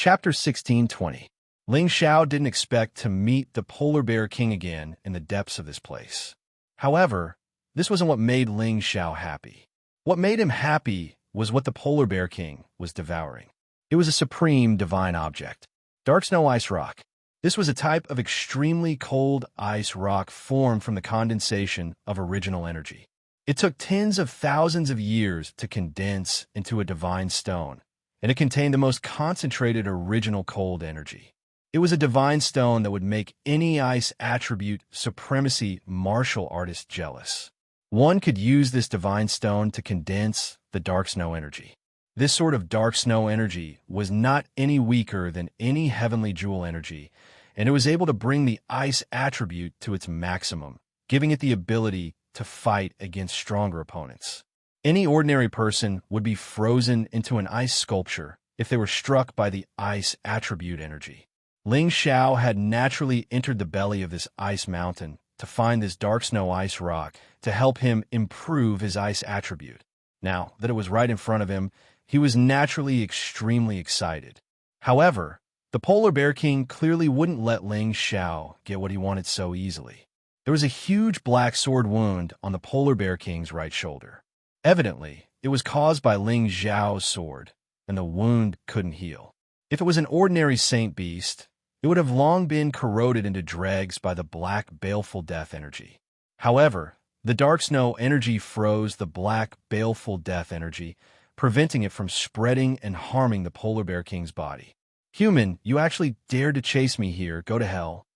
Chapter 1620. Ling Xiao didn't expect to meet the Polar Bear King again in the depths of this place. However, this wasn't what made Ling Xiao happy. What made him happy was what the Polar Bear King was devouring. It was a supreme divine object. Dark snow ice rock. This was a type of extremely cold ice rock formed from the condensation of original energy. It took tens of thousands of years to condense into a divine stone, and it contained the most concentrated original cold energy. It was a divine stone that would make any ice attribute supremacy martial artist jealous. One could use this divine stone to condense the dark snow energy. This sort of dark snow energy was not any weaker than any heavenly jewel energy, and it was able to bring the ice attribute to its maximum, giving it the ability to fight against stronger opponents. Any ordinary person would be frozen into an ice sculpture if they were struck by the ice attribute energy. Ling Xiao had naturally entered the belly of this ice mountain to find this dark snow ice rock to help him improve his ice attribute. Now that it was right in front of him, he was naturally extremely excited. However, the Polar Bear King clearly wouldn't let Ling Xiao get what he wanted so easily. There was a huge black sword wound on the Polar Bear King's right shoulder. Evidently, it was caused by Ling Xiao's sword, and the wound couldn't heal. If it was an ordinary saint beast, it would have long been corroded into dregs by the black, baleful death energy. However, the dark snow energy froze the black, baleful death energy, preventing it from spreading and harming the Polar Bear King's body. Human, you actually dared to chase me here, go to hell.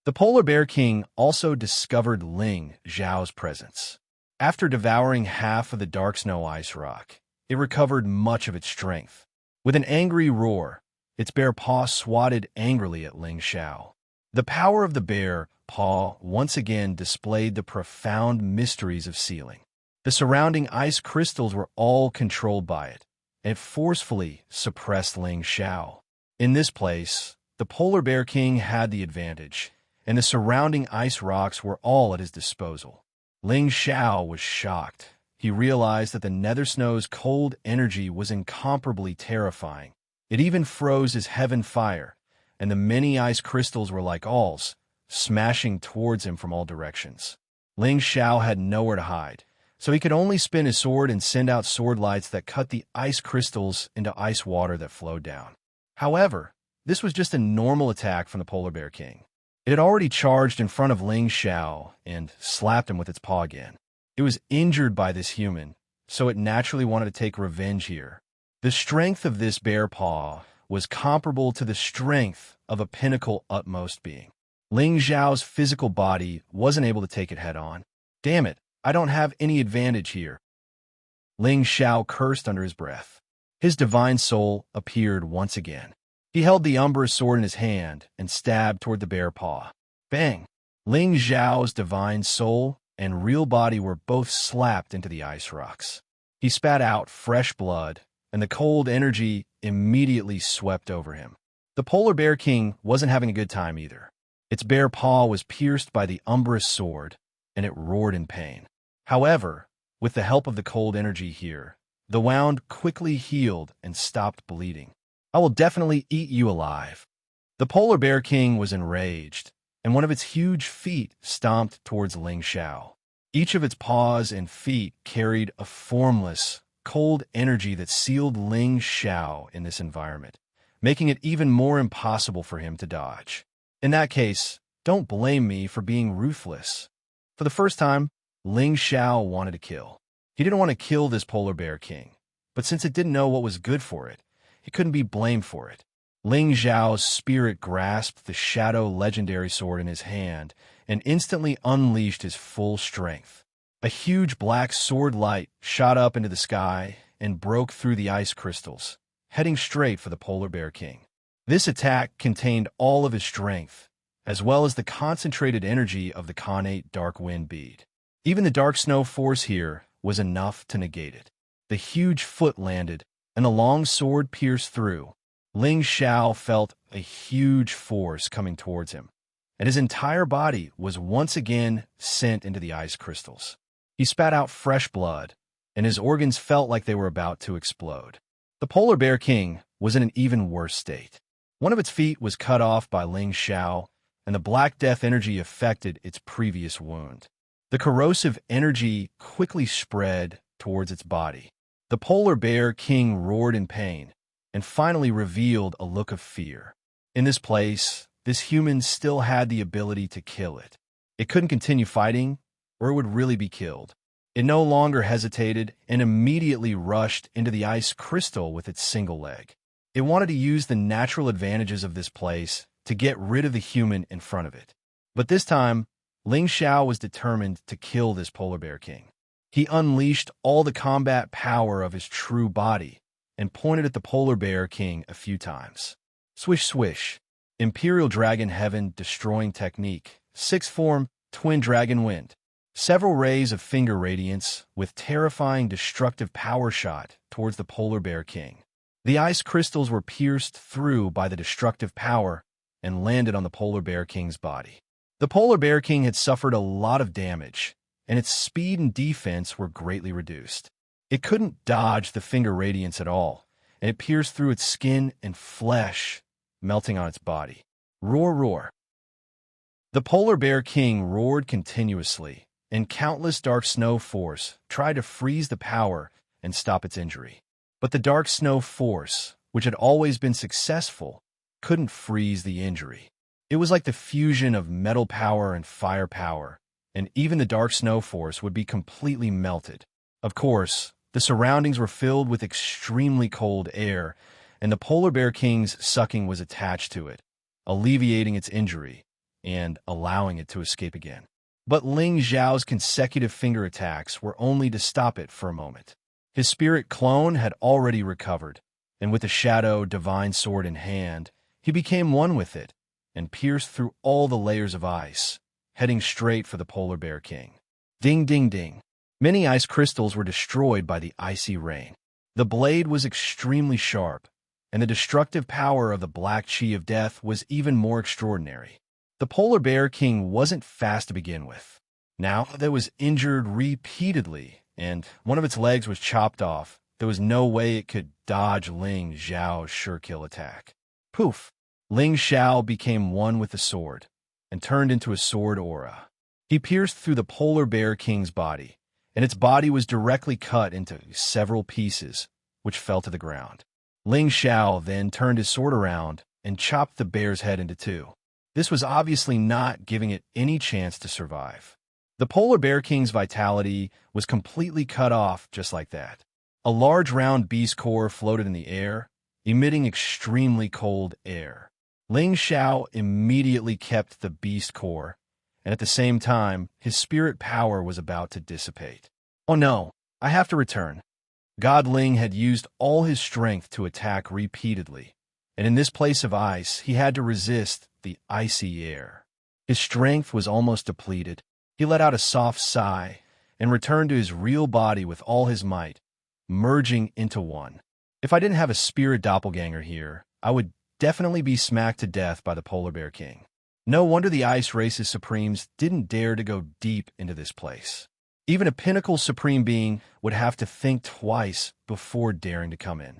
The Polar Bear King also discovered Ling Xiao's presence. After devouring half of the dark snow ice rock, it recovered much of its strength. With an angry roar, its bear paw swatted angrily at Ling Xiao. The power of the bear paw once again displayed the profound mysteries of sealing. The surrounding ice crystals were all controlled by it, and it forcefully suppressed Ling Xiao. In this place, the Polar Bear King had the advantage, and the surrounding ice rocks were all at his disposal. Ling Xiao was shocked. He realized that the Nether Snow's cold energy was incomparably terrifying. It even froze his heaven fire, and the many ice crystals were like awls, smashing towards him from all directions. Ling Xiao had nowhere to hide, so he could only spin his sword and send out sword lights that cut the ice crystals into ice water that flowed down. However, this was just a normal attack from the Polar Bear King. It had already charged in front of Ling Xiao and slapped him with its paw again. It was injured by this human, so it naturally wanted to take revenge here. The strength of this bear paw was comparable to the strength of a pinnacle utmost being. Ling Xiao's physical body wasn't able to take it head-on. Damn it, I don't have any advantage here. Ling Xiao cursed under his breath. His divine soul appeared once again. He held the Umbra sword in his hand and stabbed toward the bear paw. Bang! Ling Xiao's divine soul and real body were both slapped into the ice rocks. He spat out fresh blood, and the cold energy immediately swept over him. The Polar Bear King wasn't having a good time either. Its bear paw was pierced by the Umbra sword, and it roared in pain. However, with the help of the cold energy here, the wound quickly healed and stopped bleeding. I will definitely eat you alive. The Polar Bear King was enraged, and one of its huge feet stomped towards Ling Xiao. Each of its paws and feet carried a formless, cold energy that sealed Ling Xiao in this environment, making it even more impossible for him to dodge. In that case, don't blame me for being ruthless. For the first time, Ling Xiao wanted to kill. He didn't want to kill this Polar Bear King, but since it didn't know what was good for it, he couldn't be blamed for it. Ling Xiao's spirit grasped the Shadow Legendary Sword in his hand and instantly unleashed his full strength. A huge black sword light shot up into the sky and broke through the ice crystals, heading straight for the Polar Bear King. This attack contained all of his strength, as well as the concentrated energy of the Khanate Dark Wind bead. Even the Dark Snow force here was enough to negate it. The huge foot landed, and a long sword pierced through. Ling Xiao felt a huge force coming towards him, and his entire body was once again sent into the ice crystals. He spat out fresh blood, and his organs felt like they were about to explode. The Polar Bear King was in an even worse state. One of its feet was cut off by Ling Xiao, and the Black Death energy affected its previous wound. The corrosive energy quickly spread towards its body. The polar bear king roared in pain and finally revealed a look of fear. In this place, this human still had the ability to kill it. It couldn't continue fighting, or it would really be killed. It no longer hesitated and immediately rushed into the ice crystal with its single leg. It wanted to use the natural advantages of this place to get rid of the human in front of it. But this time, Ling Xiao was determined to kill this polar bear king. He unleashed all the combat power of his true body and pointed at the polar bear king a few times. Swish swish. Imperial Dragon Heaven Destroying Technique. 6th Form, Twin Dragon Wind. Several rays of finger radiance with terrifying destructive power shot towards the polar bear king. The ice crystals were pierced through by the destructive power and landed on the polar bear king's body. The polar bear king had suffered a lot of damage, and its speed and defense were greatly reduced. It couldn't dodge the finger radiance at all, and it pierced through its skin and flesh, melting on its body. Roar, roar. The polar bear king roared continuously, and countless dark snow force tried to freeze the power and stop its injury. But the dark snow force, which had always been successful, couldn't freeze the injury. It was like the fusion of metal power and fire power, and even the dark snow force would be completely melted. Of course, the surroundings were filled with extremely cold air, and the polar bear king's sucking was attached to it, alleviating its injury and allowing it to escape again. But Ling Xiao's consecutive finger attacks were only to stop it for a moment. His spirit clone had already recovered, and with the shadow divine sword in hand, he became one with it and pierced through all the layers of ice, heading straight for the polar bear king. Ding, ding, ding. Many ice crystals were destroyed by the icy rain. The blade was extremely sharp, and the destructive power of the black chi of death was even more extraordinary. The polar bear king wasn't fast to begin with. Now that it was injured repeatedly, and one of its legs was chopped off, there was no way it could dodge Ling Xiao's sure-kill attack. Poof! Ling Xiao became one with the sword, and turned into a sword aura. He pierced through the polar bear king's body, and its body was directly cut into several pieces, which fell to the ground. Ling Xiao then turned his sword around and chopped the bear's head into two. This was obviously not giving it any chance to survive. The polar bear king's vitality was completely cut off just like that. A large round beast core floated in the air, emitting extremely cold air. Ling Xiao immediately kept the beast core, and at the same time, his spirit power was about to dissipate. Oh no, I have to return. God Ling had used all his strength to attack repeatedly, and in this place of ice, he had to resist the icy air. His strength was almost depleted. He let out a soft sigh and returned to his real body with all his might, merging into one. If I didn't have a spirit doppelganger here, I would definitely be smacked to death by the polar bear king. No wonder the ice race's supremes didn't dare to go deep into this place. Even a pinnacle supreme being would have to think twice before daring to come in.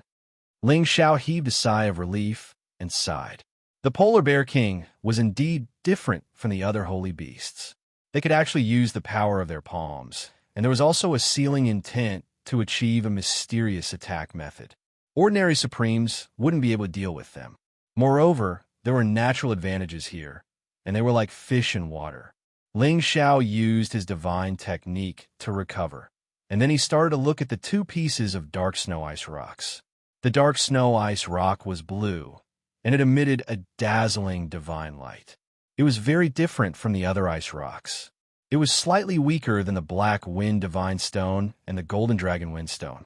Ling Xiao heaved a sigh of relief and sighed. The polar bear king was indeed different from the other holy beasts. They could actually use the power of their palms, and there was also a sealing intent to achieve a mysterious attack method. Ordinary supremes wouldn't be able to deal with them. Moreover, there were natural advantages here, and they were like fish in water. Ling Xiao used his divine technique to recover, and then he started to look at the two pieces of dark snow ice rocks. The dark snow ice rock was blue, and it emitted a dazzling divine light. It was very different from the other ice rocks. It was slightly weaker than the black wind divine stone and the golden dragon wind stone.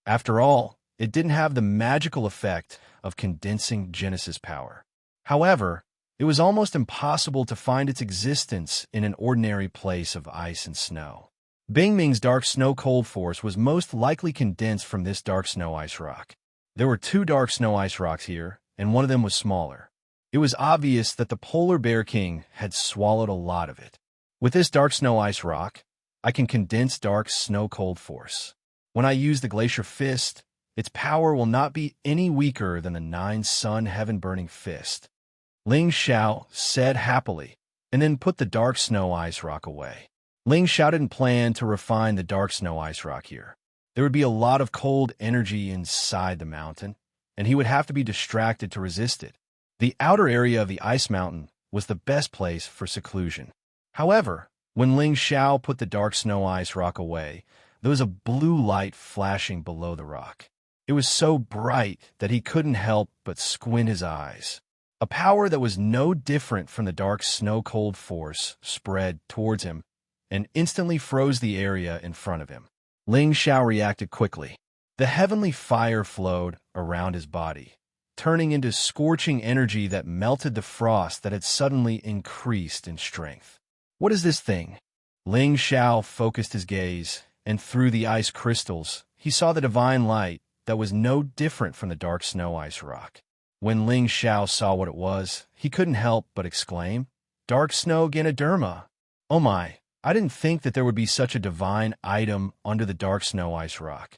After all, it didn't have the magical effect of condensing Genesis power. However, it was almost impossible to find its existence in an ordinary place of ice and snow. Bingming's dark snow cold force was most likely condensed from this dark snow ice rock. There were two dark snow ice rocks here, and one of them was smaller. It was obvious that the polar bear king had swallowed a lot of it. With this dark snow ice rock, I can condense dark snow cold force. When I use the glacier fist, Its power will not be any weaker than the 9-sun heaven-burning fist. Ling Xiao said happily, and then put the dark snow ice rock away. Ling Xiao didn't plan to refine the dark snow ice rock here. There would be a lot of cold energy inside the mountain, and he would have to be distracted to resist it. The outer area of the ice mountain was the best place for seclusion. However, when Ling Xiao put the dark snow ice rock away, there was a blue light flashing below the rock. It was so bright that he couldn't help but squint his eyes. A power that was no different from the dark snow-cold force spread towards him and instantly froze the area in front of him. Ling Xiao reacted quickly. The heavenly fire flowed around his body, turning into scorching energy that melted the frost that had suddenly increased in strength. What is this thing? Ling Xiao focused his gaze, and through the ice crystals, he saw the divine light that was no different from the dark snow ice rock. When Ling Xiao saw what it was, he couldn't help but exclaim, "Dark snow Ganoderma! Oh my, I didn't think that there would be such a divine item under the dark snow ice rock."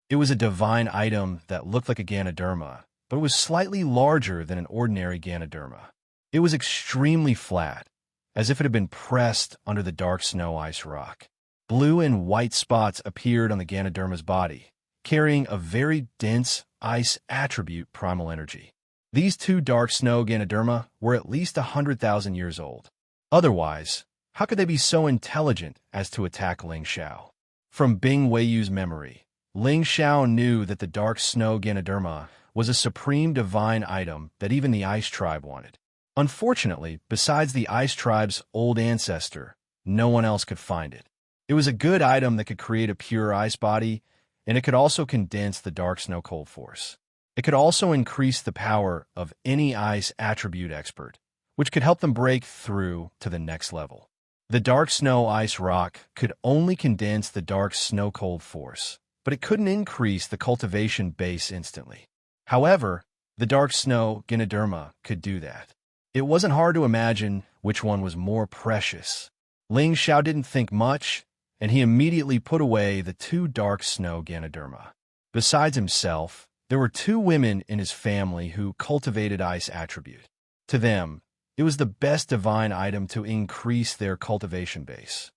It was a divine item that looked like a Ganoderma, but it was slightly larger than an ordinary Ganoderma. It was extremely flat, as if it had been pressed under the dark snow ice rock. Blue and white spots appeared on the Ganoderma's body, carrying a very dense ice attribute primal energy. These two dark snow Ganoderma were at least 100,000 years old. Otherwise, how could they be so intelligent as to attack Ling Xiao? From Bing Weiyu's memory, Ling Xiao knew that the dark snow Ganoderma was a supreme divine item that even the Ice Tribe wanted. Unfortunately, besides the Ice Tribe's old ancestor, no one else could find it. It was a good item that could create a pure ice body, and it could also condense the dark snow cold force. It could also increase the power of any ice attribute expert, which could help them break through to the next level. The dark snow ice rock could only condense the dark snow cold force, but it couldn't increase the cultivation base instantly. However, the dark snow Ganoderma could do that. It wasn't hard to imagine which one was more precious. Ling Xiao didn't think much, and he immediately put away the two dark snow Ganoderma. Besides himself, there were two women in his family who cultivated ice attribute. To them, it was the best divine item to increase their cultivation base.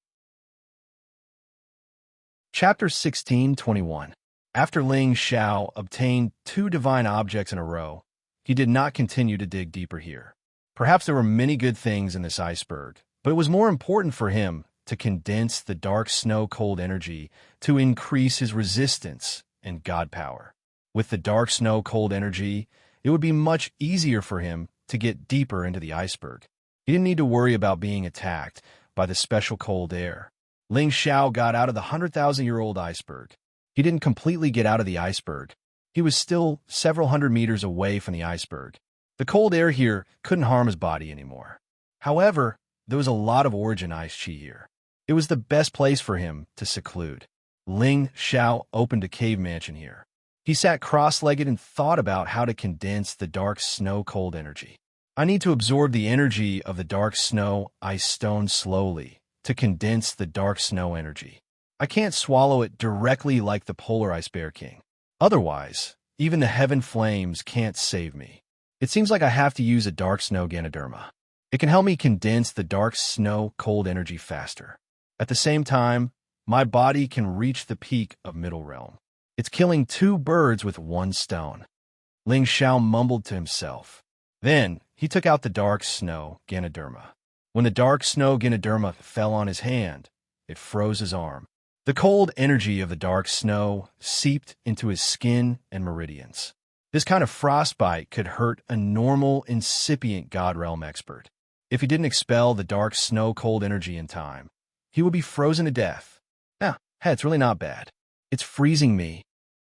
Chapter 16:21. After Ling Xiao obtained two divine objects in a row, he did not continue to dig deeper here. Perhaps there were many good things in this iceberg, but it was more important for him to condense the dark snow cold energy to increase his resistance and god power. With the dark snow cold energy, it would be much easier for him to get deeper into the iceberg. He didn't need to worry about being attacked by the special cold air. Ling Xiao got out of the 100,000-year-old iceberg. He didn't completely get out of the iceberg. He was still several hundred meters away from the iceberg. The cold air here couldn't harm his body anymore. However, there was a lot of origin ice chi here. It was the best place for him to seclude. Ling Xiao opened a cave mansion here. He sat cross-legged and thought about how to condense the dark snow cold energy. I need to absorb the energy of the dark snow ice stone slowly to condense the dark snow energy. I can't swallow it directly like the polar ice bear king. Otherwise, even the heaven flames can't save me. It seems like I have to use a dark snow Ganoderma. It can help me condense the dark snow cold energy faster. At the same time, my body can reach the peak of Middle Realm. It's killing two birds with one stone. Ling Xiao mumbled to himself. Then, he took out the dark snow Ganoderma. When the dark snow Ganoderma fell on his hand, it froze his arm. The cold energy of the dark snow seeped into his skin and meridians. This kind of frostbite could hurt a normal, incipient God Realm expert. If he didn't expel the dark snow cold energy in time, he would be frozen to death. Hey, it's really not bad. It's freezing me.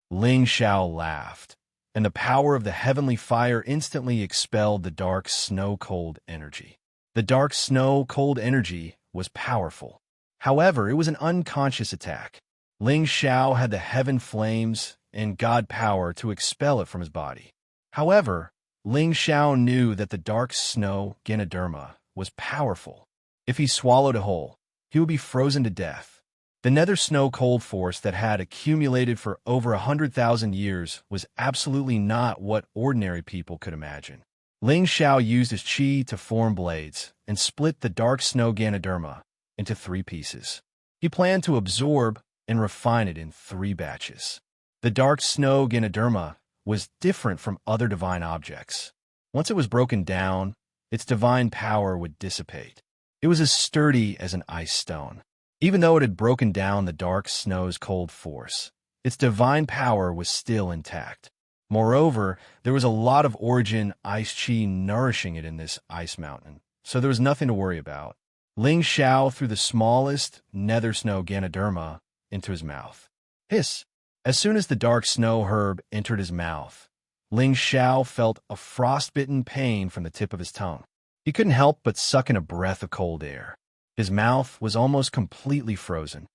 Ling Xiao laughed, and the power of the heavenly fire instantly expelled the dark snow cold energy. The dark snow cold energy was powerful. However, it was an unconscious attack. Ling Xiao had the heaven flames and god power to expel it from his body. However, Ling Xiao knew that the dark snow Ganoderma was powerful. If he swallowed it whole, he would be frozen to death. The nether snow cold force that had accumulated for over 100,000 years was absolutely not what ordinary people could imagine. Ling Xiao used his qi to form blades and split the dark snow Ganoderma into 3 pieces. He planned to absorb and refine it in 3 batches. The dark snow Ganoderma was different from other divine objects. Once it was broken down, its divine power would dissipate. It was as sturdy as an ice stone. Even though it had broken down the dark snow's cold force, its divine power was still intact. Moreover, there was a lot of origin ice chi nourishing it in this ice mountain, so there was nothing to worry about. Ling Xiao threw the smallest nether snow Ganoderma into his mouth. Hiss! As soon as the dark snow herb entered his mouth, Ling Xiao felt a frostbitten pain from the tip of his tongue. He couldn't help but suck in a breath of cold air. His mouth was almost completely frozen.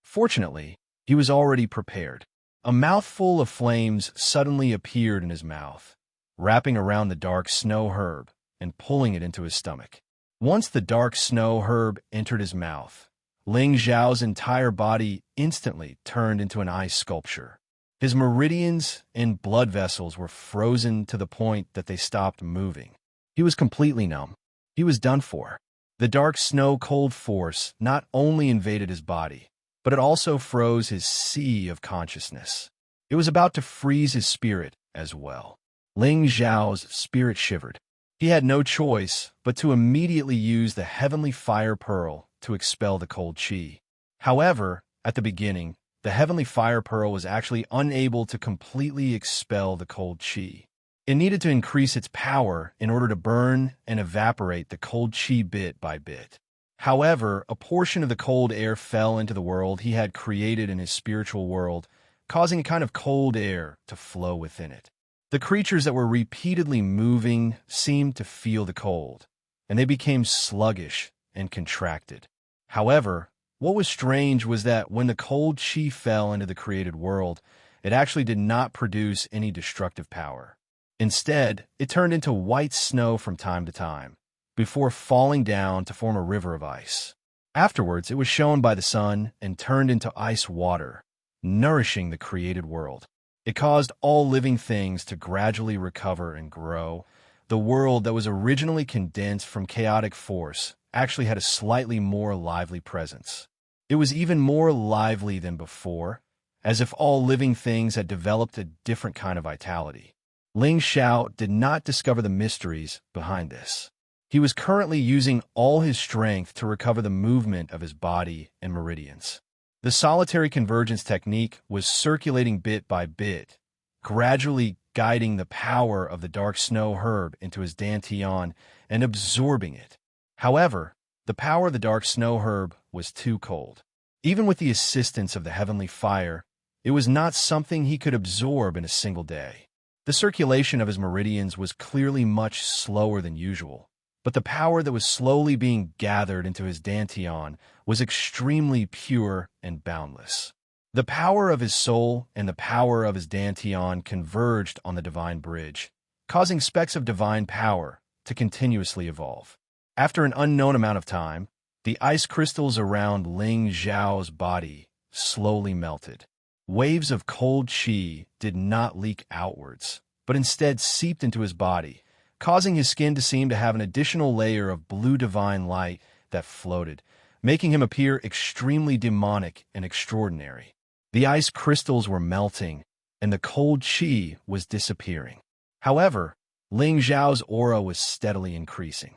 Fortunately, he was already prepared. A mouthful of flames suddenly appeared in his mouth, wrapping around the dark snow herb and pulling it into his stomach. Once the dark snow herb entered his mouth, Ling Xiao's entire body instantly turned into an ice sculpture. His meridians and blood vessels were frozen to the point that they stopped moving. He was completely numb. He was done for. The dark snow cold force not only invaded his body, but it also froze his sea of consciousness. It was about to freeze his spirit as well. Ling Xiao's spirit shivered. He had no choice but to immediately use the heavenly fire pearl to expel the cold qi. However, at the beginning, the heavenly fire pearl was actually unable to completely expel the cold qi. It needed to increase its power in order to burn and evaporate the cold qi bit by bit. However, a portion of the cold air fell into the world he had created in his spiritual world, causing a kind of cold air to flow within it. The creatures that were repeatedly moving seemed to feel the cold, and they became sluggish and contracted. However, what was strange was that when the cold qi fell into the created world, it actually did not produce any destructive power. Instead, it turned into white snow from time to time, before falling down to form a river of ice. Afterwards, it was shone by the sun and turned into ice water, nourishing the created world. It caused all living things to gradually recover and grow. The world that was originally condensed from chaotic force actually had a slightly more lively presence. It was even more lively than before, as if all living things had developed a different kind of vitality. Ling Xiao did not discover the mysteries behind this. He was currently using all his strength to recover the movement of his body and meridians. The solitary convergence technique was circulating bit by bit, gradually guiding the power of the dark snow herb into his dantian and absorbing it. However, the power of the dark snow herb was too cold. Even with the assistance of the heavenly fire, it was not something he could absorb in a single day. The circulation of his meridians was clearly much slower than usual, but the power that was slowly being gathered into his dantian was extremely pure and boundless. The power of his soul and the power of his dantian converged on the divine bridge, causing specks of divine power to continuously evolve. After an unknown amount of time, the ice crystals around Ling Xiao's body slowly melted. Waves of cold qi did not leak outwards, but instead seeped into his body, causing his skin to seem to have an additional layer of blue divine light that floated, making him appear extremely demonic and extraordinary. The ice crystals were melting, and the cold qi was disappearing. However, Ling Xiao's aura was steadily increasing.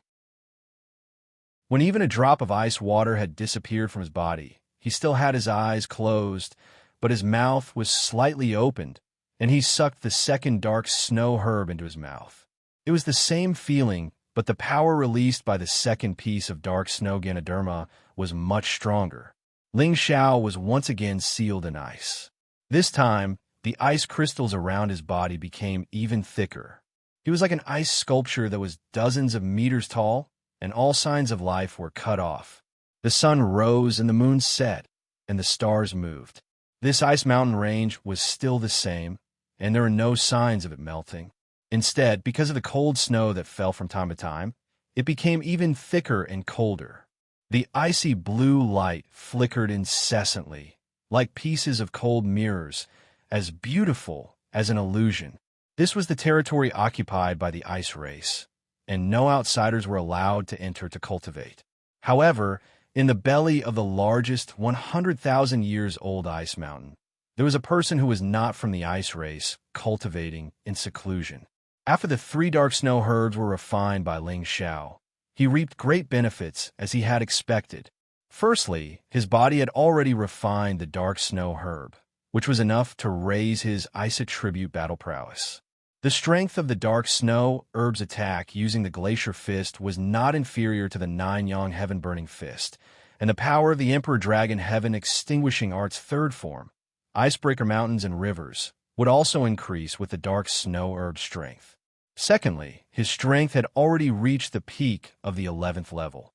When even a drop of ice water had disappeared from his body, he still had his eyes closed, but his mouth was slightly opened, and he sucked the second dark snow herb into his mouth. It was the same feeling, but the power released by the second piece of dark snow Ganoderma was much stronger. Ling Xiao was once again sealed in ice. This time, the ice crystals around his body became even thicker. He was like an ice sculpture that was dozens of meters tall, and all signs of life were cut off. The sun rose and the moon set, and the stars moved. This ice mountain range was still the same, and there were no signs of it melting. Instead, because of the cold snow that fell from time to time, it became even thicker and colder. The icy blue light flickered incessantly, like pieces of cold mirrors, as beautiful as an illusion. This was the territory occupied by the ice race, and no outsiders were allowed to enter to cultivate. However, in the belly of the largest 100,000 years old ice mountain, there was a person who was not from the ice race, cultivating in seclusion. After the 3 dark snow herbs were refined by Ling Xiao, he reaped great benefits as he had expected. Firstly, his body had already refined the dark snow herb, which was enough to raise his ice attribute battle prowess. The strength of the dark snow herb's attack using the glacier fist was not inferior to the 9-yang heaven-burning fist, and the power of the Emperor Dragon Heaven Extinguishing Art's third form, Icebreaker Mountains and Rivers, would also increase with the dark snow herb's strength. Secondly, his strength had already reached the peak of the 11th level,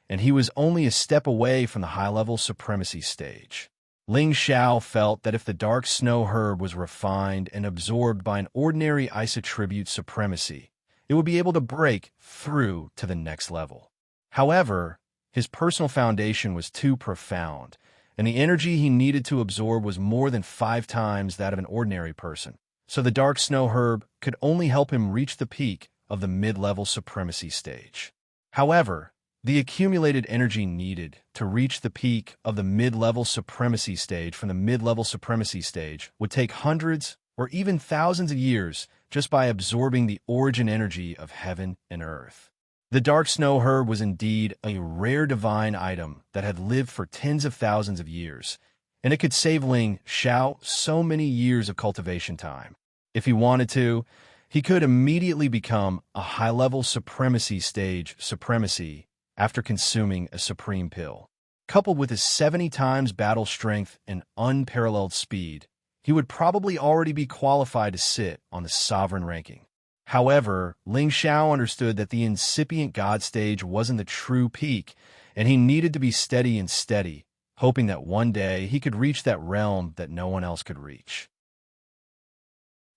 and he was only a step away from the high-level supremacy stage. Ling Xiao felt that if the dark snow herb was refined and absorbed by an ordinary ice attribute supremacy, it would be able to break through to the next level. However, his personal foundation was too profound, and the energy he needed to absorb was more than 5 times that of an ordinary person, so the dark snow herb could only help him reach the peak of the mid-level supremacy stage. However, the accumulated energy needed to reach the peak of the mid-level supremacy stage from the mid-level supremacy stage would take hundreds or even thousands of years just by absorbing the origin energy of heaven and earth. The dark snow herb was indeed a rare divine item that had lived for tens of thousands of years, and it could save Ling Xiao so many years of cultivation time. If he wanted to, he could immediately become a high-level supremacy stage supremacy after consuming a supreme pill. Coupled with his 70 times battle strength and unparalleled speed, he would probably already be qualified to sit on the sovereign ranking. However, Ling Xiao understood that the incipient god stage wasn't the true peak, and he needed to be steady and steady, hoping that one day he could reach that realm that no one else could reach.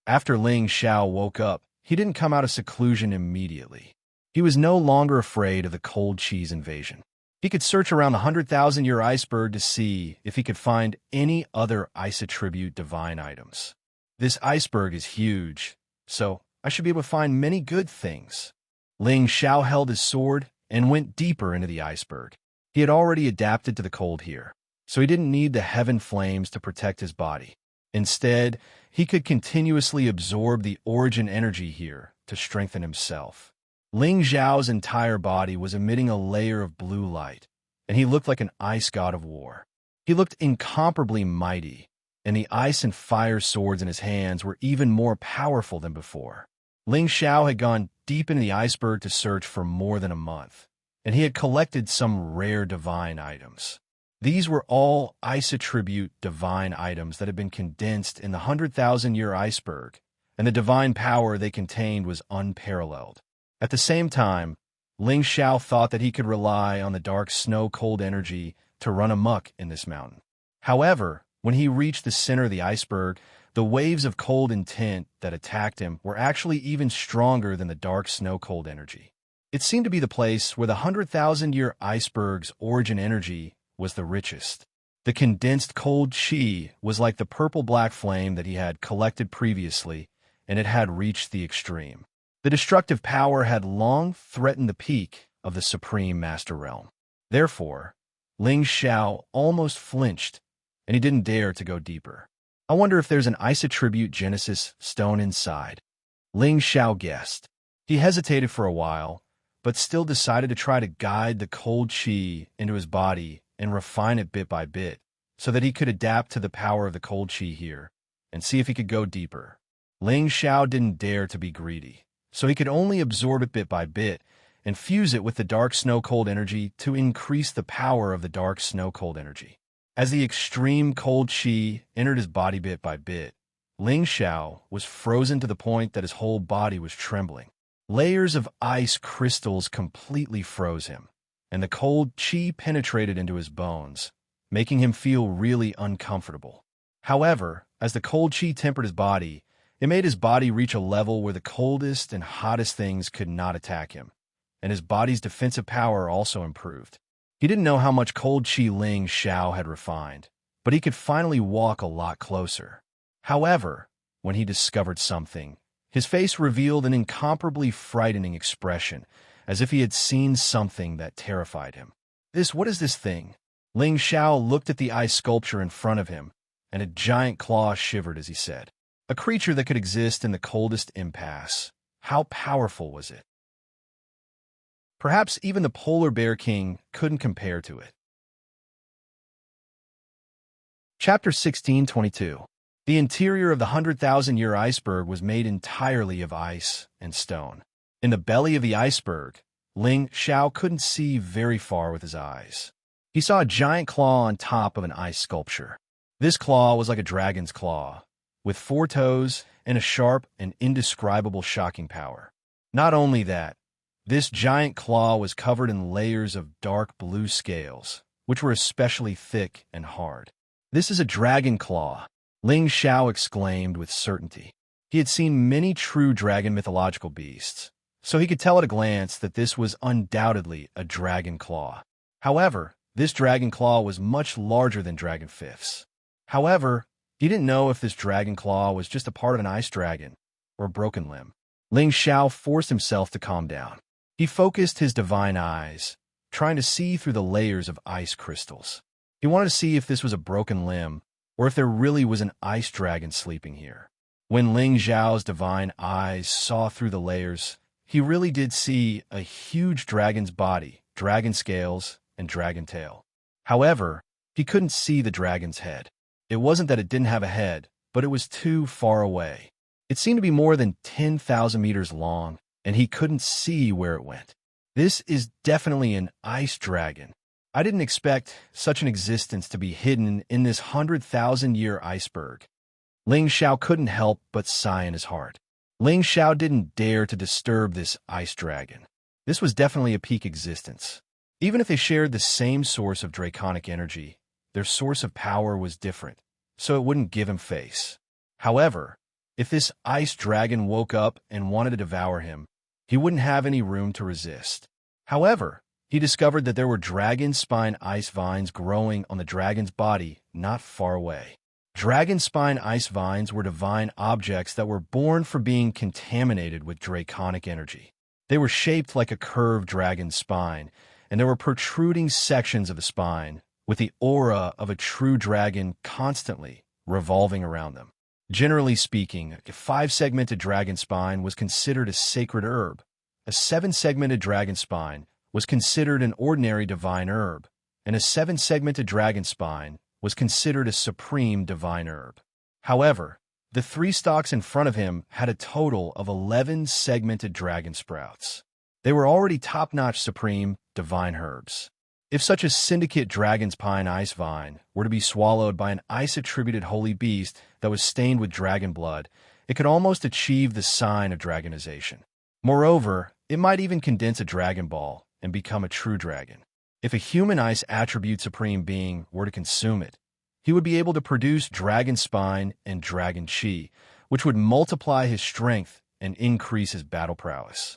After Ling Xiao woke up, he didn't come out of seclusion immediately. He was no longer afraid of the cold cheese invasion. He could search around the 100,000-year iceberg to see if he could find any other ice attribute divine items. This iceberg is huge, so I should be able to find many good things. Ling Xiao held his sword and went deeper into the iceberg. He had already adapted to the cold here, so he didn't need the heaven flames to protect his body. Instead, he could continuously absorb the origin energy here to strengthen himself. Ling Xiao's entire body was emitting a layer of blue light, and he looked like an ice god of war. He looked incomparably mighty, and the ice and fire swords in his hands were even more powerful than before. Ling Xiao had gone deep into the iceberg to search for more than a month, and he had collected some rare divine items. These were all ice attribute divine items that had been condensed in the 100,000-year iceberg, and the divine power they contained was unparalleled. At the same time, Ling Xiao thought that he could rely on the dark snow-cold energy to run amok in this mountain. However, when he reached the center of the iceberg, the waves of cold intent that attacked him were actually even stronger than the dark snow-cold energy. It seemed to be the place where the 100,000-year iceberg's origin energy was the richest. The condensed cold chi was like the purple-black flame that he had collected previously, and it had reached the extreme. The destructive power had long threatened the peak of the Supreme Master Realm. Therefore, Ling Xiao almost flinched, and he didn't dare to go deeper. I wonder if there's an ice attribute Genesis stone inside. Ling Xiao guessed. He hesitated for a while, but still decided to try to guide the cold chi into his body and refine it bit by bit, so that he could adapt to the power of the cold chi here, and see if he could go deeper. Ling Xiao didn't dare to be greedy, so he could only absorb it bit by bit and fuse it with the dark snow-cold energy to increase the power of the dark snow-cold energy. As the extreme cold chi entered his body bit by bit, Ling Xiao was frozen to the point that his whole body was trembling. Layers of ice crystals completely froze him, and the cold chi penetrated into his bones, making him feel really uncomfortable. However, as the cold chi tempered his body, it made his body reach a level where the coldest and hottest things could not attack him, and his body's defensive power also improved. He didn't know how much cold chi Ling Xiao had refined, but he could finally walk a lot closer. However, when he discovered something, his face revealed an incomparably frightening expression, as if he had seen something that terrified him. What is this thing? Ling Xiao looked at the ice sculpture in front of him, and a giant claw shivered as he said, "A creature that could exist in the coldest impasse. How powerful was it?" Perhaps even the polar bear king couldn't compare to it. Chapter 1622. The interior of the 100,000-year iceberg was made entirely of ice and stone. In the belly of the iceberg, Ling Xiao couldn't see very far with his eyes. He saw a giant claw on top of an ice sculpture. This claw was like a dragon's claw, with 4 toes and a sharp and indescribable shocking power. Not only that, this giant claw was covered in layers of dark blue scales, which were especially thick and hard. "This is a dragon claw," Ling Xiao exclaimed with certainty. He had seen many true dragon mythological beasts, so he could tell at a glance that this was undoubtedly a dragon claw. However, this dragon claw was much larger than dragon fifths. However, he didn't know if this dragon claw was just a part of an ice dragon or a broken limb. Ling Xiao forced himself to calm down. He focused his divine eyes, trying to see through the layers of ice crystals. He wanted to see if this was a broken limb or if there really was an ice dragon sleeping here. When Ling Xiao's divine eyes saw through the layers, he really did see a huge dragon's body, dragon scales, and dragon tail. However, he couldn't see the dragon's head. It wasn't that it didn't have a head, but it was too far away. It seemed to be more than 10,000 meters long, and he couldn't see where it went. This is definitely an ice dragon. I didn't expect such an existence to be hidden in this 100,000-year iceberg. Ling Xiao couldn't help but sigh in his heart. Ling Xiao didn't dare to disturb this ice dragon. This was definitely a peak existence. Even if they shared the same source of draconic energy, their source of power was different, so it wouldn't give him face. However, if this ice dragon woke up and wanted to devour him, he wouldn't have any room to resist. However, he discovered that there were dragon spine ice vines growing on the dragon's body not far away. Dragon spine ice vines were divine objects that were born for being contaminated with draconic energy. They were shaped like a curved dragon spine, and there were protruding sections of the spine, with the aura of a true dragon constantly revolving around them. Generally speaking, a 5-segmented dragon spine was considered a sacred herb. A 7-segmented dragon spine was considered an ordinary divine herb, and a 7-segmented dragon spine was considered a supreme divine herb. However, the 3 stalks in front of him had a total of 11 segmented dragon sprouts. They were already top-notch supreme divine herbs. If such a syndicate dragon's pine ice vine were to be swallowed by an ice-attributed holy beast that was stained with dragon blood, it could almost achieve the sign of dragonization. Moreover, it might even condense a dragon ball and become a true dragon. If a human ice attribute supreme being were to consume it, he would be able to produce dragon spine and dragon chi, which would multiply his strength and increase his battle prowess.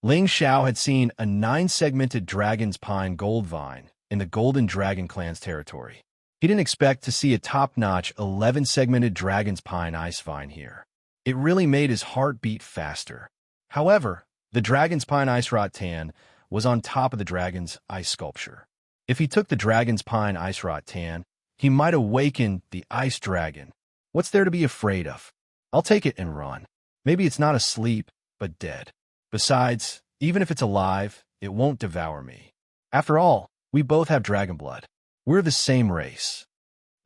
Ling Xiao had seen a 9-segmented dragon's pine gold vine in the Golden Dragon Clan's territory. He didn't expect to see a top-notch 11-segmented dragon's pine ice vine here. It really made his heart beat faster. However, the dragon's pine ice rot tan was on top of the dragon's ice sculpture. If he took the dragon's pine ice rot tan, he might awaken the ice dragon. What's there to be afraid of? I'll take it and run. Maybe it's not asleep, but dead. Besides, even if it's alive, it won't devour me. After all, we both have dragon blood. We're the same race.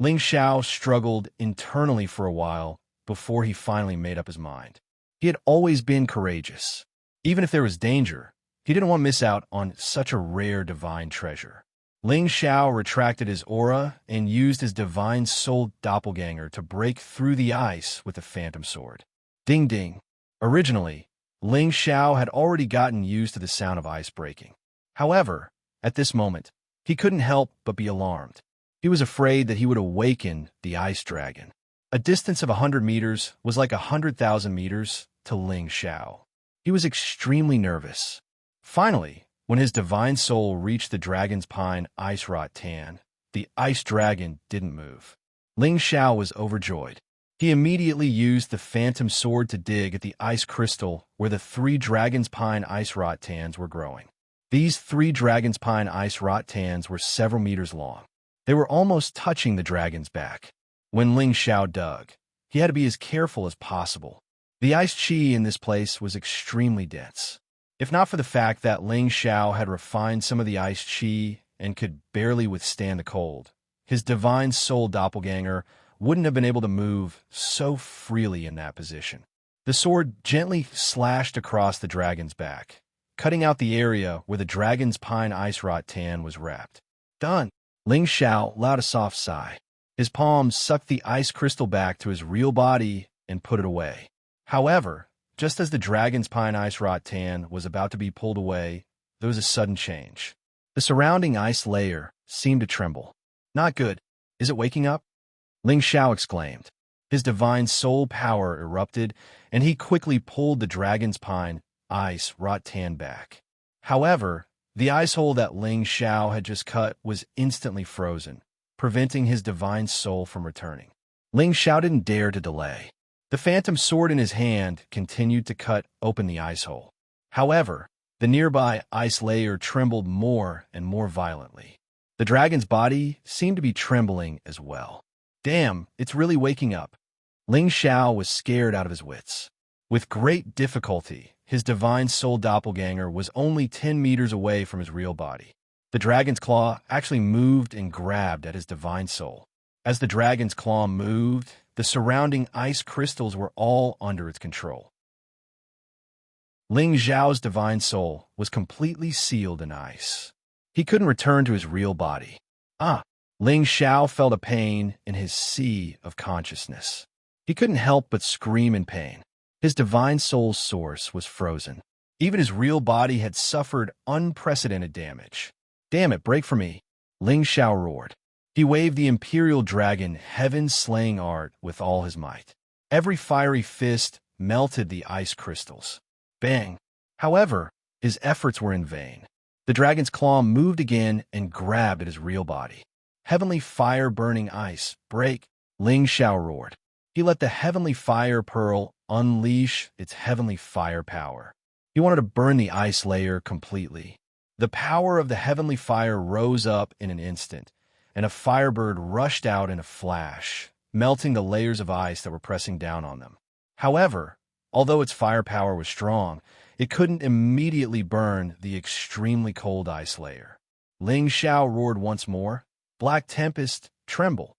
Ling Xiao struggled internally for a while before he finally made up his mind. He had always been courageous. Even if there was danger, he didn't want to miss out on such a rare divine treasure. Ling Xiao retracted his aura and used his divine soul doppelganger to break through the ice with the phantom sword. Ding ding. Originally, Ling Xiao had already gotten used to the sound of ice breaking. However, at this moment, he couldn't help but be alarmed. He was afraid that he would awaken the ice dragon. A distance of 100 meters was like 100,000 meters to Ling Xiao. He was extremely nervous. Finally, When his divine soul reached the dragon's pine ice rot tan, the ice dragon didn't move. Ling Xiao was overjoyed. He immediately used the phantom sword to dig at the ice crystal where the 3 dragon's pine ice rot tans were growing. These 3 dragon's pine ice rot tans were several meters long. They were almost touching the dragon's back. When Ling Xiao dug, he had to be as careful as possible. The ice chi in this place was extremely dense. If not for the fact that Ling Xiao had refined some of the ice chi and could barely withstand the cold, his divine soul doppelganger wouldn't have been able to move so freely in that position. The sword gently slashed across the dragon's back, cutting out the area where the dragon's pine ice rot tan was wrapped. Done! Ling Xiao let out a soft sigh. His palms sucked the ice crystal back to his real body and put it away. However, just as the dragon's pine ice rot tan was about to be pulled away, there was a sudden change. The surrounding ice layer seemed to tremble. Not good. Is it waking up? Ling Xiao exclaimed. His divine soul power erupted, and he quickly pulled the dragon's pine ice rot tan back. However, the ice hole that Ling Xiao had just cut was instantly frozen, preventing his divine soul from returning. Ling Xiao didn't dare to delay. The phantom sword in his hand continued to cut open the ice hole. However, the nearby ice layer trembled more and more violently. The dragon's body seemed to be trembling as well. Damn, it's really waking up. Ling Xiao was scared out of his wits. With great difficulty, his divine soul doppelganger was only 10 meters away from his real body. The dragon's claw actually moved and grabbed at his divine soul. As the dragon's claw moved, the surrounding ice crystals were all under its control. Ling Xiao's divine soul was completely sealed in ice. He couldn't return to his real body. Ling Xiao felt a pain in his sea of consciousness. He couldn't help but scream in pain. His divine soul's source was frozen. Even his real body had suffered unprecedented damage. Damn it, break for me, Ling Xiao roared. He waved the imperial dragon heaven-slaying art with all his might. Every fiery fist melted the ice crystals. Bang! However, his efforts were in vain. The dragon's claw moved again and grabbed at his real body. Heavenly fire burning ice, break, Ling Xiao roared. He let the heavenly fire pearl unleash its heavenly fire power. He wanted to burn the ice layer completely. The power of the heavenly fire rose up in an instant, and a firebird rushed out in a flash, melting the layers of ice that were pressing down on them. However, although its firepower was strong, it couldn't immediately burn the extremely cold ice layer. Ling Xiao roared once more. Black Tempest, tremble.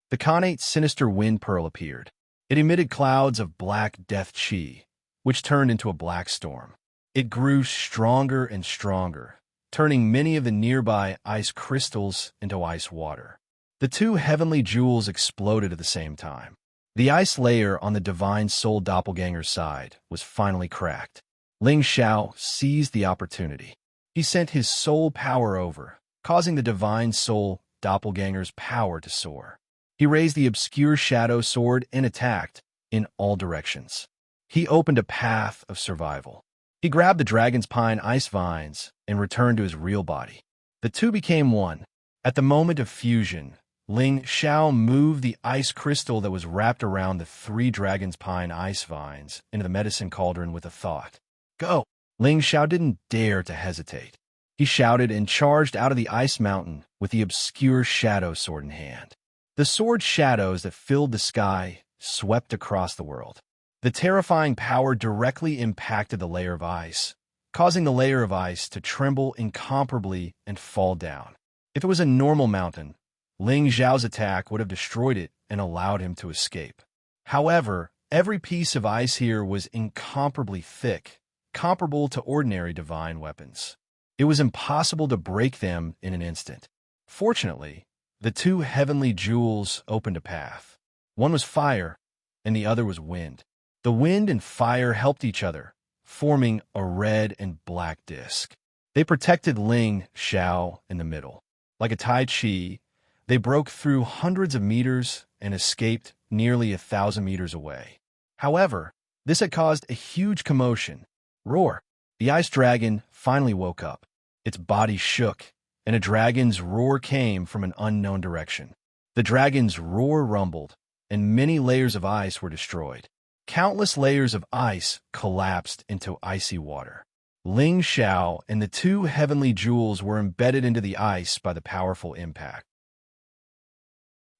The connate sinister wind pearl appeared. It emitted clouds of black death chi, which turned into a black storm. It grew stronger and stronger, turning many of the nearby ice crystals into ice water. The 2 heavenly jewels exploded at the same time. The ice layer on the divine soul doppelganger's side was finally cracked. Ling Xiao seized the opportunity. He sent his soul power over, causing the divine soul doppelganger's power to soar. He raised the obscure shadow sword and attacked in all directions. He opened a path of survival. He grabbed the dragon's pine ice vines and returned to his real body. The 2 became one. At the moment of fusion, Ling Xiao moved the ice crystal that was wrapped around the 3 dragon's pine ice vines into the medicine cauldron with a thought. Go! Ling Xiao didn't dare to hesitate. He shouted and charged out of the ice mountain with the obscure shadow sword in hand. The sword shadows that filled the sky swept across the world. The terrifying power directly impacted the layer of ice, causing the layer of ice to tremble incomparably and fall down. If it was a normal mountain, Ling Xiao's attack would have destroyed it and allowed him to escape. However, every piece of ice here was incomparably thick, comparable to ordinary divine weapons. It was impossible to break them in an instant. Fortunately, the 2 heavenly jewels opened a path. One was fire, and the other was wind. The wind and fire helped each other, forming a red and black disk. They protected Ling Xiao in the middle. Like a Tai Chi, they broke through hundreds of meters and escaped nearly 1,000 meters away. However, this had caused a huge commotion. Roar! The ice dragon finally woke up. Its body shook, and a dragon's roar came from an unknown direction. The dragon's roar rumbled, and many layers of ice were destroyed. Countless layers of ice collapsed into icy water. Ling Xiao and the two heavenly jewels were embedded into the ice by the powerful impact.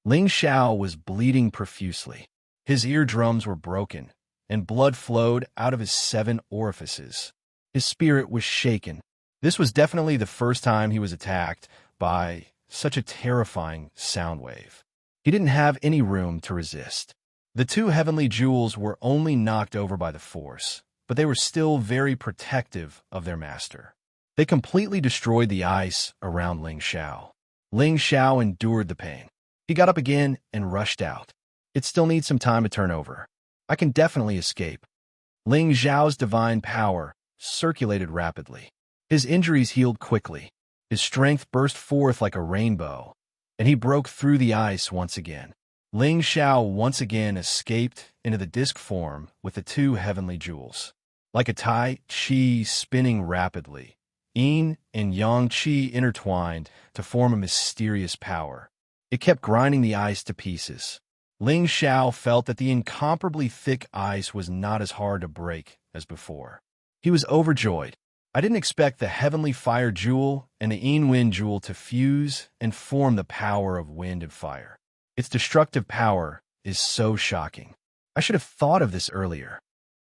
Ling Xiao was bleeding profusely. His eardrums were broken, and blood flowed out of his 7 orifices. His spirit was shaken. This was definitely the first time he was attacked by such a terrifying sound wave. He didn't have any room to resist. The two heavenly jewels were only knocked over by the force, but they were still very protective of their master. They completely destroyed the ice around Ling Xiao. Ling Xiao endured the pain. He got up again and rushed out. It still needs some time to turn over. I can definitely escape. Ling Xiao's divine power circulated rapidly. His injuries healed quickly. His strength burst forth like a rainbow, and he broke through the ice once again. Ling Xiao once again escaped into the disc form with the two heavenly jewels. Like a Tai Chi spinning rapidly, Yin and Yang Qi intertwined to form a mysterious power. It kept grinding the ice to pieces. Ling Xiao felt that the incomparably thick ice was not as hard to break as before. He was overjoyed. I didn't expect the heavenly fire jewel and the Yin wind jewel to fuse and form the power of wind and fire. Its destructive power is so shocking. I should have thought of this earlier.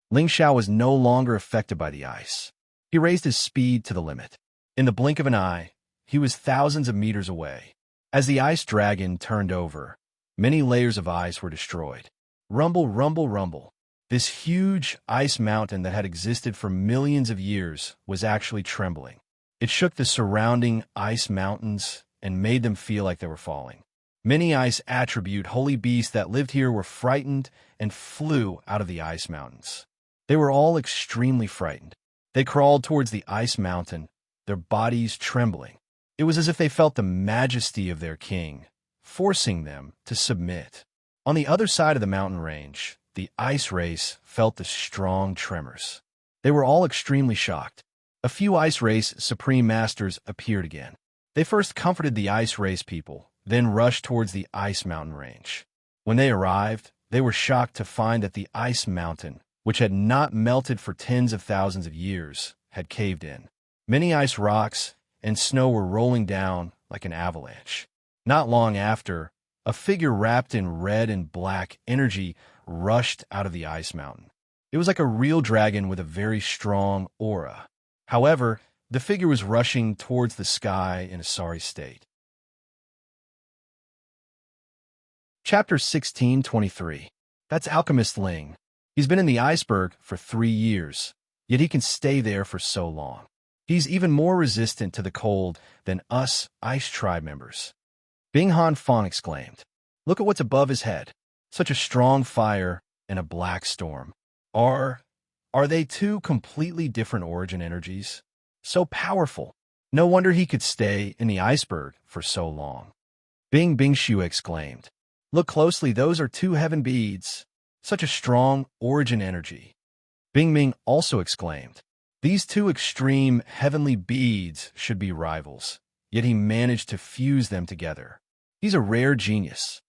Ling Xiao was no longer affected by the ice. He raised his speed to the limit. In the blink of an eye, he was thousands of meters away. As the ice dragon turned over, many layers of ice were destroyed. Rumble, rumble, rumble. This huge ice mountain that had existed for millions of years was actually trembling. It shook the surrounding ice mountains and made them feel like they were falling. Many ice attribute holy beasts that lived here were frightened and flew out of the ice mountains. They were all extremely frightened. They crawled towards the ice mountain, their bodies trembling. It was as if they felt the majesty of their king, forcing them to submit. On the other side of the mountain range, the ice race felt the strong tremors. They were all extremely shocked. A few ice race supreme masters appeared again. They first comforted the ice race people, then rushed towards the ice mountain range. When they arrived, they were shocked to find that the ice mountain, which had not melted for tens of thousands of years, had caved in. Many ice rocks and snow were rolling down like an avalanche. Not long after, a figure wrapped in red and black energy rushed out of the ice mountain. It was like a real dragon with a very strong aura. However, the figure was rushing towards the sky in a sorry state. Chapter 16:23. That's Alchemist Ling. He's been in the iceberg for 3 years, yet he can stay there for so long. He's even more resistant to the cold than us Ice Tribe members. Bing Han Fong exclaimed. Look at what's above his head. Such a strong fire and a black storm. Are they two completely different origin energies? So powerful. No wonder he could stay in the iceberg for so long. Bing Shu exclaimed. Look closely, those are 2 heaven beads. Such a strong origin energy. Bing Ming also exclaimed. These 2 extreme heavenly beads should be rivals, yet he managed to fuse them together. He's a rare genius.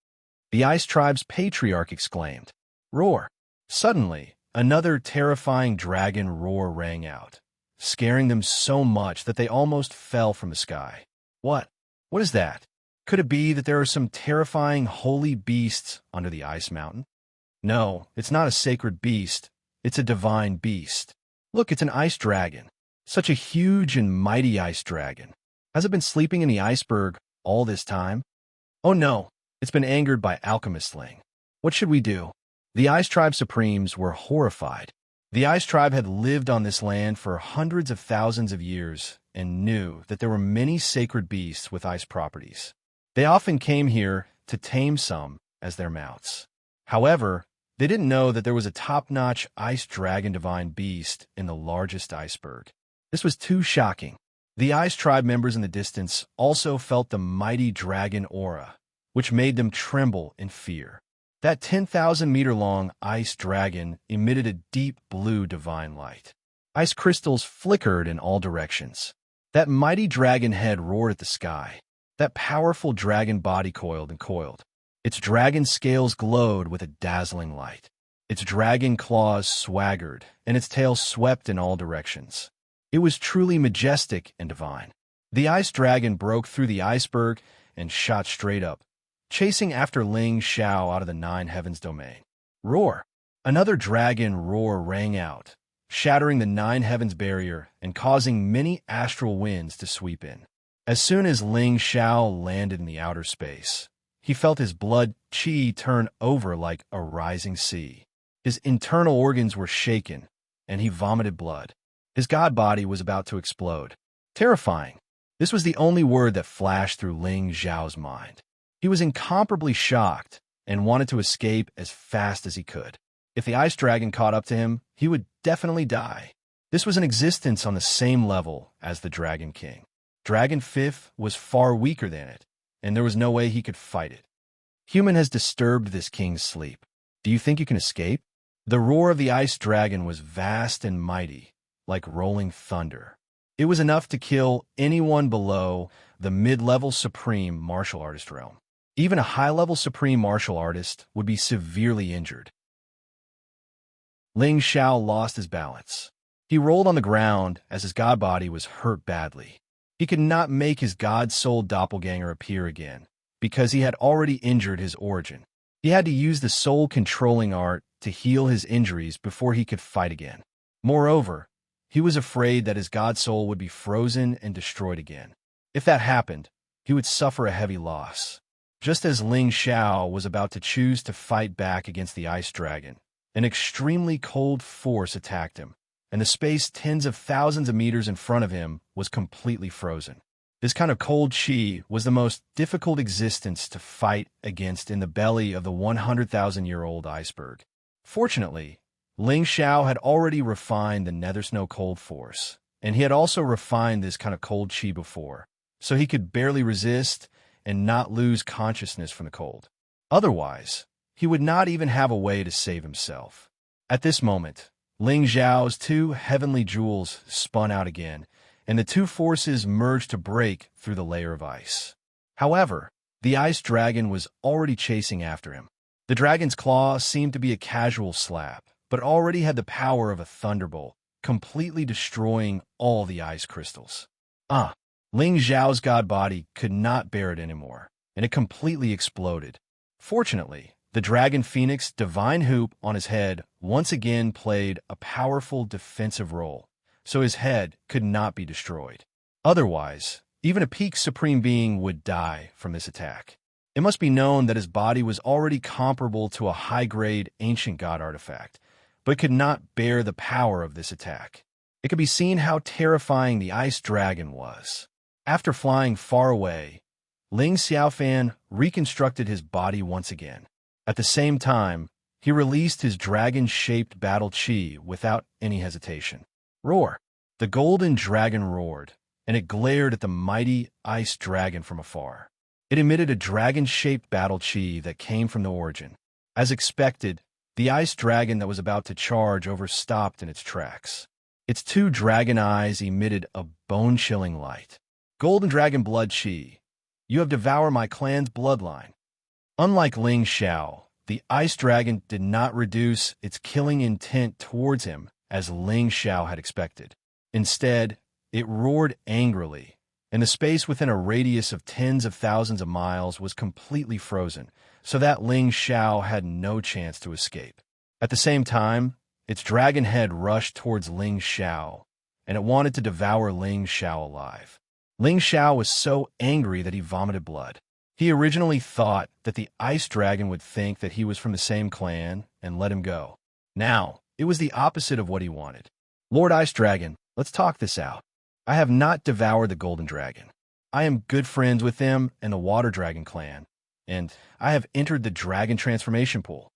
The Ice Tribe's patriarch exclaimed. Roar! Suddenly, another terrifying dragon roar rang out, scaring them so much that they almost fell from the sky. What? What is that? Could it be that there are some terrifying holy beasts under the ice mountain? No, it's not a sacred beast. It's a divine beast. Look, it's an ice dragon. Such a huge and mighty ice dragon. Has it been sleeping in the iceberg all this time? Oh no, it's been angered by Alchemist Ling. What should we do? The Ice Tribe Supremes were horrified. The Ice Tribe had lived on this land for hundreds of thousands of years and knew that there were many sacred beasts with ice properties. They often came here to tame some as their mounts. However, they didn't know that there was a top-notch ice dragon divine beast in the largest iceberg. This was too shocking. The Ice Tribe members in the distance also felt the mighty dragon aura, which made them tremble in fear. That 10,000-meter-long ice dragon emitted a deep blue divine light. Ice crystals flickered in all directions. That mighty dragon head roared at the sky. That powerful dragon body coiled and coiled. Its dragon scales glowed with a dazzling light. Its dragon claws swaggered, and its tail swept in all directions. It was truly majestic and divine. The ice dragon broke through the iceberg and shot straight up, chasing after Ling Xiao out of the Nine Heavens domain. Roar! Another dragon roar rang out, shattering the Nine Heavens barrier and causing many astral winds to sweep in. As soon as Ling Xiao landed in the outer space, he felt his blood qi turn over like a rising sea. His internal organs were shaken, and he vomited blood. His god body was about to explode. Terrifying. This was the only word that flashed through Ling Xiao's mind. He was incomparably shocked and wanted to escape as fast as he could. If the ice dragon caught up to him, he would definitely die. This was an existence on the same level as the Dragon King. Dragon Fifth was far weaker than it, and there was no way he could fight it. Human has disturbed this king's sleep. Do you think you can escape? The roar of the ice dragon was vast and mighty, like rolling thunder. It was enough to kill anyone below the mid-level supreme martial artist realm. Even a high-level supreme martial artist would be severely injured. Ling Xiao lost his balance. He rolled on the ground as his god body was hurt badly. He could not make his god-soul doppelganger appear again, because he had already injured his origin. He had to use the soul-controlling art to heal his injuries before he could fight again. Moreover, he was afraid that his god soul would be frozen and destroyed again. If that happened, he would suffer a heavy loss. Just as Ling Xiao was about to choose to fight back against the ice dragon, an extremely cold force attacked him, and the space tens of thousands of meters in front of him was completely frozen. This kind of cold qi was the most difficult existence to fight against in the belly of the 100,000-year-old iceberg. Fortunately, Ling Xiao had already refined the Nether Snow Cold Force, and he had also refined this kind of cold qi before, so he could barely resist and not lose consciousness from the cold. Otherwise, he would not even have a way to save himself. At this moment, Ling Xiao's two heavenly jewels spun out again, and the two forces merged to break through the layer of ice. However, the ice dragon was already chasing after him. The dragon's claw seemed to be a casual slap, but already had the power of a thunderbolt, completely destroying all the ice crystals. Ling Xiao's god body could not bear it anymore, and it completely exploded. Fortunately, the Dragon Phoenix Divine Hoop on his head once again played a powerful defensive role, so his head could not be destroyed. Otherwise, even a peak Supreme Being would die from this attack. It must be known that his body was already comparable to a high-grade ancient god artifact, but could not bear the power of this attack. It could be seen how terrifying the ice dragon was. After flying far away, Ling Xiaofan reconstructed his body once again. At the same time, he released his dragon-shaped battle qi without any hesitation. Roar! The golden dragon roared, and it glared at the mighty ice dragon from afar. It emitted a dragon-shaped battle qi that came from the origin. As expected, the ice dragon that was about to charge overstopped in its tracks. Its two dragon eyes emitted a bone-chilling light. Golden dragon blood qi, you have devoured my clan's bloodline. Unlike Ling Xiao, the ice dragon did not reduce its killing intent towards him as Ling Xiao had expected. Instead, it roared angrily, and the space within a radius of tens of thousands of miles was completely frozen, so that Ling Xiao had no chance to escape. At the same time, its dragon head rushed towards Ling Xiao, and it wanted to devour Ling Xiao alive. Ling Xiao was so angry that he vomited blood. He originally thought that the ice dragon would think that he was from the same clan and let him go. Now, it was the opposite of what he wanted. Lord Ice Dragon, let's talk this out. I have not devoured the Golden Dragon. I am good friends with them and the Water Dragon clan, and I have entered the Dragon Transformation Pool.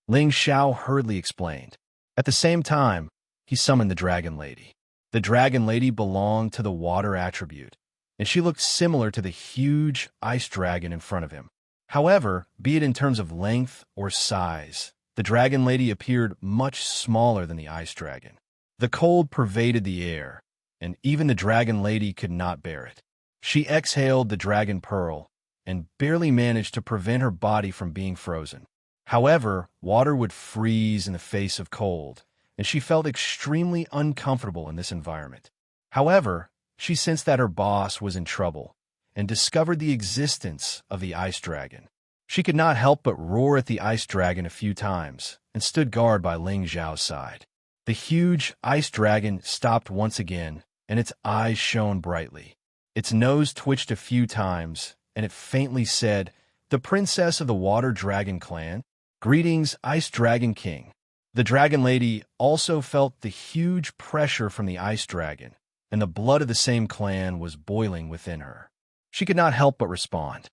Ling Xiao hurriedly explained. At the same time, he summoned the Dragon Lady. The Dragon Lady belonged to the water attribute, and she looked similar to the huge ice dragon in front of him. However, be it in terms of length or size, the Dragon Lady appeared much smaller than the ice dragon. The cold pervaded the air, and even the dragon lady could not bear it. She exhaled the dragon pearl and barely managed to prevent her body from being frozen. However, water would freeze in the face of cold, and she felt extremely uncomfortable in this environment. However, she sensed that her boss was in trouble and discovered the existence of the ice dragon. She could not help but roar at the ice dragon a few times and stood guard by Ling Xiao's side. The huge ice dragon stopped once again, and its eyes shone brightly. Its nose twitched a few times, and it faintly said, "The princess of the Water Dragon clan? Greetings, Ice Dragon King." The dragon lady also felt the huge pressure from the ice dragon, and the blood of the same clan was boiling within her. She could not help but respond.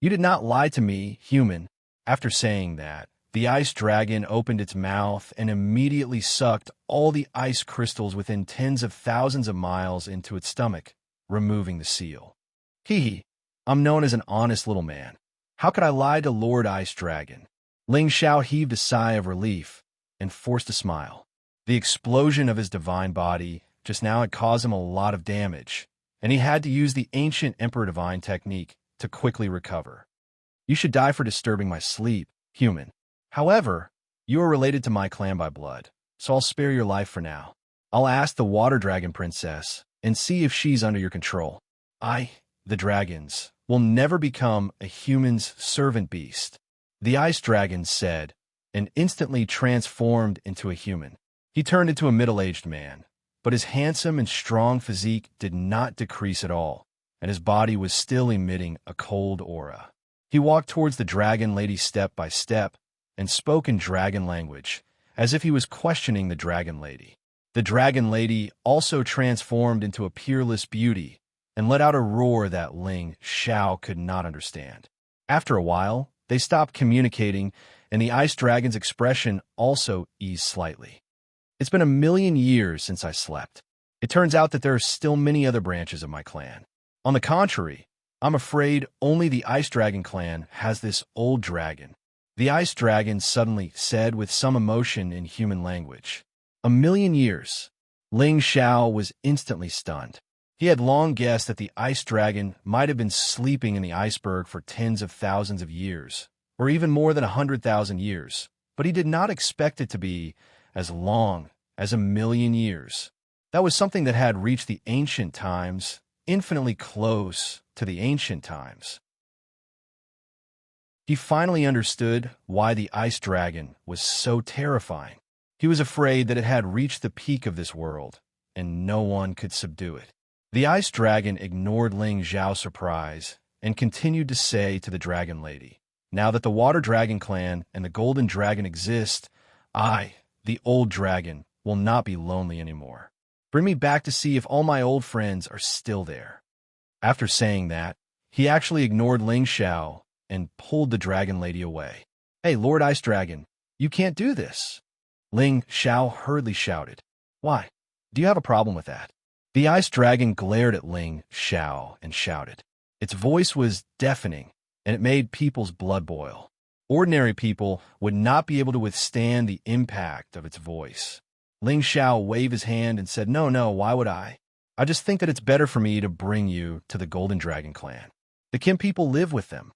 "You did not lie to me, human." After saying that, the ice dragon opened its mouth and immediately sucked all the ice crystals within tens of thousands of miles into its stomach, removing the seal. Hee, I'm known as an honest little man. How could I lie to Lord Ice Dragon? Ling Xiao heaved a sigh of relief and forced a smile. The explosion of his divine body just now had caused him a lot of damage, and he had to use the ancient Emperor Divine technique to quickly recover. "You should die for disturbing my sleep, human. However, you are related to my clan by blood, so I'll spare your life for now. I'll ask the Water Dragon Princess and see if she's under your control. The dragons, will never become a human's servant beast," the ice dragon said, and instantly transformed into a human. He turned into a middle-aged man, but his handsome and strong physique did not decrease at all, and his body was still emitting a cold aura. He walked towards the dragon lady step by step and spoke in dragon language, as if he was questioning the dragon lady. The dragon lady also transformed into a peerless beauty and let out a roar that Ling Xiao could not understand. After a while, they stopped communicating, and the ice dragon's expression also eased slightly. "It's been 1,000,000 years since I slept. It turns out that there are still many other branches of my clan. On the contrary, I'm afraid only the Ice Dragon clan has this old dragon," the ice dragon suddenly said with some emotion in human language. 1,000,000 years. Ling Xiao was instantly stunned. He had long guessed that the ice dragon might have been sleeping in the iceberg for tens of thousands of years, or even more than 100,000 years, but he did not expect it to be as long as 1,000,000 years. That was something that had reached the ancient times, infinitely close to the ancient times. He finally understood why the ice dragon was so terrifying. He was afraid that it had reached the peak of this world, and no one could subdue it. The ice dragon ignored Ling Xiao's surprise and continued to say to the dragon lady, "Now that the Water Dragon clan and the Golden Dragon exist, I, the old dragon, will not be lonely anymore. Bring me back to see if all my old friends are still there." After saying that, he actually ignored Ling Xiao and pulled the dragon lady away. "Hey, Lord Ice Dragon, you can't do this!" Ling Xiao hurriedly shouted. "Why? Do you have a problem with that?" The ice dragon glared at Ling Xiao and shouted. Its voice was deafening, and it made people's blood boil. Ordinary people would not be able to withstand the impact of its voice. Ling Xiao waved his hand and said, No, why would I? I just think that it's better for me to bring you to the Golden Dragon clan. The Kim people live with them.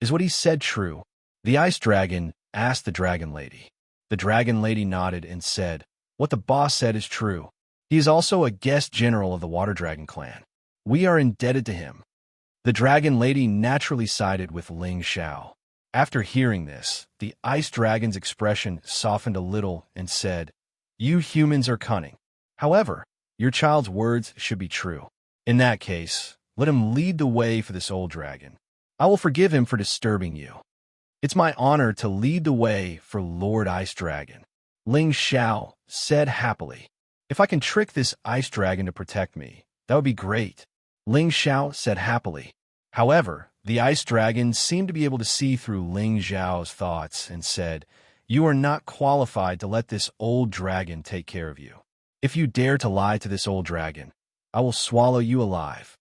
Is what he said true?" The ice dragon asked the dragon lady. The dragon lady nodded and said, "What the boss said is true. He is also a guest general of the Water Dragon clan. We are indebted to him." The dragon lady naturally sided with Ling Xiao. After hearing this, the ice dragon's expression softened a little and said, "You humans are cunning. However, your child's words should be true. In that case, let him lead the way for this old dragon. I will forgive him for disturbing you. It's my honor to lead the way for Lord Ice Dragon," Ling Xiao said happily. "If I can trick this ice dragon to protect me, that would be great," Ling Xiao said happily. However, the ice dragon seemed to be able to see through Ling Xiao's thoughts and said, "You are not qualified to let this old dragon take care of you. If you dare to lie to this old dragon, I will swallow you alive."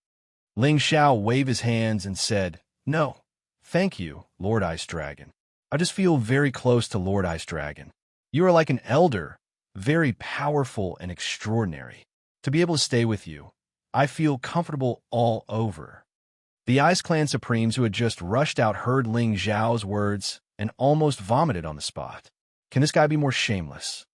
Ling Xiao waved his hands and said, "No, thank you, Lord Ice Dragon. I just feel very close to Lord Ice Dragon. You are like an elder, very powerful and extraordinary. To be able to stay with you, I feel comfortable all over." The Ice Clan Supremes who had just rushed out heard Ling Xiao's words and almost vomited on the spot. Can this guy be more shameless?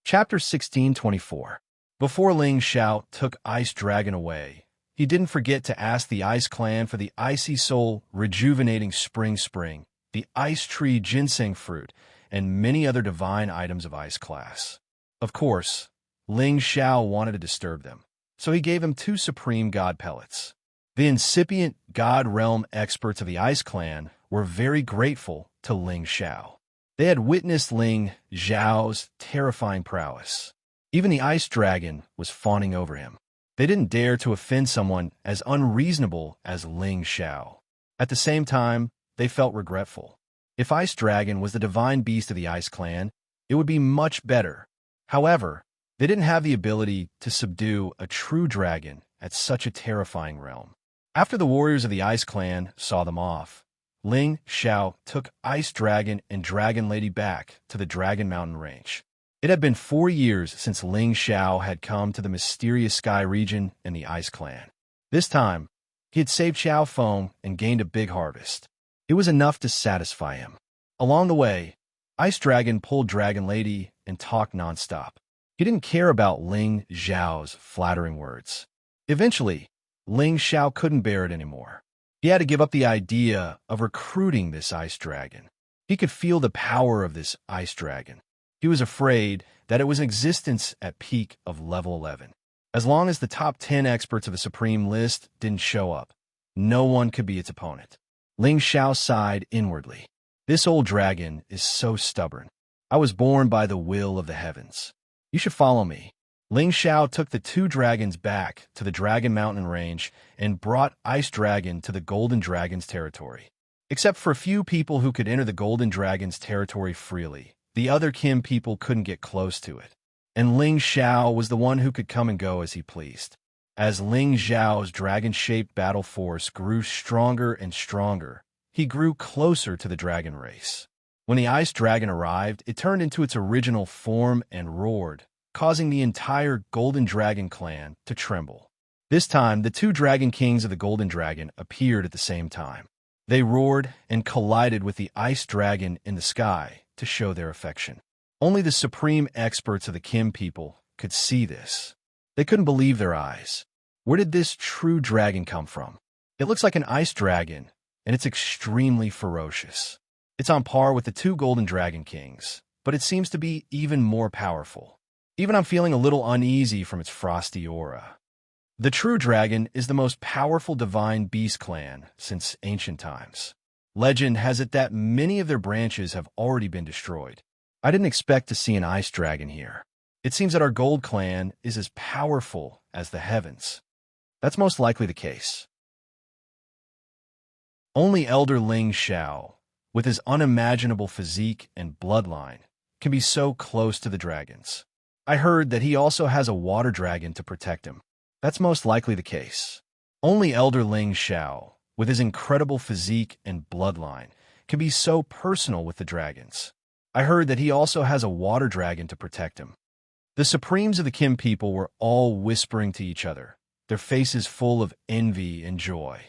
Chapter 1624. Before Ling Xiao took Ice Dragon away, he didn't forget to ask the Ice Clan for the Icy Soul Rejuvenating Spring, the Ice Tree Ginseng Fruit, and many other divine items of Ice class. Of course, Ling Xiao wanted to disturb them, so he gave him 2 Supreme God Pellets. The incipient God Realm experts of the Ice Clan were very grateful to Ling Xiao. They had witnessed Ling Xiao's terrifying prowess. Even the Ice Dragon was fawning over him. They didn't dare to offend someone as unreasonable as Ling Xiao. At the same time, they felt regretful. If Ice Dragon was the divine beast of the Ice Clan, it would be much better. However, they didn't have the ability to subdue a true dragon at such a terrifying realm. After the warriors of the Ice Clan saw them off, Ling Xiao took Ice Dragon and Dragon Lady back to the Dragon Mountain Range. It had been 4 years since Ling Xiao had come to the mysterious sky region in the Ice Clan. This time, he had saved Xiao Feng and gained a big harvest. It was enough to satisfy him. Along the way, Ice Dragon pulled Dragon Lady and talked nonstop. He didn't care about Ling Xiao's flattering words. Eventually, Ling Xiao couldn't bear it anymore. He had to give up the idea of recruiting this Ice Dragon. He could feel the power of this Ice Dragon. He was afraid that it was in existence at peak of level 11. As long as the top 10 experts of the Supreme list didn't show up, no one could be its opponent. Ling Xiao sighed inwardly. This old dragon is so stubborn. I was born by the will of the heavens. You should follow me. Ling Xiao took the 2 dragons back to the Dragon Mountain Range and brought Ice Dragon to the Golden Dragon's territory. Except for a few people who could enter the Golden Dragon's territory freely, the other Kim people couldn't get close to it. And Ling Xiao was the one who could come and go as he pleased. As Ling Xiao's dragon-shaped battle force grew stronger and stronger, he grew closer to the dragon race. When the Ice Dragon arrived, it turned into its original form and roared, causing the entire Golden Dragon clan to tremble. This time, the 2 Dragon Kings of the Golden Dragon appeared at the same time. They roared and collided with the Ice Dragon in the sky to show their affection. Only the supreme experts of the Kim people could see this. They couldn't believe their eyes. Where did this true dragon come from? It looks like an Ice Dragon, and it's extremely ferocious. It's on par with the 2 Golden Dragon Kings, but it seems to be even more powerful. Even I'm feeling a little uneasy from its frosty aura. The true dragon is the most powerful divine beast clan since ancient times. Legend has it that many of their branches have already been destroyed. I didn't expect to see an Ice Dragon here. It seems that our Gold Clan is as powerful as the heavens. That's most likely the case. Only Elder Ling Xiao, with his unimaginable physique and bloodline, can be so close to the dragons. I heard that he also has a water dragon to protect him. That's most likely the case. Only Elder Ling Xiao, with his incredible physique and bloodline, can be so personal with the dragons. I heard that he also has a water dragon to protect him. The Supremes of the Kim people were all whispering to each other, their faces full of envy and joy.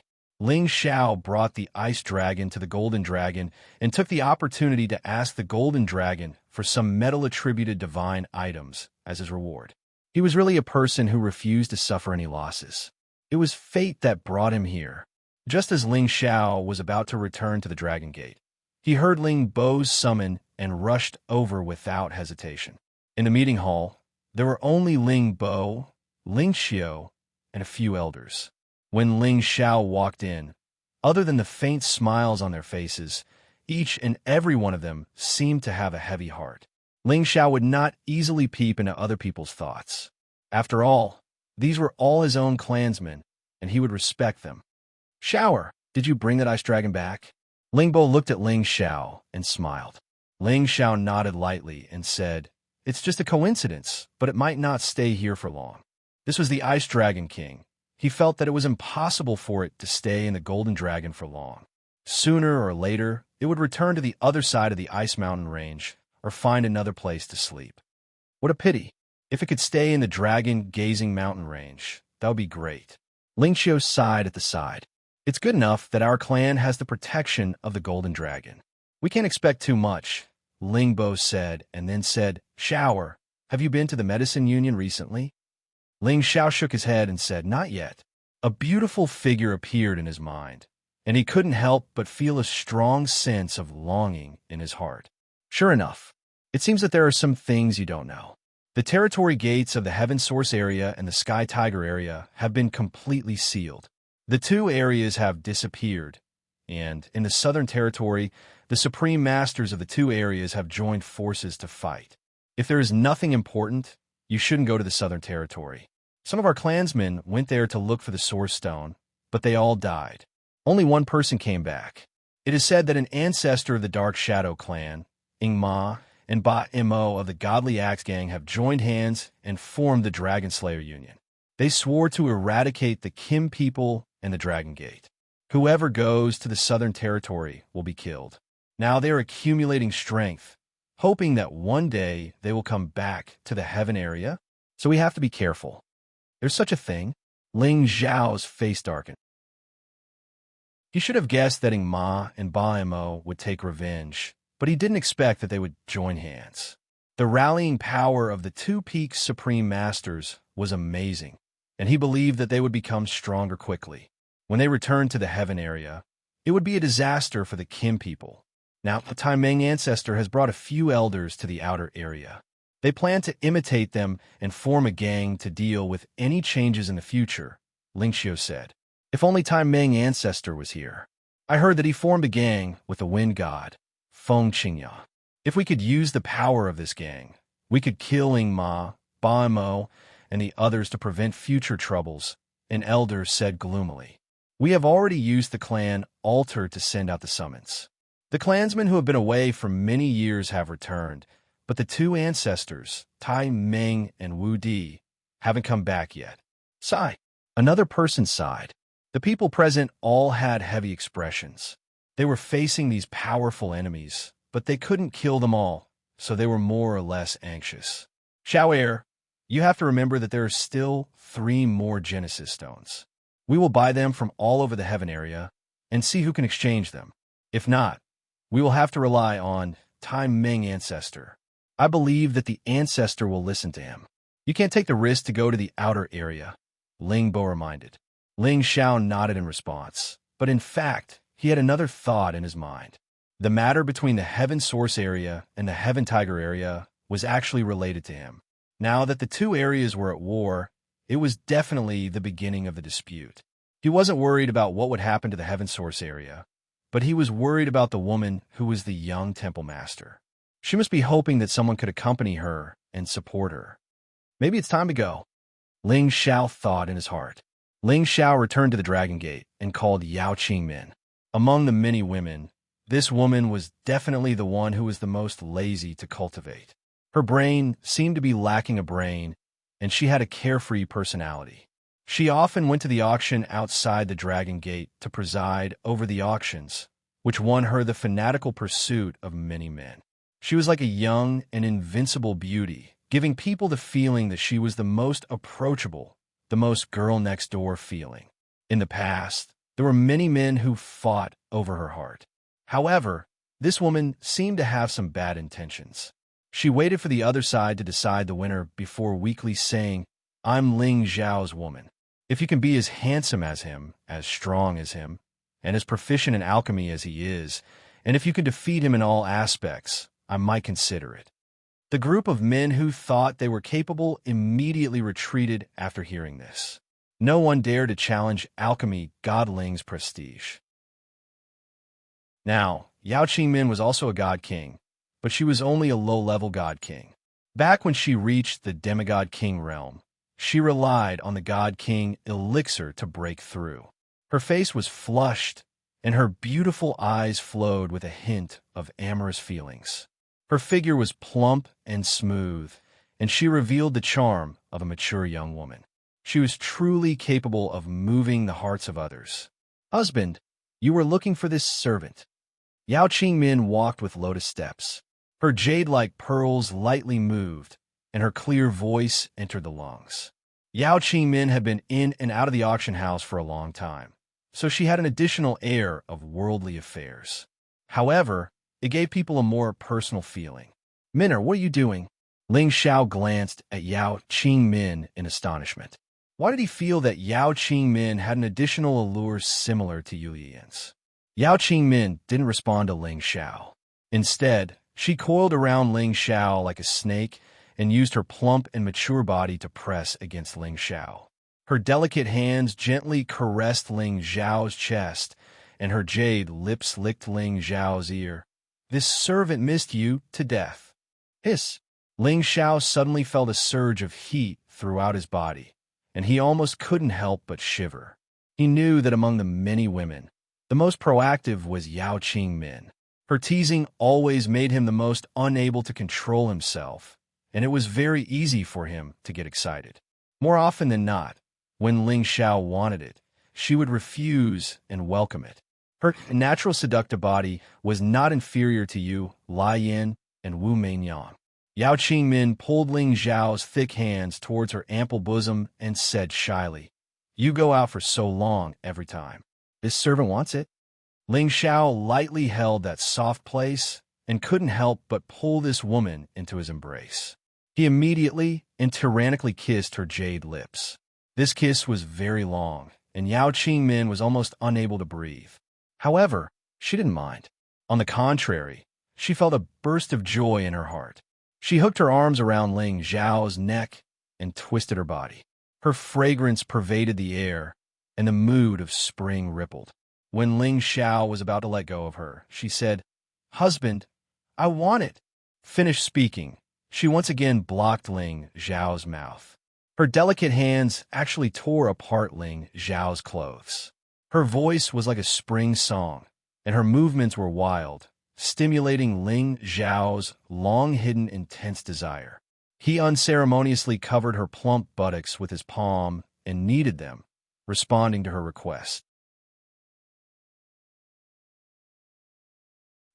Ling Xiao brought the Ice Dragon to the Golden Dragon and took the opportunity to ask the Golden Dragon for some metal-attributed divine items as his reward. He was really a person who refused to suffer any losses. It was fate that brought him here. Just as Ling Xiao was about to return to the Dragon Gate, he heard Ling Bo's summon and rushed over without hesitation. In the meeting hall, there were only Ling Bo, Ling Xiao, and a few elders. When Ling Xiao walked in, other than the faint smiles on their faces, each and every one of them seemed to have a heavy heart. Ling Xiao would not easily peep into other people's thoughts. After all, these were all his own clansmen, and he would respect them. "Shower, did you bring that Ice Dragon back?" Ling Bo looked at Ling Xiao and smiled. Ling Xiao nodded lightly and said, "It's just a coincidence, but it might not stay here for long." This was the Ice Dragon King. He felt that it was impossible for it to stay in the Golden Dragon for long. Sooner or later, it would return to the other side of the Ice Mountain Range or find another place to sleep. What a pity. If it could stay in the dragon-gazing mountain range, that would be great. Xianxia sighed at the side. It's good enough that our clan has the protection of the golden dragon. We can't expect too much, Lingbo said, and then said, Shower, have you been to the medicine union recently? Ling Xiao shook his head and said, Not yet. A beautiful figure appeared in his mind, and he couldn't help but feel a strong sense of longing in his heart. Sure enough, it seems that there are some things you don't know. The territory gates of the Heaven Source area and the Sky Tiger area have been completely sealed. The two areas have disappeared, and in the Southern Territory, the Supreme Masters of the two areas have joined forces to fight. If there is nothing important, you shouldn't go to the Southern Territory. Some of our clansmen went there to look for the Source Stone, but they all died. Only one person came back. It is said that an ancestor of the Dark Shadow clan, Ingma, and Ba Mo of the Godly Axe Gang have joined hands and formed the Dragon Slayer Union. They swore to eradicate the Kim people and the Dragon Gate. Whoever goes to the Southern Territory will be killed. Now they are accumulating strength, hoping that one day they will come back to the Heaven area, so we have to be careful. There's such a thing. Ling Zhao's face darkened. He should have guessed that Ingma and Ba Mo would take revenge, but he didn't expect that they would join hands. The rallying power of the Two Peaks Supreme Masters was amazing, and he believed that they would become stronger quickly. When they returned to the Heaven area, it would be a disaster for the Kim people. Now, the Tai Meng ancestor has brought a few elders to the outer area. They plan to imitate them and form a gang to deal with any changes in the future, Lingxiu said. If only Tai Meng ancestor was here. I heard that he formed a gang with the wind god, Feng Qingya. If we could use the power of this gang, we could kill Ingma, Ba Mo, and the others to prevent future troubles, an elder said gloomily. We have already used the clan altar to send out the summons. The clansmen who have been away for many years have returned, but the two ancestors, Tai Meng and Wu Di, haven't come back yet. Sigh. Another person sighed. The people present all had heavy expressions. They were facing these powerful enemies, but they couldn't kill them all, so they were more or less anxious. Xiao, you have to remember that there are still 3 more Genesis stones. We will buy them from all over the Heaven area and see who can exchange them. If not, we will have to rely on Tai Meng ancestor. I believe that the ancestor will listen to him. You can't take the risk to go to the outer area, Ling Bo reminded. Ling Xiao nodded in response, but in fact, he had another thought in his mind. The matter between the Heaven Source area and the Heaven Tiger area was actually related to him. Now that the two areas were at war, it was definitely the beginning of the dispute. He wasn't worried about what would happen to the Heaven Source area, but he was worried about the woman who was the young temple master. She must be hoping that someone could accompany her and support her. Maybe it's time to go, Ling Xiao thought in his heart. Ling Xiao returned to the Dragon Gate and called Yao Qingmin. Among the many women, this woman was definitely the one who was the most lazy to cultivate. Her brain seemed to be lacking a brain, and she had a carefree personality. She often went to the auction outside the Dragon Gate to preside over the auctions, which won her the fanatical pursuit of many men. She was like a young and invincible beauty, giving people the feeling that she was the most approachable, the most girl-next-door feeling. In the past, there were many men who fought over her heart. However, this woman seemed to have some bad intentions. She waited for the other side to decide the winner before weakly saying, I'm Ling Zhao's woman. If you can be as handsome as him, as strong as him, and as proficient in alchemy as he is, and if you can defeat him in all aspects, I might consider it. The group of men who thought they were capable immediately retreated after hearing this. No one dared to challenge alchemy god Ling's prestige. Now, Yao Qingmin was also a god king, but she was only a low-level god king. Back when she reached the demigod king realm, she relied on the god king elixir to break through. Her face was flushed, and her beautiful eyes flowed with a hint of amorous feelings. Her figure was plump and smooth, and she revealed the charm of a mature young woman. She was truly capable of moving the hearts of others. Husband, you were looking for this servant. Yao Qingmin walked with lotus steps. Her jade-like pearls lightly moved, and her clear voice entered the lungs. Yao Qingmin had been in and out of the auction house for a long time, so she had an additional air of worldly affairs. However, it gave people a more personal feeling. "Minner, what are you doing?" Ling Xiao glanced at Yao Qingmin in astonishment. Why did he feel that Yao Qingmin had an additional allure similar to Yu Yian's? Yao Qingmin didn't respond to Ling Xiao. Instead, she coiled around Ling Xiao like a snake and used her plump and mature body to press against Ling Xiao. Her delicate hands gently caressed Ling Xiao's chest, and her jade lips licked Ling Xiao's ear. "This servant missed you to death." Hiss! Ling Xiao suddenly felt a surge of heat throughout his body, and he almost couldn't help but shiver. He knew that among the many women, the most proactive was Yao Qingmin. Her teasing always made him the most unable to control himself, and it was very easy for him to get excited. More often than not, when Ling Xiao wanted it, she would refuse and welcome it. Her natural seductive body was not inferior to Yu, Lai Yin, and Wu Meinyang. Yao Qingmin pulled Ling Xiao's thick hands towards her ample bosom and said shyly, "You go out for so long every time. This servant wants it." Ling Xiao lightly held that soft place and couldn't help but pull this woman into his embrace. He immediately and tyrannically kissed her jade lips. This kiss was very long, and Yao Qingmin was almost unable to breathe. However, she didn't mind. On the contrary, she felt a burst of joy in her heart. She hooked her arms around Ling Xiao's neck and twisted her body. Her fragrance pervaded the air, and the mood of spring rippled. When Ling Xiao was about to let go of her, she said, "Husband, I want it." Finished speaking, she once again blocked Ling Xiao's mouth. Her delicate hands actually tore apart Ling Xiao's clothes. Her voice was like a spring song, and her movements were wild, stimulating Ling Xiao's long-hidden intense desire. He unceremoniously covered her plump buttocks with his palm and kneaded them, responding to her request.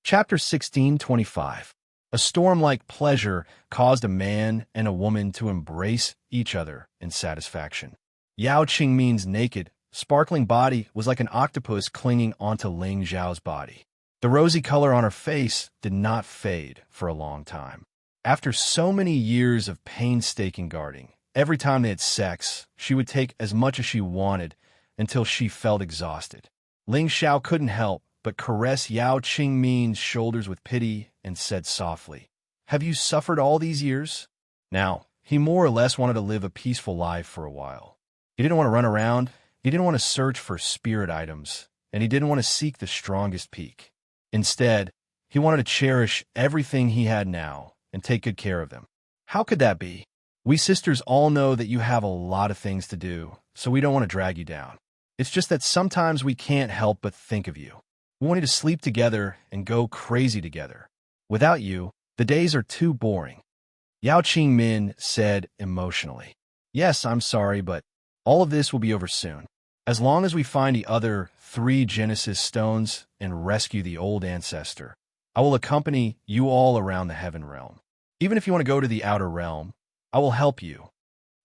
Chapter 16:25. A storm-like pleasure caused a man and a woman to embrace each other in satisfaction. Yao Qingmin's naked, sparkling body was like an octopus clinging onto Ling Xiao's body. The rosy color on her face did not fade for a long time. After so many years of painstaking guarding, every time they had sex, she would take as much as she wanted until she felt exhausted. Ling Xiao couldn't help but caress Yao Qingmin's shoulders with pity and said softly, "Have you suffered all these years?" Now, he more or less wanted to live a peaceful life for a while. He didn't want to run around, he didn't want to search for spirit items, and he didn't want to seek the strongest peak. Instead, he wanted to cherish everything he had now and take good care of them. How could that be? We sisters all know that you have a lot of things to do, so we don't want to drag you down. It's just that sometimes we can't help but think of you. We want you to sleep together and go crazy together. Without you, the days are too boring." Yao Qingmin said emotionally, "Yes, I'm sorry, but all of this will be over soon. As long as we find the other 3 Genesis stones and rescue the old ancestor, I will accompany you all around the heaven realm. Even if you want to go to the outer realm, I will help you."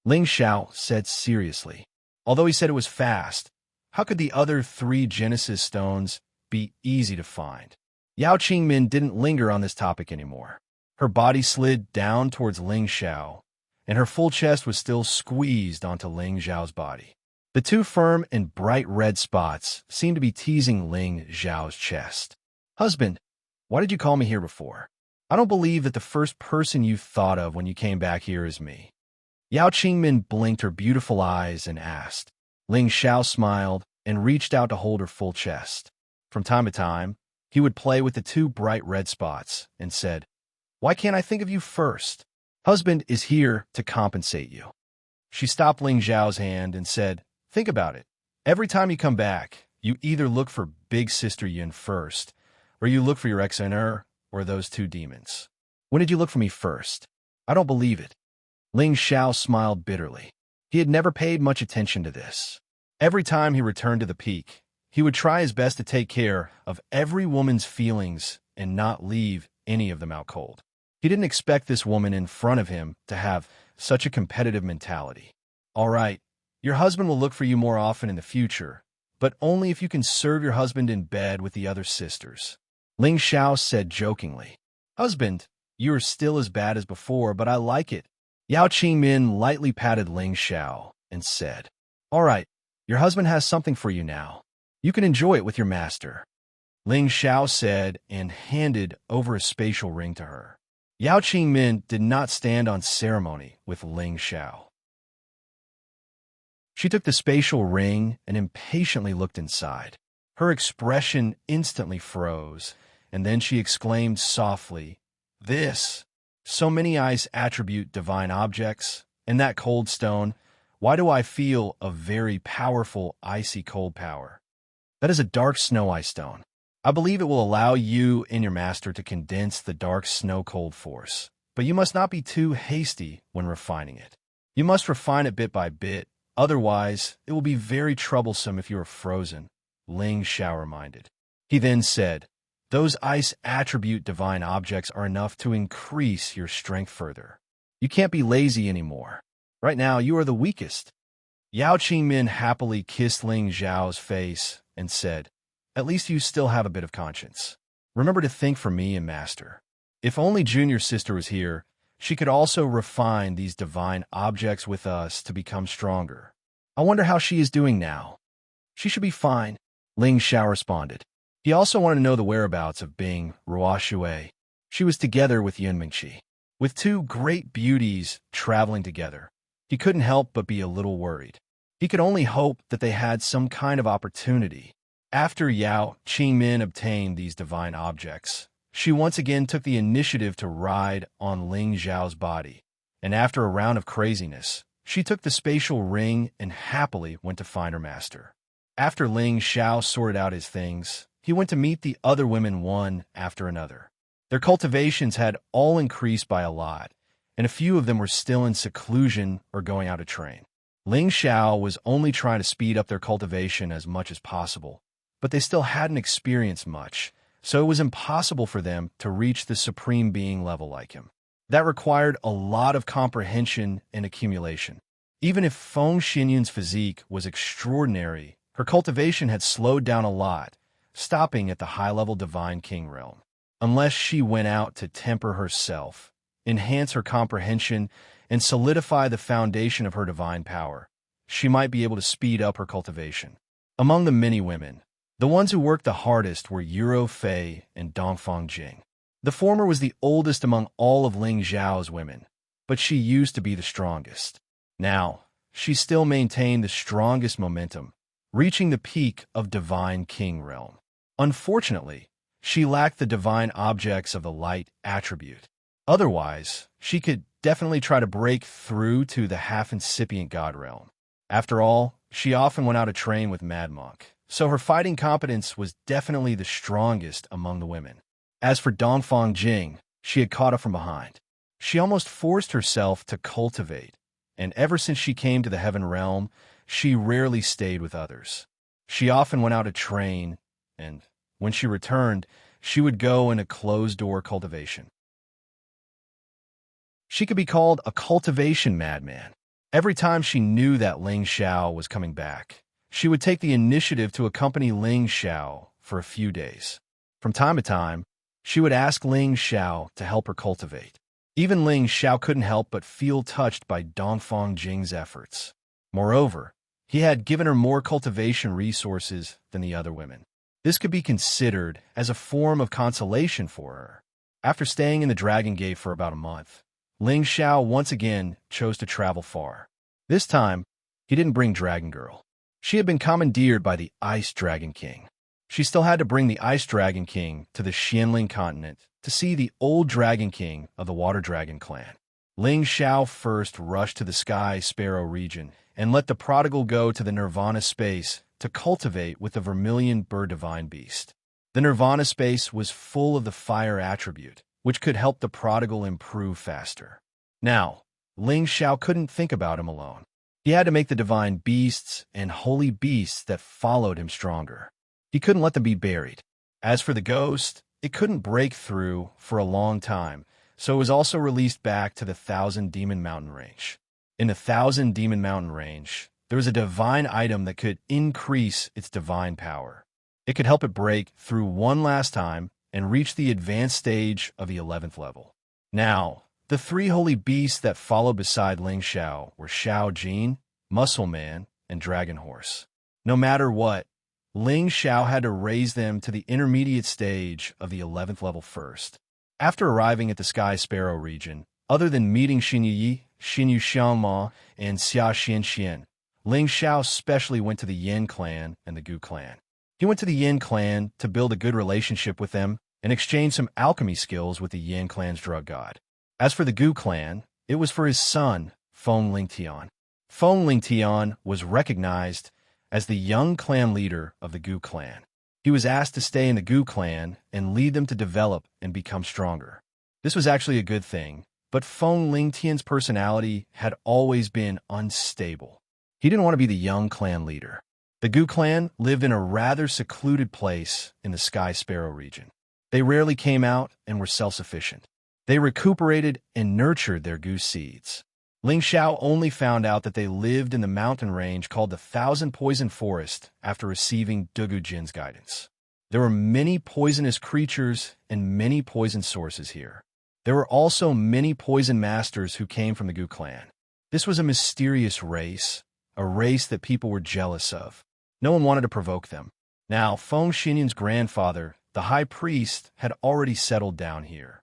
Ling Xiao said seriously. Although he said it was fast, how could the other 3 Genesis stones be easy to find? Yao Qingmin didn't linger on this topic anymore. Her body slid down towards Ling Xiao, and her full chest was still squeezed onto Ling Xiao's body. The 2 firm and bright red spots seemed to be teasing Ling Xiao's chest. "Husband, why did you call me here before? I don't believe that the first person you thought of when you came back here is me." Yao Qingmin blinked her beautiful eyes and asked. Ling Xiao smiled and reached out to hold her full chest. From time to time, he would play with the 2 bright red spots and said, "Why can't I think of you first? Husband is here to compensate you." She stopped Ling Xiao's hand and said, "Think about it. Every time you come back, you either look for Big Sister Yin first, or you look for your ex-owner or those 2 demons. When did you look for me first? I don't believe it." Ling Xiao smiled bitterly. He had never paid much attention to this. Every time he returned to the peak, he would try his best to take care of every woman's feelings and not leave any of them out cold. He didn't expect this woman in front of him to have such a competitive mentality. All right, your husband will look for you more often in the future, but only if you can serve your husband in bed with the other sisters. Ling Xiao said jokingly. Husband, you are still as bad as before, but I like it. Yao Qingmin lightly patted Ling Xiao and said, All right, your husband has something for you now. You can enjoy it with your master. Ling Xiao said and handed over a spatial ring to her. Yao Qingmin did not stand on ceremony with Ling Xiao. She took the spatial ring and impatiently looked inside. Her expression instantly froze, and then she exclaimed softly, This! So many ice attribute divine objects, and that cold stone, why do I feel a very powerful icy cold power? That is a dark snow ice stone. I believe it will allow you and your master to condense the dark snow cold force, but you must not be too hasty when refining it. You must refine it bit by bit, otherwise it will be very troublesome if you are frozen, Ling Xiao reminded. He then said, Those ice attribute divine objects are enough to increase your strength further. You can't be lazy anymore. Right now, you are the weakest. Yao Qingmin happily kissed Ling Xiao's face and said, At least you still have a bit of conscience. Remember to think for me and master. If only junior sister was here, she could also refine these divine objects with us to become stronger. I wonder how she is doing now. She should be fine, Ling Xiao responded. He also wanted to know the whereabouts of Bing Ruoshui. She was together with Yun Mingqi. With two great beauties traveling together, he couldn't help but be a little worried. He could only hope that they had some kind of opportunity. After Yao Qingmin obtained these divine objects, she once again took the initiative to ride on Ling Xiao's body, and after a round of craziness, she took the spatial ring and happily went to find her master. After Ling Xiao sorted out his things, he went to meet the other women one after another. Their cultivations had all increased by a lot, and a few of them were still in seclusion or going out to train. Ling Xiao was only trying to speed up their cultivation as much as possible, but they still hadn't experienced much, so it was impossible for them to reach the supreme being level like him. That required a lot of comprehension and accumulation. Even if Feng Xinyun's physique was extraordinary, her cultivation had slowed down a lot, stopping at the high-level Divine King realm. Unless she went out to temper herself, enhance her comprehension, and solidify the foundation of her divine power, she might be able to speed up her cultivation. Among the many women, the ones who worked the hardest were Yuro Fei and Dongfang Jing. The former was the oldest among all of Ling Xiao's women, but she used to be the strongest. Now, she still maintained the strongest momentum, reaching the peak of Divine King realm. Unfortunately, she lacked the divine objects of the light attribute. Otherwise, she could definitely try to break through to the half-incipient god realm. After all, she often went out to train with Mad Monk, so her fighting competence was definitely the strongest among the women. As for Dongfang Jing, she had caught up from behind. She almost forced herself to cultivate, and ever since she came to the heaven realm, she rarely stayed with others. She often went out to train, and when she returned, she would go in a closed-door cultivation. She could be called a cultivation madman. Every time she knew that Ling Xiao was coming back, she would take the initiative to accompany Ling Xiao for a few days. From time to time, she would ask Ling Xiao to help her cultivate. Even Ling Xiao couldn't help but feel touched by Dongfang Jing's efforts. Moreover, he had given her more cultivation resources than the other women. This could be considered as a form of consolation for her. After staying in the Dragon Gate for about a month, Ling Xiao once again chose to travel far. This time, he didn't bring Dragon Girl. She had been commandeered by the Ice Dragon King. She still had to bring the Ice Dragon King to the Xianling continent to see the old Dragon King of the Water Dragon clan. Ling Xiao first rushed to the Sky Sparrow region and let the prodigal go to the Nirvana space to cultivate with the Vermilion Bird Divine Beast. The Nirvana space was full of the fire attribute, which could help the prodigal improve faster. Now, Ling Xiao couldn't think about him alone. He had to make the divine beasts and holy beasts that followed him stronger. He couldn't let them be buried. As for the ghost, it couldn't break through for a long time, so it was also released back to the Thousand Demon Mountain Range. In the Thousand Demon Mountain Range, there was a divine item that could increase its divine power. It could help it break through one last time and reach the advanced stage of the 11th level. Now, the three holy beasts that followed beside Ling Xiao were Xiao Jin, Muscle Man, and Dragon Horse. No matter what, Ling Xiao had to raise them to the intermediate stage of the 11th level first. After arriving at the Sky Sparrow region, other than meeting Xinyu Xianma, and Xianxia, Ling Xiao specially went to the Yin clan and the Gu clan. He went to the Yin clan to build a good relationship with them and exchange some alchemy skills with the Yin clan's drug god. As for the Gu clan, it was for his son, Feng Lingtian. Feng Lingtian was recognized as the young clan leader of the Gu clan. He was asked to stay in the Gu clan and lead them to develop and become stronger. This was actually a good thing, but Feng Lingtian's personality had always been unstable. He didn't want to be the young clan leader. The Gu clan lived in a rather secluded place in the Sky Sparrow region. They rarely came out and were self-sufficient. They recuperated and nurtured their Gu seeds. Ling Xiao only found out that they lived in the mountain range called the Thousand Poison Forest after receiving Dugu Jin's guidance. There were many poisonous creatures and many poison sources here. There were also many poison masters who came from the Gu clan. This was a mysterious race, a race that people were jealous of. No one wanted to provoke them. Now, Feng Xinyan's grandfather, the high priest, had already settled down here.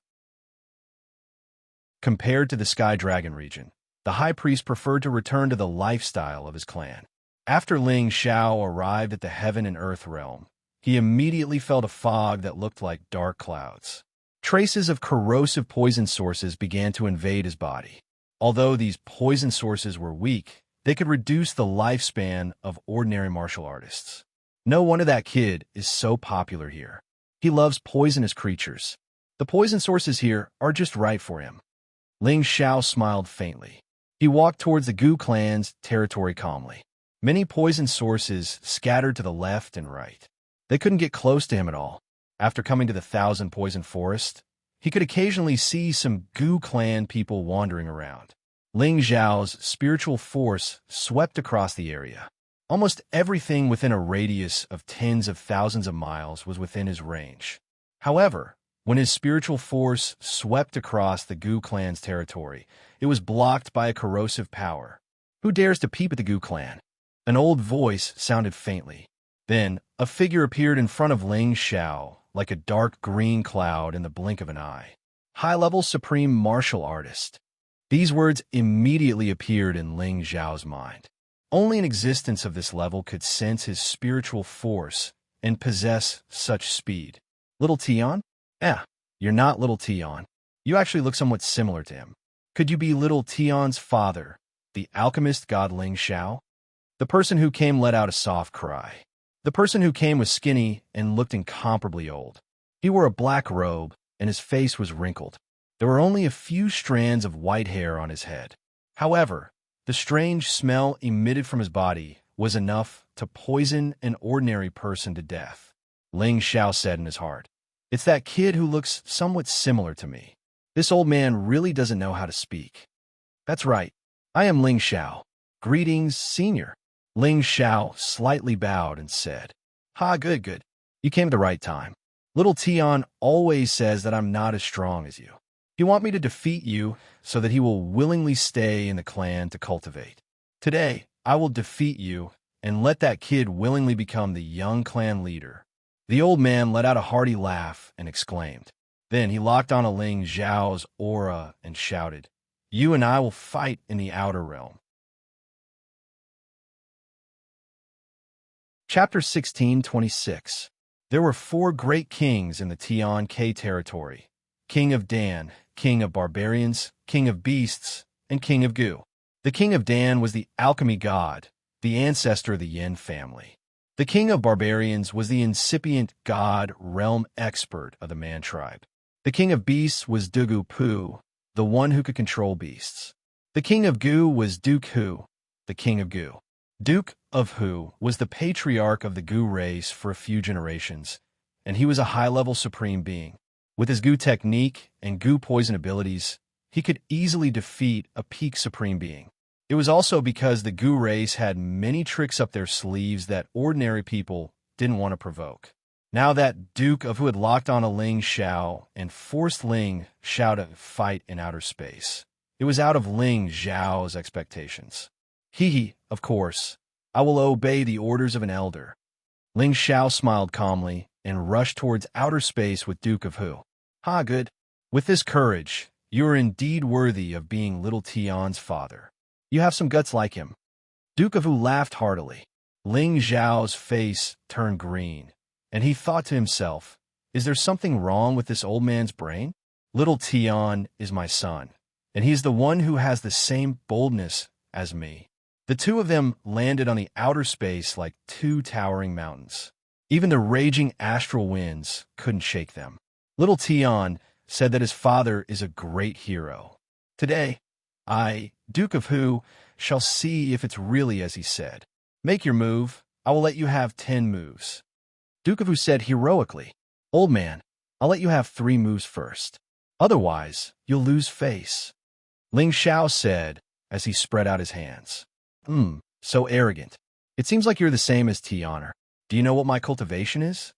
Compared to the Sky Dragon region, the high priest preferred to return to the lifestyle of his clan. After Ling Xiao arrived at the heaven and earth realm, he immediately felt a fog that looked like dark clouds. Traces of corrosive poison sources began to invade his body. Although these poison sources were weak, they could reduce the lifespan of ordinary martial artists. No wonder that kid is so popular here. He loves poisonous creatures. The poison sources here are just right for him. Ling Xiao smiled faintly. He walked towards the Gu clan's territory calmly. Many poison sources scattered to the left and right. They couldn't get close to him at all. After coming to the Thousand Poison Forest, he could occasionally see some Gu clan people wandering around. Ling Xiao's spiritual force swept across the area. Almost everything within a radius of tens of thousands of miles was within his range. However, when his spiritual force swept across the Gu clan's territory, it was blocked by a corrosive power. Who dares to peep at the Gu clan? An old voice sounded faintly. Then, a figure appeared in front of Ling Xiao, like a dark green cloud in the blink of an eye. High-level supreme martial artist. These words immediately appeared in Ling Xiao's mind. Only an existence of this level could sense his spiritual force and possess such speed. Little Tian? You're not Little Tian. You actually look somewhat similar to him. Could you be Little Tian's father, the alchemist god Ling Xiao? The person who came let out a soft cry. The person who came was skinny and looked incomparably old. He wore a black robe, and his face was wrinkled. There were only a few strands of white hair on his head. However, the strange smell emitted from his body was enough to poison an ordinary person to death. Ling Xiao said in his heart, "It's that kid who looks somewhat similar to me. This old man really doesn't know how to speak." "That's right. I am Ling Xiao. Greetings, senior." Ling Xiao slightly bowed and said, Good. You came at the right time. Little Tian always says that I'm not as strong as you. You want me to defeat you so that he will willingly stay in the clan to cultivate. Today, I will defeat you and let that kid willingly become the young clan leader." The old man let out a hearty laugh and exclaimed. Then he locked on Ling Xiao's aura and shouted, "You and I will fight in the outer realm." Chapter 16:26. There were 4 great kings in the Tian K territory: King of Dan, King of Barbarians, King of Beasts, and King of Gu. The King of Dan was the alchemy god, the ancestor of the Yin family. The King of Barbarians was the incipient god realm expert of the Man tribe. The King of Beasts was Dugu Pu, the one who could control beasts. The King of Gu was Duke Hu, the King of Gu. Duke of Hu was the patriarch of the Gu race for a few generations, and he was a high-level supreme being. With his goo technique and goo poison abilities, he could easily defeat a peak supreme being. It was also because the goo race had many tricks up their sleeves that ordinary people didn't want to provoke. Now that Duke of Hu had locked on a Ling Xiao and forced Ling Xiao to fight in outer space, it was out of Ling Xiao's expectations. Of course, I will obey the orders of an elder. Ling Xiao smiled calmly and rushed towards outer space with Duke of Hu. Good. With this courage, you are indeed worthy of being little Tian's father. You have some guts like him. Duke of Hu laughed heartily. Ling Xiao's face turned green, and he thought to himself, is there something wrong with this old man's brain? Little Tian is my son, and he's the one who has the same boldness as me. The two of them landed on the outer space like two towering mountains. Even the raging astral winds couldn't shake them. Little Tian said that his father is a great hero. Today, I, Duke of Hu, shall see if it's really as he said. Make your move. I will let you have 10 moves. Duke of Hu said heroically, Old man, I'll let you have 3 moves first. Otherwise, you'll lose face. Ling Xiao said as he spread out his hands. So arrogant. It seems like you're the same as Tianer. Do you know what my cultivation is?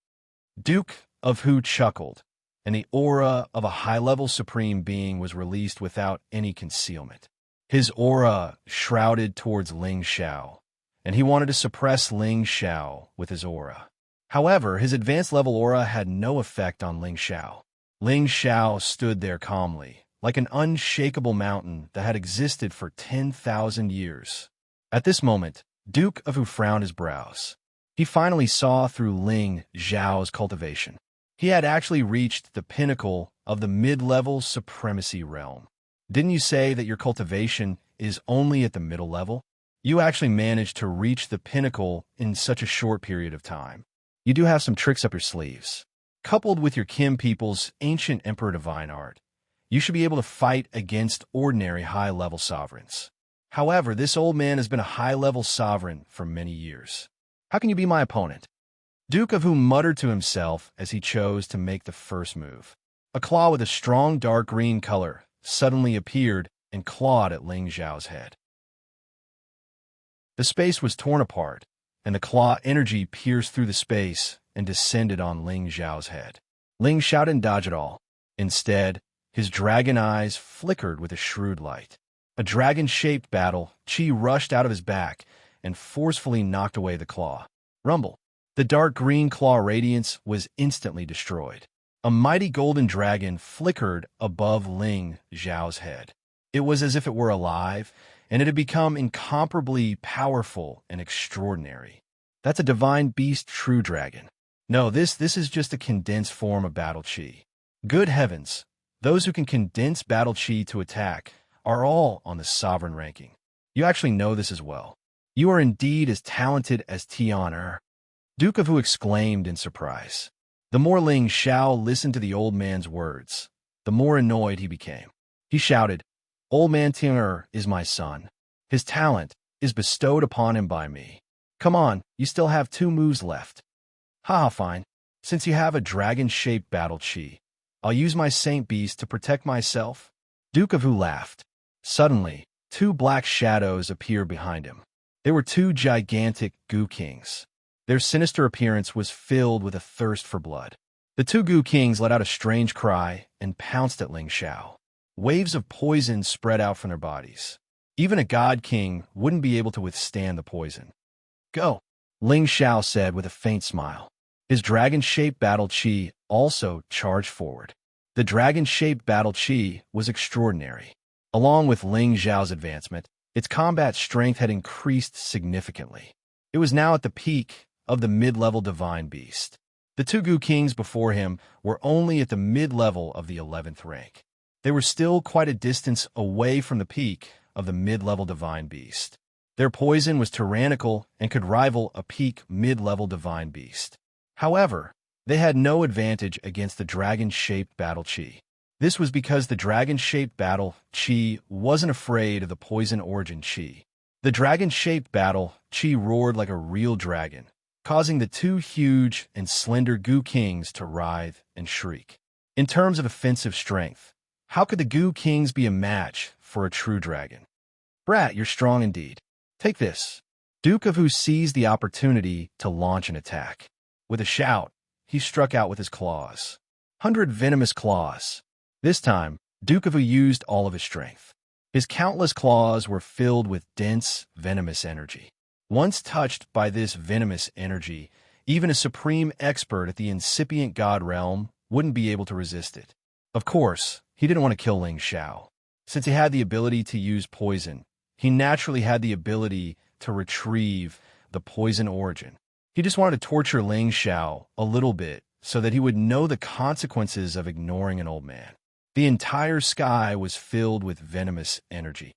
Duke of Hu chuckled, and the aura of a high-level supreme being was released without any concealment. His aura shrouded towards Ling Xiao, and he wanted to suppress Ling Xiao with his aura. However, his advanced level aura had no effect on Ling Xiao. Ling Xiao stood there calmly, like an unshakable mountain that had existed for 10,000 years. At this moment, Duke of Hu frowned his brows. He finally saw through Ling Xiao's cultivation. He had actually reached the pinnacle of the mid-level supremacy realm. Didn't you say that your cultivation is only at the middle level? You actually managed to reach the pinnacle in such a short period of time. You do have some tricks up your sleeves. Coupled with your Kim people's ancient Emperor Divine art, you should be able to fight against ordinary high-level sovereigns. However, this old man has been a high-level sovereign for many years. How can you be my opponent? Duke of Hu muttered to himself as he chose to make the first move. A claw with a strong dark green color suddenly appeared and clawed at Ling Xiao's head. The space was torn apart, and the claw energy pierced through the space and descended on Ling Xiao's head. Ling Xiao didn't dodge at all. Instead, his dragon eyes flickered with a shrewd light. A dragon-shaped battle chi rushed out of his back and forcefully knocked away the claw. Rumble. The dark green claw radiance was instantly destroyed. A mighty golden dragon flickered above Ling Xiao's head. It was as if it were alive, and it had become incomparably powerful and extraordinary. That's a divine beast true dragon. No, this is just a condensed form of battle chi. Good heavens, those who can condense battle chi to attack are all on the sovereign ranking. You actually know this as well. You are indeed as talented as Tianer. Duke of Hu exclaimed in surprise. The more Ling Xiao listened to the old man's words, the more annoyed he became. He shouted, Old man Tianer is my son. His talent is bestowed upon him by me. Come on, you still have 2 moves left. Fine. Since you have a dragon-shaped battle chi, I'll use my Saint Beast to protect myself. Duke of Hu laughed. Suddenly, 2 black shadows appeared behind him. They were 2 gigantic Goo Kings. Their sinister appearance was filled with a thirst for blood. The 2 Goo Kings let out a strange cry and pounced at Ling Xiao. Waves of poison spread out from their bodies. Even a God King wouldn't be able to withstand the poison. Go, Ling Xiao said with a faint smile. His dragon-shaped battle chi also charged forward. The dragon-shaped battle chi was extraordinary. Along with Ling Xiao's advancement, its combat strength had increased significantly. It was now at the peak of the mid-level divine beast. The 2 Goo Kings before him were only at the mid-level of the 11th rank. They were still quite a distance away from the peak of the mid-level divine beast. Their poison was tyrannical and could rival a peak mid-level divine beast. However, they had no advantage against the dragon-shaped battle chi. This was because the dragon-shaped battle chi wasn't afraid of the poison origin chi. The dragon-shaped battle chi roared like a real dragon, causing the 2 huge and slender Goo Kings to writhe and shriek. In terms of offensive strength, how could the Goo Kings be a match for a true dragon? Brat, you're strong indeed. Take this. Duke of Wu seized the opportunity to launch an attack. With a shout, he struck out with his claws. 100 venomous claws. This time, Duke of Wu used all of his strength. His countless claws were filled with dense, venomous energy. Once touched by this venomous energy, even a supreme expert at the incipient god realm wouldn't be able to resist it. Of course, he didn't want to kill Ling Xiao. Since he had the ability to use poison, he naturally had the ability to retrieve the poison origin. He just wanted to torture Ling Xiao a little bit so that he would know the consequences of ignoring an old man. The entire sky was filled with venomous energy.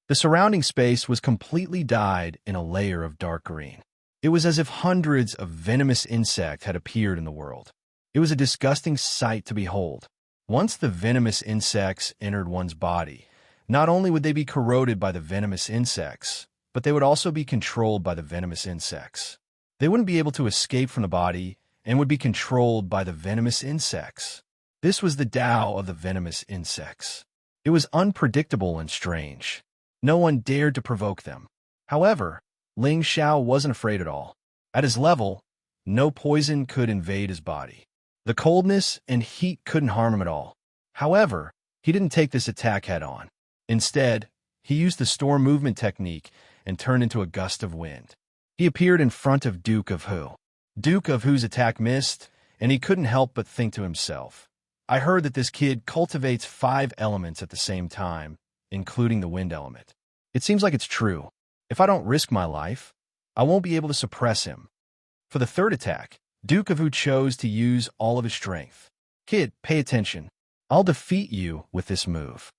The surrounding space was completely dyed in a layer of dark green. It was as if hundreds of venomous insects had appeared in the world. It was a disgusting sight to behold. Once the venomous insects entered one's body, not only would they be corroded by the venomous insects, but they would also be controlled by the venomous insects. They wouldn't be able to escape from the body and would be controlled by the venomous insects. This was the Tao of the venomous insects. It was unpredictable and strange. No one dared to provoke them. However, Ling Xiao wasn't afraid at all. At his level, no poison could invade his body. The coldness and heat couldn't harm him at all. However, he didn't take this attack head-on. Instead, he used the storm movement technique and turned into a gust of wind. He appeared in front of Duke of Wu. Duke of Wu's attack missed, and he couldn't help but think to himself, I heard that this kid cultivates 5 elements at the same time, including the wind element. It seems like it's true. If I don't risk my life, I won't be able to suppress him. For the third attack, Duke of Wu chose to use all of his strength. Kid, pay attention. I'll defeat you with this move.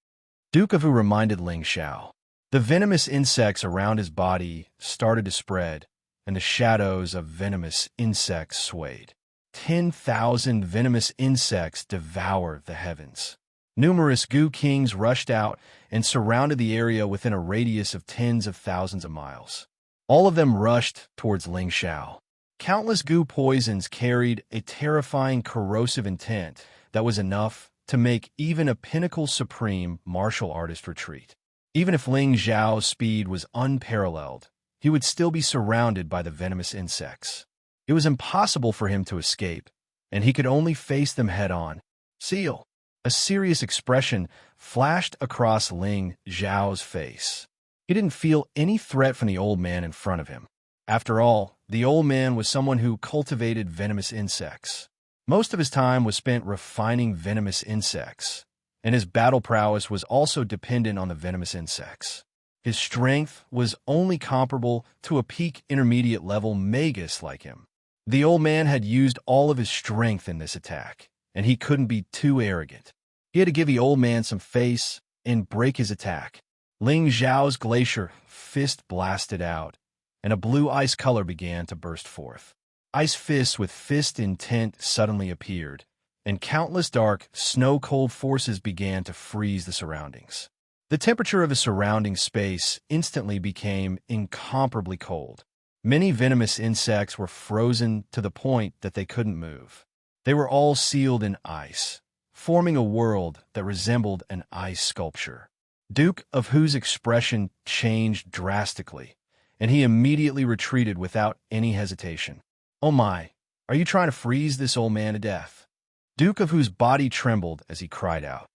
Duke of Wu reminded Ling Xiao. The venomous insects around his body started to spread, and the shadows of venomous insects swayed. 10,000 venomous insects devoured the heavens. Numerous Goo Kings rushed out and surrounded the area within a radius of tens of thousands of miles. All of them rushed towards Ling Xiao. Countless Goo poisons carried a terrifying corrosive intent that was enough to make even a pinnacle supreme martial artist retreat. Even if Ling Xiao's speed was unparalleled, he would still be surrounded by the venomous insects. It was impossible for him to escape, and he could only face them head-on. Seal. A serious expression flashed across Ling Xiao's face. He didn't feel any threat from the old man in front of him. After all, the old man was someone who cultivated venomous insects. Most of his time was spent refining venomous insects, and his battle prowess was also dependent on the venomous insects. His strength was only comparable to a peak intermediate level magus like him. The old man had used all of his strength in this attack, and he couldn't be too arrogant. He had to give the old man some face and break his attack. Ling Xiao's glacier fist blasted out, and a blue ice color began to burst forth. Ice fists with fist intent suddenly appeared, and countless dark, snow-cold forces began to freeze the surroundings. The temperature of the surrounding space instantly became incomparably cold. Many venomous insects were frozen to the point that they couldn't move. They were all sealed in ice, forming a world that resembled an ice sculpture. Duke of Wu's expression changed drastically, and he immediately retreated without any hesitation. Oh my, are you trying to freeze this old man to death? Duke of Wu's body trembled as he cried out.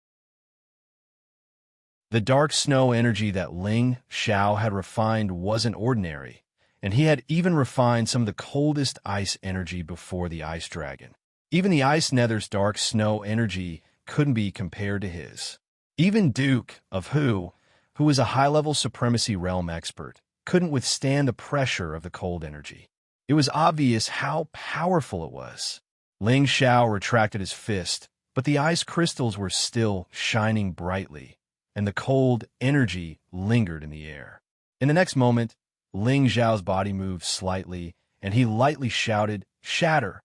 The dark snow energy that Ling Xiao had refined wasn't ordinary, and he had even refined some of the coldest ice energy before the ice dragon. Even the ice nether's dark snow energy couldn't be compared to his. Even Duke of Wu, who was a high-level supremacy realm expert, couldn't withstand the pressure of the cold energy. It was obvious how powerful it was. Ling Xiao retracted his fist, but the ice crystals were still shining brightly, and the cold energy lingered in the air. In the next moment, Ling Xiao's body moved slightly, and he lightly shouted, "Shatter!"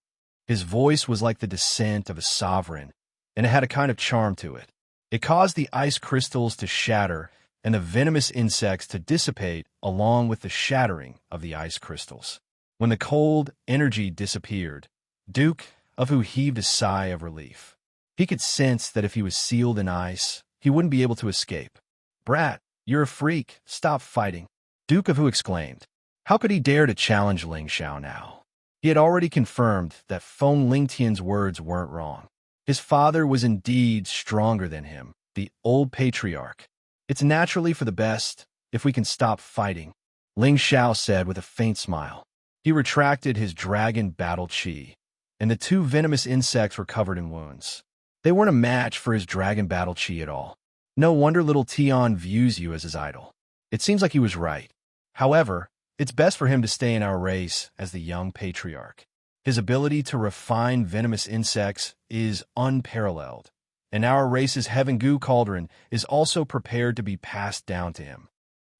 His voice was like the descent of a sovereign, and it had a kind of charm to it. It caused the ice crystals to shatter and the venomous insects to dissipate along with the shattering of the ice crystals. When the cold energy disappeared, Duke Fu heaved a sigh of relief. He could sense that if he was sealed in ice, he wouldn't be able to escape. "Brat, you're a freak. Stop fighting," Duke Fu exclaimed. How could he dare to challenge Ling Xiao now? He had already confirmed that Feng Lingtian's words weren't wrong. His father was indeed stronger than him, the old patriarch. "It's naturally for the best if we can stop fighting," Ling Xiao said with a faint smile. He retracted his dragon battle chi, and the two venomous insects were covered in wounds. They weren't a match for his dragon battle chi at all. No wonder little Tian views you as his idol. It seems like he was right. However, it's best for him to stay in our race as the young patriarch. His ability to refine venomous insects is unparalleled, and our race's Heaven Goo Cauldron is also prepared to be passed down to him,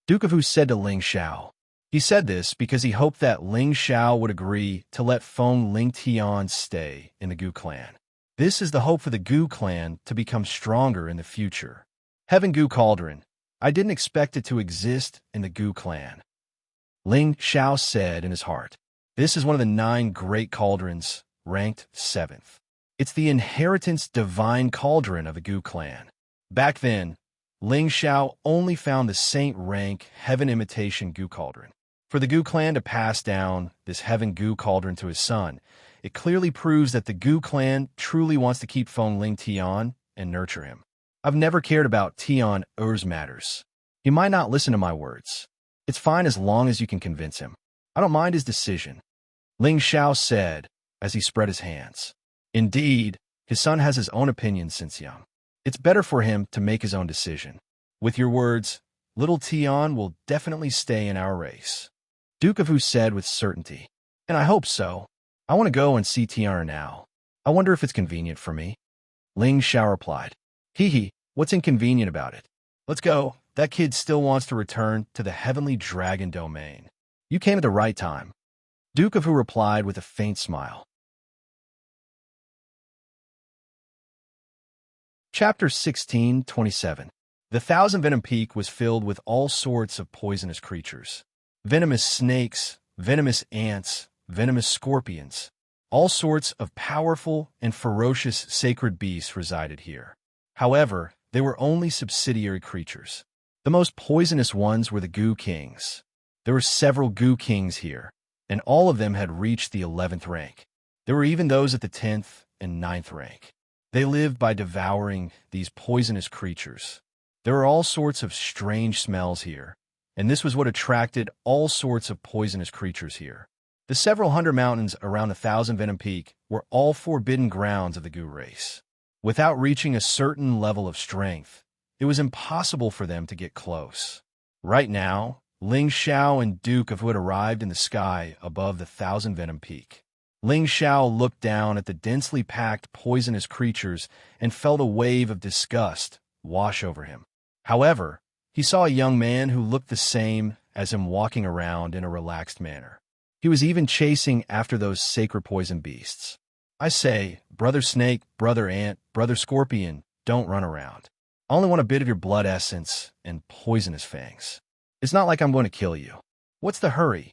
Duke Fu said to Ling Xiao. He said this because he hoped that Ling Xiao would agree to let Feng Lingtian stay in the Goo clan. This is the hope for the Goo clan to become stronger in the future. Heaven Goo Cauldron. I didn't expect it to exist in the Goo clan, Ling Xiao said in his heart. This is one of the 9 great cauldrons, ranked 7th. It's the inheritance divine cauldron of the Goo clan. Back then, Ling Xiao only found the saint rank heaven imitation Goo cauldron. For the Goo clan to pass down this heaven Goo cauldron to his son, it clearly proves that the Goo clan truly wants to keep Feng Lingtian and nurture him. I've never cared about Tian Er's matters. He might not listen to my words. It's fine as long as you can convince him. I don't mind his decision, Ling Xiao said as he spread his hands. Indeed, his son has his own opinions since young. It's better for him to make his own decision. With your words, little Tian will definitely stay in our race, Duke Fu said with certainty. And I hope so. I want to go and see Tian now. I wonder if it's convenient for me, Ling Xiao replied. Hee, what's inconvenient about it? Let's go. That kid still wants to return to the heavenly dragon domain. You came at the right time, Duke Fu replied with a faint smile. Chapter 16:27. The Thousand Venom Peak was filled with all sorts of poisonous creatures. Venomous snakes, venomous ants, venomous scorpions. All sorts of powerful and ferocious sacred beasts resided here. However, they were only subsidiary creatures. The most poisonous ones were the Goo Kings. There were several Goo Kings here, and all of them had reached the 11th rank. There were even those at the 10th and 9th rank. They lived by devouring these poisonous creatures. There were all sorts of strange smells here, and this was what attracted all sorts of poisonous creatures here. The several hundred mountains around the Thousand Venom Peak were all forbidden grounds of the Goo race. Without reaching a certain level of strength, it was impossible for them to get close. Right now, Ling Xiao and Duke Fu had arrived in the sky above the Thousand Venom Peak. Ling Xiao looked down at the densely packed poisonous creatures and felt a wave of disgust wash over him. However, he saw a young man who looked the same as him walking around in a relaxed manner. He was even chasing after those sacred poison beasts. I say, brother snake, brother ant, brother scorpion, don't run around. I only want a bit of your blood essence and poisonous fangs. It's not like I'm going to kill you. What's the hurry?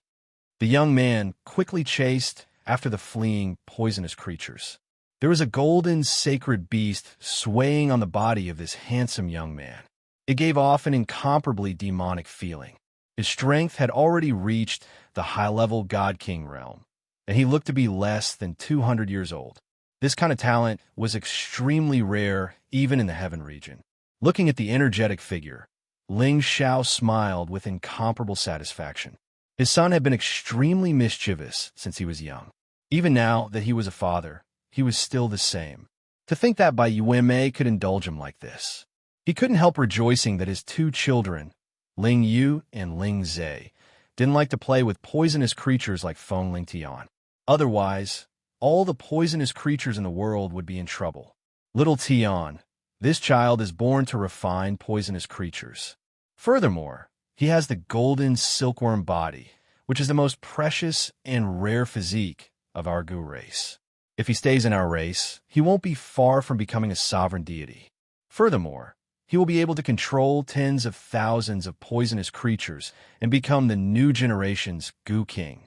The young man quickly chased after the fleeing poisonous creatures. There was a golden sacred beast swaying on the body of this handsome young man. It gave off an incomparably demonic feeling. His strength had already reached the high-level God King realm, and he looked to be less than 200 years old. This kind of talent was extremely rare even in the heaven region. Looking at the energetic figure, Ling Xiao smiled with incomparable satisfaction. His son had been extremely mischievous since he was young. Even now that he was a father, he was still the same. To think that Bai Yuanmei could indulge him like this. He couldn't help rejoicing that his 2 children, Ling Yu and Ling Zhe, didn't like to play with poisonous creatures like Feng Lingtian. Otherwise, all the poisonous creatures in the world would be in trouble. Little Tian, this child is born to refine poisonous creatures. Furthermore, he has the golden silkworm body, which is the most precious and rare physique of our Goo race. If he stays in our race, he won't be far from becoming a sovereign deity. Furthermore, he will be able to control tens of thousands of poisonous creatures and become the new generation's Goo King.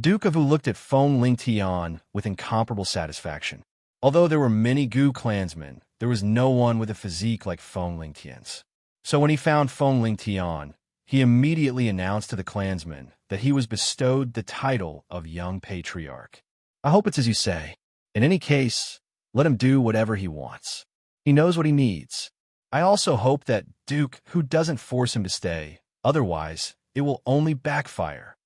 Duke of Wu looked at Feng Lingtian with incomparable satisfaction. Although there were many Gu clansmen, there was no one with a physique like Feng Lingtian's. So when he found Feng Lingtian, he immediately announced to the clansmen that he was bestowed the title of Young Patriarch. I hope it's as you say. In any case, let him do whatever he wants. He knows what he needs. I also hope that Duke Hu doesn't force him to stay, otherwise it will only backfire.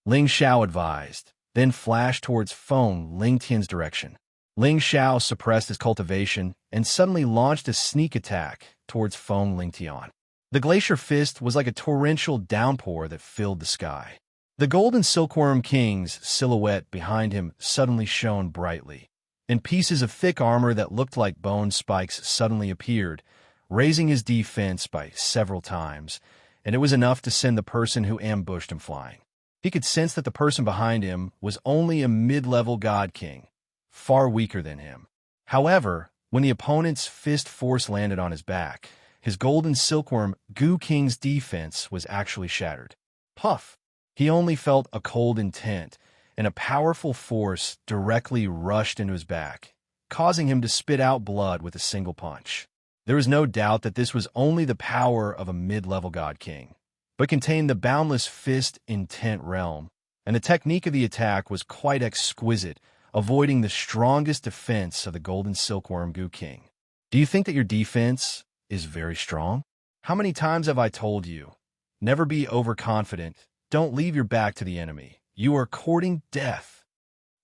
Ling Xiao advised, then flashed towards Feng Lingtian's direction. Ling Xiao suppressed his cultivation and suddenly launched a sneak attack towards Feng Lingtian. The glacier fist was like a torrential downpour that filled the sky. The golden silkworm king's silhouette behind him suddenly shone brightly, and pieces of thick armor that looked like bone spikes suddenly appeared, raising his defense by several times, and it was enough to send the person who ambushed him flying. He could sense that the person behind him was only a mid-level god king, far weaker than him. However, when the opponent's fist force landed on his back, his golden silkworm Gu King's defense was actually shattered. Puff! He only felt a cold intent, and a powerful force directly rushed into his back, causing him to spit out blood with a single punch. There was no doubt that this was only the power of a mid-level god king, but contained the boundless fist intent realm, and the technique of the attack was quite exquisite, avoiding the strongest defense of the golden silkworm Gu King. Do you think that your defense is very strong? How many times have I told you? Never be overconfident. Don't leave your back to the enemy. You are courting death.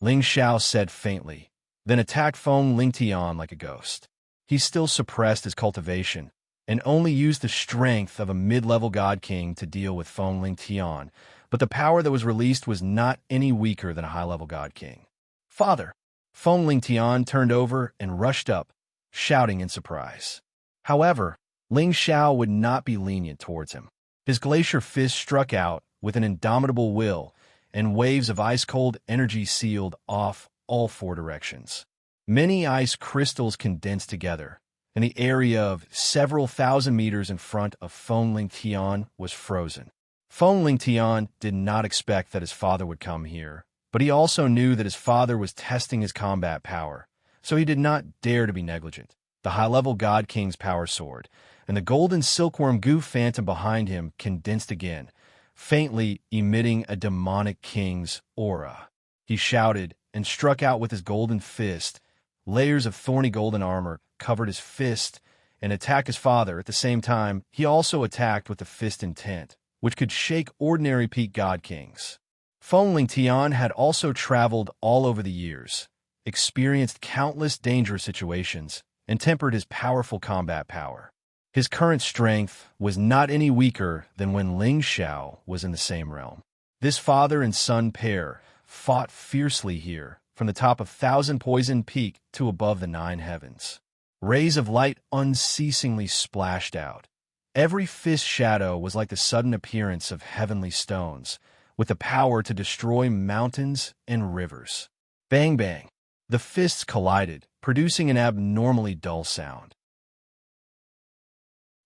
Ling Xiao said faintly, then attacked Feng Lingtian like a ghost. He still suppressed his cultivation, and only used the strength of a mid-level god king to deal with Feng Lingtian, but the power that was released was not any weaker than a high-level god king. Father! Feng Lingtian turned over and rushed up, shouting in surprise. However, Ling Xiao would not be lenient towards him. His glacier fist struck out with an indomitable will, and waves of ice-cold energy sealed off all four directions. Many ice crystals condensed together, and the area of several thousand meters in front of Feng Lingtian was frozen. Feng Lingtian did not expect that his father would come here, but he also knew that his father was testing his combat power, so he did not dare to be negligent. The high-level God King's power sword, and the golden silkworm Gu Phantom behind him condensed again, faintly emitting a demonic king's aura. He shouted and struck out with his golden fist. Layers of thorny golden armor covered his fist and attacked his father. At the same time, he also attacked with the fist intent, which could shake ordinary peak god kings. Feng Lingtian had also traveled all over the years, experienced countless dangerous situations, and tempered his powerful combat power. His current strength was not any weaker than when Ling Xiao was in the same realm. This father and son pair fought fiercely here, from the top of Thousand Poison Peak to above the Nine Heavens. Rays of light unceasingly splashed out. Every fist shadow was like the sudden appearance of heavenly stones, with the power to destroy mountains and rivers. Bang bang! The fists collided, producing an abnormally dull sound.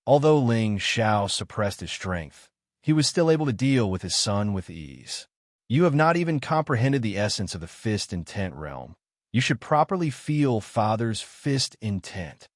Although Ling Xiao suppressed his strength, he was still able to deal with his son with ease. You have not even comprehended the essence of the fist intent realm. You should properly feel father's fist intent.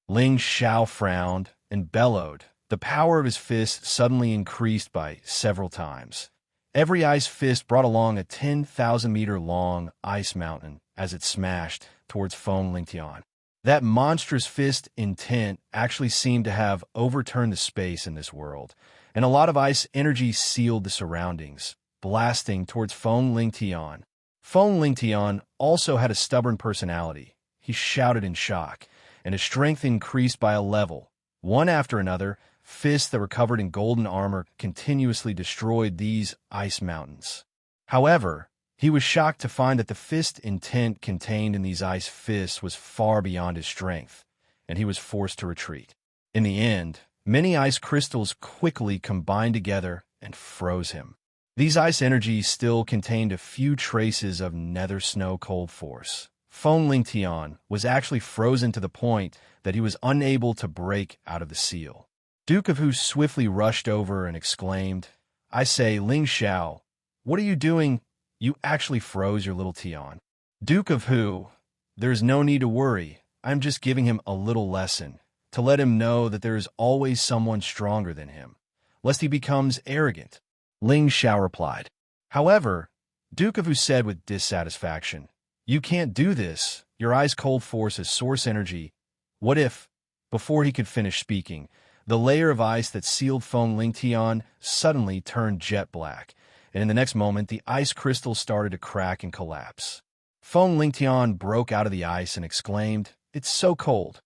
Ling Xiao frowned and bellowed. The power of his fist suddenly increased by several times. Every ice fist brought along a 10,000-meter-long ice mountain as it smashed towards Feng Lingtian. That monstrous fist intent actually seemed to have overturned the space in this world, and a lot of ice energy sealed the surroundings, blasting towards Feng Lingtian. Feng Lingtian also had a stubborn personality. He shouted in shock, and his strength increased by a level. One after another, fists that were covered in golden armor continuously destroyed these ice mountains. However, he was shocked to find that the fist intent contained in these ice fists was far beyond his strength, and he was forced to retreat. In the end, many ice crystals quickly combined together and froze him. These ice energies still contained a few traces of nether snow cold force. Feng Lingtian was actually frozen to the point that he was unable to break out of the seal. Duke of Hu swiftly rushed over and exclaimed, "I say, Ling Xiao, What are you doing? You actually froze your little Tian. Duke of who? There's no need to worry. I'm just giving him a little lesson, to let him know that there is always someone stronger than him, lest he becomes arrogant. Ling Xiao replied. However, Duke of Wu said with dissatisfaction, You can't do this. Your ice-cold force is source energy. What if, before he could finish speaking, the layer of ice that sealed Feng Lingtian suddenly turned jet black, and in the next moment the ice crystals started to crack and collapse. Feng Lingtian broke out of the ice and exclaimed, It's so cold.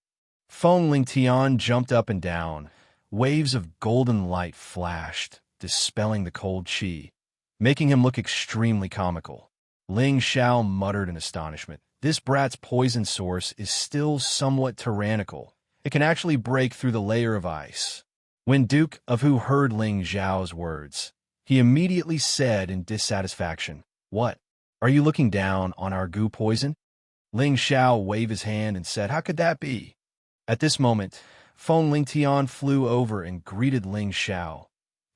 Feng Lingtian jumped up and down. Waves of golden light flashed, dispelling the cold qi, making him look extremely comical. Ling Xiao muttered in astonishment. This brat's poison source is still somewhat tyrannical. It can actually break through the layer of ice. When Duke of Wu heard Ling Xiao's words, he immediately said in dissatisfaction, What? Are you looking down on our goo poison? Ling Xiao waved his hand and said, How could that be? At this moment, Feng Lingtian flew over and greeted Ling Xiao.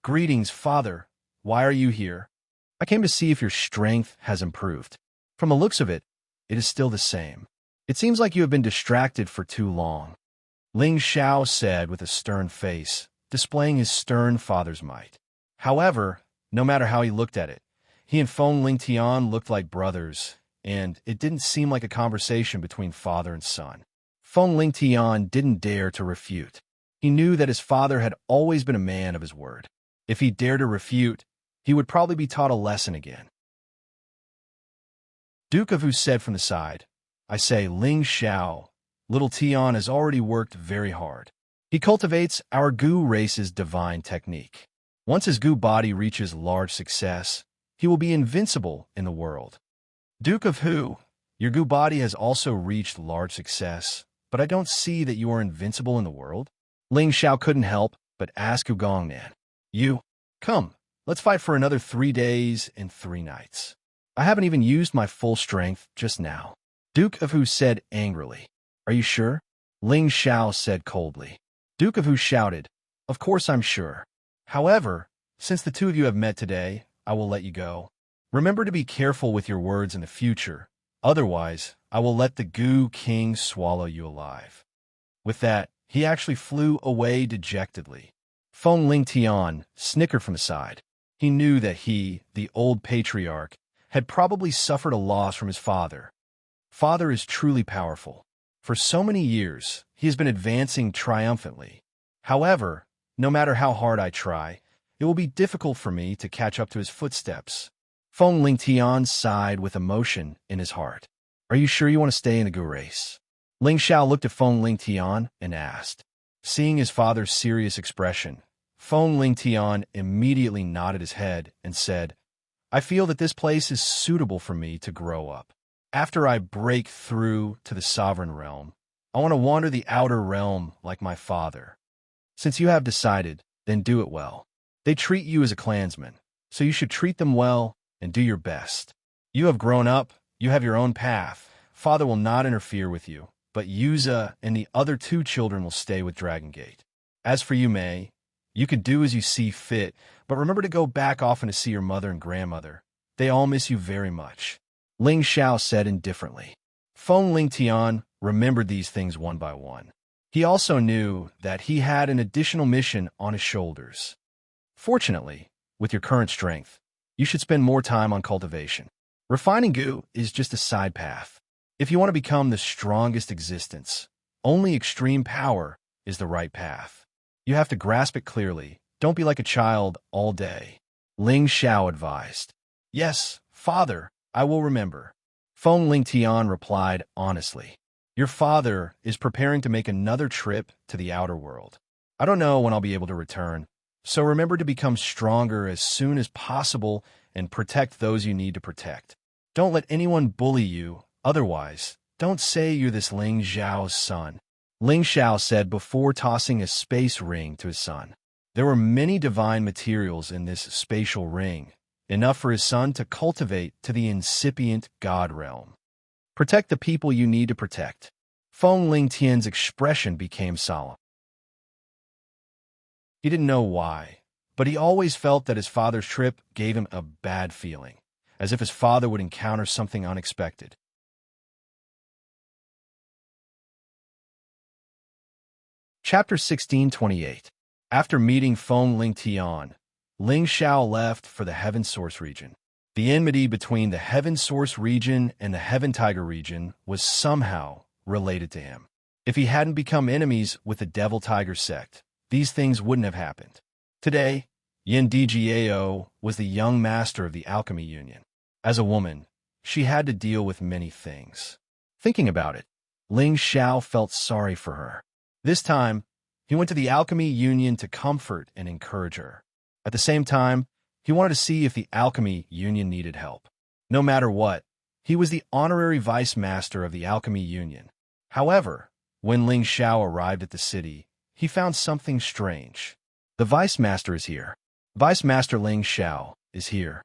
Greetings, father. Why are you here? I came to see if your strength has improved. From the looks of it, it is still the same. It seems like you have been distracted for too long. Ling Xiao said with a stern face, displaying his stern father's might. However, no matter how he looked at it, he and Feng Lingtian looked like brothers, and it didn't seem like a conversation between father and son. Feng Lingtian didn't dare to refute. He knew that his father had always been a man of his word. If he dared to refute, he would probably be taught a lesson again. Duke of Wu said from the side, I say, Ling Xiao, little Tian has already worked very hard. He cultivates our Gu race's divine technique. Once his Gu body reaches large success, he will be invincible in the world. Duke of Wu, your Gu body has also reached large success, but I don't see that you are invincible in the world. Ling Xiao couldn't help but ask Hu Gongnan, You, come, let's fight for another 3 days and 3 nights. I haven't even used my full strength just now. Duke of Wu said angrily. Are you sure? Ling Xiao said coldly. Duke of Wu shouted, Of course I'm sure. However, since the two of you have met today, I will let you go. Remember to be careful with your words in the future. Otherwise, I will let the Gu King swallow you alive. With that, he actually flew away dejectedly. Feng Lingtian snickered from the side. He knew that he, the old patriarch, had probably suffered a loss from his father. Father is truly powerful. For so many years, he has been advancing triumphantly. However, no matter how hard I try, it will be difficult for me to catch up to his footsteps. Feng Lingtian sighed with emotion in his heart. Are you sure you want to stay in the Gu race? Ling Xiao looked at Feng Lingtian and asked. Seeing his father's serious expression, Feng Lingtian immediately nodded his head and said, I feel that this place is suitable for me to grow up. After I break through to the sovereign realm, I want to wander the outer realm like my father. Since you have decided, then do it well. They treat you as a clansman, so you should treat them well and do your best. You have grown up, you have your own path. Father will not interfere with you, but Yuza and the other 2 children will stay with Dragon Gate. As for you, Mei, you can do as you see fit, but remember to go back often to see your mother and grandmother. They all miss you very much. Ling Xiao said indifferently. Feng Lingtian remembered these things one by one. He also knew that he had an additional mission on his shoulders. Fortunately, with your current strength, you should spend more time on cultivation. Refining Gu is just a side path. If you want to become the strongest existence, only extreme power is the right path. You have to grasp it clearly. Don't be like a child all day. Ling Xiao advised. Yes, father, I will remember. Feng Lingtian replied honestly. Your father is preparing to make another trip to the outer world. I don't know when I'll be able to return, so remember to become stronger as soon as possible and protect those you need to protect. Don't let anyone bully you, otherwise, don't say you're this Ling Xiao's son. Ling Xiao said before tossing a space ring to his son. There were many divine materials in this spatial ring, enough for his son to cultivate to the incipient God realm. Protect the people you need to protect. Feng Lingtian's expression became solemn. He didn't know why, but he always felt that his father's trip gave him a bad feeling, as if his father would encounter something unexpected. Chapter 1628. After meeting Feng Ling Tian, Ling Xiao left for the Heaven Source region. The enmity between the Heaven Source region and the Heaven Tiger region was somehow related to him. If he hadn't become enemies with the Devil Tiger sect, these things wouldn't have happened. Today, Yin Djiao was the young master of the Alchemy Union. As a woman, she had to deal with many things. Thinking about it, Ling Xiao felt sorry for her. This time, he went to the Alchemy Union to comfort and encourage her. At the same time, he wanted to see if the Alchemy Union needed help. No matter what, he was the honorary vice master of the Alchemy Union. However, when Ling Xiao arrived at the city, he found something strange. The vice master is here. Vice Master Ling Xiao is here.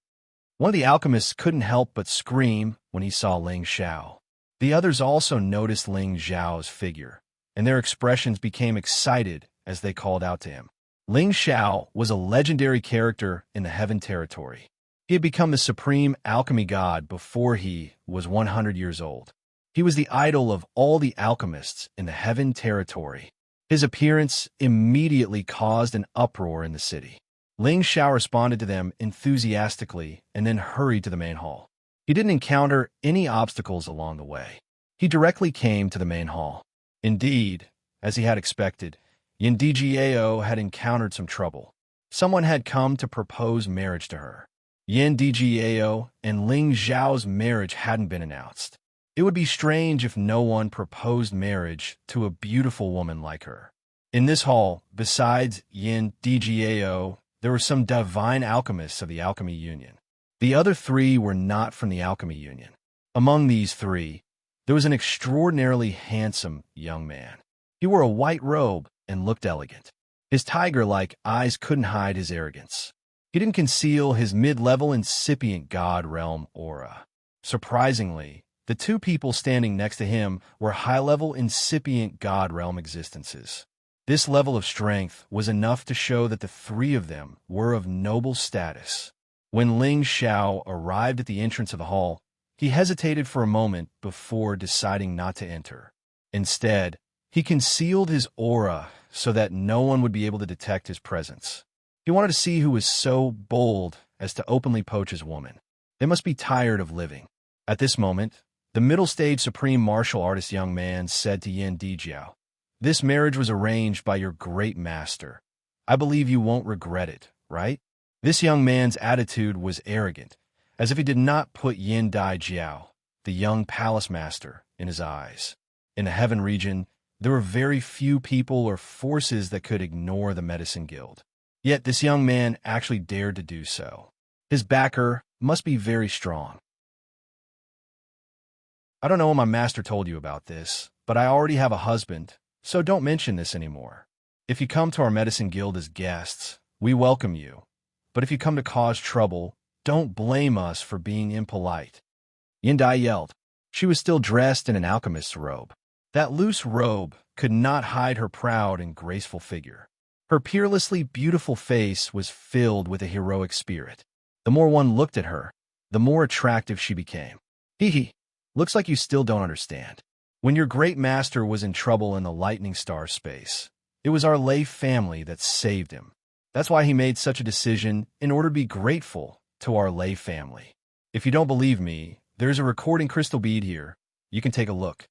One of the alchemists couldn't help but scream when he saw Ling Xiao. The others also noticed Ling Xiao's figure, and their expressions became excited as they called out to him. Ling Xiao was a legendary character in the Heaven Territory. He had become the supreme alchemy god before he was 100 years old. He was the idol of all the alchemists in the Heaven Territory. His appearance immediately caused an uproar in the city. Ling Xiao responded to them enthusiastically and then hurried to the main hall. He didn't encounter any obstacles along the way. He directly came to the main hall. Indeed, as he had expected, Yin Djiao had encountered some trouble. Someone had come to propose marriage to her. Yin Djiao and Ling Xiao's marriage hadn't been announced. It would be strange if no one proposed marriage to a beautiful woman like her. In this hall, besides Yin Djiao, there were some divine alchemists of the Alchemy Union. The other three were not from the Alchemy Union. Among these three, there was an extraordinarily handsome young man. He wore a white robe and looked elegant. His tiger-like eyes couldn't hide his arrogance. He didn't conceal his mid-level incipient god realm aura. Surprisingly, the two people standing next to him were high-level incipient god realm existences. This level of strength was enough to show that the three of them were of noble status. When Ling Xiao arrived at the entrance of the hall, he hesitated for a moment before deciding not to enter. Instead, he concealed his aura so that no one would be able to detect his presence. He wanted to see who was so bold as to openly poach his woman. They must be tired of living. At this moment, the middle-stage supreme martial artist young man said to Yin Djiao, "This marriage was arranged by your great master. I believe you won't regret it, right?" This young man's attitude was arrogant, as if he did not put Yin Djiao, the young palace master, in his eyes. In the Heaven region, there were very few people or forces that could ignore the Medicine Guild. Yet this young man actually dared to do so. His backer must be very strong. "I don't know what my master told you about this, but I already have a husband, so don't mention this anymore. If you come to our Medicine Guild as guests, we welcome you. But if you come to cause trouble, don't blame us for being impolite." Yin Dai yelled. She was still dressed in an alchemist's robe. That loose robe could not hide her proud and graceful figure. Her peerlessly beautiful face was filled with a heroic spirit. The more one looked at her, the more attractive she became. Hee, looks like you still don't understand. When your great master was in trouble in the Lightning Star space, it was our Lei family that saved him. That's why he made such a decision in order to be grateful to our Lei family. If you don't believe me, there's a recording crystal bead here. You can take a look.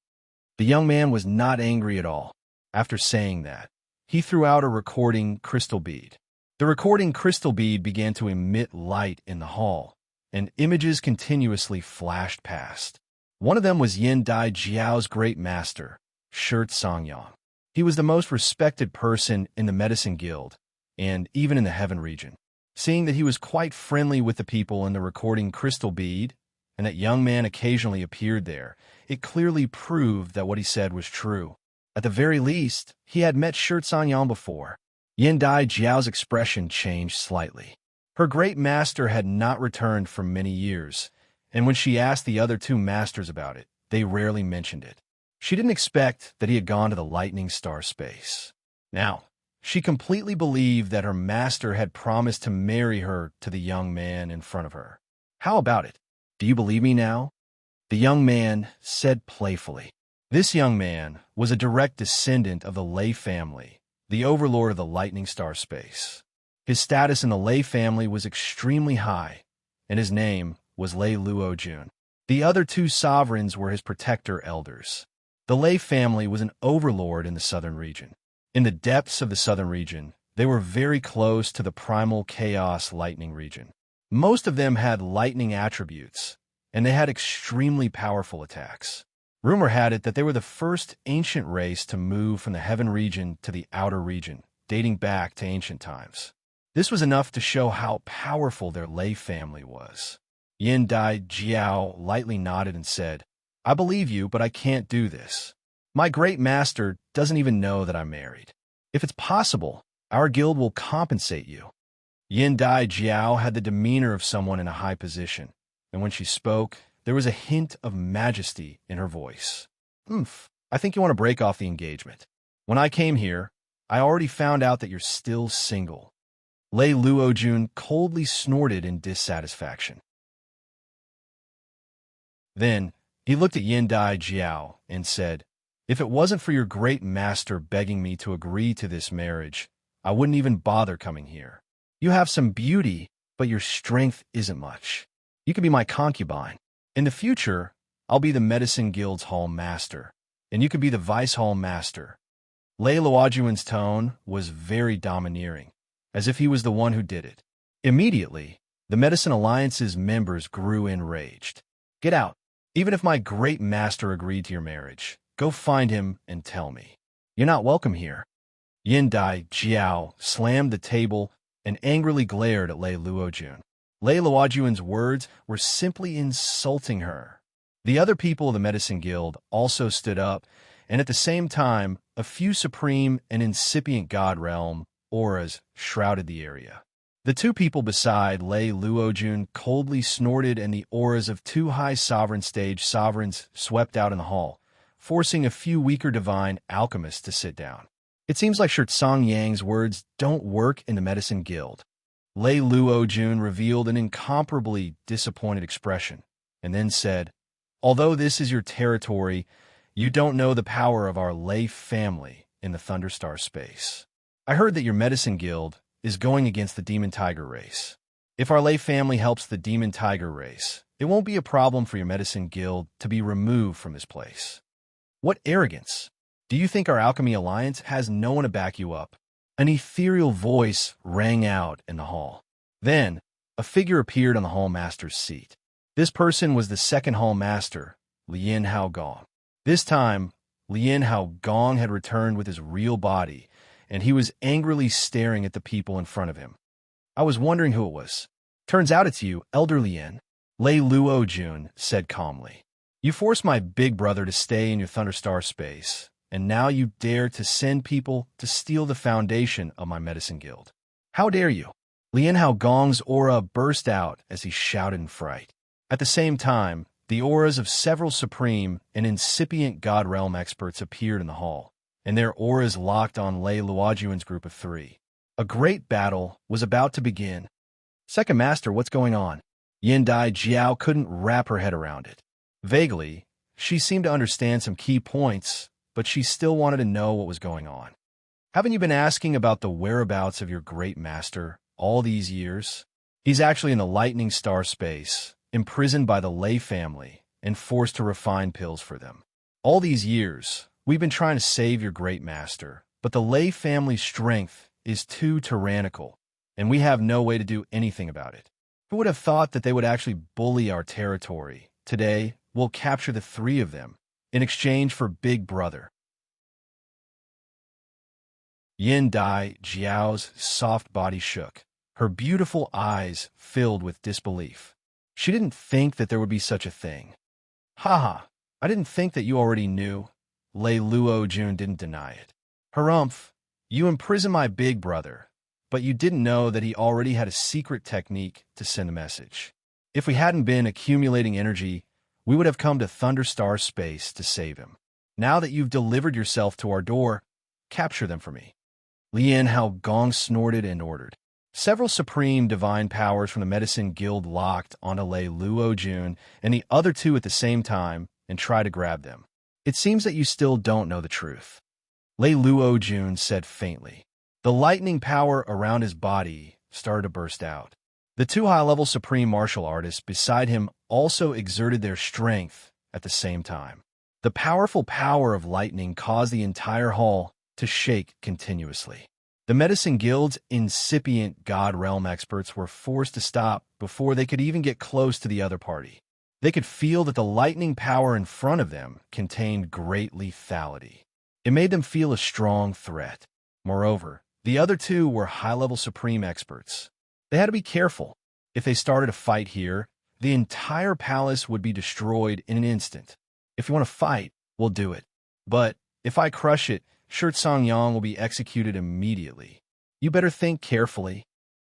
The young man was not angry at all. After saying that, he threw out a recording crystal bead. The recording crystal bead began to emit light in the hall, and images continuously flashed past. One of them was Yin Djiao's great master, Xianxia. He was the most respected person in the Medicine Guild, and even in the Heaven region. Seeing that he was quite friendly with the people in the recording crystal bead, and that young man occasionally appeared there, it clearly proved that what he said was true. At the very least, he had met Xianxia before. Yin Djiao's expression changed slightly. Her great master had not returned for many years, and when she asked the other two masters about it, they rarely mentioned it. She didn't expect that he had gone to the Lightning Star space. Now, She completely believed that her master had promised to marry her to the young man in front of her. How about it? Do you believe me now? The young man said playfully. This young man was a direct descendant of the Lei family, the overlord of the lightning star space. His status in the Lei family was extremely high, and his name was Lei Luojun. The other two sovereigns were his protector elders. The Lei family was an overlord in the southern region. In the depths of the southern region, they were very close to the primal chaos lightning region. Most of them had lightning attributes, and they had extremely powerful attacks. Rumor had it that they were the first ancient race to move from the heaven region to the outer region, dating back to ancient times. This was enough to show how powerful their Lei family was. Yin Dai Jiao lightly nodded and said, I believe you, but I can't do this. My great master doesn't even know that I'm married. If it's possible, our guild will compensate you. Yin Dai Jiao had the demeanor of someone in a high position, and when she spoke, there was a hint of majesty in her voice. I think you want to break off the engagement. When I came here, I already found out that you're still single. Lei Luojun coldly snorted in dissatisfaction. Then, he looked at Yin Dai Jiao and said, If it wasn't for your great master begging me to agree to this marriage, I wouldn't even bother coming here. You have some beauty, but your strength isn't much. You can be my concubine. In the future, I'll be the Medicine Guild's Hall Master, and you could be the Vice Hall Master. Lei Luojun's tone was very domineering, as if he was the one who did it. Immediately, the Medicine Alliance's members grew enraged. Get out. Even if my great master agreed to your marriage, go find him and tell me. You're not welcome here. Yin Dai Jiao slammed the table and angrily glared at Lei Luojun. Lei Luojun's words were simply insulting her. The other people of the Medicine Guild also stood up, and at the same time, a few supreme and incipient god realm auras shrouded the area. The two people beside Lei Luojun coldly snorted, and the auras of two high sovereign stage sovereigns swept out in the hall, forcing a few weaker divine alchemists to sit down. It seems like Xianxia's words don't work in the Medicine Guild. Lei Luojun revealed an incomparably disappointed expression, and then said, Although this is your territory, you don't know the power of our Lei family in the Thunderstar space. I heard that your Medicine Guild is going against the Demon Tiger race. If our Lei family helps the Demon Tiger race, it won't be a problem for your Medicine Guild to be removed from this place. What arrogance! Do you think our Alchemy Alliance has no one to back you up? An ethereal voice rang out in the hall. Then, a figure appeared on the Hall Master's seat. This person was the second Hall Master, Lien Hao Gong. This time, Lien Hao Gong had returned with his real body, and he was angrily staring at the people in front of him. I was wondering who it was. Turns out it's you, Elder Lien. Lei Luojun said calmly. You forced my big brother to stay in your Thunderstar space, and now you dare to send people to steal the foundation of my Medicine Guild. How dare you? Lien Hao Gong's aura burst out as he shouted in fright. At the same time, the auras of several supreme and incipient God Realm experts appeared in the hall, and their auras locked on Lei Luojun's group of three. A great battle was about to begin. Second Master, what's going on? Yin Dai Jiao couldn't wrap her head around it. Vaguely, she seemed to understand some key points, but she still wanted to know what was going on. Haven't you been asking about the whereabouts of your great master all these years? He's actually in the lightning star space, imprisoned by the Lei family, and forced to refine pills for them. All these years, we've been trying to save your great master, but the Lei family's strength is too tyrannical, and we have no way to do anything about it. Who would have thought that they would actually bully our territory? Today, we'll capture the three of them, in exchange for Big Brother. Yin Dai Jiao's soft body shook. Her beautiful eyes filled with disbelief. She didn't think that there would be such a thing. Haha, I didn't think that you already knew. Lei Luojun didn't deny it. Harumph, you imprisoned my big brother, but you didn't know that he already had a secret technique to send a message. If we hadn't been accumulating energy, we would have come to Thunderstar space to save him. Now that you've delivered yourself to our door, capture them for me. Lian Hao Gong snorted and ordered. Several supreme divine powers from the Medicine Guild locked onto Lei Luo-jun and the other two at the same time and tried to grab them. It seems that you still don't know the truth, Lei Luo-jun said faintly. The lightning power around his body started to burst out. The two high-level supreme martial artists beside him also exerted their strength at the same time. The powerful power of lightning caused the entire hall to shake continuously. The Medicine Guild's incipient God Realm experts were forced to stop before they could even get close to the other party. They could feel that the lightning power in front of them contained great lethality. It made them feel a strong threat. Moreover, the other two were high-level supreme experts. They had to be careful. If they started a fight here, the entire palace would be destroyed in an instant. If you want to fight, we'll do it. But if I crush it, Xianxia will be executed immediately. You better think carefully.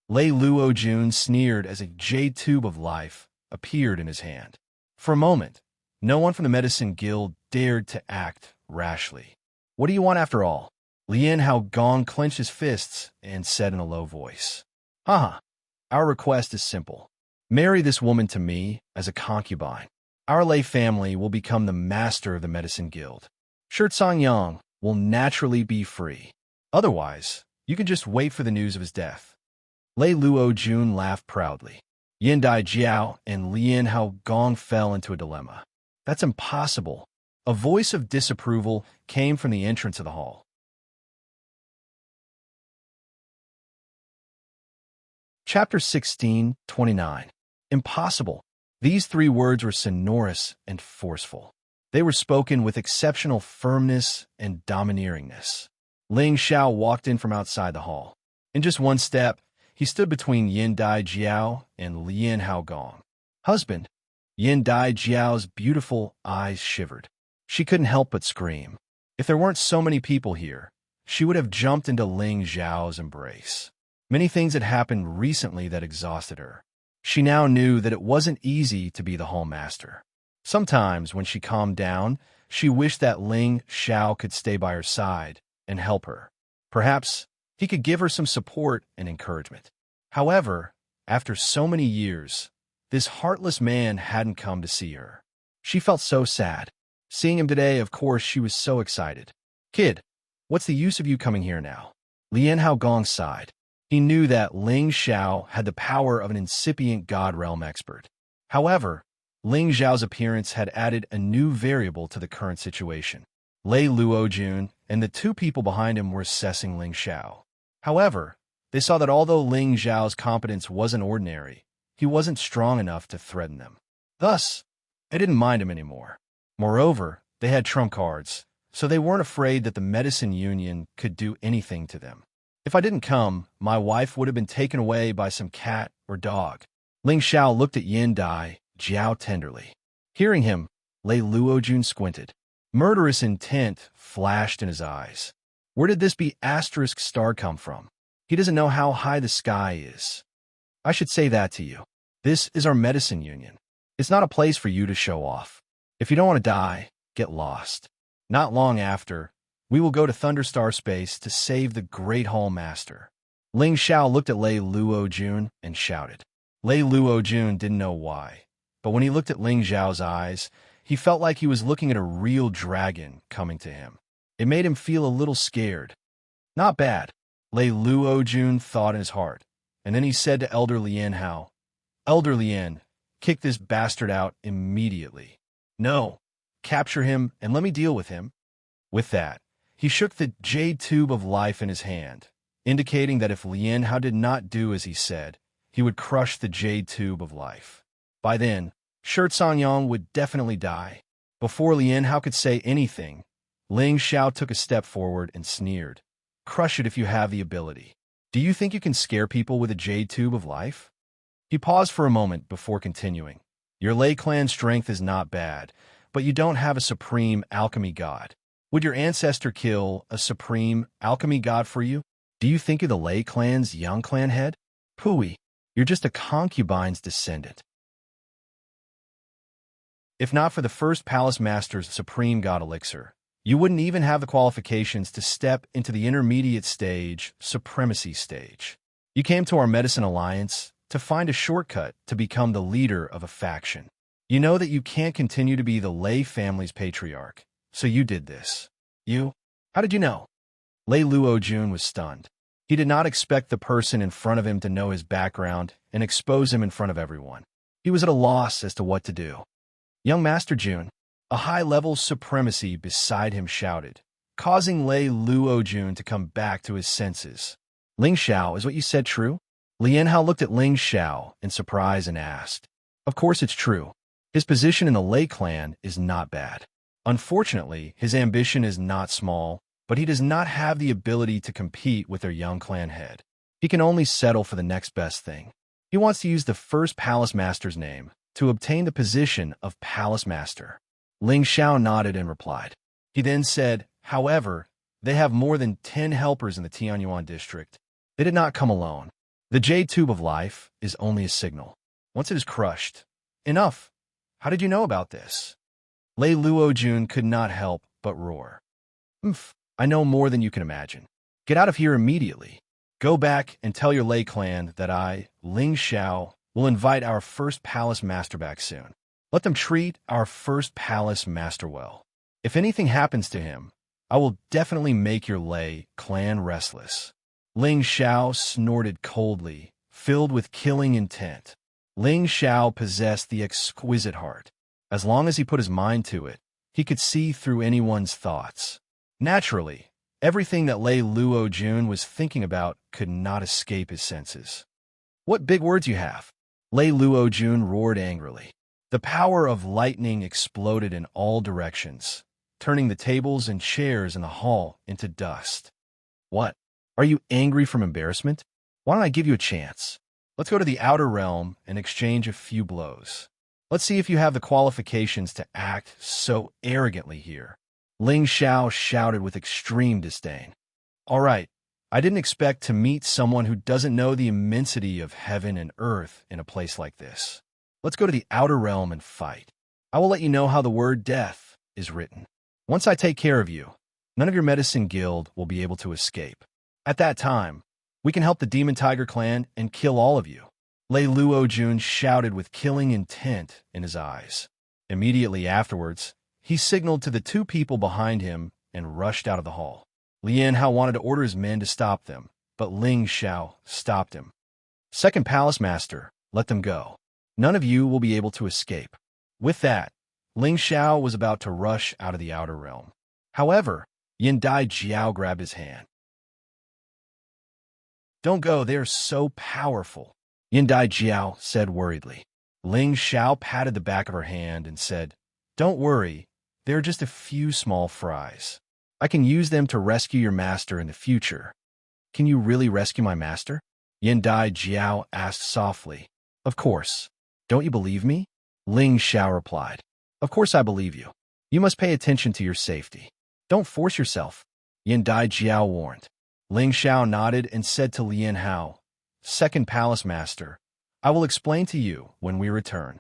Lei Luo-jun sneered as a jade tube of life appeared in his hand. For a moment, no one from the Medicine Guild dared to act rashly. What do you want after all? Lian Hao Gong clenched his fists and said in a low voice. Haha, our request is simple. Marry this woman to me as a concubine. Our Lei family will become the master of the Medicine Guild. Xianxia will naturally be free. Otherwise, you can just wait for the news of his death. Lei Luo-jun laughed proudly. Yin Dai Jiao and Lian Hao Gong fell into a dilemma. That's impossible. A voice of disapproval came from the entrance of the hall. Chapter 16:29. Impossible. These three words were sonorous and forceful. They were spoken with exceptional firmness and domineeringness. Ling Xiao walked in from outside the hall. In just one step, he stood between Yin Dai Jiao and Lian Hao Gong. Husband. Yin Dai Jiao's beautiful eyes shivered. She couldn't help but scream. If there weren't so many people here, she would have jumped into Ling Xiao's embrace. Many things had happened recently that exhausted her. She now knew that it wasn't easy to be the hall master. Sometimes, when she calmed down, she wished that Ling Xiao could stay by her side and help her. Perhaps he could give her some support and encouragement. However, after so many years, this heartless man hadn't come to see her. She felt so sad. Seeing him today, of course, she was so excited. Kid, what's the use of you coming here now? Lian Hao Gong sighed. He knew that Ling Xiao had the power of an incipient God Realm expert. However, Ling Xiao's appearance had added a new variable to the current situation. Lei Luo-jun and the two people behind him were assessing Ling Xiao. However, they saw that although Ling Xiao's competence wasn't ordinary, he wasn't strong enough to threaten them. Thus, they didn't mind him anymore. Moreover, they had trump cards, so they weren't afraid that the Medicine Union could do anything to them. If I didn't come, my wife would have been taken away by some cat or dog. Ling Xiao looked at Yin Dai Jiao tenderly. Hearing him, Lei Luo-jun squinted. Murderous intent flashed in his eyes. Where did this B** star come from? He doesn't know how high the sky is. I should say that to you. This is our Medicine Union. It's not a place for you to show off. If you don't want to die, get lost. Not long after, we will go to Thunderstar Space to save the Great Hall Master. Ling Xiao looked at Lei Luo-jun and shouted. Lei Luo-jun didn't know why, but when he looked at Ling Xiao's eyes, he felt like he was looking at a real dragon coming to him. It made him feel a little scared. Not bad, Lei Luo-jun thought in his heart, and then he said to Elder Lian Hao, Elder Lian, kick this bastard out immediately. No, capture him and let me deal with him. With that, he shook the jade tube of life in his hand, indicating that if Lian Hao did not do as he said, he would crush the jade tube of life. By then, Xianxia would definitely die. Before Lian Hao could say anything, Ling Xiao took a step forward and sneered. Crush it if you have the ability. Do you think you can scare people with a jade tube of life? He paused for a moment before continuing. Your Lei clan strength is not bad, but you don't have a supreme alchemy god. Would your ancestor kill a supreme alchemy god for you? Do you think you're the Lei clan's young clan head? Pooey, you're just a concubine's descendant. If not for the first palace master's supreme god elixir, You wouldn't even have the qualifications to step into the intermediate stage, supremacy stage. You came to our medicine alliance to find a shortcut to become the leader of a faction. You know that you can't continue to be the Lei family's patriarch, so you did this. You? How did you know? Lei Luojun was stunned. He did not expect the person in front of him to know his background and expose him in front of everyone. He was at a loss as to what to do. Young Master Jun, a high-level supremacy beside him shouted, causing Lei Luojun to come back to his senses. Ling Xiao, is what you said true? Lian Hao looked at Ling Xiao in surprise and asked. Of course it's true. His position in the Lei clan is not bad. Unfortunately, his ambition is not small, but he does not have the ability to compete with their young clan head. He can only settle for the next best thing. He wants to use the first Palace Master's name to obtain the position of Palace Master. Ling Xiao nodded and replied. He then said, however, they have more than 10 helpers in the Tianyuan district. They did not come alone. The Jade Tube of Life is only a signal. Once it is crushed, enough. How did you know about this? Lei Luojun could not help but roar. I know more than you can imagine. Get out of here immediately. Go back and tell your Lei clan that I, Ling Xiao, will invite our first Palace Master back soon. Let them treat our first Palace Master well. If anything happens to him, I will definitely make your Lei clan restless. Ling Xiao snorted coldly, filled with killing intent. Ling Xiao possessed the exquisite heart. As long as he put his mind to it, he could see through anyone's thoughts. Naturally, everything that Lei Luojun was thinking about could not escape his senses. What big words you have! Lei Luojun roared angrily. The power of lightning exploded in all directions, turning the tables and chairs in the hall into dust. What? Are you angry from embarrassment? Why don't I give you a chance? Let's go to the outer realm and exchange a few blows. Let's see if you have the qualifications to act so arrogantly here. Ling Xiao shouted with extreme disdain. All right, I didn't expect to meet someone who doesn't know the immensity of heaven and earth in a place like this. Let's go to the outer realm and fight. I will let you know how the word death is written. Once I take care of you, none of your medicine guild will be able to escape. At that time, we can help the Demon Tiger clan and kill all of you. Lei Luojun shouted with killing intent in his eyes. Immediately afterwards, he signaled to the two people behind him and rushed out of the hall. Lian Hao wanted to order his men to stop them, but Ling Xiao stopped him. Second Palace Master, let them go. None of you will be able to escape. With that, Ling Xiao was about to rush out of the outer realm. However, Yin Dai Jiao grabbed his hand. Don't go, they are so powerful, Yin Dai Jiao said worriedly. Ling Xiao patted the back of her hand and said, Don't worry, they're just a few small fries. I can use them to rescue your master in the future. Can you really rescue my master? Yin Dai Jiao asked softly. Of course. Don't you believe me? Ling Xiao replied. Of course I believe you. You must pay attention to your safety. Don't force yourself, Yin Dai Jiao warned. Ling Xiao nodded and said to Lian Hao, Second Palace Master, I will explain to you when we return.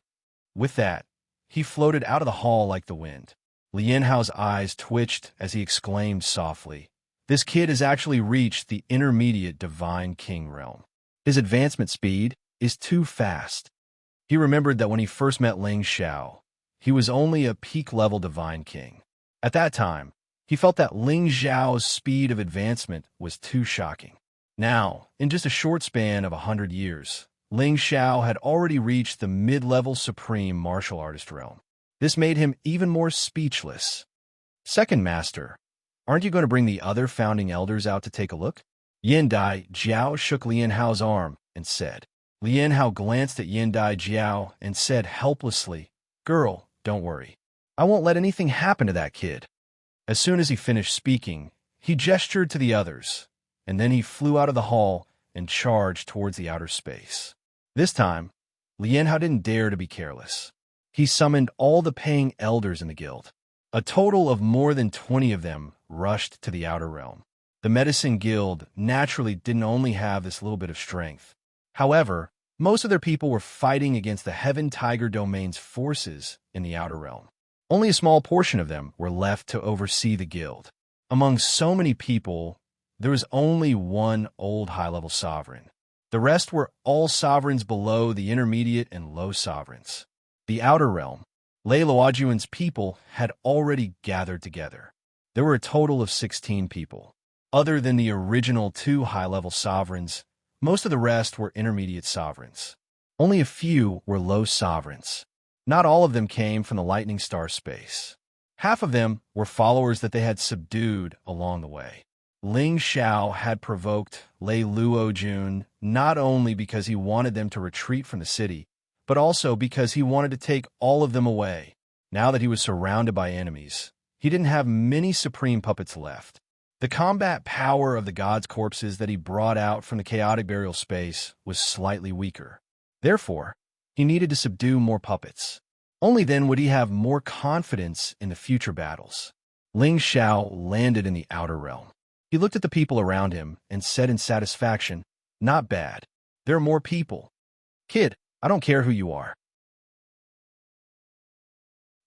With that, he floated out of the hall like the wind. Lian Hao's eyes twitched as he exclaimed softly, This kid has actually reached the intermediate Divine King realm. His advancement speed is too fast. He remembered that when he first met Ling Xiao, he was only a peak-level Divine King. At that time, he felt that Ling Xiao's speed of advancement was too shocking. Now, in just a short span of 100 years, Ling Xiao had already reached the mid-level supreme martial artist realm. This made him even more speechless. Second Master, aren't you going to bring the other founding elders out to take a look? Yin Dai Jiao shook Lian Hao's arm and said. Lian Hao glanced at Yin Dai Jiao and said helplessly, Girl, don't worry. I won't let anything happen to that kid. As soon as he finished speaking, he gestured to the others, and then he flew out of the hall and charged towards the outer space. This time, Lian Hao didn't dare to be careless. He summoned all the paying elders in the guild. A total of more than 20 of them rushed to the outer realm. The medicine guild naturally didn't only have this little bit of strength. However, most of their people were fighting against the Heaven Tiger Domain's forces in the outer realm. Only a small portion of them were left to oversee the guild. Among so many people, there was only one old high-level sovereign. The rest were all sovereigns below the intermediate and low sovereigns. The outer realm, Lei Luojuan's people, had already gathered together. There were a total of 16 people. Other than the original 2 high-level sovereigns, most of the rest were intermediate sovereigns. Only a few were low sovereigns. Not all of them came from the Lightning Star space. Half of them were followers that they had subdued along the way. Ling Xiao had provoked Lei Luojun not only because he wanted them to retreat from the city, but also because he wanted to take all of them away. Now that he was surrounded by enemies, he didn't have many supreme puppets left. The combat power of the gods' corpses that he brought out from the chaotic burial space was slightly weaker. Therefore, he needed to subdue more puppets. Only then would he have more confidence in the future battles. Ling Xiao landed in the outer realm. He looked at the people around him and said in satisfaction, "Not bad. There are more people. Kid, I don't care who you are.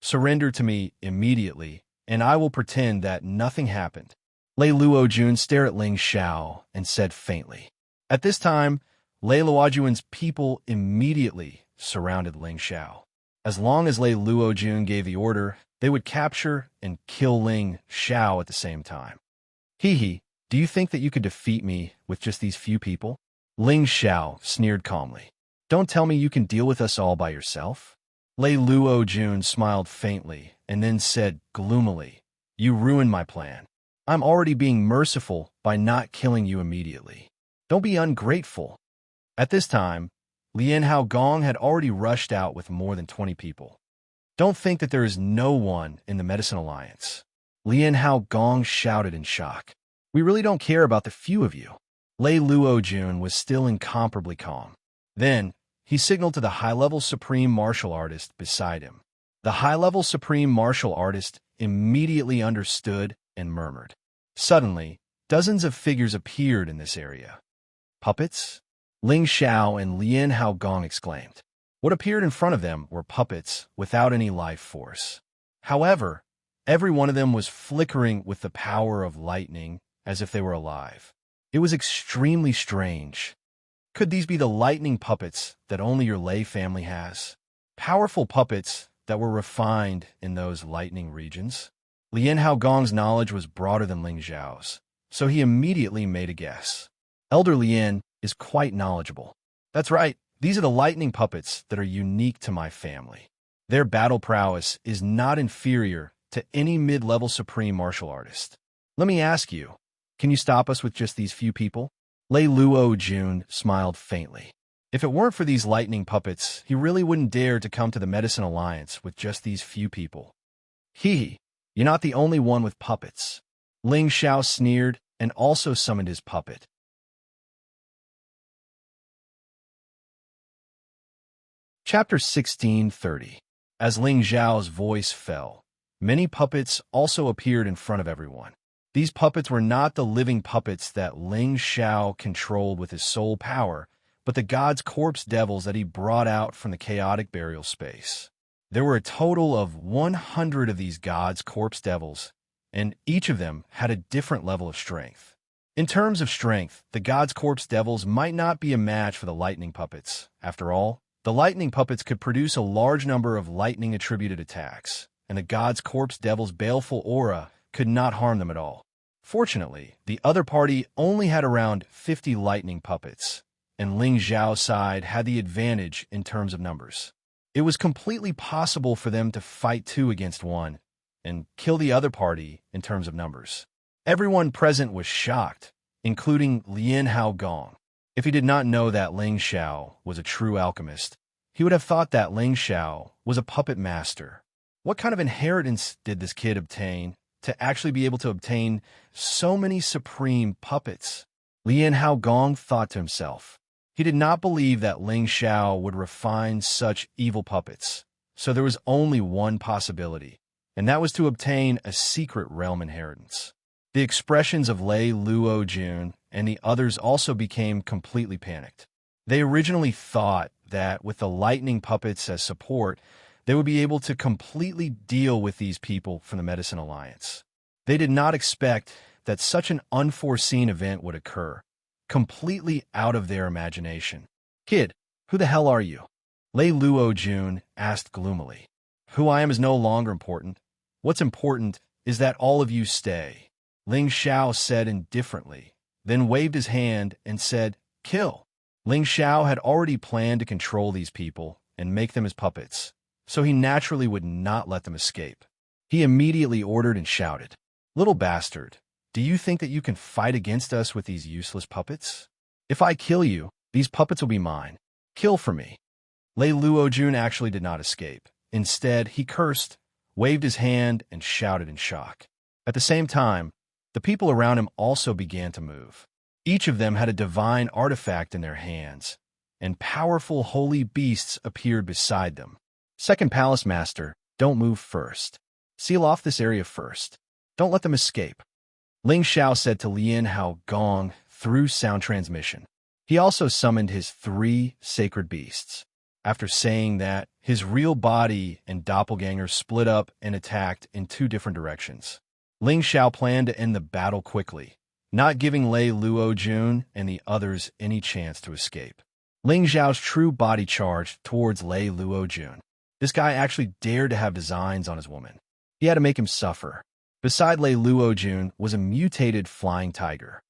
Surrender to me immediately, and I will pretend that nothing happened." Lei Luojun stared at Ling Xiao and said faintly. At this time, Lei Luojuan's people immediately surrounded Ling Xiao. As long as Lei Luojun gave the order, they would capture and kill Ling Xiao at the same time. "Hee, do you think that you could defeat me with just these few people?" Ling Xiao sneered calmly. "Don't tell me you can deal with us all by yourself?" Lei Luojun smiled faintly and then said gloomily, "You ruined my plan. I'm already being merciful by not killing you immediately. Don't be ungrateful." At this time, Lian Haogong had already rushed out with more than 20 people. "Don't think that there is no one in the Medicine Alliance." Lian Haogong shouted in shock. "We really don't care about the few of you." Lei Luojun was still incomparably calm. Then, he signaled to the high-level supreme martial artist beside him. The high-level supreme martial artist immediately understood and murmured. Suddenly, dozens of figures appeared in this area. "Puppets?" Ling Xiao and Lian Haogong exclaimed. What appeared in front of them were puppets without any life force. However, every one of them was flickering with the power of lightning as if they were alive. It was extremely strange. Could these be the lightning puppets that only your Lei family has? Powerful puppets that were refined in those lightning regions? Lian Haogong's knowledge was broader than Ling Xiao's, so he immediately made a guess. Elder Lian is quite knowledgeable. That's right, these are the lightning puppets that are unique to my family. Their battle prowess is not inferior to any mid-level supreme martial artist. Let me ask you, can you stop us with just these few people? Lei Luojun smiled faintly. If it weren't for these lightning puppets, he really wouldn't dare to come to the Medicine Alliance with just these few people. Hee, you're not the only one with puppets. Ling Xiao sneered and also summoned his puppet. Chapter 1630. As Ling Xiao's voice fell, many puppets also appeared in front of everyone. These puppets were not the living puppets that Ling Xiao controlled with his soul power, but the gods' corpse devils that he brought out from the chaotic burial space. There were a total of 100 of these gods' corpse devils, and each of them had a different level of strength. In terms of strength, the gods' corpse devils might not be a match for the lightning puppets. After all, the lightning puppets could produce a large number of lightning-attributed attacks, and the gods' corpse devil's baleful aura could not harm them at all. Fortunately, the other party only had around 50 lightning puppets, and Ling Xiao's side had the advantage in terms of numbers. It was completely possible for them to fight 2 against 1 and kill the other party in terms of numbers. Everyone present was shocked, including Lian Haogong. If he did not know that Ling Xiao was a true alchemist, he would have thought that Ling Xiao was a puppet master. What kind of inheritance did this kid obtain to actually be able to obtain so many supreme puppets? Lian Haogong thought to himself. He did not believe that Ling Xiao would refine such evil puppets, so there was only one possibility, and that was to obtain a secret realm inheritance. The expressions of Lei Luojun and the others also became completely panicked. They originally thought that with the lightning puppets as support, They would be able to completely deal with these people from the Medicine Alliance. They did not expect that such an unforeseen event would occur, completely out of their imagination. "Kid, who the hell are you?" Lei Luo-jun asked gloomily. "Who I am is no longer important. What's important is that all of you stay," Ling Xiao said indifferently, then waved his hand and said, "Kill." Ling Xiao had already planned to control these people and make them his puppets, so he naturally would not let them escape. He immediately ordered and shouted, "Little bastard, do you think that you can fight against us with these useless puppets? If I kill you, these puppets will be mine. Kill for me." Lei Luo-jun actually did not escape. Instead, he cursed, waved his hand, and shouted in shock. At the same time, the people around him also began to move. Each of them had a divine artifact in their hands, and powerful holy beasts appeared beside them. "Second Palace Master, don't move first. Seal off this area first. Don't let them escape," Ling Xiao said to Lian Hao Gong through sound transmission. He also summoned his 3 sacred beasts. After saying that, his real body and doppelganger split up and attacked in 2 different directions. Ling Xiao planned to end the battle quickly, not giving Lei Luo-jun and the others any chance to escape. Ling Xiao's true body charged towards Lei Luo-jun. This guy actually dared to have designs on his woman. He had to make him suffer. Beside Lei Luo-jun was a mutated flying tiger.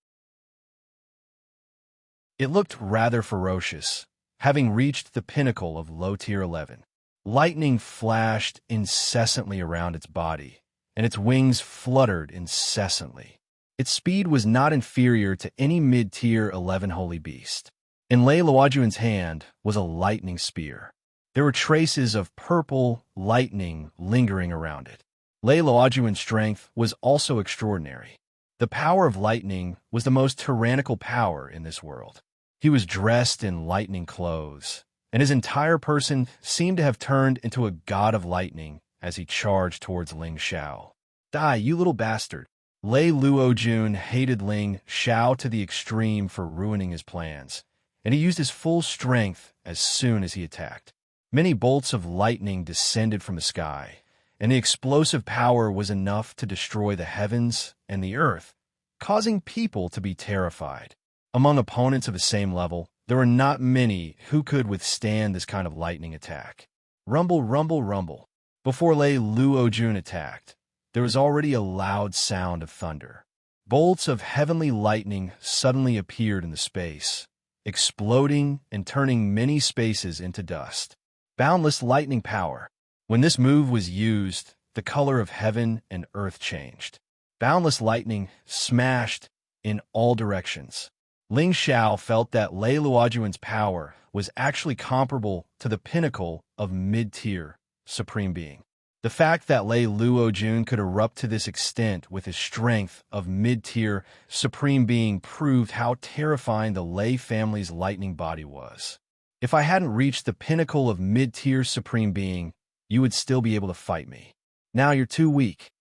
It looked rather ferocious, having reached the pinnacle of low tier 11. Lightning flashed incessantly around its body, and its wings fluttered incessantly. Its speed was not inferior to any mid-tier 11 holy beast. In Lei Luo-jun's hand was a lightning spear. There were traces of purple lightning lingering around it. Lei Luo-jun's strength was also extraordinary. The power of lightning was the most tyrannical power in this world. He was dressed in lightning clothes, and his entire person seemed to have turned into a god of lightning as he charged towards Ling Xiao. "Die, you little bastard!" Lei Luo-jun hated Ling Xiao to the extreme for ruining his plans, and he used his full strength as soon as he attacked. Many bolts of lightning descended from the sky, and the explosive power was enough to destroy the heavens and the earth, causing people to be terrified. Among opponents of the same level, there were not many who could withstand this kind of lightning attack. Rumble, rumble, rumble. Before Lei Luo-jun attacked, there was already a loud sound of thunder. Bolts of heavenly lightning suddenly appeared in the space, exploding and turning many spaces into dust. Boundless lightning power. When this move was used, the color of heaven and earth changed. Boundless lightning smashed in all directions. Ling Xiao felt that Lei Luo-jun's power was actually comparable to the pinnacle of mid-tier Supreme Being. The fact that Lei Luo-jun could erupt to this extent with his strength of mid-tier Supreme Being proved how terrifying the Lei family's lightning body was. If I hadn't reached the pinnacle of mid-tier Supreme Being, you would still be able to fight me. Now you're too weak,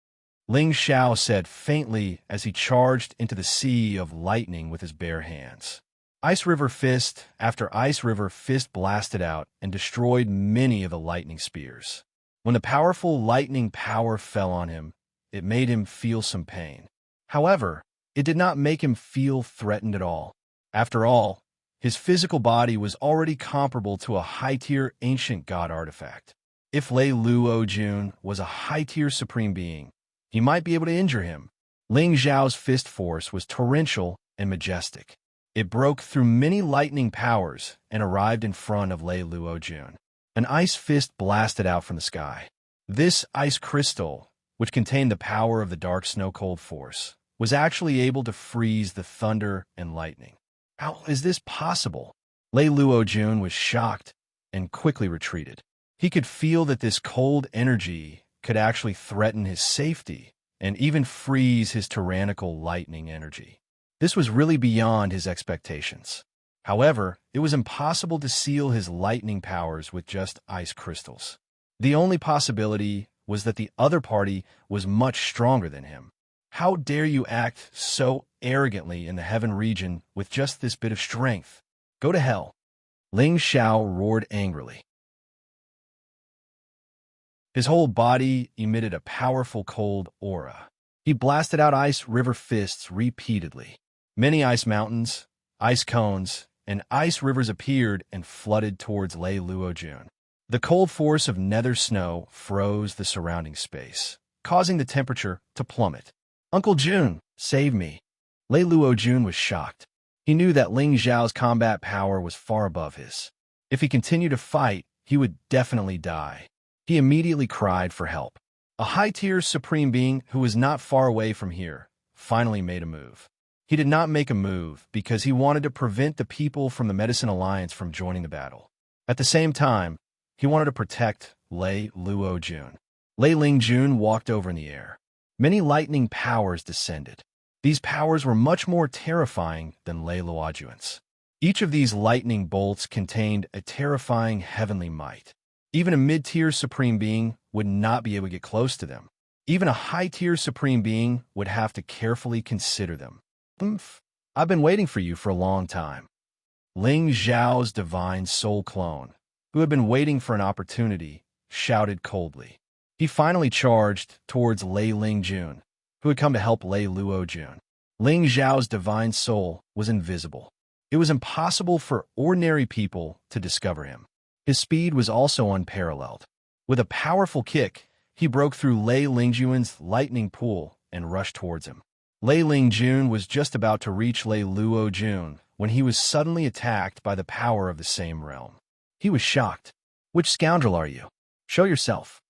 Ling Xiao said faintly as he charged into the sea of lightning with his bare hands. Ice River Fist after Ice River Fist blasted out and destroyed many of the lightning spears. When the powerful lightning power fell on him, it made him feel some pain. However, it did not make him feel threatened at all. After all, his physical body was already comparable to a high-tier ancient god artifact. If Lei Luo-jun was a high-tier supreme being, he might be able to injure him. Ling Zhao's fist force was torrential and majestic. It broke through many lightning powers and arrived in front of Lei Luo-jun. An ice fist blasted out from the sky. This ice crystal, which contained the power of the dark snow-cold force, was actually able to freeze the thunder and lightning. How is this possible? Lei Luo-jun was shocked and quickly retreated. He could feel that this cold energy could actually threaten his safety and even freeze his tyrannical lightning energy. This was really beyond his expectations. However, it was impossible to seal his lightning powers with just ice crystals. The only possibility was that the other party was much stronger than him. How dare you act so arrogantly in the heaven region with just this bit of strength? Go to hell! Ling Xiao roared angrily. His whole body emitted a powerful cold aura. He blasted out ice river fists repeatedly. Many ice mountains, ice cones, and ice rivers appeared and flooded towards Lei Luojun. The cold force of nether snow froze the surrounding space, causing the temperature to plummet. "Uncle Jun, save me." Lei Luojun was shocked. He knew that Ling Xiao's combat power was far above his. If he continued to fight, he would definitely die. He immediately cried for help. A high-tier supreme being who was not far away from here finally made a move. He did not make a move because he wanted to prevent the people from the Medicine Alliance from joining the battle. At the same time, he wanted to protect Lei Luojun. Lei Lingjun walked over in the air. Many lightning powers descended. These powers were much more terrifying than Lei Luojun's. Each of these lightning bolts contained a terrifying heavenly might. Even a mid-tier supreme being would not be able to get close to them. Even a high-tier supreme being would have to carefully consider them. "I've been waiting for you for a long time." Ling Xiao's divine soul clone, who had been waiting for an opportunity, shouted coldly. He finally charged towards Lei Lingjun, who had come to help Lei Luojun. Ling Xiao's divine soul was invisible. It was impossible for ordinary people to discover him. His speed was also unparalleled. With a powerful kick, he broke through Lei Lingjun's lightning pool and rushed towards him. Lei Lingjun was just about to reach Lei Luojun when he was suddenly attacked by the power of the same realm. He was shocked. "Which scoundrel are you? Show yourself."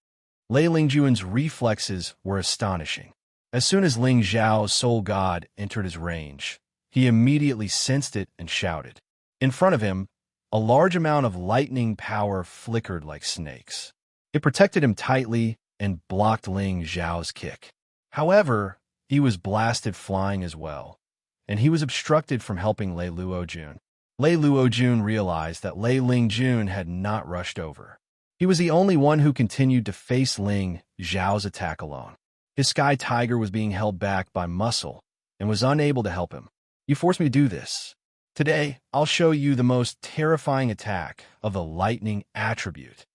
Lei Lingjun's reflexes were astonishing. As soon as Ling Xiao's soul god entered his range, he immediately sensed it and shouted. In front of him, a large amount of lightning power flickered like snakes. It protected him tightly and blocked Ling Xiao's kick. However, he was blasted flying as well, and he was obstructed from helping Lei Luojun. Lei Luojun realized that Lei Lingjun had not rushed over. He was the only one who continued to face Ling Xiao's attack alone. His sky tiger was being held back by muscle and was unable to help him. "You forced me to do this. Today, I'll show you the most terrifying attack of the lightning attribute."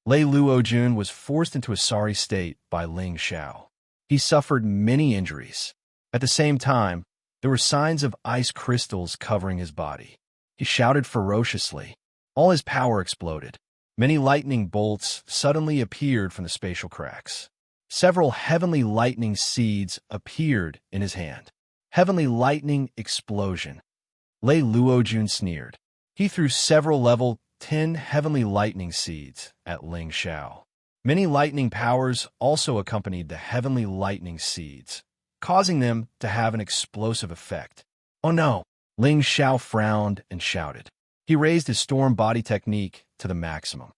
Lei Luojun was forced into a sorry state by Ling Xiao. He suffered many injuries. At the same time, there were signs of ice crystals covering his body. He shouted ferociously. All his power exploded. Many lightning bolts suddenly appeared from the spatial cracks. Several heavenly lightning seeds appeared in his hand. Heavenly lightning explosion. Lei Luojun sneered. He threw several level 10 heavenly lightning seeds at Ling Xiao. Many lightning powers also accompanied the heavenly lightning seeds, causing them to have an explosive effect. "Oh no!" Ling Xiao frowned and shouted. He raised his storm body technique to the maximum.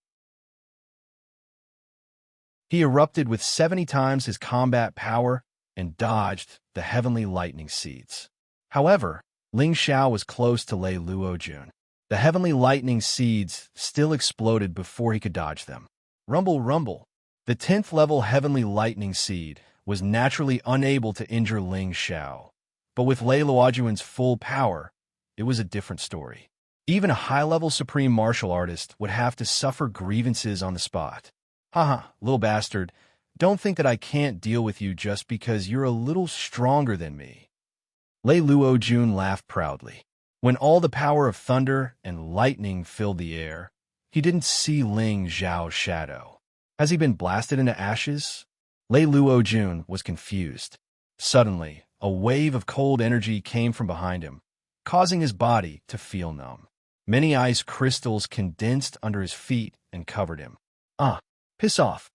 He erupted with 70 times his combat power and dodged the heavenly lightning seeds. However, Ling Xiao was close to Lei Luojun. The heavenly lightning seeds still exploded before he could dodge them. Rumble, rumble. The 10th level heavenly lightning seed was naturally unable to injure Ling Xiao. But with Lei Luojun's full power, it was a different story. Even a high-level supreme martial artist would have to suffer grievances on the spot. "Haha, little bastard, don't think that I can't deal with you just because you're a little stronger than me." Lei Luojun laughed proudly. When all the power of thunder and lightning filled the air, he didn't see Ling Xiao's shadow. Has he been blasted into ashes? Lei Luojun was confused. Suddenly, a wave of cold energy came from behind him, causing his body to feel numb. Many ice crystals condensed under his feet and covered him. "Ah, piss off!"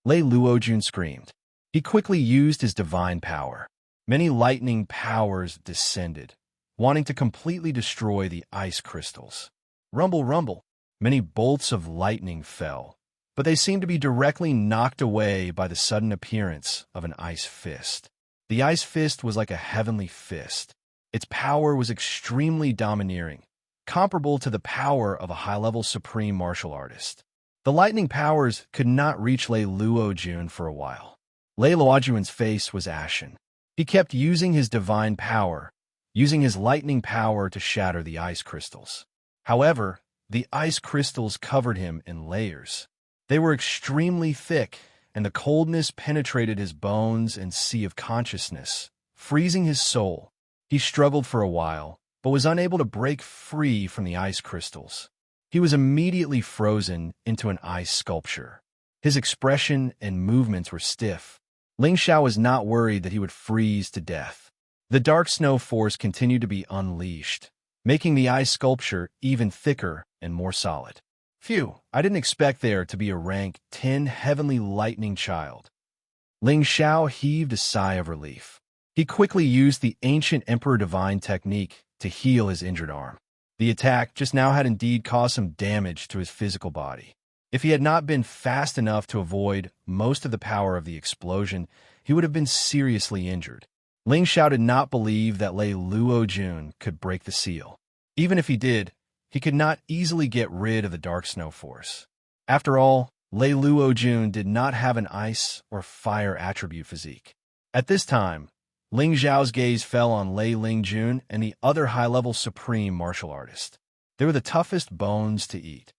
Lei Luojun screamed. He quickly used his divine power. Many lightning powers descended, wanting to completely destroy the ice crystals. Rumble, rumble. Many bolts of lightning fell, but they seemed to be directly knocked away by the sudden appearance of an ice fist. The ice fist was like a heavenly fist. Its power was extremely domineering, comparable to the power of a high-level supreme martial artist. The lightning powers could not reach Lei Luojun for a while. Lei Luojun's face was ashen. He kept using his divine power, using his lightning power to shatter the ice crystals. However, the ice crystals covered him in layers. They were extremely thick and the coldness penetrated his bones and sea of consciousness, freezing his soul. He struggled for a while, but was unable to break free from the ice crystals. He was immediately frozen into an ice sculpture. His expression and movements were stiff. Ling Xiao was not worried that he would freeze to death. The dark snow force continued to be unleashed, making the ice sculpture even thicker and more solid. Phew, I didn't expect there to be a rank 10 heavenly lightning child. Ling Xiao heaved a sigh of relief. He quickly used the ancient Emperor Divine technique to heal his injured arm. The attack just now had indeed caused some damage to his physical body. If he had not been fast enough to avoid most of the power of the explosion, he would have been seriously injured. Ling Xiao did not believe that Lei Luojun could break the seal. Even if he did, he could not easily get rid of the dark snow force. After all, Lei Luojun did not have an ice or fire attribute physique. At this time, Ling Xiao's gaze fell on Lei Lingjun and the other high-level supreme martial artist. They were the toughest bones to eat.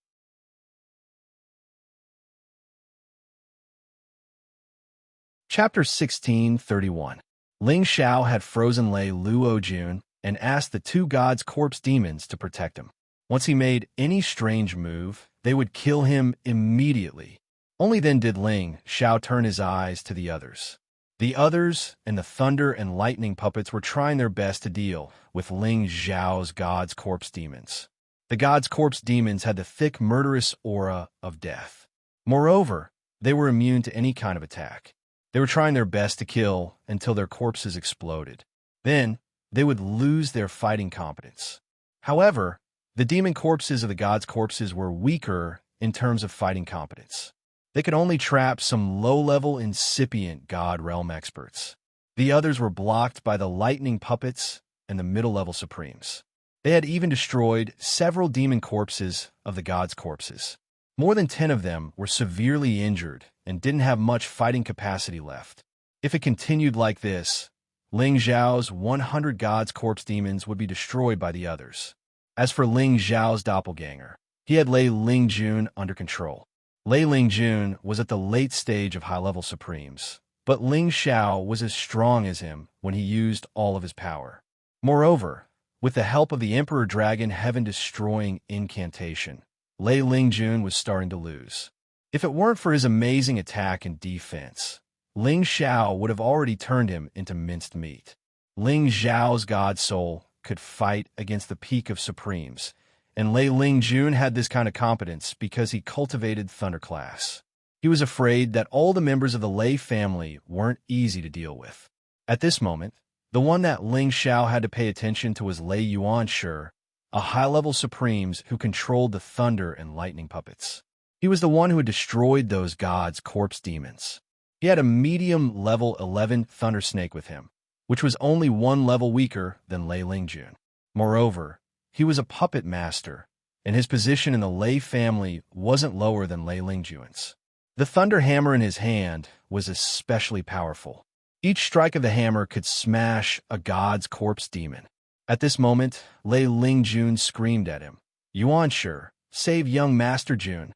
Chapter 1631. Ling Xiao had frozen Lei Luojun and asked the two gods' corpse demons to protect him. Once he made any strange move, they would kill him immediately. Only then did Ling Xiao turn his eyes to the others. The others and the thunder and lightning puppets were trying their best to deal with Ling Xiao's gods' corpse demons. The gods' corpse demons had the thick, murderous aura of death. Moreover, they were immune to any kind of attack. They were trying their best to kill until their corpses exploded. Then, they would lose their fighting competence. However, the demon corpses of the gods' corpses were weaker in terms of fighting competence. They could only trap some low-level incipient god realm experts. The others were blocked by the lightning puppets and the middle-level supremes. They had even destroyed several demon corpses of the gods' corpses. More than 10 of them were severely injured and didn't have much fighting capacity left. If it continued like this, Ling Xiao's 100 gods' corpse demons would be destroyed by the others. As for Ling Xiao's doppelganger, he had Lei Lingjun under control. Lei Lingjun was at the late stage of high-level supremes, but Ling Xiao was as strong as him when he used all of his power. Moreover, with the help of the Emperor Dragon heaven-destroying incantation, Lei Lingjun was starting to lose. If it weren't for his amazing attack and defense, Ling Xiao would have already turned him into minced meat. Ling Xiao's god soul could fight against the peak of supremes, and Lei Lingjun had this kind of competence because he cultivated Thunderclass. He was afraid that all the members of the Lei family weren't easy to deal with. At this moment, the one that Ling Xiao had to pay attention to was Lei Yuanshi, a high-level supremes who controlled the thunder and lightning puppets. He was the one who had destroyed those gods' corpse demons. He had a medium level 11 Thunder Snake with him, which was only one level weaker than Lei Lingjun. Moreover, he was a puppet master, and his position in the Lei family wasn't lower than Lei Lingjun's. The thunder hammer in his hand was especially powerful. Each strike of the hammer could smash a god's corpse demon. At this moment, Lei Lingjun screamed at him, "Yuanshi, save young Master Jun."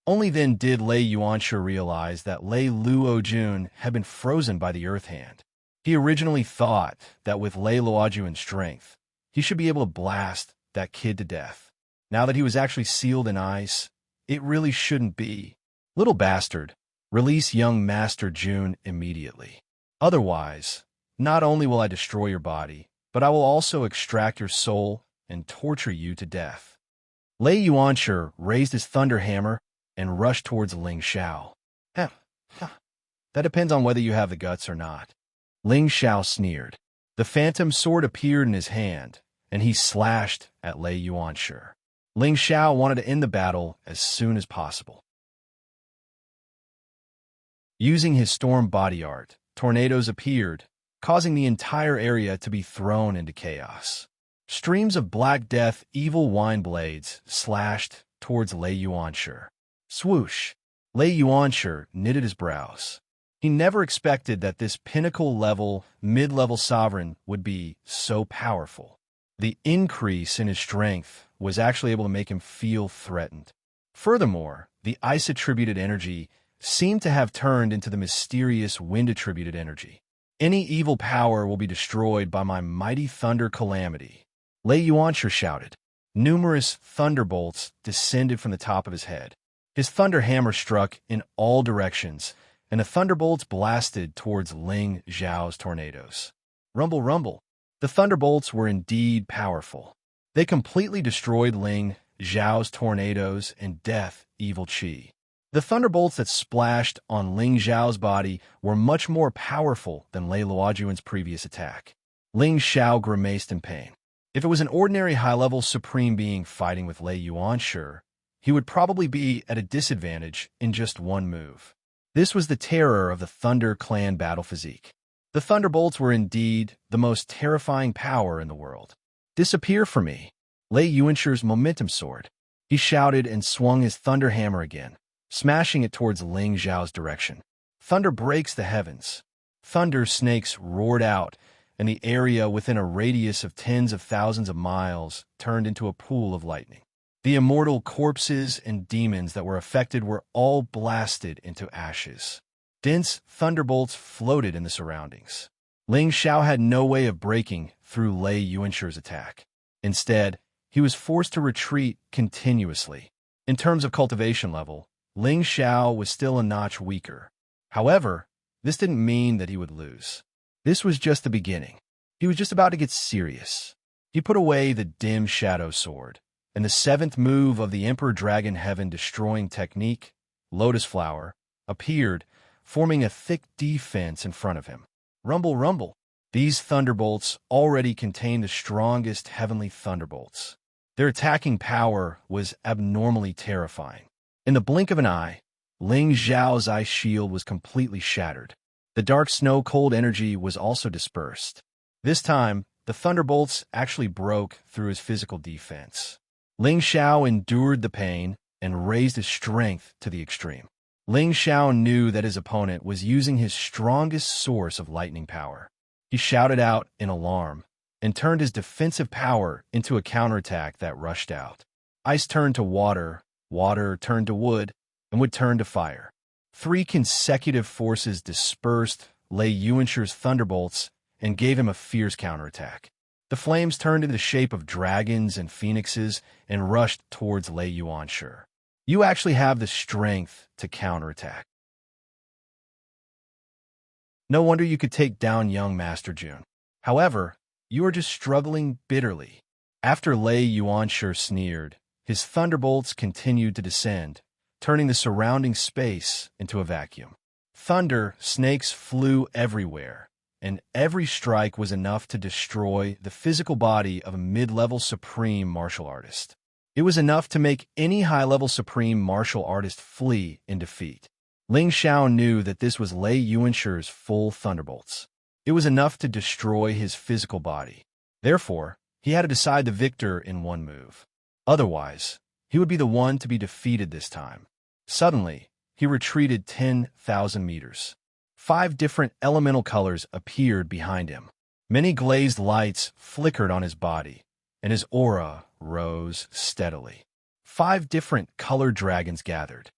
Only then did Lei Yuanshi realize that Lei Luojun had been frozen by the Earth Hand. He originally thought that with Lei Luojun's strength, he should be able to blast that kid to death. Now that he was actually sealed in ice, it really shouldn't be. Little bastard, release young Master Jun immediately. Otherwise, not only will I destroy your body, but I will also extract your soul and torture you to death. Lei Yuanshi raised his thunder hammer and rushed towards Ling Xiao. That depends on whether you have the guts or not. Ling Xiao sneered. The phantom sword appeared in his hand, and he slashed at Lei Yuanshi. Ling Xiao wanted to end the battle as soon as possible. Using his storm body art, tornadoes appeared, causing the entire area to be thrown into chaos. Streams of black death evil wine blades slashed towards Lei Yuanshi. Swoosh! Lei Yuanshi knitted his brows. He never expected that this pinnacle-level, mid-level sovereign would be so powerful. The increase in his strength was actually able to make him feel threatened. Furthermore, the ice-attributed energy seemed to have turned into the mysterious wind-attributed energy. Any evil power will be destroyed by my mighty thunder calamity, Lei Yuanshi shouted. Numerous thunderbolts descended from the top of his head. His thunder hammer struck in all directions, and the thunderbolts blasted towards Ling Xiao's tornadoes. Rumble, rumble. The thunderbolts were indeed powerful. They completely destroyed Ling Xiao's tornadoes and death evil qi. The thunderbolts that splashed on Ling Xiao's body were much more powerful than Lei Luojuan's previous attack. Ling Xiao grimaced in pain. If it was an ordinary high-level supreme being fighting with Lei Yuanshi, he would probably be at a disadvantage in just one move. This was the terror of the Thunder Clan battle physique. The thunderbolts were indeed the most terrifying power in the world. Disappear from me, Lei Yuanshi's momentum sword. He shouted and swung his thunder hammer again, smashing it towards Ling Xiao's direction. Thunder breaks the heavens. Thunder snakes roared out, and the area within a radius of tens of thousands of miles turned into a pool of lightning. The immortal corpses and demons that were affected were all blasted into ashes. Dense thunderbolts floated in the surroundings. Ling Xiao had no way of breaking through Lei Yuanshi's attack. Instead, he was forced to retreat continuously. In terms of cultivation level, Ling Xiao was still a notch weaker. However, this didn't mean that he would lose. This was just the beginning. He was just about to get serious. He put away the dim shadow sword, and the seventh move of the Emperor Dragon Heaven destroying technique, Lotus Flower, appeared, forming a thick defense in front of him. Rumble, rumble. These thunderbolts already contained the strongest heavenly thunderbolts. Their attacking power was abnormally terrifying. In the blink of an eye, Ling Xiao's ice shield was completely shattered. The dark snow-cold energy was also dispersed. This time, the thunderbolts actually broke through his physical defense. Ling Xiao endured the pain and raised his strength to the extreme. Ling Xiao knew that his opponent was using his strongest source of lightning power. He shouted out in alarm and turned his defensive power into a counterattack that rushed out. Ice turned to water, water turned to wood, and wood turned to fire. 3 consecutive forces dispersed Lei Yuanshi's thunderbolts and gave him a fierce counterattack. The flames turned into the shape of dragons and phoenixes and rushed towards Lei Yuanshi. You actually have the strength to counterattack. No wonder you could take down young Master Jun. However, you are just struggling bitterly. After Lei Yuanshi sneered, his thunderbolts continued to descend, turning the surrounding space into a vacuum. Thunder snakes flew everywhere, and every strike was enough to destroy the physical body of a mid-level supreme martial artist. It was enough to make any high-level supreme martial artist flee in defeat. Ling Xiao knew that this was Lei Yuanshi's full thunderbolts. It was enough to destroy his physical body. Therefore, he had to decide the victor in one move. Otherwise, he would be the one to be defeated this time. Suddenly, he retreated 10,000 meters. 5 different elemental colors appeared behind him. Many glazed lights flickered on his body, and his aura rose steadily. 5 different colored dragons gathered.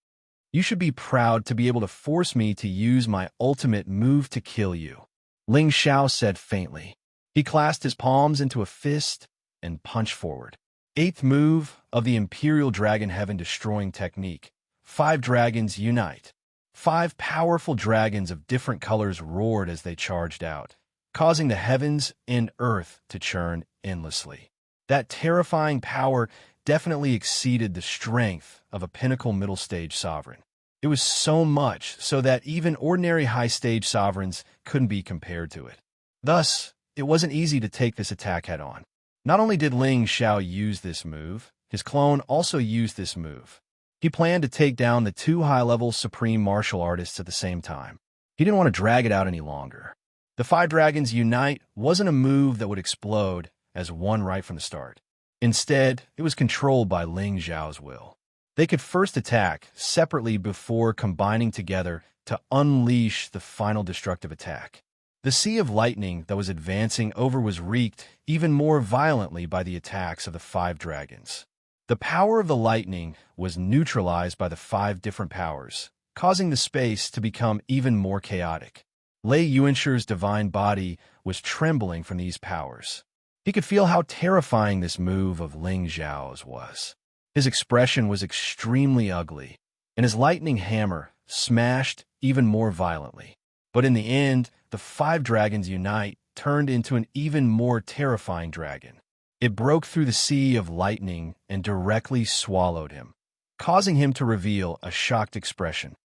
You should be proud to be able to force me to use my ultimate move to kill you, Ling Xiao said faintly. He clasped his palms into a fist and punched forward. 8th move of the Imperial Dragon Heaven destroying technique. 5 dragons unite. 5 powerful dragons of different colors roared as they charged out, causing the heavens and earth to churn endlessly. That terrifying power definitely exceeded the strength of a pinnacle middle stage sovereign. It was so much so that even ordinary high stage sovereigns couldn't be compared to it. Thus, it wasn't easy to take this attack head on. Not only did Ling Xiao use this move, his clone also used this move. He planned to take down the 2 high-level supreme martial artists at the same time. He didn't want to drag it out any longer. The 5 dragons unite wasn't a move that would explode as one right from the start. Instead, it was controlled by Ling Xiao's will. They could first attack separately before combining together to unleash the final destructive attack. The sea of lightning that was advancing over was wreaked even more violently by the attacks of the 5 dragons. The power of the lightning was neutralized by the 5 different powers, causing the space to become even more chaotic. Lei Yuanshir's divine body was trembling from these powers. He could feel how terrifying this move of Ling Xiao's was. His expression was extremely ugly, and his lightning hammer smashed even more violently. But in the end, the 5 dragons unite turned into an even more terrifying dragon. It broke through the sea of lightning and directly swallowed him, causing him to reveal a shocked expression.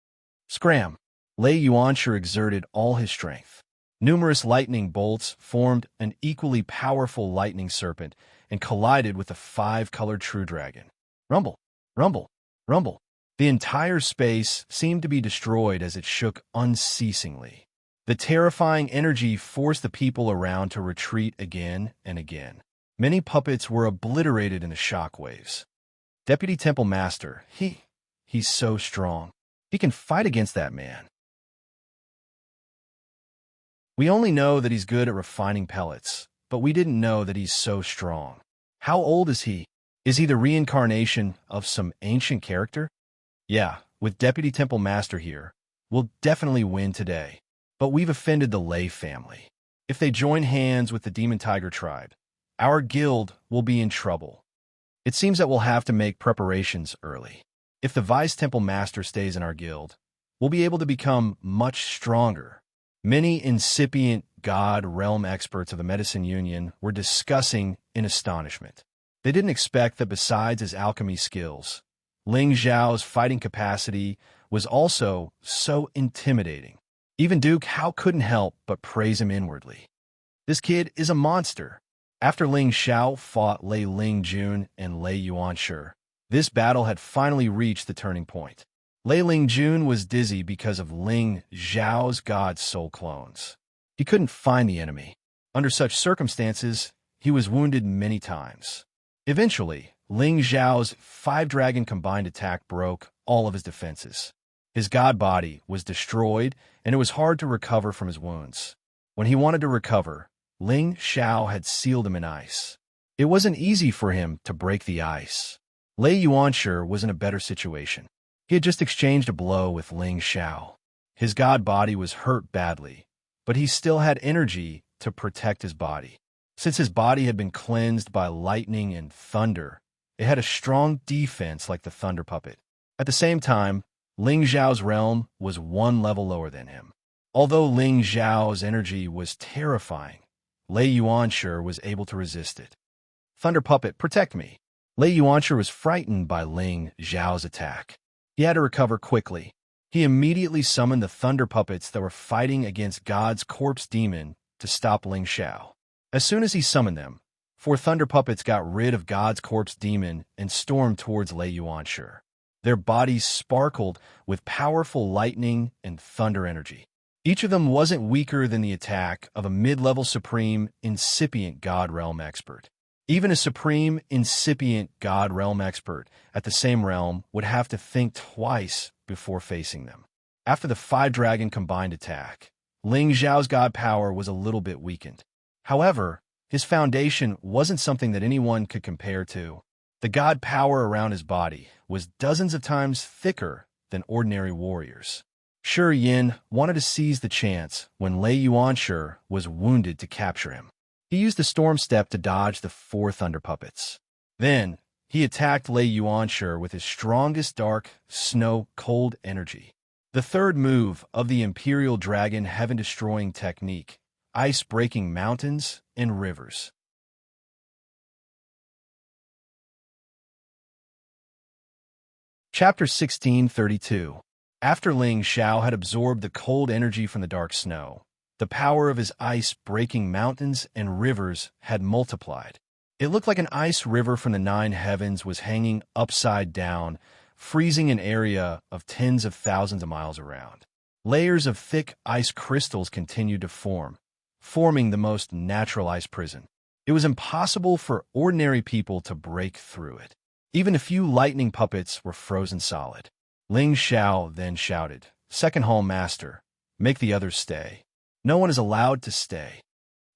Scram! Lei Yuanshi exerted all his strength. Numerous lightning bolts formed an equally powerful lightning serpent and collided with the 5-colored true dragon. Rumble! Rumble! Rumble! The entire space seemed to be destroyed as it shook unceasingly. The terrifying energy forced the people around to retreat again and again. Many puppets were obliterated in the shockwaves. Deputy Temple Master, he's so strong. He can fight against that man. We only know that he's good at refining pellets, but we didn't know that he's so strong. How old is he? Is he the reincarnation of some ancient character? Yeah, with Deputy Temple Master here, we'll definitely win today. But we've offended the Lei family. If they join hands with the Demon Tiger tribe, our guild will be in trouble. It seems that we'll have to make preparations early. If the Vice Temple Master stays in our guild, we'll be able to become much stronger. Many incipient God realm experts of the Medicine Union were discussing in astonishment. They didn't expect that besides his alchemy skills, Ling Xiao's fighting capacity was also so intimidating. Even Duke Hao couldn't help but praise him inwardly. This kid is a monster. After Ling Xiao fought Lei Lingjun and Lei Yuanshi, this battle had finally reached the turning point. Lei Lingjun was dizzy because of Ling Xiao's God Soul clones. He couldn't find the enemy. Under such circumstances, he was wounded many times. Eventually, Ling Xiao's 5-dragon combined attack broke all of his defenses. His god body was destroyed, and it was hard to recover from his wounds. When he wanted to recover, Ling Xiao had sealed him in ice. It wasn't easy for him to break the ice. Lei Yuanshi was in a better situation. He had just exchanged a blow with Ling Xiao. His god body was hurt badly, but he still had energy to protect his body. Since his body had been cleansed by lightning and thunder, it had a strong defense like the thunder puppet. At the same time, Ling Xiao's realm was 1 level lower than him. Although Ling Xiao's energy was terrifying, Lei Yuanshi was able to resist it. Thunder puppet, protect me. Lei Yuanshi was frightened by Ling Xiao's attack. He had to recover quickly. He immediately summoned the thunder puppets that were fighting against God's corpse demon to stop Ling Xiao. As soon as he summoned them, 4 thunder puppets got rid of God's corpse demon and stormed towards Lei Yuanshi. Their bodies sparkled with powerful lightning and thunder energy. Each of them wasn't weaker than the attack of a mid-level supreme incipient God realm expert. Even a supreme incipient God realm expert at the same realm would have to think twice before facing them. After the 5-dragon combined attack, Ling Xiao's god power was a little bit weakened. However, his foundation wasn't something that anyone could compare to. The god power around his body was dozens of times thicker than ordinary warriors. Shi Yin wanted to seize the chance when Lei Yuanshi was wounded to capture him. He used the storm step to dodge the 4 thunder puppets. Then, he attacked Lei Yuanshi with his strongest dark, snow, cold energy. The third move of the Imperial Dragon heaven-destroying technique, ice-breaking mountains and rivers. Chapter 1632. After Ling Xiao had absorbed the cold energy from the dark snow, the power of his ice-breaking mountains and rivers had multiplied. It looked like an ice river from the 9 heavens was hanging upside down, freezing an area of tens of thousands of miles around. Layers of thick ice crystals continued to form, forming the most natural ice prison. It was impossible for ordinary people to break through it. Even a few lightning puppets were frozen solid. Ling Xiao then shouted, "Second Hall Master, make the others stay." No one is allowed to stay.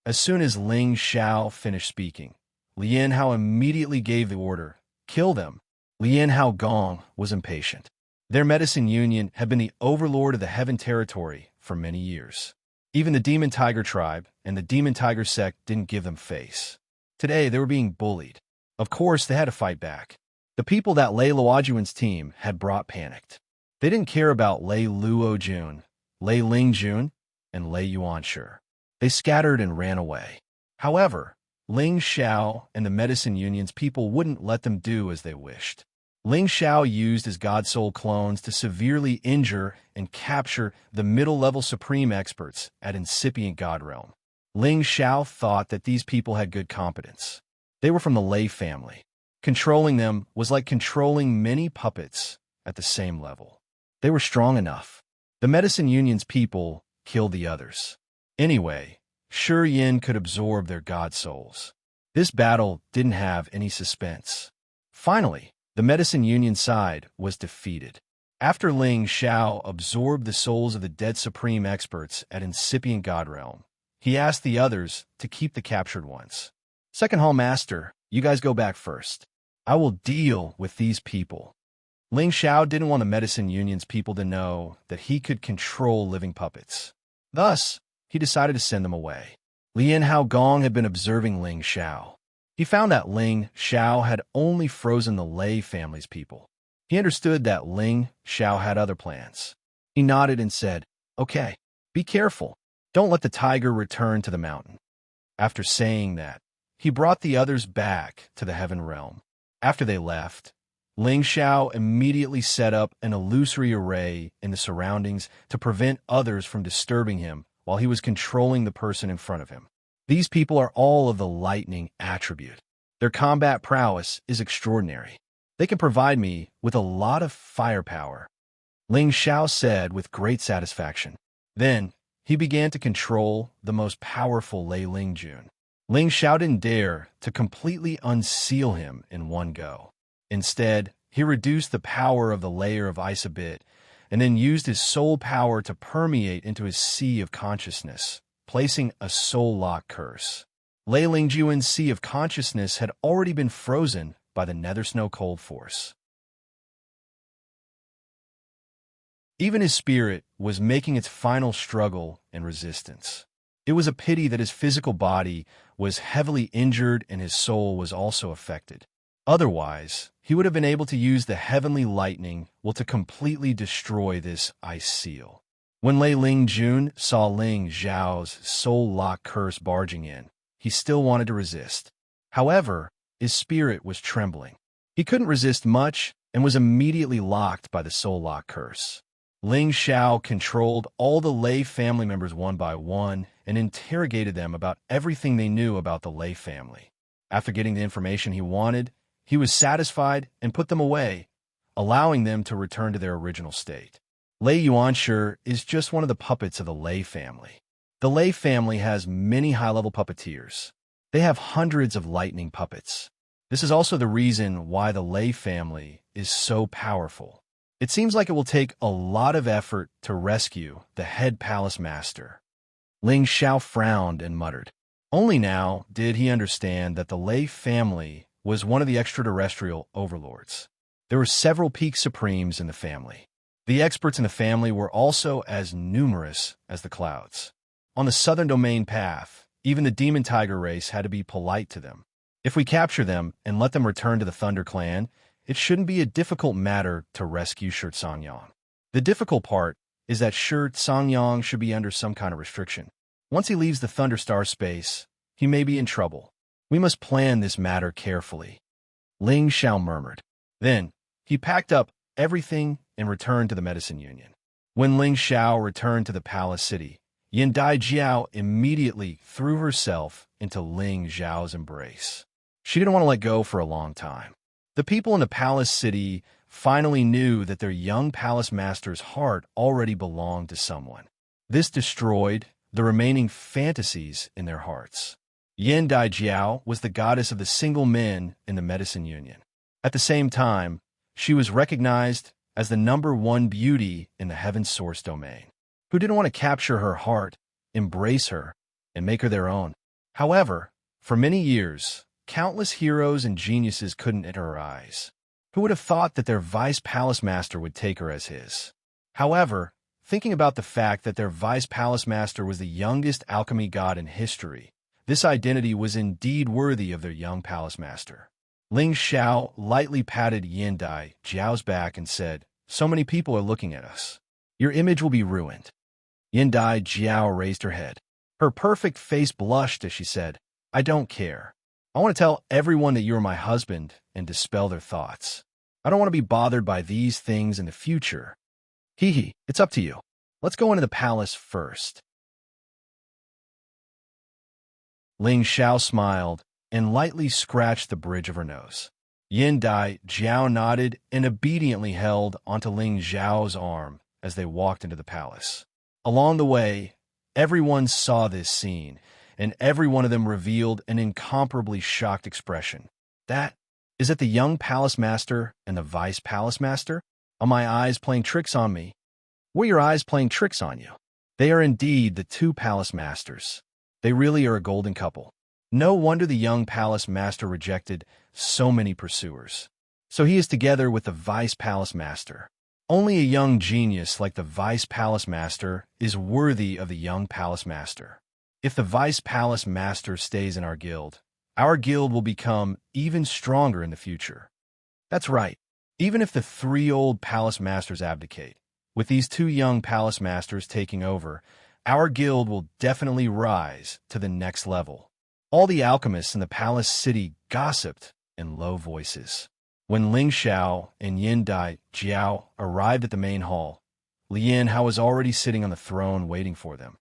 As soon as Ling Xiao finished speaking, Lian Hao immediately gave the order, "Kill them." Lian Hao Gong was impatient. Their medicine union had been the overlord of the Heaven Territory for many years. Even the Demon Tiger tribe and the Demon Tiger sect didn't give them face. Today, they were being bullied. Of course, they had to fight back. The people that Lei Luojuan's team had brought panicked. They didn't care about Lei Luojun, Lei Lingjun, and Lei Yuanshi. They scattered and ran away. However, Ling Xiao and the medicine union's people wouldn't let them do as they wished. Ling Xiao used his God Soul clones to severely injure and capture the middle-level supreme experts at incipient God Realm. Ling Xiao thought that these people had good competence. They were from the Lei family. Controlling them was like controlling many puppets at the same level. They were strong enough. The medicine union's people killed the others. Anyway, Shi Yin could absorb their God Souls. This battle didn't have any suspense. Finally, the medicine union side was defeated. After Ling Xiao absorbed the souls of the dead supreme experts at incipient God Realm, he asked the others to keep the captured ones. Second Hall Master, you guys go back first. I will deal with these people. Ling Xiao didn't want the medicine union's people to know that he could control living puppets. Thus, he decided to send them away. Lian Haogong had been observing Ling Xiao. He found that Ling Xiao had only frozen the Lei family's people. He understood that Ling Xiao had other plans. He nodded and said, "Okay, be careful. Don't let the tiger return to the mountain." After saying that, he brought the others back to the Heaven Realm. After they left, Ling Xiao immediately set up an illusory array in the surroundings to prevent others from disturbing him while he was controlling the person in front of him. These people are all of the lightning attribute. Their combat prowess is extraordinary. They can provide me with a lot of firepower, Ling Xiao said with great satisfaction. Then, he began to control the most powerful Lei Lingjun. Ling Xiao didn't dare to completely unseal him in one go. Instead, he reduced the power of the layer of ice a bit, and then used his soul power to permeate into his sea of consciousness, placing a soul lock curse. Lei Lingjuan's sea of consciousness had already been frozen by the Nether Snow Cold Force. Even his spirit was making its final struggle and resistance. It was a pity that his physical body was heavily injured and his soul was also affected. Otherwise, he would have been able to use the heavenly lightning to completely destroy this ice seal. When Lei Lingjun saw Ling Xiao's soul lock curse barging in, he still wanted to resist. However, his spirit was trembling. He couldn't resist much and was immediately locked by the soul lock curse. Ling Xiao controlled all the Lei family members one by one and interrogated them about everything they knew about the Lei family. After getting the information he wanted, he was satisfied and put them away, allowing them to return to their original state. Lei Yuanshi is just one of the puppets of the Lei family. The Lei family has many high-level puppeteers. They have hundreds of lightning puppets. This is also the reason why the Lei family is so powerful. It seems like it will take a lot of effort to rescue the head palace master. Ling Xiao frowned and muttered. Only now did he understand that the Lei family was one of the extraterrestrial overlords. There were several peak supremes in the family. The experts in the family were also as numerous as the clouds. On the southern domain path, even the demon tiger race had to be polite to them. If we capture them and let them return to the Thunder Clan, it shouldn't be a difficult matter to rescue Shi Songyang. The difficult part is that Shi Songyang should be under some kind of restriction. Once he leaves the Thunderstar space, he may be in trouble. We must plan this matter carefully, Ling Xiao murmured. Then, he packed up everything and returned to the medicine union. When Ling Xiao returned to the palace city, Yin Daijiao immediately threw herself into Ling Xiao's embrace. She didn't want to let go for a long time. The people in the palace city finally knew that their young palace master's heart already belonged to someone. This destroyed the remaining fantasies in their hearts. Yin Daijiao was the goddess of the single men in the medicine union. At the same time, she was recognized as the #1 beauty in the Heaven Source domain. Who didn't want to capture her heart, embrace her, and make her their own? However, for many years, countless heroes and geniuses couldn't enter her eyes. Who would have thought that their vice palace master would take her as his? However, thinking about the fact that their vice palace master was the youngest alchemy god in history, this identity was indeed worthy of their young palace master. Ling Xiao lightly patted Yin Dai Jiao's back and said, "So many people are looking at us. Your image will be ruined." Yin Dai Jiao raised her head. Her perfect face blushed as she said, "I don't care. I want to tell everyone that you are my husband and dispel their thoughts. I don't want to be bothered by these things in the future. Hee, it's up to you. Let's go into the palace first." Ling Xiao smiled and lightly scratched the bridge of her nose. Yin Dai Jiao nodded and obediently held onto Ling Xiao's arm as they walked into the palace. Along the way, everyone saw this scene, and every one of them revealed an incomparably shocked expression. Is it the young palace master and the vice palace master? Are my eyes playing tricks on me? Were your eyes playing tricks on you? They are indeed the two palace masters. They really are a golden couple. No wonder the young palace master rejected so many pursuers. So he is together with the vice palace master. Only a young genius like the vice palace master is worthy of the young palace master. If the vice palace master stays in our guild will become even stronger in the future. That's right. Even if the 3 old palace masters abdicate, with these 2 young palace masters taking over, our guild will definitely rise to the next level. All the alchemists in the palace city gossiped in low voices. When Ling Xiao and Yin Dai Jiao arrived at the main hall, Lian Hao was already sitting on the throne waiting for them.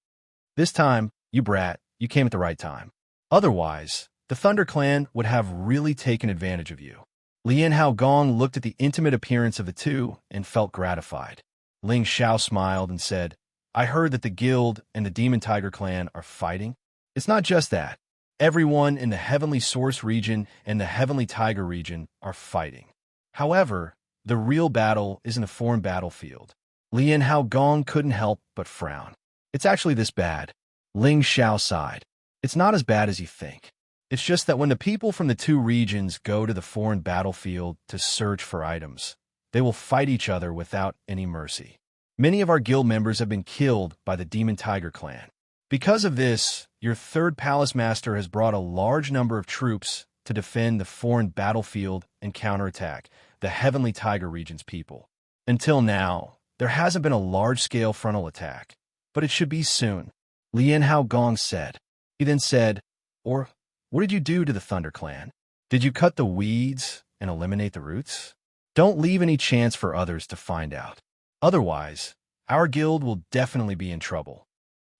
"This time, you brat, you came at the right time. Otherwise, the Thunder Clan would have really taken advantage of you." Lian Hao Gong looked at the intimate appearance of the two and felt gratified. Ling Xiao smiled and said, "I heard that the guild and the Demon Tiger Clan are fighting. It's not just that. Everyone in the Heavenly Source region and the Heavenly Tiger region are fighting. However, the real battle is in the foreign battlefield." Lian Hao Gong couldn't help but frown. "It's actually this bad." Ling Xiao sighed. "It's not as bad as you think. It's just that when the people from the 2 regions go to the foreign battlefield to search for items, they will fight each other without any mercy. Many of our guild members have been killed by the Demon Tiger Clan. Because of this, your 3rd palace master has brought a large number of troops to defend the foreign battlefield and counterattack the Heavenly Tiger region's people. Until now, there hasn't been a large-scale frontal attack, but it should be soon," Lian Hao Gong said. He then said, "Or, what did you do to the Thunder Clan? Did you cut the weeds and eliminate the roots? Don't leave any chance for others to find out. Otherwise, our guild will definitely be in trouble."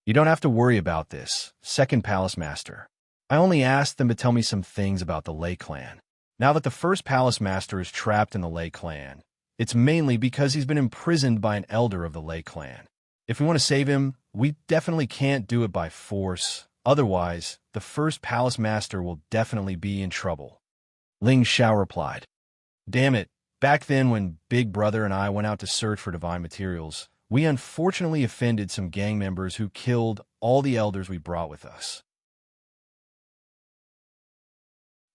"You don't have to worry about this, 2nd Palace Master. I only asked them to tell me some things about the Lei Clan. Now that the 1st Palace Master is trapped in the Lei Clan, it's mainly because he's been imprisoned by an elder of the Lei Clan. If we want to save him, we definitely can't do it by force. Otherwise, the 1st Palace Master will definitely be in trouble." Ling Xiao replied, "Damn it, back then when Big Brother and I went out to search for divine materials, we unfortunately offended some gang members who killed all the elders we brought with us.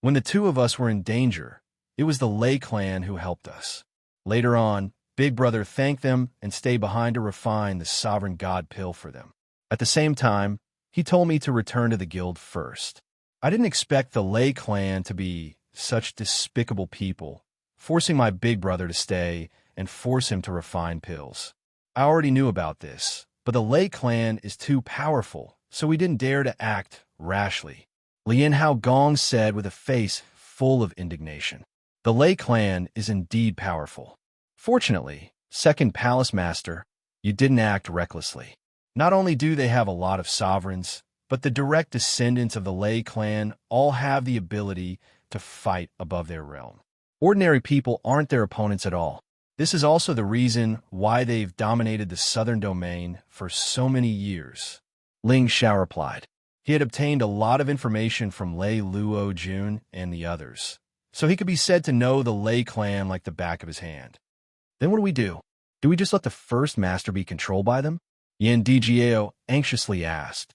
When the 2 of us were in danger, it was the Lei Clan who helped us. Later on, Big Brother thanked them and stayed behind to refine the Sovereign God pill for them. At the same time, he told me to return to the guild first. I didn't expect the Lei Clan to be such despicable people, forcing my Big Brother to stay and force him to refine pills. I already knew about this, but the Lei Clan is too powerful, so we didn't dare to act rashly," Lian Hao Gong said with a face full of indignation. "The Lei Clan is indeed powerful. Fortunately, 2nd Palace Master, you didn't act recklessly. Not only do they have a lot of sovereigns, but the direct descendants of the Lei Clan all have the ability to fight above their realm. Ordinary people aren't their opponents at all. This is also the reason why they've dominated the southern domain for so many years," Ling Xiao replied. He had obtained a lot of information from Lei Luo Jun and the others, so he could be said to know the Lei Clan like the back of his hand. "Then what do we do? Do we just let the 1st master be controlled by them?" Yan Dijiao anxiously asked.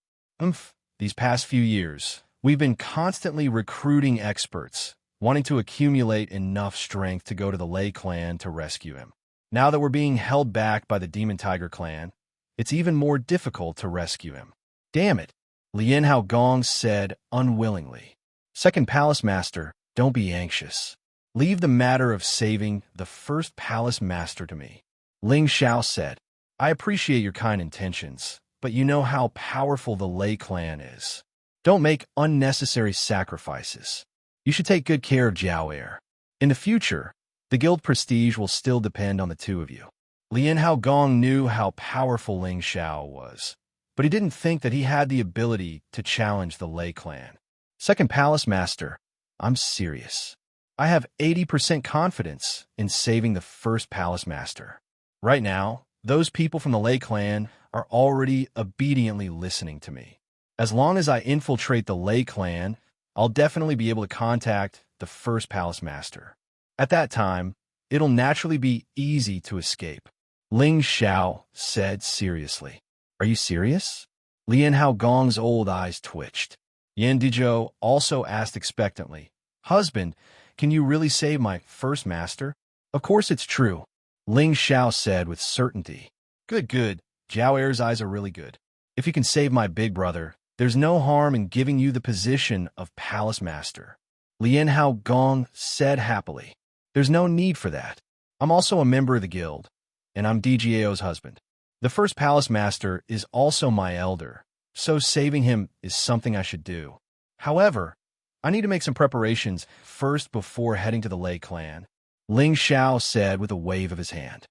These past few years, we've been constantly recruiting experts. wanting to accumulate enough strength to go to the Lei clan to rescue him. Now that we're being held back by the Demon Tiger clan, it's even more difficult to rescue him. Damn it, Lian Hao Gong said unwillingly. Second Palace Master, don't be anxious. Leave the matter of saving the first Palace Master to me. Ling Xiao said, I appreciate your kind intentions, but you know how powerful the Lei clan is. Don't make unnecessary sacrifices. You should take good care of Jiao Er. In the future, the guild prestige will still depend on the two of you. Lian Hao Gong knew how powerful Ling Xiao was, but he didn't think that he had the ability to challenge the Lei clan. Second Palace Master, I'm serious. I have 80% confidence in saving the first Palace Master. Right now, those people from the Lei clan are already obediently listening to me. As long as I infiltrate the Lei clan, I'll definitely be able to contact the first Palace Master. At that time, it'll naturally be easy to escape. Ling Xiao said seriously. Are you serious? Lian Hao Gong's old eyes twitched. Yan Dizhou also asked expectantly, Husband, can you really save my first master? Of course it's true, Ling Xiao said with certainty. Good, good. Jiao Er's eyes are really good. If you can save my big brother, there's no harm in giving you the position of Palace Master. Lian Hao Gong said happily. There's no need for that. I'm also a member of the guild, and I'm DGAO's husband. The first Palace Master is also my elder, so saving him is something I should do. However, I need to make some preparations first before heading to the Lei clan, Ling Xiao said with a wave of his hand.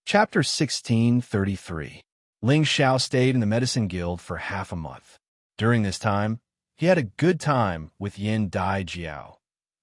Chapter 1633. Ling Xiao stayed in the Medicine Guild for half a month. During this time, he had a good time with Yin Dai Jiao,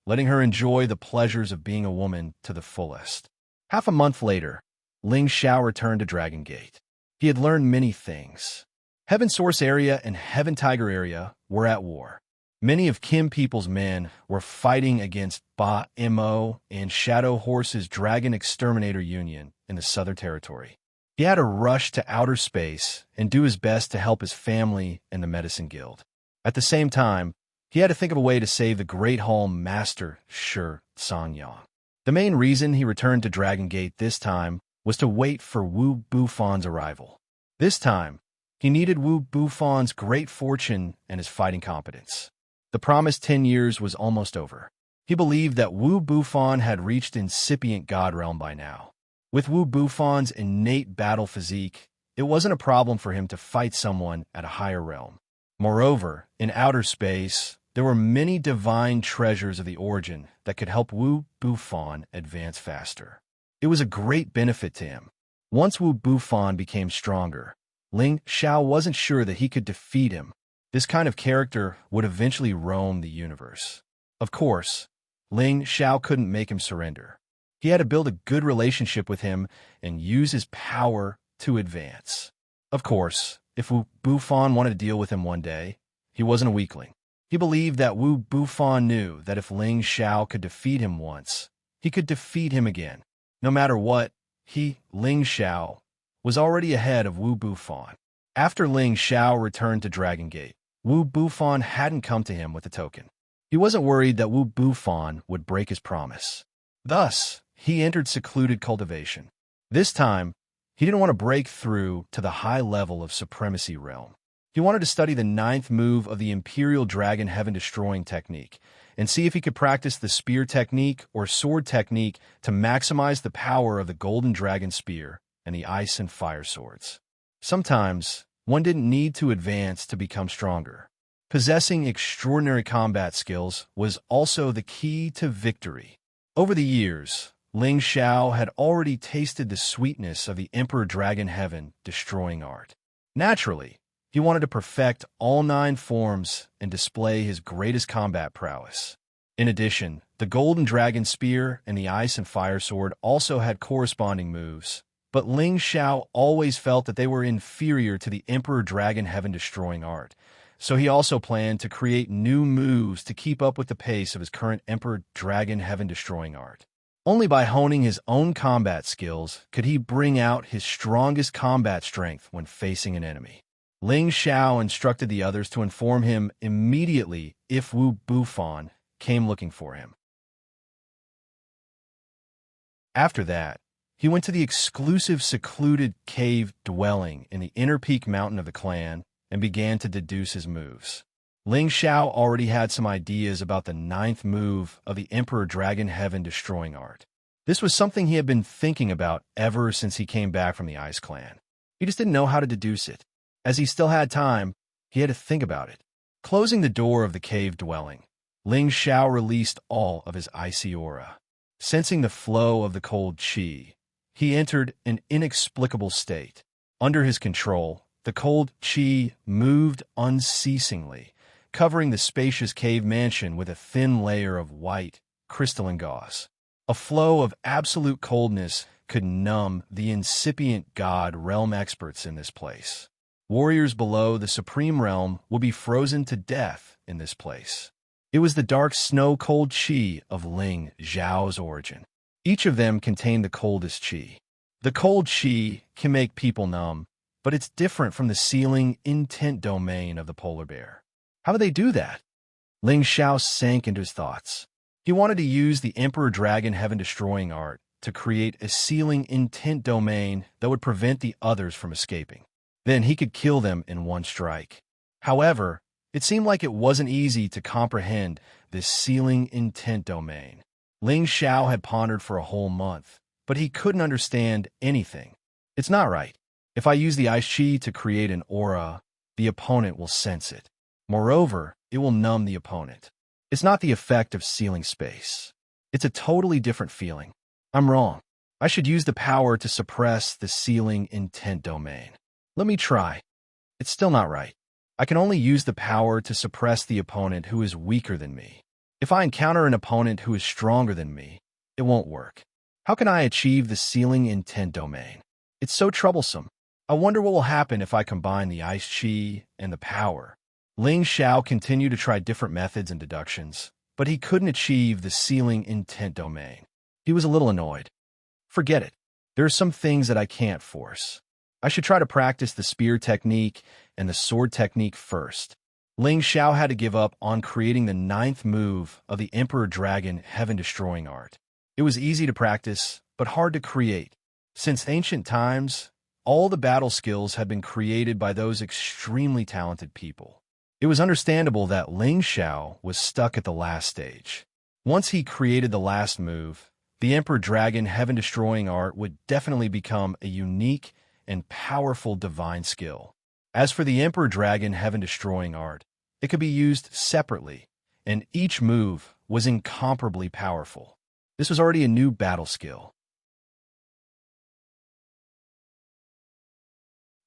letting her enjoy the pleasures of being a woman to the fullest. Half a month later, Ling Xiao returned to Dragon Gate. He had learned many things. Heaven Source area and Heaven Tiger area were at war. Many of Kim People's men were fighting against Ba Mo and Shadow Horse's Dragon Exterminator Union in the Southern Territory. He had to rush to outer space and do his best to help his family and the Medicine Guild. At the same time, he had to think of a way to save the Great Hall Master, Shi Songyang. The main reason he returned to Dragon Gate this time was to wait for Wu Bufon's arrival. This time, he needed Wu Bufon's great fortune and his fighting competence. The promised 10 years was almost over. He believed that Wu Bufon had reached incipient God realm by now. With Wu Bufon's innate battle physique, it wasn't a problem for him to fight someone at a higher realm. Moreover, in outer space, there were many divine treasures of the origin that could help Wu Bufon advance faster. It was a great benefit to him. Once Wu Bufon became stronger, Ling Xiao wasn't sure that he could defeat him. This kind of character would eventually roam the universe. Of course, Ling Xiao couldn't make him surrender. He had to build a good relationship with him and use his power to advance. Of course, if Wu Bufon wanted to deal with him one day, he wasn't a weakling. He believed that Wu Bufon knew that if Ling Xiao could defeat him once, he could defeat him again. No matter what, Ling Xiao, was already ahead of Wu Bufon. After Ling Xiao returned to Dragon Gate, Wu Bufon hadn't come to him with a token. He wasn't worried that Wu Bufon would break his promise. Thus, he entered secluded cultivation. This time, he didn't want to break through to the high level of Supremacy Realm. He wanted to study the 9th move of the Imperial Dragon Heaven Destroying technique and see if he could practice the spear technique or sword technique to maximize the power of the Golden Dragon Spear and the Ice and Fire Swords. Sometimes, one didn't need to advance to become stronger. Possessing extraordinary combat skills was also the key to victory. Over the years, Ling Xiao had already tasted the sweetness of the Emperor Dragon Heaven destroying art. Naturally, he wanted to perfect all 9 forms and display his greatest combat prowess. In addition, the Golden Dragon Spear and the Ice and Fire Sword also had corresponding moves, but Ling Xiao always felt that they were inferior to the Emperor Dragon Heaven destroying art, so he also planned to create new moves to keep up with the pace of his current Emperor Dragon Heaven destroying art. Only by honing his own combat skills could he bring out his strongest combat strength when facing an enemy. Ling Xiao instructed the others to inform him immediately if Wu Bufan came looking for him. After that, he went to the exclusive secluded cave dwelling in the inner peak mountain of the clan and began to deduce his moves. Ling Xiao already had some ideas about the 9th move of the Emperor Dragon Heaven Destroying Art. This was something he had been thinking about ever since he came back from the Ice Clan. He just didn't know how to deduce it. As he still had time, he had to think about it. Closing the door of the cave dwelling, Ling Xiao released all of his icy aura. Sensing the flow of the cold qi, he entered an inexplicable state. Under his control, the cold qi moved unceasingly, covering the spacious cave mansion with a thin layer of white, crystalline gauze. A flow of absolute coldness could numb the incipient god realm experts in this place. Warriors below the Supreme Realm would be frozen to death in this place. It was the dark snow-cold qi of Ling Xiao's origin. Each of them contained the coldest qi. The cold qi can make people numb, but it's different from the sealing intent domain of the polar bear. How do they do that? Ling Xiao sank into his thoughts. He wanted to use the Emperor Dragon Heaven Destroying Art to create a sealing intent domain that would prevent the others from escaping. Then he could kill them in one strike. However, it seemed like it wasn't easy to comprehend this sealing intent domain. Ling Xiao had pondered for a whole month, but he couldn't understand anything. It's not right. If I use the ice qi to create an aura, the opponent will sense it. Moreover, it will numb the opponent. It's not the effect of sealing space. It's a totally different feeling. I'm wrong. I should use the power to suppress the sealing intent domain. Let me try. It's still not right. I can only use the power to suppress the opponent who is weaker than me. If I encounter an opponent who is stronger than me, it won't work. How can I achieve the sealing intent domain? It's so troublesome. I wonder what will happen if I combine the ice qi and the power. Ling Xiao continued to try different methods and deductions, but he couldn't achieve the sealing intent domain. He was a little annoyed. Forget it. There are some things that I can't force. I should try to practice the spear technique and the sword technique first. Ling Xiao had to give up on creating the 9th move of the Emperor Dragon Heaven Destroying Art. It was easy to practice, but hard to create. Since ancient times, all the battle skills had been created by those extremely talented people. It was understandable that Ling Xiao was stuck at the last stage. Once he created the last move, the Emperor Dragon Heaven Destroying Art would definitely become a unique and powerful divine skill. As for the Emperor Dragon Heaven Destroying Art, it could be used separately, and each move was incomparably powerful. This was already a new battle skill.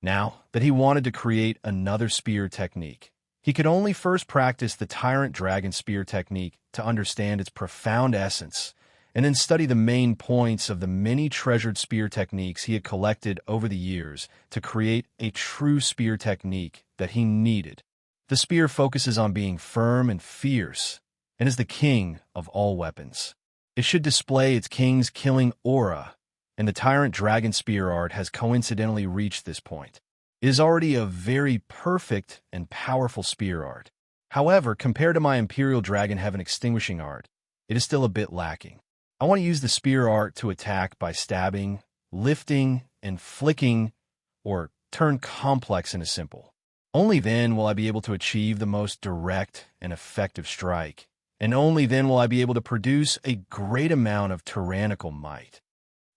Now that he wanted to create another spear technique, he could only first practice the Tyrant Dragon Spear technique to understand its profound essence, and then study the main points of the many treasured spear techniques he had collected over the years to create a true spear technique that he needed. The spear focuses on being firm and fierce, and is the king of all weapons. It should display its king's killing aura, and the Tyrant Dragon Spear art has coincidentally reached this point. It is already a very perfect and powerful spear art. However, compared to my Imperial Dragon Heaven Extinguishing art, it is still a bit lacking. I want to use the spear art to attack by stabbing, lifting, and flicking, or turn complex into simple. Only then will I be able to achieve the most direct and effective strike, and only then will I be able to produce a great amount of tyrannical might.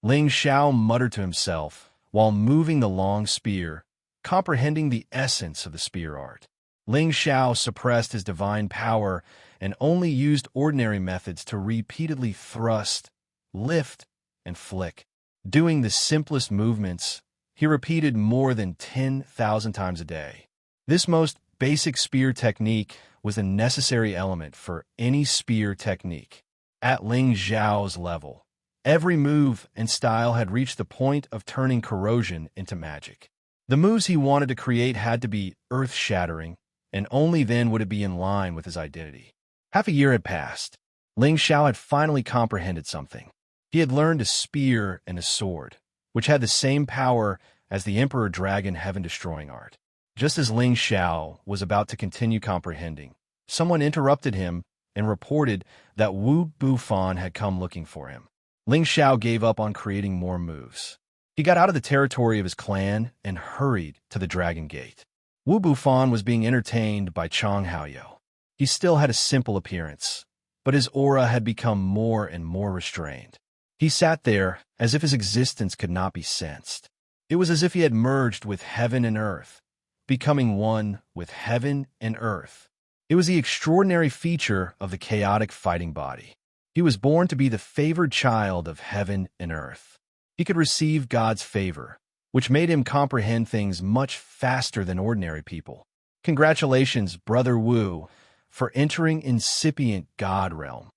Ling Xiao muttered to himself while moving the long spear, comprehending the essence of the spear art. Ling Xiao suppressed his divine power and only used ordinary methods to repeatedly thrust, lift, and flick. Doing the simplest movements, he repeated more than 10,000 times a day. This most basic spear technique was a necessary element for any spear technique. At Ling Xiao's level, every move and style had reached the point of turning corrosion into magic. The moves he wanted to create had to be earth-shattering, and only then would it be in line with his identity. Half a year had passed. Ling Xiao had finally comprehended something. He had learned a spear and a sword, which had the same power as the Emperor Dragon Heaven Destroying art. Just as Ling Xiao was about to continue comprehending, someone interrupted him and reported that Wu Bufan had come looking for him. Ling Xiao gave up on creating more moves. He got out of the territory of his clan and hurried to the Dragon Gate. Wu Bufan was being entertained by Chang Haoyou. He still had a simple appearance, but his aura had become more and more restrained. He sat there as if his existence could not be sensed. It was as if he had merged with heaven and earth, becoming one with heaven and earth. It was the extraordinary feature of the chaotic fighting body. He was born to be the favored child of heaven and earth. He could receive God's favor, which made him comprehend things much faster than ordinary people. Congratulations, Brother Wu, for entering incipient God realm.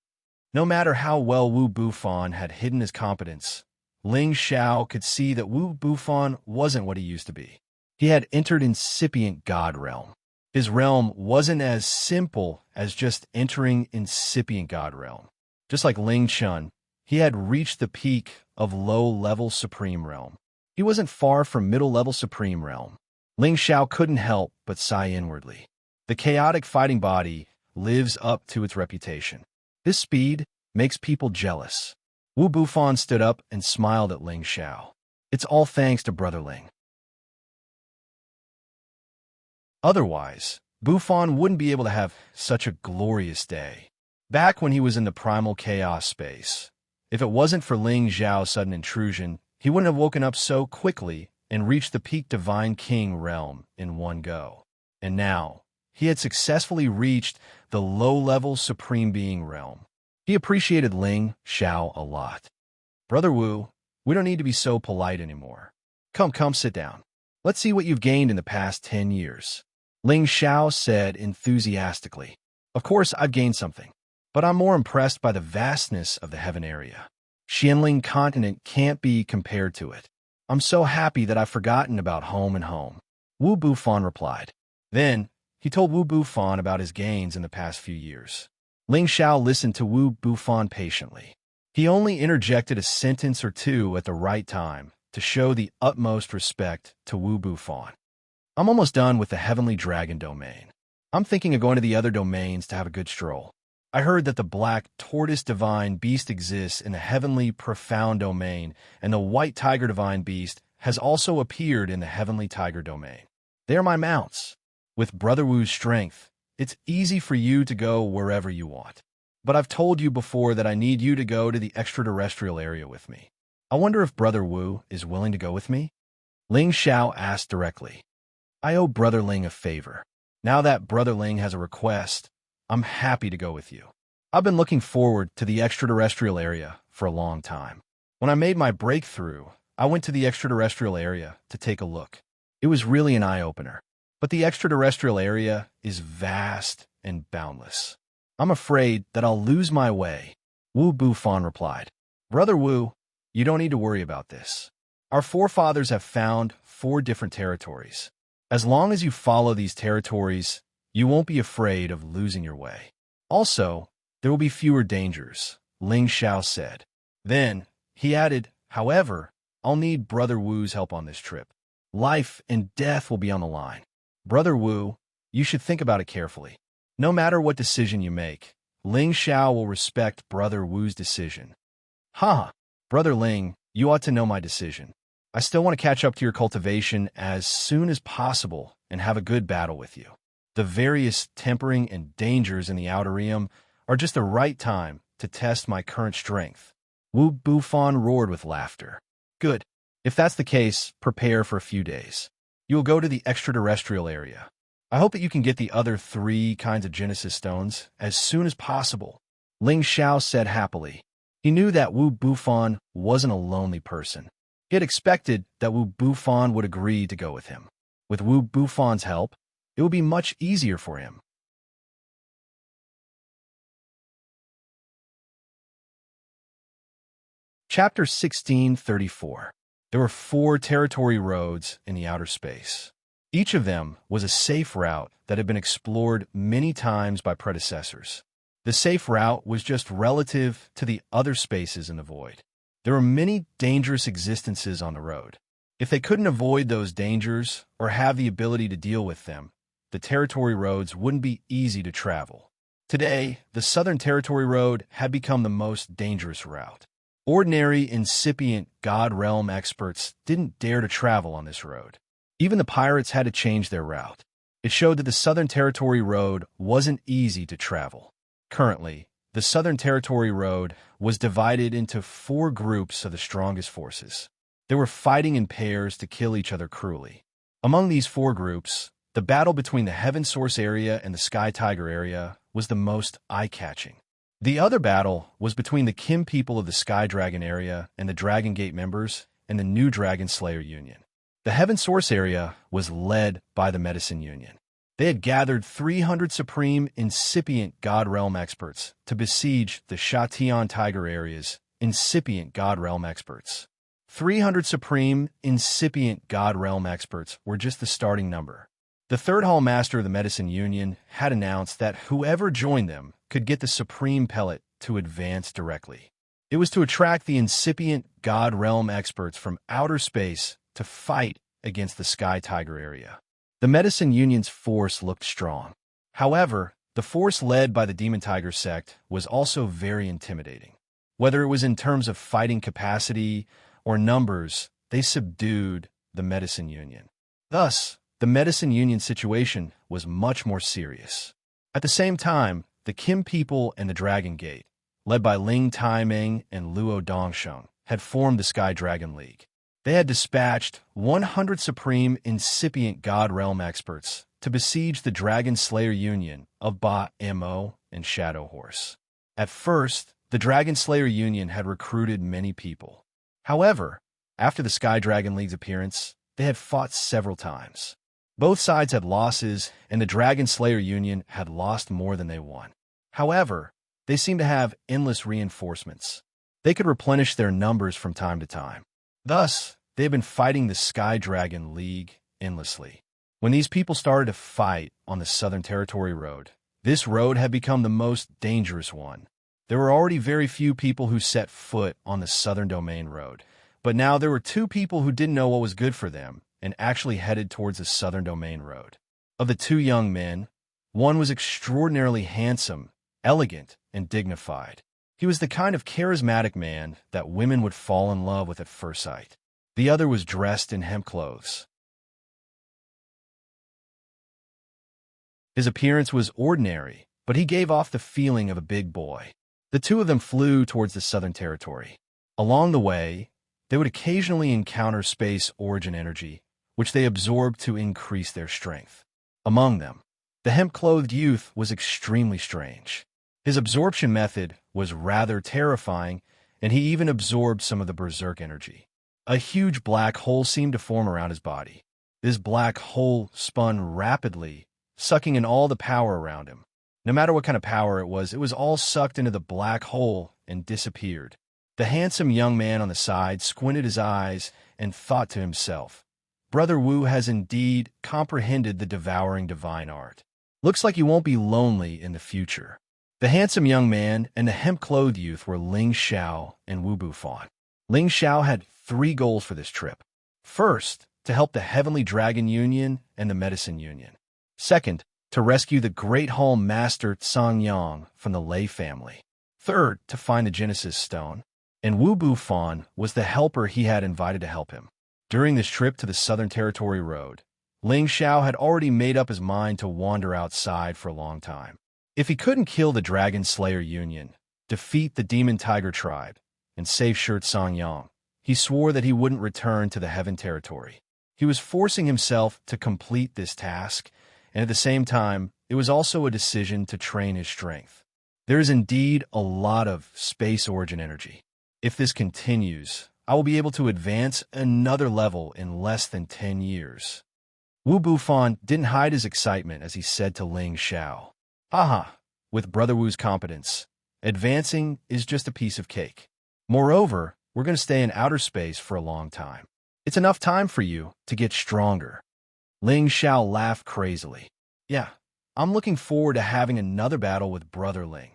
No matter how well Wu Bufan had hidden his competence, Ling Xiao could see that Wu Bufan wasn't what he used to be. He had entered incipient God realm. His realm wasn't as simple as just entering incipient God realm. Just like Ling Chun, he had reached the peak of low-level Supreme Realm. He wasn't far from middle-level Supreme Realm. Ling Xiao couldn't help but sigh inwardly. The chaotic fighting body lives up to its reputation. This speed makes people jealous. Wu Bufan stood up and smiled at Ling Xiao. It's all thanks to Brother Ling. Otherwise, Bufan wouldn't be able to have such a glorious day. Back when he was in the primal chaos space, if it wasn't for Ling Xiao's sudden intrusion, he wouldn't have woken up so quickly and reached the peak Divine King realm in one go. And now, he had successfully reached the low-level Supreme Being realm. He appreciated Ling Xiao a lot. Brother Wu, we don't need to be so polite anymore. Come, sit down. Let's see what you've gained in the past 10 years. Ling Xiao said enthusiastically. Of course, I've gained something, but I'm more impressed by the vastness of the heaven area. Xianling continent can't be compared to it. I'm so happy that I've forgotten about home and home. Wu Bufan replied. Then, he told Wu Bufan about his gains in the past few years. Ling Xiao listened to Wu Bufan patiently. He only interjected a sentence or two at the right time to show the utmost respect to Wu Bufan. I'm almost done with the Heavenly Dragon domain. I'm thinking of going to the other domains to have a good stroll. I heard that the Black Tortoise Divine Beast exists in the Heavenly Profound domain, and the White Tiger Divine Beast has also appeared in the Heavenly Tiger domain. They are my mounts. With Brother Wu's strength, it's easy for you to go wherever you want. But I've told you before that I need you to go to the extraterrestrial area with me. I wonder if Brother Wu is willing to go with me? Ling Xiao asked directly. I owe Brother Ling a favor. Now that Brother Ling has a request, I'm happy to go with you. I've been looking forward to the extraterrestrial area for a long time. When I made my breakthrough, I went to the extraterrestrial area to take a look. It was really an eye-opener. But the extraterrestrial area is vast and boundless. I'm afraid that I'll lose my way, Wu Bufan replied. Brother Wu, you don't need to worry about this. Our forefathers have found 4 different territories. As long as you follow these territories, you won't be afraid of losing your way. Also, there will be fewer dangers, Ling Xiao said. Then, he added, however, I'll need Brother Wu's help on this trip. Life and death will be on the line. Brother Wu, you should think about it carefully. No matter what decision you make, Ling Xiao will respect Brother Wu's decision. Brother Ling, you ought to know my decision. I still want to catch up to your cultivation as soon as possible and have a good battle with you. The various tempering and dangers in the outer realm are just the right time to test my current strength. Wu Bufan roared with laughter. Good. If that's the case, prepare for a few days. You will go to the extraterrestrial area. I hope that you can get the other 3 kinds of Genesis stones as soon as possible, Ling Xiao said happily. He knew that Wu Bufan wasn't a lonely person. He had expected that Wu Bufan would agree to go with him. With Wu Bufan's help, it would be much easier for him. Chapter 1634. There were 4 territory roads in the outer space. Each of them was a safe route that had been explored many times by predecessors. The safe route was just relative to the other spaces in the void. There were many dangerous existences on the road. If they couldn't avoid those dangers or have the ability to deal with them, the territory roads wouldn't be easy to travel. Today, the Southern Territory Road had become the most dangerous route. Ordinary, incipient God Realm experts didn't dare to travel on this road. Even the pirates had to change their route. It showed that the Southern Territory Road wasn't easy to travel. Currently, the Southern Territory Road was divided into 4 groups of the strongest forces. They were fighting in pairs to kill each other cruelly. Among these 4 groups, the battle between the Heaven Source area and the Sky Tiger area was the most eye-catching. The other battle was between the Kim people of the Sky Dragon area and the Dragon Gate members and the New Dragon Slayer Union. The Heaven Source area was led by the Medicine Union. They had gathered 300 supreme incipient God Realm experts to besiege the Shatian Tiger area's incipient God Realm experts. 300 supreme incipient God Realm experts were just the starting number. The third Hall Master of the Medicine Union had announced that whoever joined them could get the Supreme Pellet to advance directly. It was to attract the incipient God Realm experts from outer space to fight against the Sky Tiger area. The Medicine Union's force looked strong. However, the force led by the Demon Tiger sect was also very intimidating. Whether it was in terms of fighting capacity or numbers, they subdued the Medicine Union. Thus, the Medicine Union situation was much more serious. At the same time, the Kim people and the Dragon Gate, led by Ling Taiming and Luo Dongsheng, had formed the Sky Dragon League. They had dispatched 100 supreme incipient God Realm experts to besiege the Dragon Slayer Union of Ba Mo and Shadow Horse. At first, the Dragon Slayer Union had recruited many people. However, after the Sky Dragon League's appearance, they had fought several times. Both sides had losses, and the Dragon Slayer Union had lost more than they won. However, they seemed to have endless reinforcements. They could replenish their numbers from time to time. Thus, they had been fighting the Sky Dragon League endlessly. When these people started to fight on the Southern Territory Road, this road had become the most dangerous one. There were already very few people who set foot on the Southern Domain Road, but now there were 2 people who didn't know what was good for them and actually headed towards the Southern Domain Road. Of the 2 young men, one was extraordinarily handsome, elegant, and dignified. He was the kind of charismatic man that women would fall in love with at first sight. The other was dressed in hemp clothes. His appearance was ordinary, but he gave off the feeling of a big boy. The 2 of them flew towards the Southern Territory. Along the way, they would occasionally encounter space origin energy, which they absorbed to increase their strength. Among them, the hemp-clothed youth was extremely strange. His absorption method was rather terrifying, and he even absorbed some of the berserk energy. A huge black hole seemed to form around his body. This black hole spun rapidly, sucking in all the power around him. No matter what kind of power it was all sucked into the black hole and disappeared. The handsome young man on the side squinted his eyes and thought to himself, "Brother Wu has indeed comprehended the devouring divine art. Looks like you won't be lonely in the future." The handsome young man and the hemp-clothed youth were Ling Xiao and Wu Bufan. Ling Xiao had 3 goals for this trip. First, to help the Heavenly Dragon Union and the Medicine Union. Second, to rescue the Great Hall Master Xianxia from the Lei family. Third, to find the Genesis Stone. And Wu Bufan was the helper he had invited to help him. During this trip to the Southern Territory Road, Ling Xiao had already made up his mind to wander outside for a long time. If he couldn't kill the Dragon Slayer Union, defeat the Demon Tiger tribe, and save Shirt Xiangyang, he swore that he wouldn't return to the Heaven Territory. He was forcing himself to complete this task, and at the same time, it was also a decision to train his strength. There is indeed a lot of space origin energy. If this continues, I will be able to advance another level in less than 10 years. Wu Bufan didn't hide his excitement as he said to Ling Xiao, "Haha, with Brother Wu's competence, advancing is just a piece of cake. Moreover, we're going to stay in outer space for a long time. It's enough time for you to get stronger." Ling Xiao laughed crazily. "Yeah, I'm looking forward to having another battle with Brother Ling."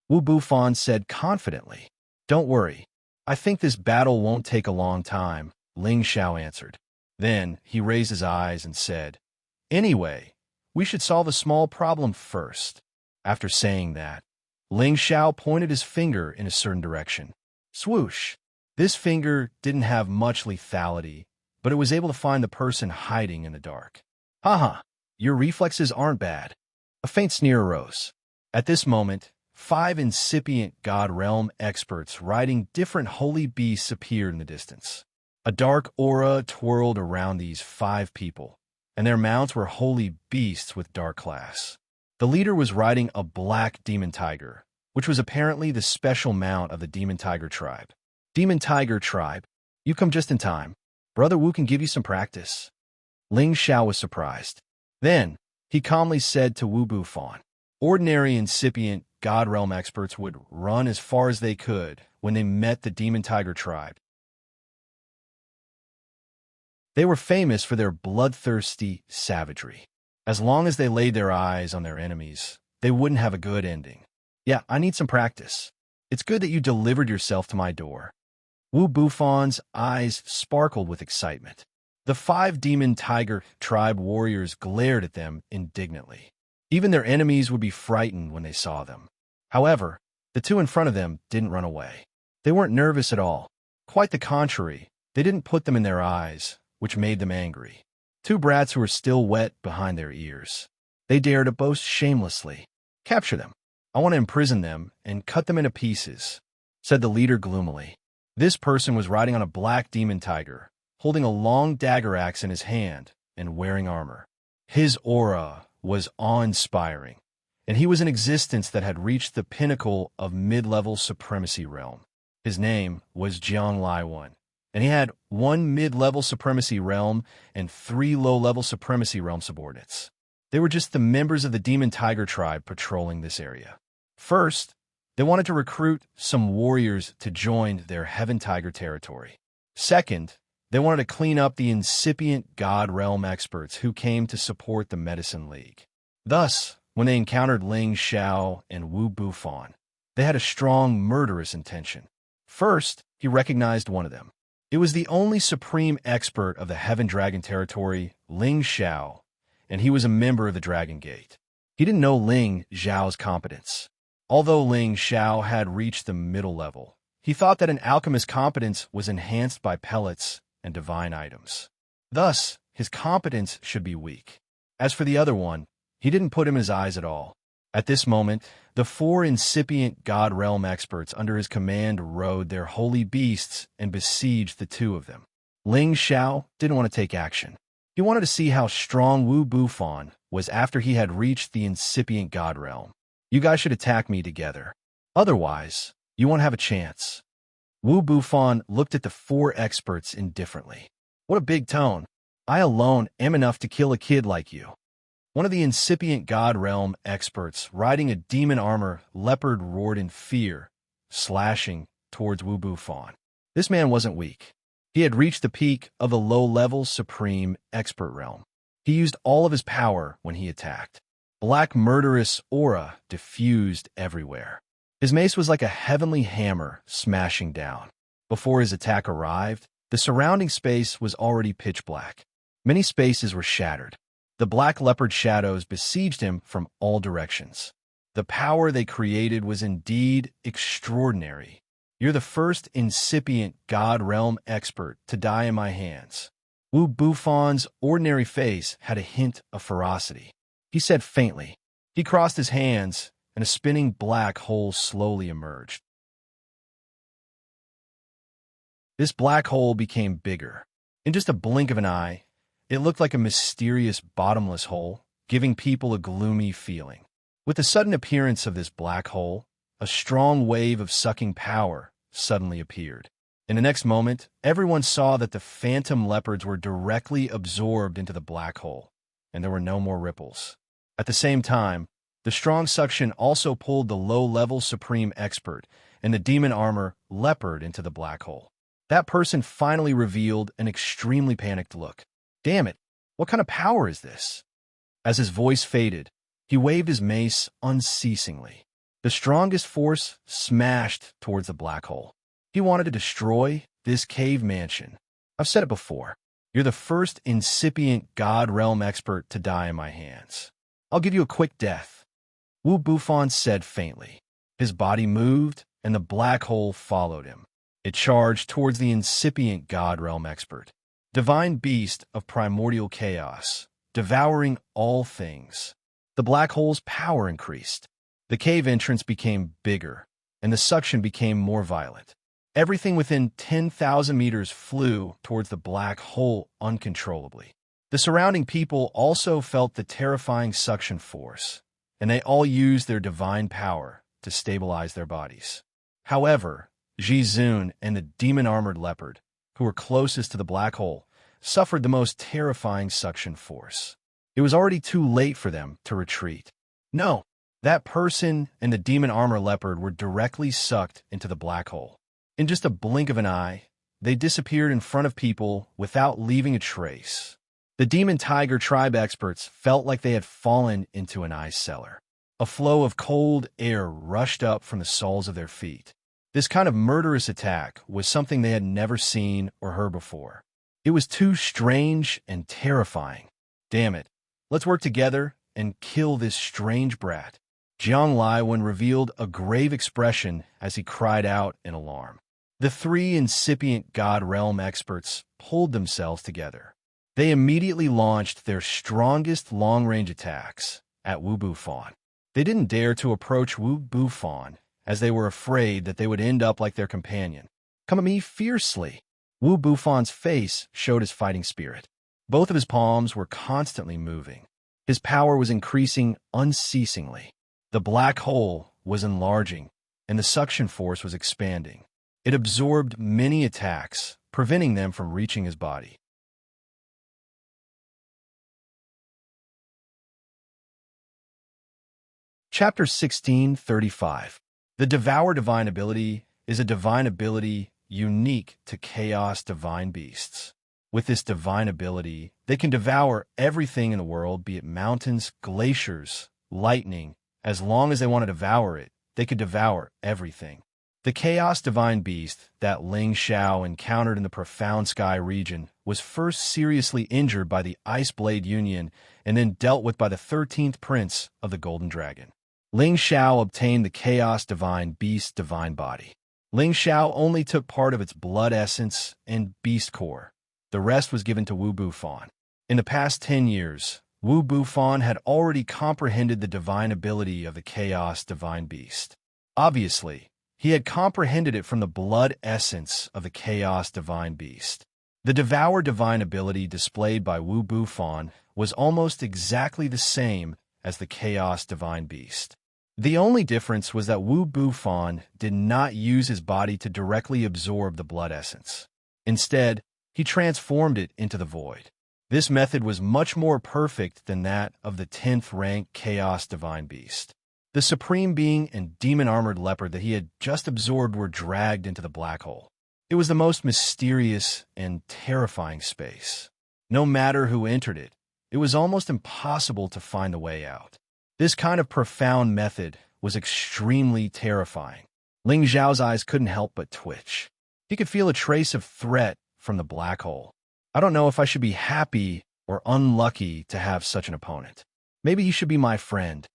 Wu Bufan said confidently, "Don't worry. I think this battle won't take a long time. Ling Xiao answered. Then he raised his eyes and said, "Anyway, we should solve a small problem first." After saying that, Ling Xiao pointed his finger in a certain direction. Swoosh! This finger didn't have much lethality, but it was able to find the person hiding in the dark. Haha, your reflexes aren't bad. A faint sneer arose. At this moment, 5 incipient God Realm experts riding different holy beasts appeared in the distance. A dark aura twirled around these 5 people, and their mounts were holy beasts with dark class. The leader was riding a black demon tiger, which was apparently the special mount of the demon tiger tribe. Demon tiger tribe, you come just in time. Brother Wu can give you some practice. Ling Xiao was surprised. Then, he calmly said to Wu Bufan, ordinary incipient God Realm experts would run as far as they could when they met the demon tiger tribe. They were famous for their bloodthirsty savagery. As long as they laid their eyes on their enemies, they wouldn't have a good ending. Yeah, I need some practice. It's good that you delivered yourself to my door. Wu Bufan's eyes sparkled with excitement. The 5 demon tiger tribe warriors glared at them indignantly. Even their enemies would be frightened when they saw them. However, the 2 in front of them didn't run away. They weren't nervous at all. Quite the contrary, they didn't put them in their eyes, which made them angry. 2 brats who were still wet behind their ears. They dared to boast shamelessly. Capture them. I want to imprison them and cut them into pieces, said the leader gloomily. This person was riding on a black demon tiger, holding a long dagger axe in his hand and wearing armor. His aura was awe-inspiring, and he was an existence that had reached the pinnacle of mid-level supremacy realm. His name was Jiang Laiwan, and he had 1 mid-level supremacy realm and 3 low-level supremacy realm subordinates. They were just the members of the demon tiger tribe patrolling this area. First, they wanted to recruit some warriors to join their Heaven Tiger territory. Second, they wanted to clean up the incipient God Realm experts who came to support the Medicine League. Thus, when they encountered Ling Xiao and Wu Bufan, they had a strong murderous intention. First, he recognized one of them. It was the only supreme expert of the Heaven Dragon territory, Ling Xiao, and he was a member of the Dragon Gate. He didn't know Ling Xiao's competence. Although Ling Xiao had reached the middle level, he thought that an alchemist's competence was enhanced by pellets and divine items. Thus, his competence should be weak. As for the other one, he didn't put him in his eyes at all. At this moment, the 4 incipient God Realm experts under his command rode their holy beasts and besieged the 2 of them. Ling Xiao didn't want to take action. He wanted to see how strong Wu Bufan was after he had reached the incipient God Realm. You guys should attack me together. Otherwise, you won't have a chance. Wu Bufan looked at the 4 experts indifferently. What a big tone. I alone am enough to kill a kid like you. One of the incipient God Realm experts, riding a demon armor leopard, roared in fear, slashing towards Wu Bufan. This man wasn't weak. He had reached the peak of the low-level supreme expert realm. He used all of his power when he attacked. Black murderous aura diffused everywhere. His mace was like a heavenly hammer smashing down. Before his attack arrived, the surrounding space was already pitch black. Many spaces were shattered. The black leopard shadows besieged him from all directions. The power they created was indeed extraordinary. You're the first incipient God Realm expert to die in my hands. Wu Bufan's ordinary face had a hint of ferocity. He said faintly. He crossed his hands, and a spinning black hole slowly emerged. This black hole became bigger. In just a blink of an eye, it looked like a mysterious bottomless hole, giving people a gloomy feeling. With the sudden appearance of this black hole, a strong wave of sucking power suddenly appeared. In the next moment, everyone saw that the phantom leopards were directly absorbed into the black hole, and there were no more ripples. At the same time, the strong suction also pulled the low-level supreme expert and the demon armor leopard into the black hole. That person finally revealed an extremely panicked look. Damn it, what kind of power is this? As his voice faded, he waved his mace unceasingly. The strongest force smashed towards the black hole. He wanted to destroy this cave mansion. I've said it before. You're the first incipient God realm expert to die in my hands. I'll give you a quick death. Wu Bufan said faintly. His body moved, and the black hole followed him. It charged towards the incipient God realm expert, divine beast of primordial chaos, devouring all things. The black hole's power increased. The cave entrance became bigger, and the suction became more violent. Everything within 10,000 meters flew towards the black hole uncontrollably. The surrounding people also felt the terrifying suction force, and they all used their divine power to stabilize their bodies. However, Zhizun and the demon-armored leopard, who were closest to the black hole, suffered the most terrifying suction force. It was already too late for them to retreat. No, that person and the demon-armored leopard were directly sucked into the black hole. In just a blink of an eye, they disappeared in front of people without leaving a trace. The demon tiger tribe experts felt like they had fallen into an ice cellar. A flow of cold air rushed up from the soles of their feet. This kind of murderous attack was something they had never seen or heard before. It was too strange and terrifying. Damn it. Let's work together and kill this strange brat. Jiang Laiwen revealed a grave expression as he cried out in alarm. The three incipient God realm experts pulled themselves together. They immediately launched their strongest long-range attacks at Wu Bufan. They didn't dare to approach Wu Bufan, as they were afraid that they would end up like their companion. Come at me fiercely. Wu Bufan's face showed his fighting spirit. Both of his palms were constantly moving. His power was increasing unceasingly. The black hole was enlarging, and the suction force was expanding. It absorbed many attacks, preventing them from reaching his body. Chapter 16:35. The Devour Divine Ability is a divine ability unique to Chaos Divine Beasts. With this divine ability, they can devour everything in the world, be it mountains, glaciers, lightning. As long as they want to devour it, they could devour everything. The Chaos Divine Beast that Ling Xiao encountered in the Profound Sky region was first seriously injured by the Ice Blade Union and then dealt with by the 13th Prince of the Golden Dragon. Ling Xiao obtained the Chaos Divine Beast's divine body. Ling Xiao only took part of its blood essence and beast core. The rest was given to Wu Bufan. In the past 10 years, Wu Bufan had already comprehended the divine ability of the Chaos Divine Beast. Obviously, he had comprehended it from the blood essence of the Chaos Divine Beast. The Devour Divine ability displayed by Wu Bufan was almost exactly the same as the Chaos Divine Beast. The only difference was that Wu Bufan did not use his body to directly absorb the blood essence. Instead, he transformed it into the void. This method was much more perfect than that of the 10th rank Chaos Divine Beast. The Supreme Being and demon-armored leopard that he had just absorbed were dragged into the black hole. It was the most mysterious and terrifying space. No matter who entered it, it was almost impossible to find the way out. This kind of profound method was extremely terrifying. Ling Xiao's eyes couldn't help but twitch. He could feel a trace of threat from the black hole. I don't know if I should be happy or unlucky to have such an opponent. Maybe he should be my friend.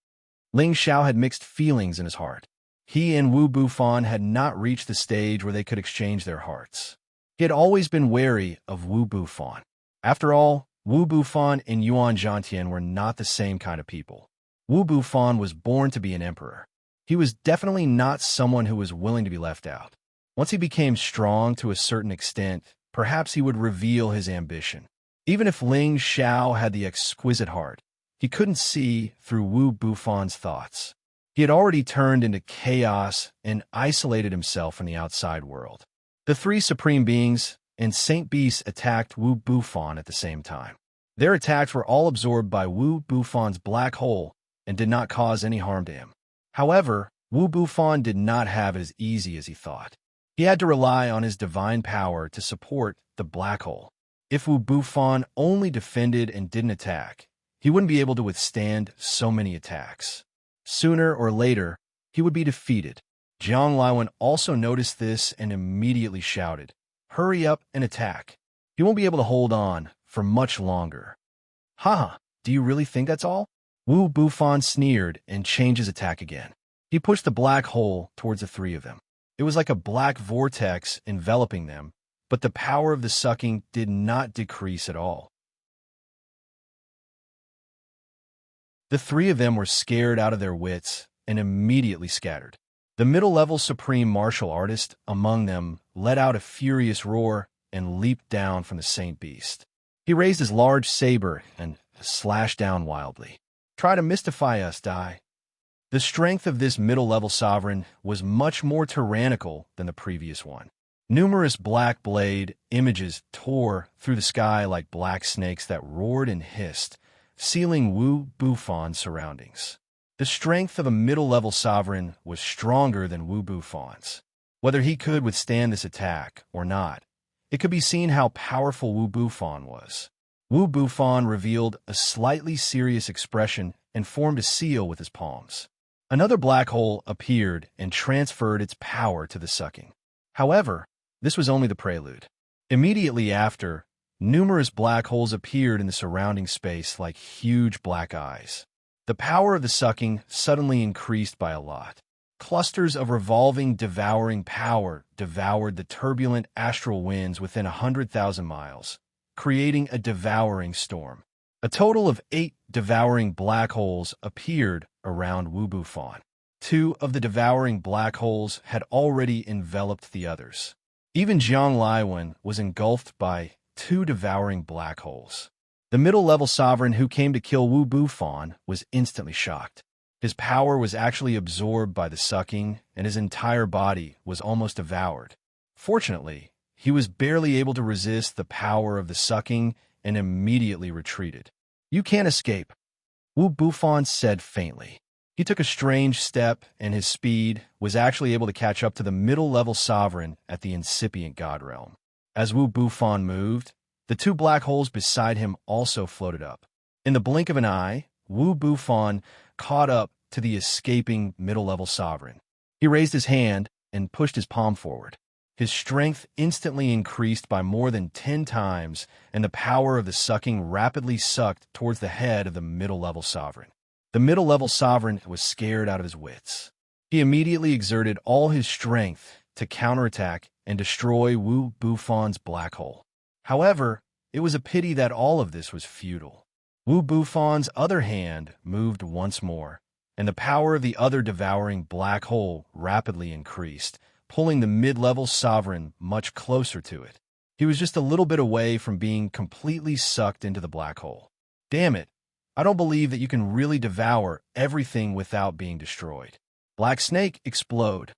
Ling Xiao had mixed feelings in his heart. He and Wu Bufan had not reached the stage where they could exchange their hearts. He had always been wary of Wu Bufan. After all, Wu Bufan and Yuan Zhantian were not the same kind of people. Wu Bufan was born to be an emperor. He was definitely not someone who was willing to be left out. Once he became strong to a certain extent, perhaps he would reveal his ambition. Even if Ling Xiao had the exquisite heart, he couldn't see through Wu Bufan's thoughts. He had already turned into chaos and isolated himself from the outside world. The three Supreme Beings and Saint Beasts attacked Wu Bufan at the same time. Their attacks were all absorbed by Wu Bufan's black hole and did not cause any harm to him. However, Wu Bufan did not have it as easy as he thought. He had to rely on his divine power to support the black hole. If Wu Bufan only defended and didn't attack, he wouldn't be able to withstand so many attacks. Sooner or later, he would be defeated. Jiang Laiwen also noticed this and immediately shouted, "Hurry up and attack." He won't be able to hold on for much longer. Haha, do you really think that's all? Wu Bufan sneered and changed his attack again. He pushed the black hole towards the three of them. It was like a black vortex enveloping them, but the power of the sucking did not decrease at all. The three of them were scared out of their wits and immediately scattered. The middle-level supreme martial artist among them let out a furious roar and leaped down from the Saint Beast. He raised his large saber and slashed down wildly. Try to mystify us, Dai. The strength of this middle-level sovereign was much more tyrannical than the previous one. Numerous black blade images tore through the sky like black snakes that roared and hissed, sealing Wu Bufan's surroundings. The strength of a middle-level sovereign was stronger than Wu Bufan's. Whether he could withstand this attack or not, it could be seen how powerful Wu Bufan was. Wu Bufan revealed a slightly serious expression and formed a seal with his palms. Another black hole appeared and transferred its power to the sucking. However, this was only the prelude. Immediately after, numerous black holes appeared in the surrounding space like huge black eyes. The power of the sucking suddenly increased by a lot. Clusters of revolving, devouring power devoured the turbulent astral winds within 100,000 miles, creating a devouring storm. A total of 8 devouring black holes appeared around Wu Bufan. 2 of the devouring black holes had already enveloped the others. Even Jiang Liwen was engulfed by 2 devouring black holes. The middle-level sovereign who came to kill Wu Bufan was instantly shocked. His power was actually absorbed by the sucking, and his entire body was almost devoured. Fortunately, he was barely able to resist the power of the sucking and immediately retreated. You can't escape, Wu Bufan said faintly. He took a strange step, and his speed was actually able to catch up to the middle-level sovereign at the incipient god realm. As Wu Bufan moved, the 2 black holes beside him also floated up. In the blink of an eye, Wu Bufan caught up to the escaping middle-level sovereign. He raised his hand and pushed his palm forward. His strength instantly increased by more than 10 times, and the power of the sucking rapidly sucked towards the head of the middle-level sovereign. The middle-level sovereign was scared out of his wits. He immediately exerted all his strength to counterattack and destroy Wu Bufan's black hole. However, it was a pity that all of this was futile. Wu Bufan's other hand moved once more, and the power of the other devouring black hole rapidly increased, pulling the mid-level sovereign much closer to it. He was just a little bit away from being completely sucked into the black hole. Damn it, I don't believe that you can really devour everything without being destroyed. Black Snake, explode.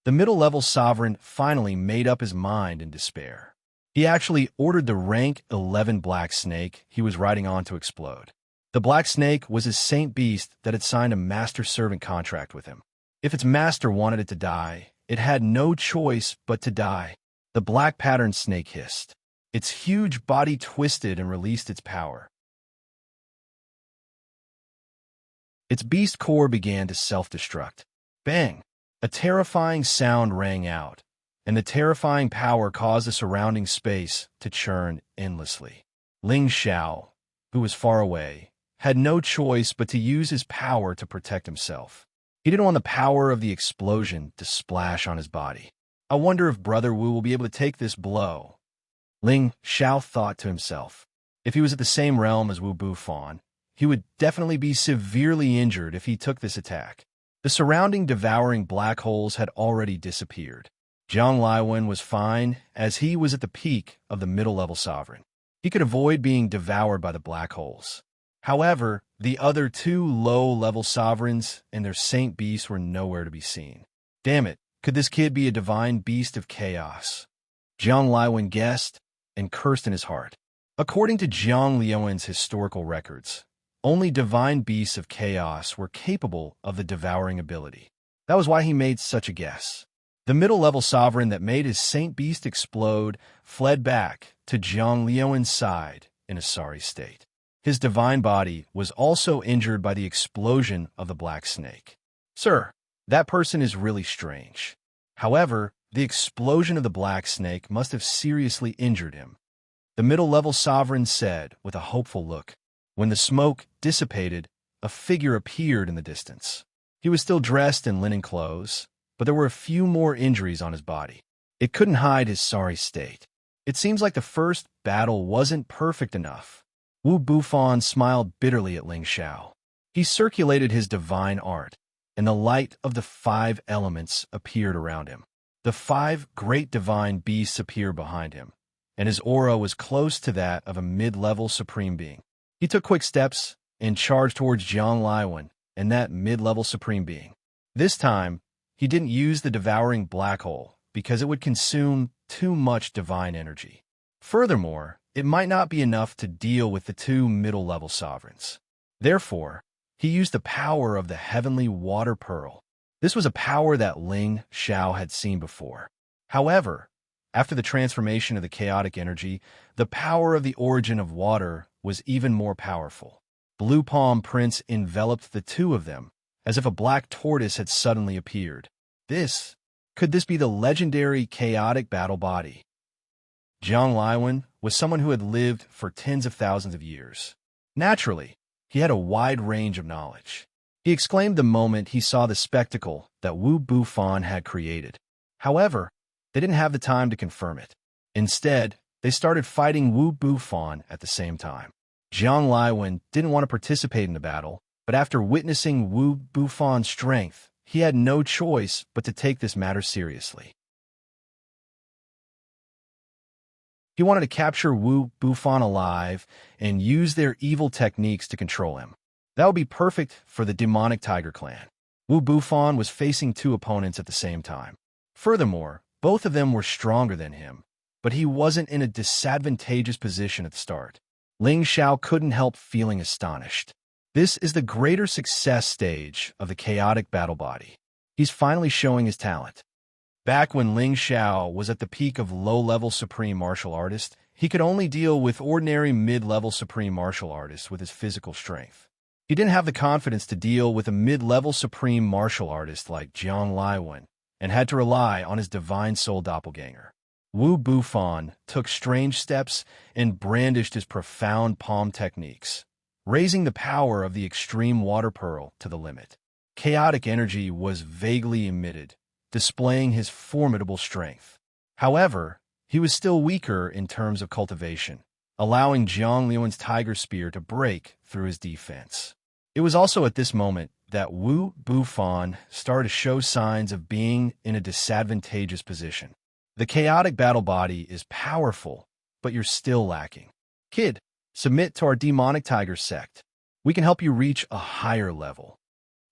The middle-level sovereign finally made up his mind in despair. He actually ordered the rank 11 Black Snake he was riding on to explode. The Black Snake was his Saint Beast that had signed a master-servant contract with him. If its master wanted it to die, it had no choice but to die. The black patterned snake hissed. Its huge body twisted and released its power. Its beast core began to self-destruct. Bang! A terrifying sound rang out, and the terrifying power caused the surrounding space to churn endlessly. Xianxia, who was far away, had no choice but to use his power to protect himself. He didn't want the power of the explosion to splash on his body. I wonder if Brother Wu will be able to take this blow. Xianxia thought to himself. If he was at the same realm as Wu Bufan, he would definitely be severely injured if he took this attack. The surrounding devouring black holes had already disappeared. Jiang Liwen was fine, as he was at the peak of the middle-level sovereign. He could avoid being devoured by the black holes. However, the other 2 low-level sovereigns and their Saint Beasts were nowhere to be seen. Damn it, could this kid be a divine beast of chaos? Jiang Liwen guessed and cursed in his heart. According to Jiang Liwen's historical records, only divine beasts of chaos were capable of the devouring ability. That was why he made such a guess. The middle-level sovereign that made his Saint Beast explode fled back to Jiang Liwen's side in a sorry state. His divine body was also injured by the explosion of the Black Snake. Sir, that person is really strange. However, the explosion of the Black Snake must have seriously injured him. the middle-level sovereign said with a hopeful look. When the smoke dissipated, a figure appeared in the distance. He was still dressed in linen clothes, but there were a few more injuries on his body. It couldn't hide his sorry state. It seems like the first battle wasn't perfect enough. Wu Bufan smiled bitterly at Ling Xiao. He circulated his divine art, and the light of the 5 elements appeared around him. The 5 great divine beasts appeared behind him, and his aura was close to that of a mid-level supreme being. He took quick steps and charged towards Jiang Liwen and that mid-level supreme being. This time, he didn't use the devouring black hole because it would consume too much divine energy. Furthermore, it might not be enough to deal with the 2 middle-level sovereigns. Therefore, he used the power of the heavenly water pearl. This was a power that Ling Xiao had seen before. However, after the transformation of the chaotic energy, the power of the origin of water was even more powerful. Blue Palm Prince enveloped the 2 of them, as if a black tortoise had suddenly appeared. Could this be the legendary chaotic battle body? Jiang Liwen was someone who had lived for tens of thousands of years. Naturally, he had a wide range of knowledge. He exclaimed the moment he saw the spectacle that Wu Bufan had created. However, they didn't have the time to confirm it. Instead, they started fighting Wu Bufan at the same time. Jiang Liwen didn't want to participate in the battle, but after witnessing Wu Bufan's strength, he had no choice but to take this matter seriously. He wanted to capture Wu Bufan alive and use their evil techniques to control him. That would be perfect for the demonic tiger clan. Wu Bufan was facing 2 opponents at the same time. Furthermore, both of them were stronger than him, but he wasn't in a disadvantageous position at the start. Ling Xiao couldn't help feeling astonished. This is the greater success stage of the chaotic battle body. He's finally showing his talent. Back when Ling Xiao was at the peak of low-level supreme martial artist, he could only deal with ordinary mid-level supreme martial artists with his physical strength. He didn't have the confidence to deal with a mid-level supreme martial artist like Jiang Liwen, and had to rely on his divine soul doppelganger. Wu Bufan took strange steps and brandished his profound palm techniques, raising the power of the extreme water pearl to the limit. Chaotic energy was vaguely emitted, displaying his formidable strength. However, he was still weaker in terms of cultivation, allowing Jiang Liwen's tiger spear to break through his defense. It was also at this moment that Wu Bufan started to show signs of being in a disadvantageous position. The chaotic battle body is powerful, but you're still lacking. Kid, submit to our demonic tiger sect. We can help you reach a higher level.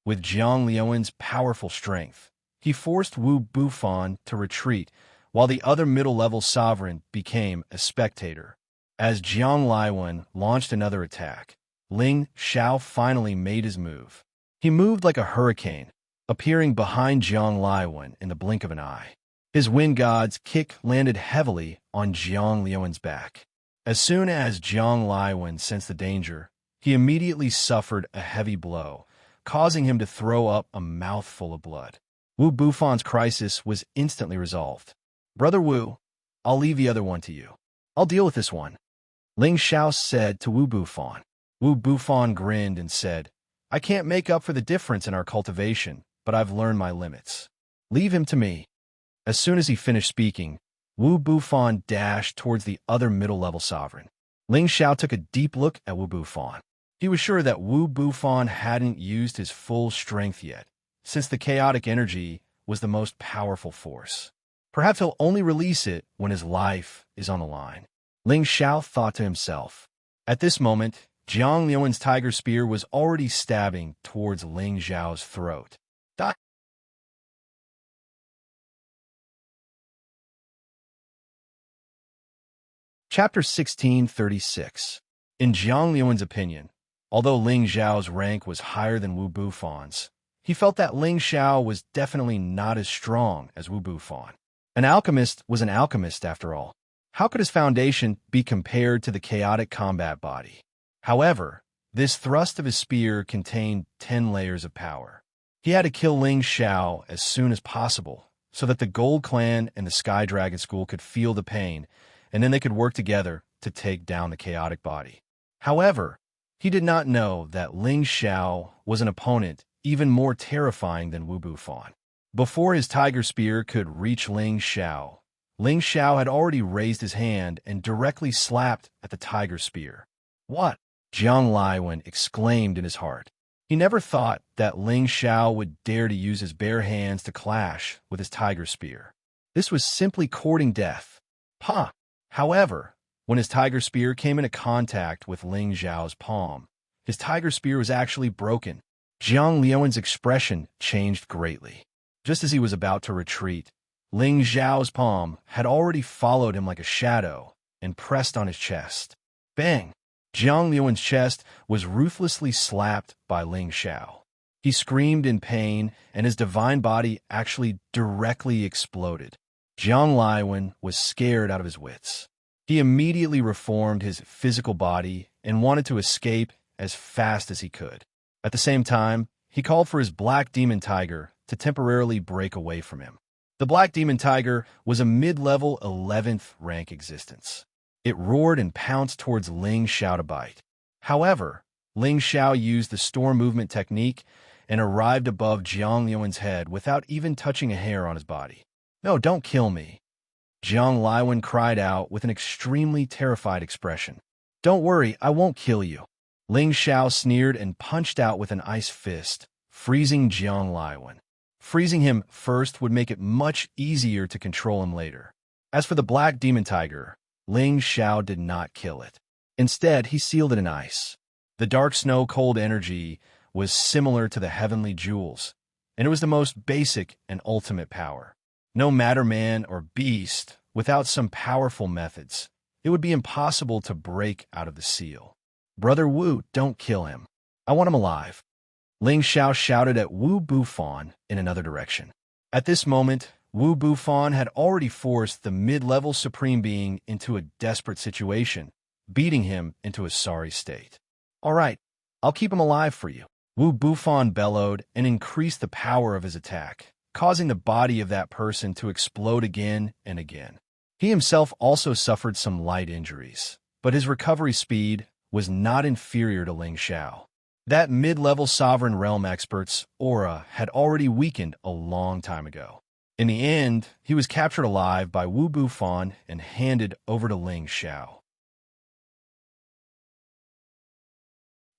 With Jiang Liwen's powerful strength, he forced Wu Bufan to retreat, while the other middle-level sovereign became a spectator. As Jiang Liwen launched another attack, Ling Xiao finally made his move. He moved like a hurricane, appearing behind Jiang Liwen in the blink of an eye. His wind god's kick landed heavily on Jiang Liwen's back. As soon as Jiang Liwen sensed the danger, he immediately suffered a heavy blow, causing him to throw up a mouthful of blood. Wu Bufan's crisis was instantly resolved. Brother Wu, I'll leave the other one to you. I'll deal with this one, Ling Xiao said to Wu Bufan. Wu Bufan grinned and said, I can't make up for the difference in our cultivation, but I've learned my limits. Leave him to me. As soon as he finished speaking, Wu Bufan dashed towards the other middle-level sovereign. Ling Xiao took a deep look at Wu Bufan. He was sure that Wu Bufan hadn't used his full strength yet, since the chaotic energy was the most powerful force. Perhaps he'll only release it when his life is on the line. Ling Xiao thought to himself. At this moment, Jiang Liwen's tiger spear was already stabbing towards Ling Xiao's throat. Chapter 1636. In Jiang Liwen's opinion, although Ling Xiao's rank was higher than Wu Bufan's, he felt that Ling Xiao was definitely not as strong as Wu Bufan. An alchemist was an alchemist after all. How could his foundation be compared to the chaotic combat body? However, this thrust of his spear contained 10 layers of power. He had to kill Ling Xiao as soon as possible, so that the Gold Clan and the Sky Dragon School could feel the pain, and then they could work together to take down the chaotic body. However, he did not know that Ling Xiao was an opponent even more terrifying than Wu Bufan. Before his tiger spear could reach Ling Xiao had already raised his hand and directly slapped at the tiger spear. "What?" Jiang Liwen exclaimed in his heart. He never thought that Ling Xiao would dare to use his bare hands to clash with his tiger spear. This was simply courting death. Pa! However, when his tiger spear came into contact with Ling Xiao's palm, his tiger spear was actually broken. Jiang Liwen's expression changed greatly. Just as he was about to retreat, Ling Xiao's palm had already followed him like a shadow and pressed on his chest. Bang! Jiang Liwen's chest was ruthlessly slapped by Ling Xiao. He screamed in pain, and his divine body actually directly exploded. Jiang Liwen was scared out of his wits. He immediately reformed his physical body and wanted to escape as fast as he could. At the same time, he called for his black demon tiger to temporarily break away from him. The black demon tiger was a mid-level 11th rank existence. It roared and pounced towards Ling Xiao to bite. However, Ling Xiao used the storm movement technique and arrived above Jiang Liwen's head without even touching a hair on his body. "No, don't kill me," Jiang Liwen cried out with an extremely terrified expression. "Don't worry, I won't kill you." Ling Xiao sneered and punched out with an ice fist, freezing Jiang Liwen. Freezing him first would make it much easier to control him later. As for the black demon tiger, Ling Xiao did not kill it. Instead, he sealed it in ice. The dark snow-cold energy was similar to the heavenly jewels, and it was the most basic and ultimate power. No matter man or beast, without some powerful methods, it would be impossible to break out of the seal. "Brother Wu, don't kill him. I want him alive," Ling Xiao shouted at Wu Bufan in another direction. At this moment, Wu Bufan had already forced the mid-level Supreme Being into a desperate situation, beating him into a sorry state. "All right, I'll keep him alive for you," Wu Bufan bellowed and increased the power of his attack, causing the body of that person to explode again and again. He himself also suffered some light injuries, but his recovery speed was not inferior to Ling Xiao. That mid-level sovereign realm expert's aura had already weakened a long time ago. In the end, he was captured alive by Wu Bufan and handed over to Ling Xiao.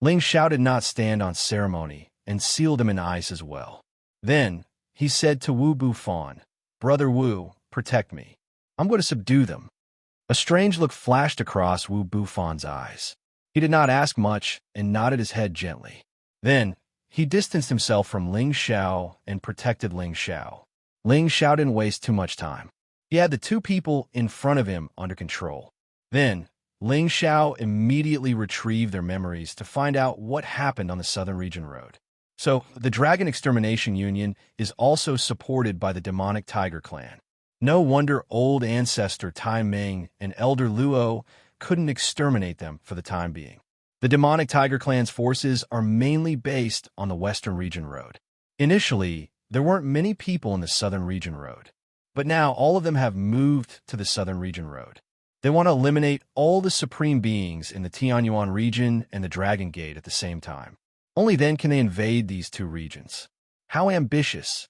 Ling Xiao did not stand on ceremony and sealed him in ice as well. Then, he said to Wu Bufan, "Brother Wu, protect me. I'm going to subdue them." A strange look flashed across Wu Bufan's eyes. He did not ask much and nodded his head gently. Then, he distanced himself from Ling Xiao and protected Ling Xiao. Ling Xiao didn't waste too much time. He had the two people in front of him under control. Then, Ling Xiao immediately retrieved their memories to find out what happened on the Southern Region Road. So, the Dragon Extermination Union is also supported by the Demonic Tiger Clan. No wonder old ancestor Tai Ming and Elder Luo couldn't exterminate them for the time being. The Demonic Tiger Clan's forces are mainly based on the Western Region Road. Initially, there weren't many people in the Southern Region Road, but now all of them have moved to the Southern Region Road. They want to eliminate all the Supreme Beings in the Tianyuan region and the Dragon Gate at the same time. Only then can they invade these two regions. How ambitious!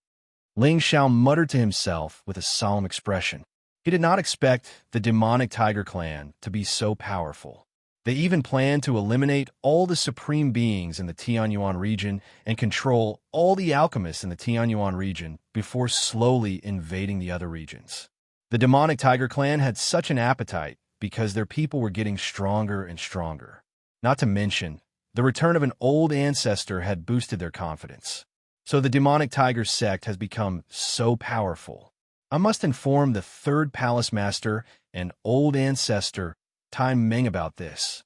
Ling Xiao muttered to himself with a solemn expression. He did not expect the Demonic Tiger Clan to be so powerful. They even planned to eliminate all the Supreme Beings in the Tianyuan region and control all the alchemists in the Tianyuan region before slowly invading the other regions. The Demonic Tiger Clan had such an appetite because their people were getting stronger and stronger. Not to mention, the return of an old ancestor had boosted their confidence. So the Demonic Tiger sect has become so powerful. I must inform the third palace master and old ancestor Tai Ming about this.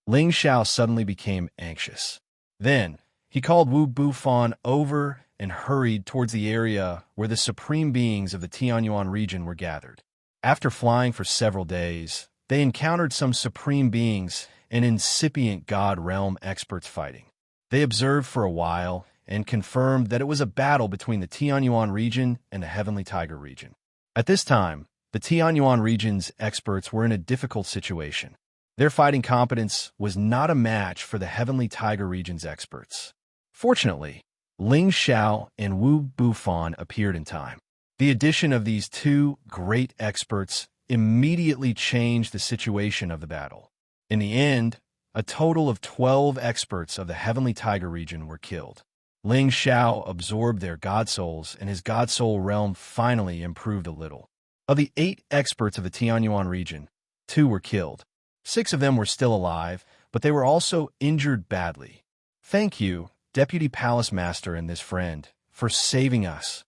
Ling Xiao suddenly became anxious. Then, he called Wu Bufan over and hurried towards the area where the Supreme Beings of the Tianyuan region were gathered. After flying for several days, they encountered some Supreme Beings and incipient God Realm experts fighting. They observed for a while and confirmed that it was a battle between the Tianyuan region and the Heavenly Tiger region. At this time, the Tianyuan region's experts were in a difficult situation. Their fighting competence was not a match for the Heavenly Tiger region's experts. Fortunately, Ling Xiao and Wu Bufan appeared in time. The addition of these two great experts immediately changed the situation of the battle. In the end, a total of 12 experts of the Heavenly Tiger region were killed. Ling Xiao absorbed their god souls, and his god soul realm finally improved a little. Of the 8 experts of the Tianyuan region, 2 were killed. 6 of them were still alive, but they were also injured badly. Thank you, Deputy Palace Master and this friend, for saving us.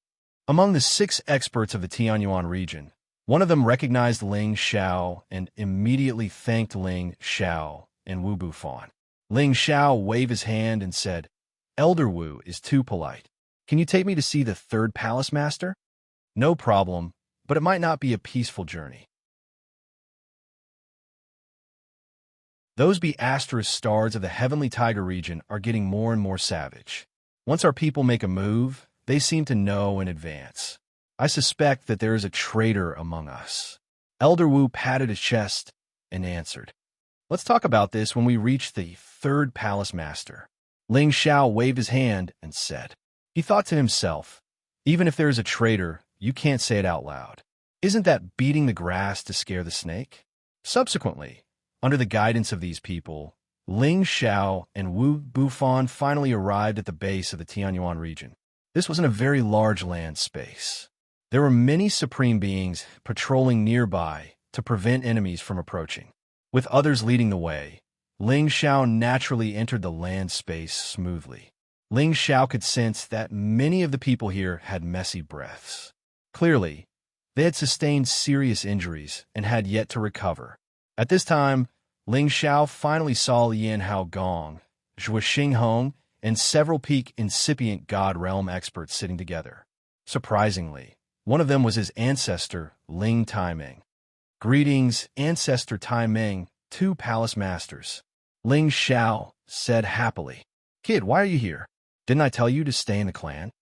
Among the 6 experts of the Tianyuan region, one of them recognized Ling Xiao and immediately thanked Ling Xiao and Wu Bufan. Ling Xiao waved his hand and said, "Elder Wu is too polite. Can you take me to see the 3rd Palace Master?" "No problem, but it might not be a peaceful journey." Those be*** stars of the Heavenly Tiger region are getting more and more savage. Once our people make a move, they seem to know in advance. I suspect that there is a traitor among us. Elder Wu patted his chest and answered, "Let's talk about this when we reach the 3rd Palace Master." Ling Xiao waved his hand and said. He thought to himself, even if there is a traitor, you can't say it out loud. Isn't that beating the grass to scare the snake? Subsequently, under the guidance of these people, Ling Xiao and Wu Bufan finally arrived at the base of the Tianyuan region. This wasn't a very large land space. There were many supreme beings patrolling nearby to prevent enemies from approaching. With others leading the way, Ling Xiao naturally entered the land space smoothly. Ling Xiao could sense that many of the people here had messy breaths. Clearly, they had sustained serious injuries and had yet to recover. At this time, Ling Xiao finally saw Lian Hao Gong, Zhuoxing Hong, and several peak incipient God Realm experts sitting together. Surprisingly, one of them was his ancestor, Ling Taimeng. "Greetings, Ancestor Taimeng, 2 Palace Masters," Ling Xiao said happily. "Kid, why are you here? Didn't I tell you to stay in the clan?"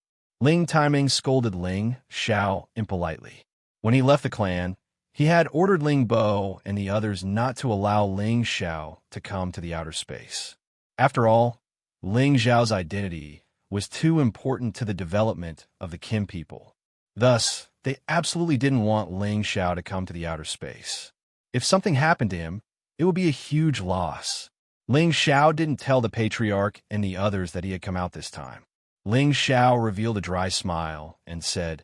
Ling Taimeng scolded Ling Xiao impolitely. When he left the clan, he had ordered Ling Bo and the others not to allow Ling Xiao to come to the outer space. After all, Ling Xiao's identity was too important to the development of the Kim people. Thus, they absolutely didn't want Ling Xiao to come to the outer space. If something happened to him, it would be a huge loss. Ling Xiao didn't tell the Patriarch and the others that he had come out this time. Ling Xiao revealed a dry smile and said,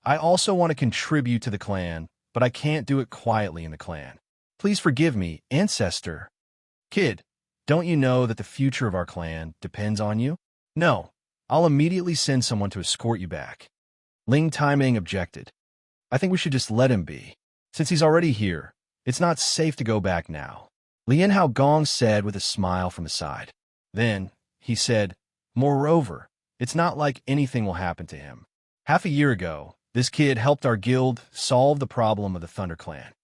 "I also want to contribute to the clan, but I can't do it quietly in the clan. Please forgive me, Ancestor." "Kid, don't you know that the future of our clan depends on you?" "No, I'll immediately send someone to escort you back." Ling Taimeng objected. "I think we should just let him be. Since he's already here, it's not safe to go back now," Lian Hao Gong said with a smile from his side. Then, he said, "Moreover, it's not like anything will happen to him. Half a year ago, this kid helped our guild solve the problem of the Thunder Clan."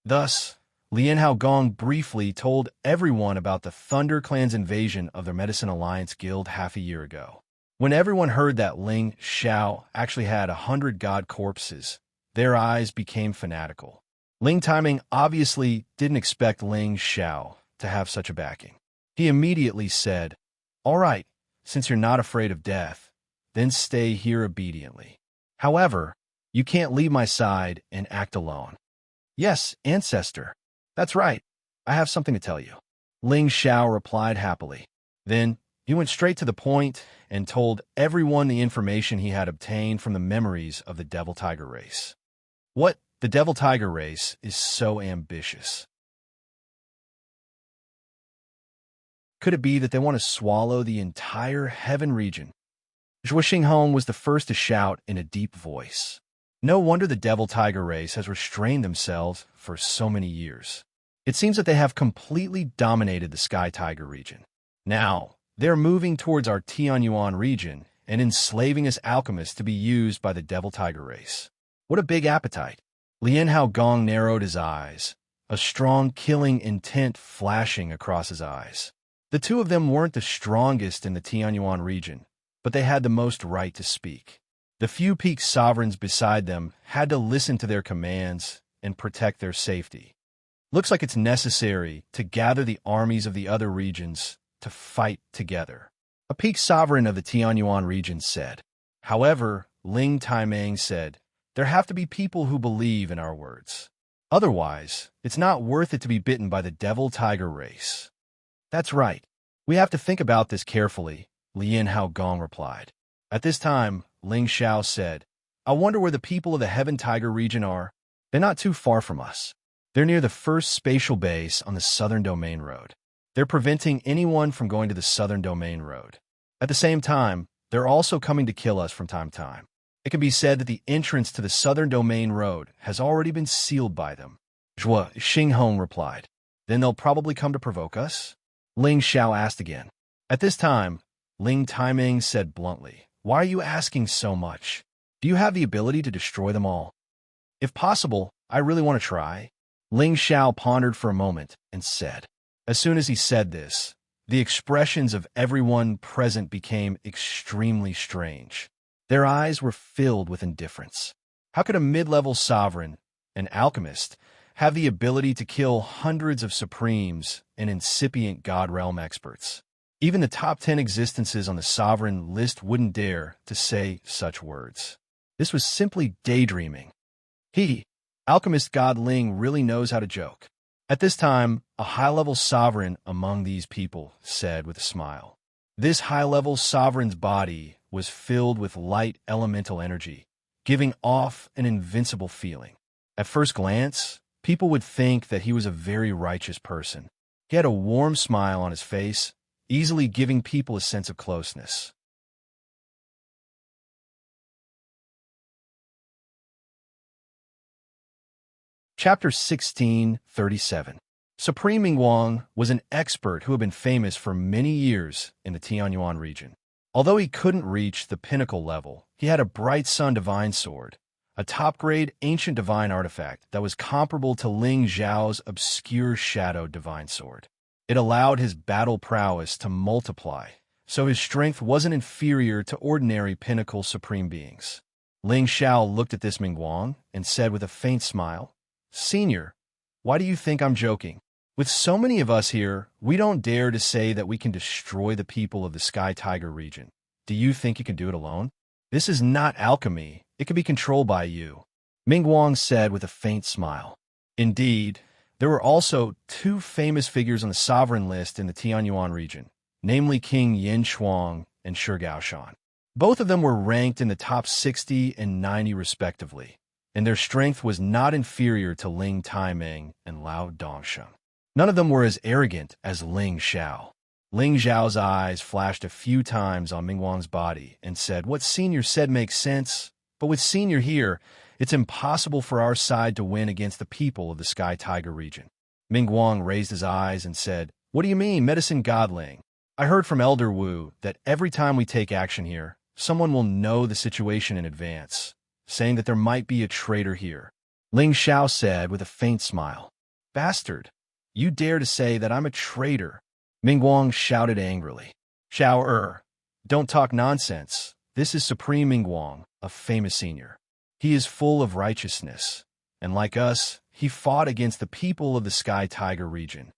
Thus, Lian Hao Gong briefly told everyone about the Thunder Clan's invasion of their Medicine Alliance guild half a year ago. When everyone heard that Ling Xiao actually had 100 god corpses, their eyes became fanatical. Ling Taimeng obviously didn't expect Ling Xiao to have such a backing. He immediately said, "All right, since you're not afraid of death, then stay here obediently. However, you can't leave my side and act alone." "Yes, Ancestor. That's right. I have something to tell you," Ling Xiao replied happily. Then, he went straight to the point and told everyone the information he had obtained from the memories of the Devil Tiger race. What? The Devil Tiger race is so ambitious. Could it be that they want to swallow the entire heaven region? Zhuoxing Hong was the first to shout in a deep voice. No wonder the Devil Tiger race has restrained themselves for so many years. It seems that they have completely dominated the Sky Tiger region. Now, they're moving towards our Tianyuan region and enslaving us alchemists to be used by the Devil Tiger race. What a big appetite. Lian Hao Gong narrowed his eyes, a strong killing intent flashing across his eyes. The two of them weren't the strongest in the Tianyuan region, but they had the most right to speak. The few peak sovereigns beside them had to listen to their commands and protect their safety. Looks like it's necessary to gather the armies of the other regions to fight together, a peak sovereign of the Tianyuan region said. However, Ling Taimeng said, there have to be people who believe in our words. Otherwise, it's not worth it to be bitten by the devil tiger race. That's right. We have to think about this carefully, Lien Hao Gong replied. At this time, Ling Xiao said, I wonder where the people of the Heaven Tiger region are. They're not too far from us. They're near the first spatial base on the Southern Domain Road. They're preventing anyone from going to the Southern Domain Road. At the same time, they're also coming to kill us from time to time. It can be said that the entrance to the Southern Domain Road has already been sealed by them. Zhua Xinghong replied. Then they'll probably come to provoke us? Ling Xiao asked again. At this time, Ling Taimeng said bluntly, why are you asking so much? Do you have the ability to destroy them all? If possible, I really want to try. Ling Xiao pondered for a moment and said. As soon as he said this, the expressions of everyone present became extremely strange. Their eyes were filled with indifference. How could a mid-level sovereign, an alchemist, have the ability to kill hundreds of supremes and incipient God realm experts? Even the top 10 existences on the sovereign list wouldn't dare to say such words. This was simply daydreaming. Alchemist God Ling really knows how to joke. At this time, a high-level sovereign among these people said with a smile. This high-level sovereign's body was filled with light elemental energy, giving off an invincible feeling. At first glance, people would think that he was a very righteous person. He had a warm smile on his face, easily giving people a sense of closeness. Chapter 1637. Supreme Mingguang was an expert who had been famous for many years in the Tianyuan region. Although he couldn't reach the pinnacle level, he had a bright sun divine sword, a top-grade ancient divine artifact that was comparable to Ling Zhao's obscure shadow divine sword. It allowed his battle prowess to multiply, so his strength wasn't inferior to ordinary pinnacle supreme beings. Ling Xiao looked at this Mingguang and said with a faint smile, Senior, why do you think I'm joking? With so many of us here, we don't dare to say that we can destroy the people of the Sky Tiger region. Do you think you can do it alone? This is not alchemy. It can be controlled by you, Mingguang said with a faint smile. Indeed, there were also two famous figures on the sovereign list in the Tianyuan region, namely King Yin Chuang and Shi Gaoshan. Both of them were ranked in the top 60 and 90 respectively, and their strength was not inferior to Ling Taimeng and Lao Dongsheng. None of them were as arrogant as Ling Xiao. Ling Xiao's eyes flashed a few times on Mingguang's body and said, what Senior said makes sense, but with Senior here, it's impossible for our side to win against the people of the Sky Tiger region. Mingguang raised his eyes and said, what do you mean, Medicine Godling? I heard from Elder Wu that every time we take action here, someone will know the situation in advance, saying that there might be a traitor here. Ling Xiao said with a faint smile. Bastard, you dare to say that I'm a traitor? Mingguang shouted angrily. Xiao don't talk nonsense. This is Supreme Mingguang, a famous senior. He is full of righteousness, and like us, he fought against the people of the Sky Tiger region.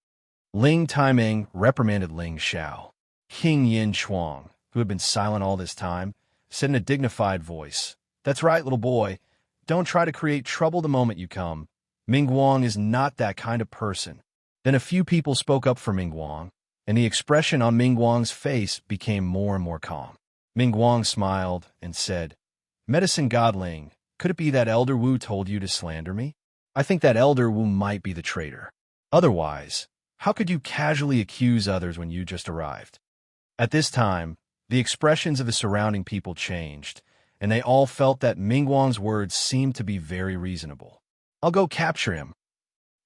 Ling Taimeng reprimanded Ling Xiao. King Yin Chuang, who had been silent all this time, said in a dignified voice, That's right, little boy. Don't try to create trouble the moment you come. Mingguang is not that kind of person. Then a few people spoke up for Mingguang, and the expression on Mingguang's face became more and more calm. Mingguang smiled and said, Medicine Godling, could it be that Elder Wu told you to slander me? I think that Elder Wu might be the traitor. Otherwise, how could you casually accuse others when you just arrived? At this time, the expressions of the surrounding people changed, and they all felt that Mingguang's words seemed to be very reasonable. I'll go capture him.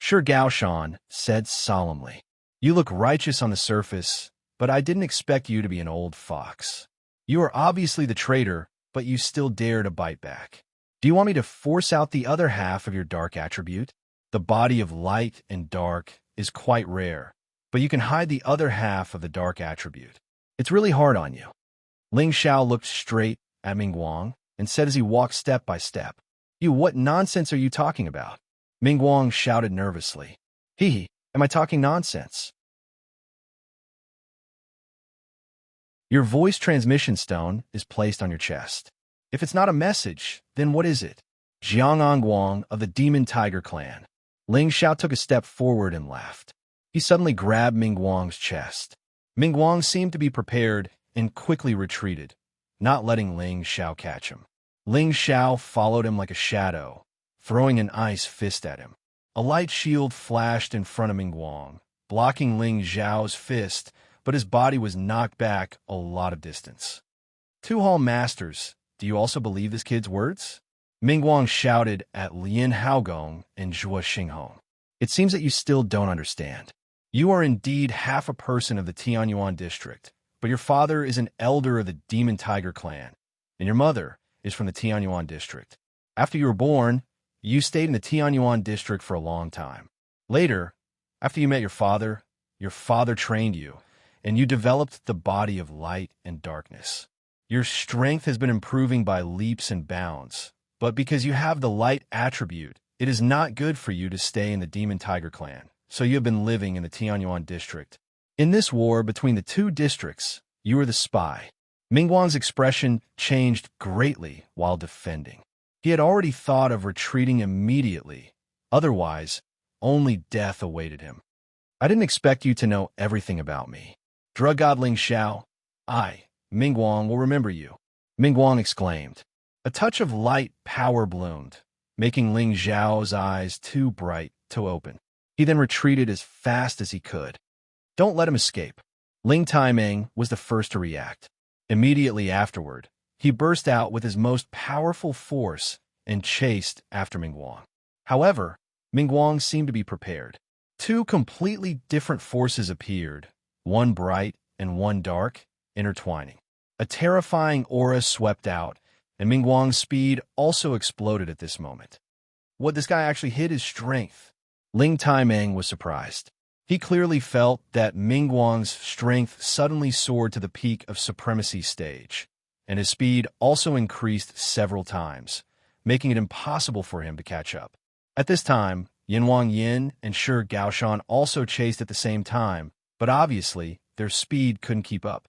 Shi Gaoshan said solemnly. You look righteous on the surface, but I didn't expect you to be an old fox. You are obviously the traitor, but you still dare to bite back. Do you want me to force out the other half of your dark attribute? The body of light and dark is quite rare, but you can hide the other half of the dark attribute. It's really hard on you. Ling Xiao looked straight at Mingguang and said as he walked step by step, what nonsense are you talking about? Mingguang shouted nervously. Am I talking nonsense? Your voice transmission stone is placed on your chest. If it's not a message, then what is it? Guang of the Demon Tiger Clan. Ling Xiao took a step forward and laughed. He suddenly grabbed Mingguang's chest. Mingguang seemed to be prepared and quickly retreated, not letting Ling Xiao catch him. Ling Xiao followed him like a shadow, throwing an ice fist at him. A light shield flashed in front of Mingguang, blocking Ling Xiao's fist, but his body was knocked back a lot of distance. Two Hall Masters, do you also believe this kid's words? Mingguang shouted at Lin Haogong and Zhuo Xinghong. It seems that you still don't understand. You are indeed half a person of the Tianyuan district, but your father is an elder of the Demon Tiger Clan, and your mother is from the Tianyuan district. After you were born, you stayed in the Tianyuan district for a long time. Later, after you met your father trained you, and you developed the body of light and darkness. Your strength has been improving by leaps and bounds, but because you have the light attribute, it is not good for you to stay in the Demon Tiger Clan, so you have been living in the Tianyuan district. In this war between the two districts, you were the spy. Mingguang's expression changed greatly while defending. He had already thought of retreating immediately, otherwise, only death awaited him. I didn't expect you to know everything about me. Drug God Ling Xiao, Mingguang, will remember you. Mingguang exclaimed. A touch of light power bloomed, making Ling Xiao's eyes too bright to open. He then retreated as fast as he could. Don't let him escape. Ling Taimeng was the first to react. Immediately afterward, he burst out with his most powerful force and chased after Mingguang. However, Mingguang seemed to be prepared. Two completely different forces appeared, one bright and one dark, intertwining. A terrifying aura swept out, and Mingguang's speed also exploded at this moment. What this guy actually hid his strength. Ling Taimeng was surprised. He clearly felt that Mingguang's strength suddenly soared to the peak of supremacy stage, and his speed also increased several times, making it impossible for him to catch up. At this time, Yinwang Yin and Shi Gaoshan also chased at the same time, but obviously, their speed couldn't keep up.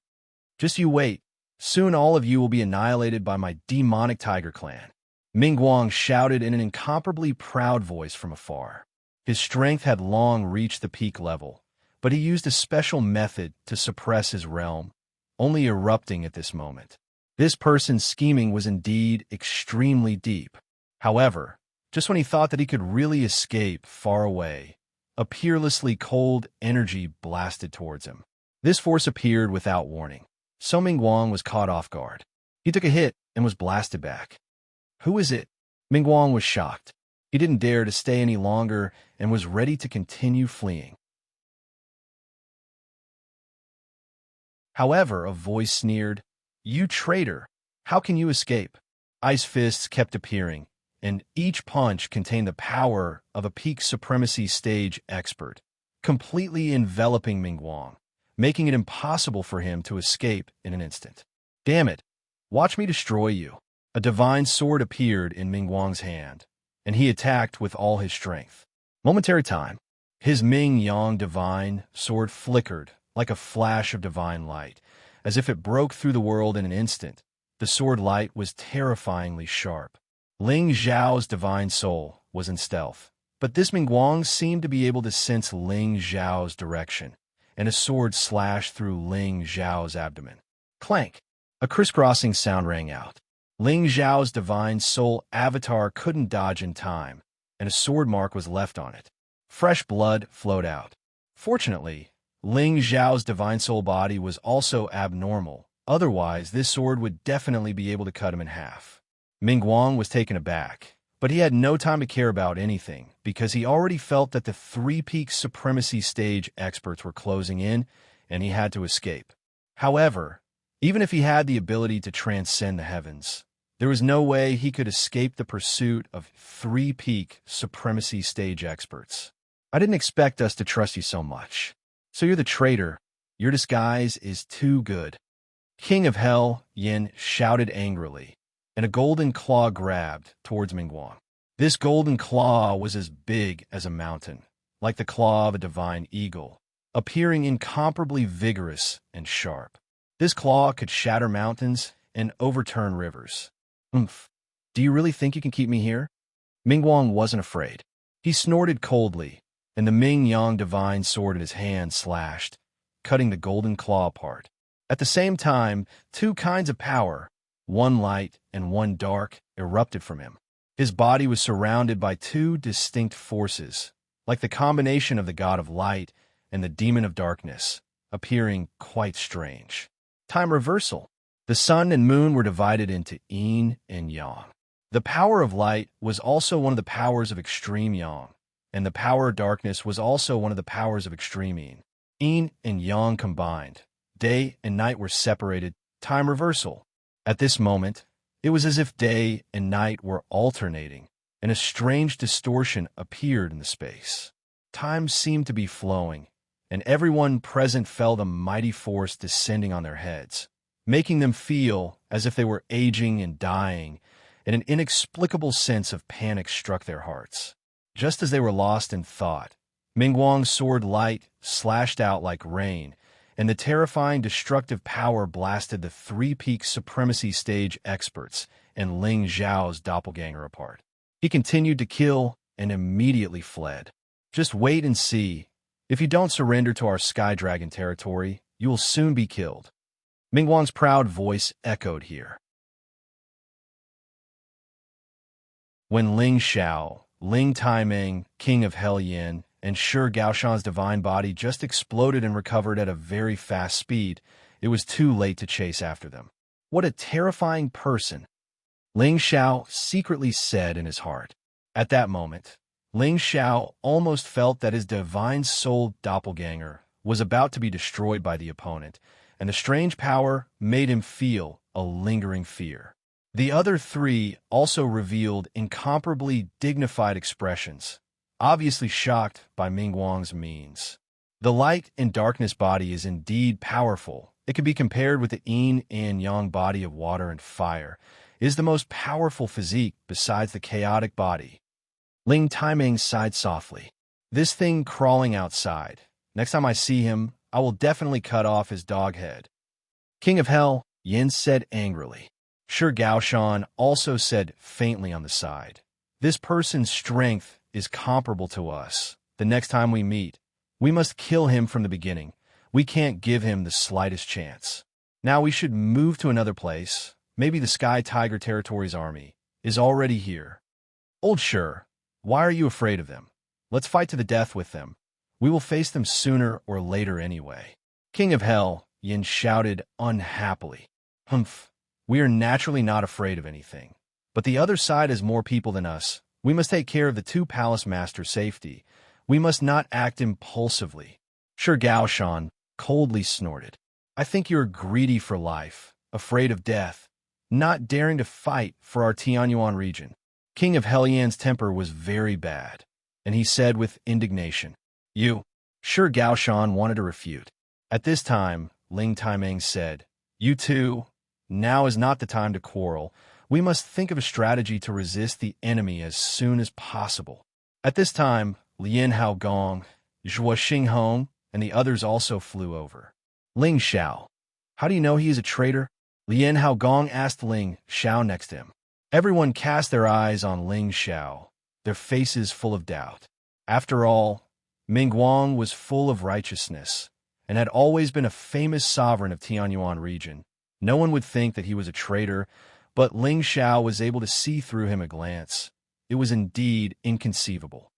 Just you wait. Soon all of you will be annihilated by my demonic tiger clan. Mingguang shouted in an incomparably proud voice from afar. His strength had long reached the peak level, but he used a special method to suppress his realm, only erupting at this moment. This person's scheming was indeed extremely deep. However, just when he thought that he could really escape far away, a peerlessly cold energy blasted towards him. This force appeared without warning. So Mingguang was caught off guard. He took a hit and was blasted back. Who is it? Mingguang was shocked. He didn't dare to stay any longer and was ready to continue fleeing. However, a voice sneered, "You traitor! How can you escape?" Ice fists kept appearing, and each punch contained the power of a peak supremacy stage expert, completely enveloping Mingguang, making it impossible for him to escape in an instant. Damn it! Watch me destroy you. A divine sword appeared in Mingguang's hand, and he attacked with all his strength. Momentary time. His Ming-Yang divine sword flickered like a flash of divine light, as if it broke through the world in an instant. The sword light was terrifyingly sharp. Ling Zhao's divine soul was in stealth, but this Mingguang seemed to be able to sense Ling Zhao's direction, and a sword slashed through Ling Zhao's abdomen. Clank! A crisscrossing sound rang out. Ling Zhao's divine soul avatar couldn't dodge in time, and a sword mark was left on it. Fresh blood flowed out. Fortunately, Ling Zhao's divine soul body was also abnormal. Otherwise, this sword would definitely be able to cut him in half. Mingguang was taken aback, but he had no time to care about anything because he already felt that the three-peak supremacy stage experts were closing in, and he had to escape. However, even if he had the ability to transcend the heavens, there was no way he could escape the pursuit of three-peak supremacy stage experts. I didn't expect us to trust you so much. So you're the traitor. Your disguise is too good. King of Hell, Yin shouted angrily, and a golden claw grabbed towards Mingguang. This golden claw was as big as a mountain, like the claw of a divine eagle, appearing incomparably vigorous and sharp. This claw could shatter mountains and overturn rivers. Oomph. Do you really think you can keep me here? Mingguang wasn't afraid. He snorted coldly, and the Ming-Yang divine sword in his hand slashed, cutting the golden claw apart. At the same time, two kinds of power, one light and one dark, erupted from him. His body was surrounded by two distinct forces, like the combination of the god of light and the demon of darkness, appearing quite strange. Time reversal. The sun and moon were divided into yin and yang. The power of light was also one of the powers of extreme yang, and the power of darkness was also one of the powers of extreme yin. Yin and yang combined. Day and night were separated. Time reversal. At this moment, it was as if day and night were alternating, and a strange distortion appeared in the space. Time seemed to be flowing, and everyone present felt a mighty force descending on their heads, making them feel as if they were aging and dying, and an inexplicable sense of panic struck their hearts. Just as they were lost in thought, Mingguang's sword light slashed out like rain, and the terrifying destructive power blasted the three-peak supremacy stage experts and Ling Zhao's doppelganger apart. He continued to kill and immediately fled. Just wait and see. If you don't surrender to our Sky Dragon territory, you will soon be killed. Mingguang's proud voice echoed here. When Ling Xiao, Ling Taimeng, King of Helyan, and Shi Gaoshan's divine body just exploded and recovered at a very fast speed, it was too late to chase after them. What a terrifying person, Ling Xiao secretly said in his heart. At that moment, Ling Xiao almost felt that his divine-souled doppelganger was about to be destroyed by the opponent, and the strange power made him feel a lingering fear. The other three also revealed incomparably dignified expressions, obviously shocked by Mingguang's means. The light and darkness body is indeed powerful. It can be compared with the yin and yang body of water and fire. It is the most powerful physique besides the chaotic body. Ling Taimeng sighed softly. This thing crawling outside. Next time I see him, I will definitely cut off his dog head. King of Hell, Yin said angrily. Shi Gaoshan also said faintly on the side. This person's strength is comparable to us. The next time we meet, we must kill him from the beginning. We can't give him the slightest chance. Now we should move to another place. Maybe the Sky Tiger Territory's army is already here. Old Shi, why are you afraid of them? Let's fight to the death with them. We will face them sooner or later anyway. King of Hell, Yin shouted unhappily. Humph, we are naturally not afraid of anything. But the other side has more people than us. We must take care of the two palace masters' safety. We must not act impulsively. Shi Gaoshan coldly snorted. I think you're greedy for life, afraid of death, not daring to fight for our Tianyuan region. King of Helyan's temper was very bad, and he said with indignation, You. Shi Gaoshan wanted to refute. At this time, Ling Taimeng said, You two, now is not the time to quarrel. We must think of a strategy to resist the enemy as soon as possible. At this time, Lien Haogong, Zhuo Xinghong, and the others also flew over. Ling Xiao. How do you know he is a traitor? Lien Haogong asked Ling Xiao next to him. Everyone cast their eyes on Ling Xiao, their faces full of doubt. After all, Mingguang was full of righteousness and had always been a famous sovereign of Tianyuan region. No one would think that he was a traitor, but Ling Xiao was able to see through him at a glance. It was indeed inconceivable.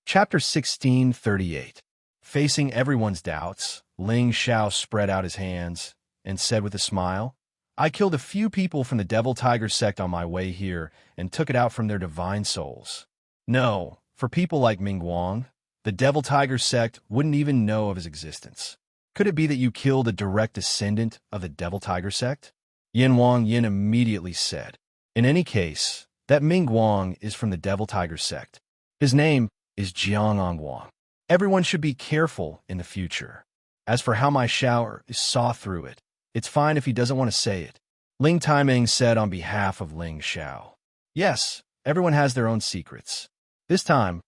Chapter 1638. Facing everyone's doubts, Ling Xiao spread out his hands and said with a smile, I killed a few people from the Devil Tiger sect on my way here and took it out from their divine souls. No, for people like Mingguang, the Devil Tiger sect wouldn't even know of his existence. Could it be that you killed a direct descendant of the Devil Tiger sect? Yin Wang Yin immediately said. In any case, that Mingguang is from the Devil Tiger sect. His name is Jiang Wang. Everyone should be careful in the future. As for how my shower saw through it, it's fine if he doesn't want to say it. Ling Taiming said on behalf of Ling Xiao. Yes, everyone has their own secrets. This time,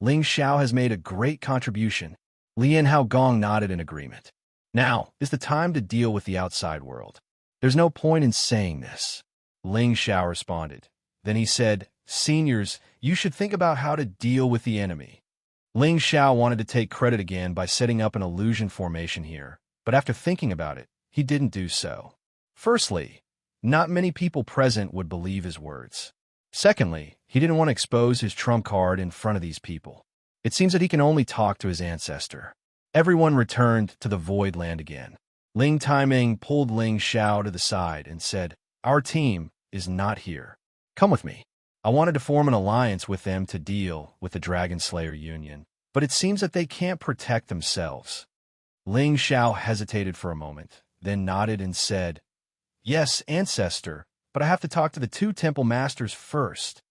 Ling Xiao has made a great contribution. Lian Haogong nodded in agreement. Now is the time to deal with the outside world. There's no point in saying this. Ling Xiao responded. Then he said, Seniors, you should think about how to deal with the enemy. Ling Xiao wanted to take credit again by setting up an illusion formation here, but after thinking about it, he didn't do so. Firstly, not many people present would believe his words. Secondly, he didn't want to expose his trump card in front of these people. It seems that he can only talk to his ancestor. Everyone returned to the Void Land again. Ling Taiming pulled Ling Xiao to the side and said, Our team is not here. Come with me. I wanted to form an alliance with them to deal with the Dragon Slayer Union, but it seems that they can't protect themselves. Ling Xiao hesitated for a moment, then nodded and said, Yes, ancestor, but I have to talk to the 2 temple masters first.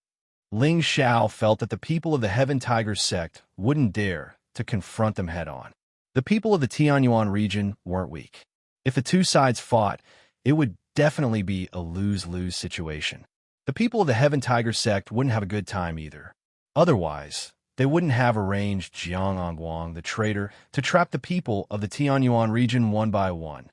Ling Xiao felt that the people of the Heaven Tiger sect wouldn't dare to confront them head-on. The people of the Tianyuan region weren't weak. If the 2 sides fought, it would definitely be a lose-lose situation. The people of the Heaven Tiger sect wouldn't have a good time either. Otherwise, they wouldn't have arranged Jiang Angguang, the traitor, to trap the people of the Tianyuan region one by one.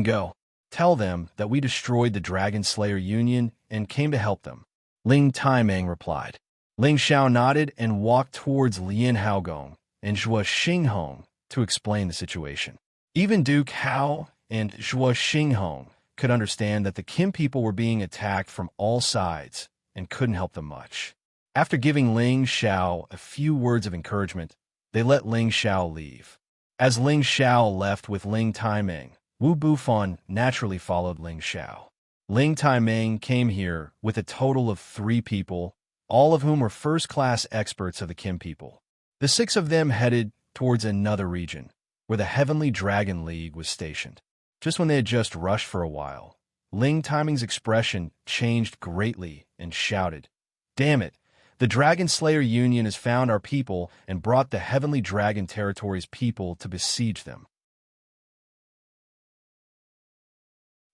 Go. Tell them that we destroyed the Dragon Slayer Union and came to help them. Ling Taiming replied. Ling Xiao nodded and walked towards Lian Haogong and Zhuo Xinghong to explain the situation. Even Duke Hao and Zhuo Xinghong could understand that the Kim people were being attacked from all sides and couldn't help them much. After giving Ling Xiao a few words of encouragement, they let Ling Xiao leave. As Ling Xiao left with Ling Taiming, Wu Bufan naturally followed Ling Xiao. Ling Taiming came here with a total of 3 people, all of whom were first-class experts of the Kim people. The 6 of them headed towards another region, where the Heavenly Dragon League was stationed. Just when they had just rushed for a while, Ling Taiming's expression changed greatly and shouted, Damn it! The Dragon Slayer Union has found our people and brought the Heavenly Dragon Territory's people to besiege them.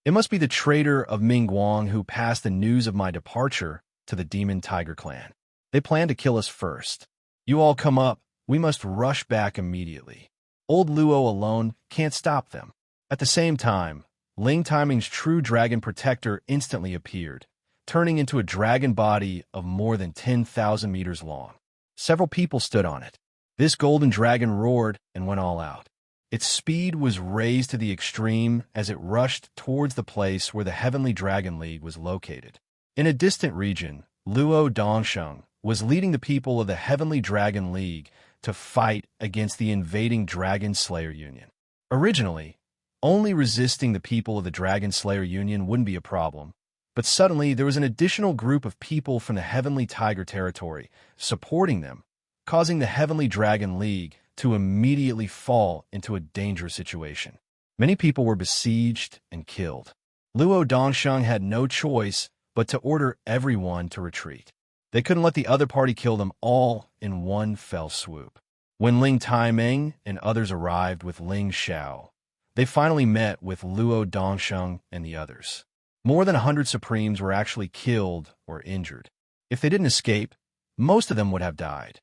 It must be the traitor of Mingguang who passed the news of my departure to the Demon Tiger clan. They plan to kill us first. You all come up. We must rush back immediately. Old Luo alone can't stop them. At the same time, Ling Taiming's true dragon protector instantly appeared, turning into a dragon body of more than 10,000 meters long. Several people stood on it. This golden dragon roared and went all out. Its speed was raised to the extreme as it rushed towards the place where the Heavenly Dragon League was located. In a distant region, Luo Dongsheng was leading the people of the Heavenly Dragon League to fight against the invading Dragon Slayer Union. Originally, only resisting the people of the Dragon Slayer Union wouldn't be a problem, but suddenly there was an additional group of people from the Heavenly Tiger territory supporting them, causing the Heavenly Dragon League to immediately fall into a dangerous situation. Many people were besieged and killed. Luo Dongsheng had no choice but to order everyone to retreat. They couldn't let the other party kill them all in one fell swoop. When Ling Taiming and others arrived with Ling Xiao, they finally met with Luo Dongsheng and the others. More than 100 Supremes were actually killed or injured. If they didn't escape, most of them would have died.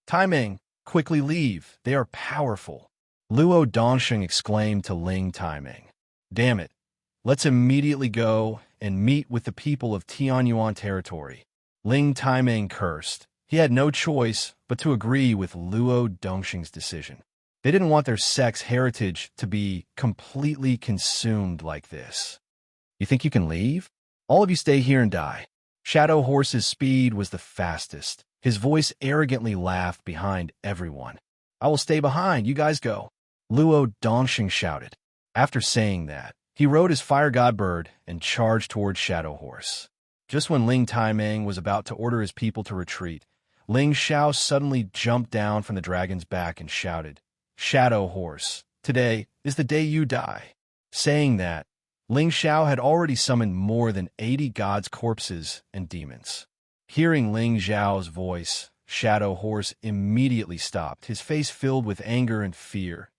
Taiming, quickly leave. They are powerful. Luo Dongsheng exclaimed to Ling Taiming. Damn it. Let's immediately go and meet with the people of Tianyuan territory. Ling Taiming cursed. He had no choice but to agree with Luo Dongsheng's decision. They didn't want their sect's heritage to be completely consumed like this. You think you can leave? All of you stay here and die. Shadow Horse's speed was the fastest. His voice arrogantly laughed behind everyone. I will stay behind. You guys go. Luo Dongsheng shouted. After saying that, he rode his fire god bird and charged towards Shadow Horse. Just when Ling Taiming was about to order his people to retreat, Ling Xiao suddenly jumped down from the dragon's back and shouted, Shadow Horse, today is the day you die. Saying that, Ling Xiao had already summoned more than 80 gods' corpses and demons. Hearing Ling Xiao's voice, Shadow Horse immediately stopped, his face filled with anger and fear.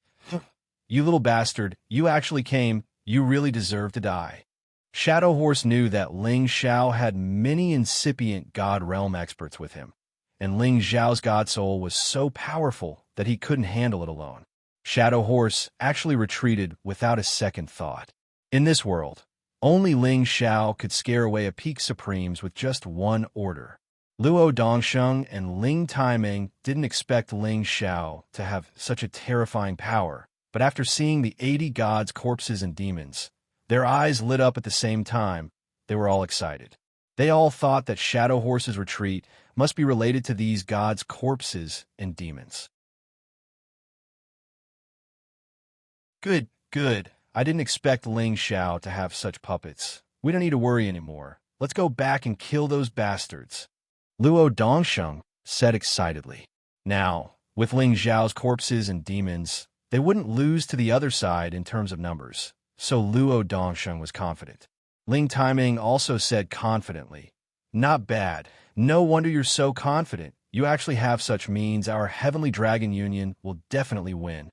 You little bastard, you actually came, you really deserve to die. Shadow Horse knew that Ling Xiao had many incipient God Realm experts with him, and Ling Xiao's God Soul was so powerful that he couldn't handle it alone. Shadow Horse actually retreated without a second thought. In this world, only Ling Xiao could scare away a Peak Supremes with just one order. Luo Dongsheng and Ling Taiming didn't expect Ling Xiao to have such a terrifying power, but after seeing the 80 gods, corpses, and demons, their eyes lit up at the same time. They were all excited. They all thought that Shadow Horse's retreat must be related to these gods' corpses and demons. Good, good. I didn't expect Ling Xiao to have such puppets. We don't need to worry anymore. Let's go back and kill those bastards, Luo Dongsheng said excitedly. Now, with Ling Xiao's corpses and demons, they wouldn't lose to the other side in terms of numbers, so Luo Dongsheng was confident. Ling Taiming also said confidently, "Not bad. No wonder you're so confident. You actually have such means our Heavenly Dragon Union will definitely win."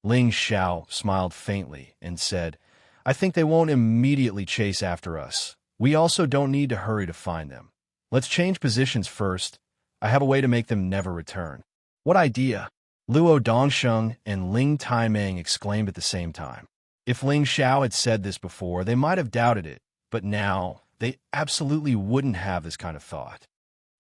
Ling Xiao smiled faintly and said, "I think they won't immediately chase after us. We also don't need to hurry to find them. Let's change positions first. I have a way to make them never return." "What idea?" Luo Dongsheng and Ling Taiming exclaimed at the same time. If Ling Xiao had said this before, they might have doubted it, but now they absolutely wouldn't have this kind of thought.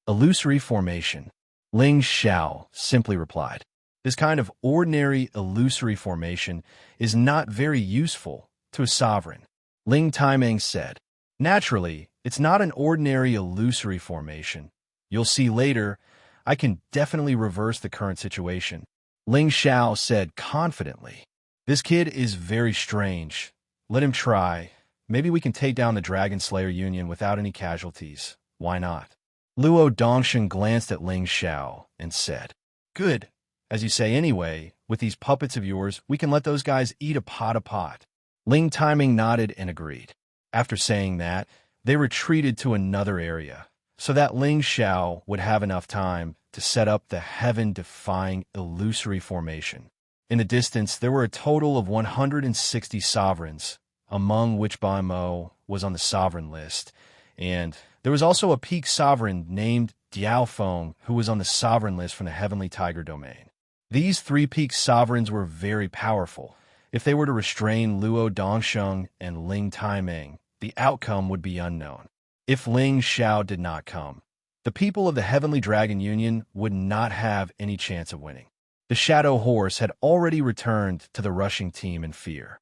"Illusory formation," Ling Xiao simply replied. "This kind of ordinary illusory formation is not very useful to a sovereign," Ling Taiming said. "Naturally, it's not an ordinary illusory formation. You'll see later, I can definitely reverse the current situation," Ling Xiao said confidently. "This kid is very strange. Let him try. Maybe we can take down the Dragon Slayer Union without any casualties. Why not?" Luo Dongsheng glanced at Ling Xiao and said, "Good. As you say anyway, with these puppets of yours, we can let those guys eat a pot. Ling Taiming nodded and agreed. After saying that, they retreated to another area, so that Ling Xiao would have enough time to set up the heaven-defying illusory formation. In the distance, there were a total of 160 sovereigns, among which Ba Mo was on the sovereign list, and there was also a peak sovereign named Diao Feng who was on the sovereign list from the Heavenly Tiger Domain. These three peak sovereigns were very powerful. If they were to restrain Luo Dongsheng and Ling Taiming, the outcome would be unknown. If Ling Xiao did not come, the people of the Heavenly Dragon Union would not have any chance of winning. The Shadow Horse had already returned to the rushing team in fear.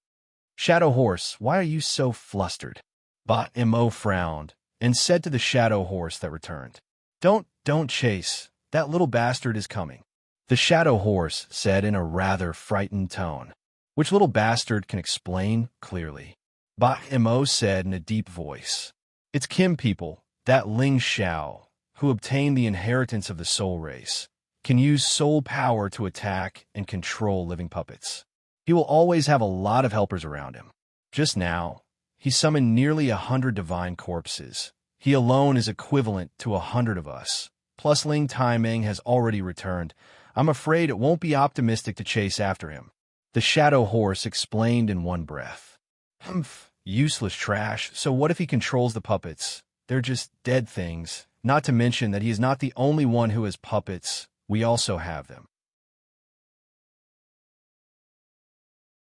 "Shadow Horse, why are you so flustered?" Ba Mo frowned and said to the Shadow Horse that returned, Don't chase. That little bastard is coming." The Shadow Horse said in a rather frightened tone. "Which little bastard can explain clearly?" Ba Mo said in a deep voice. "It's Kim people, that Ling Xiao, who obtained the inheritance of the soul race, can use soul power to attack and control living puppets. He will always have a lot of helpers around him. Just now, he summoned nearly 100 divine corpses. He alone is equivalent to 100 of us. Plus Ling Taiming has already returned. I'm afraid it won't be optimistic to chase after him." The Shadow Horse explained in one breath. "Humph, useless trash. So what if he controls the puppets? They're just dead things. Not to mention that he is not the only one who has puppets. We also have them."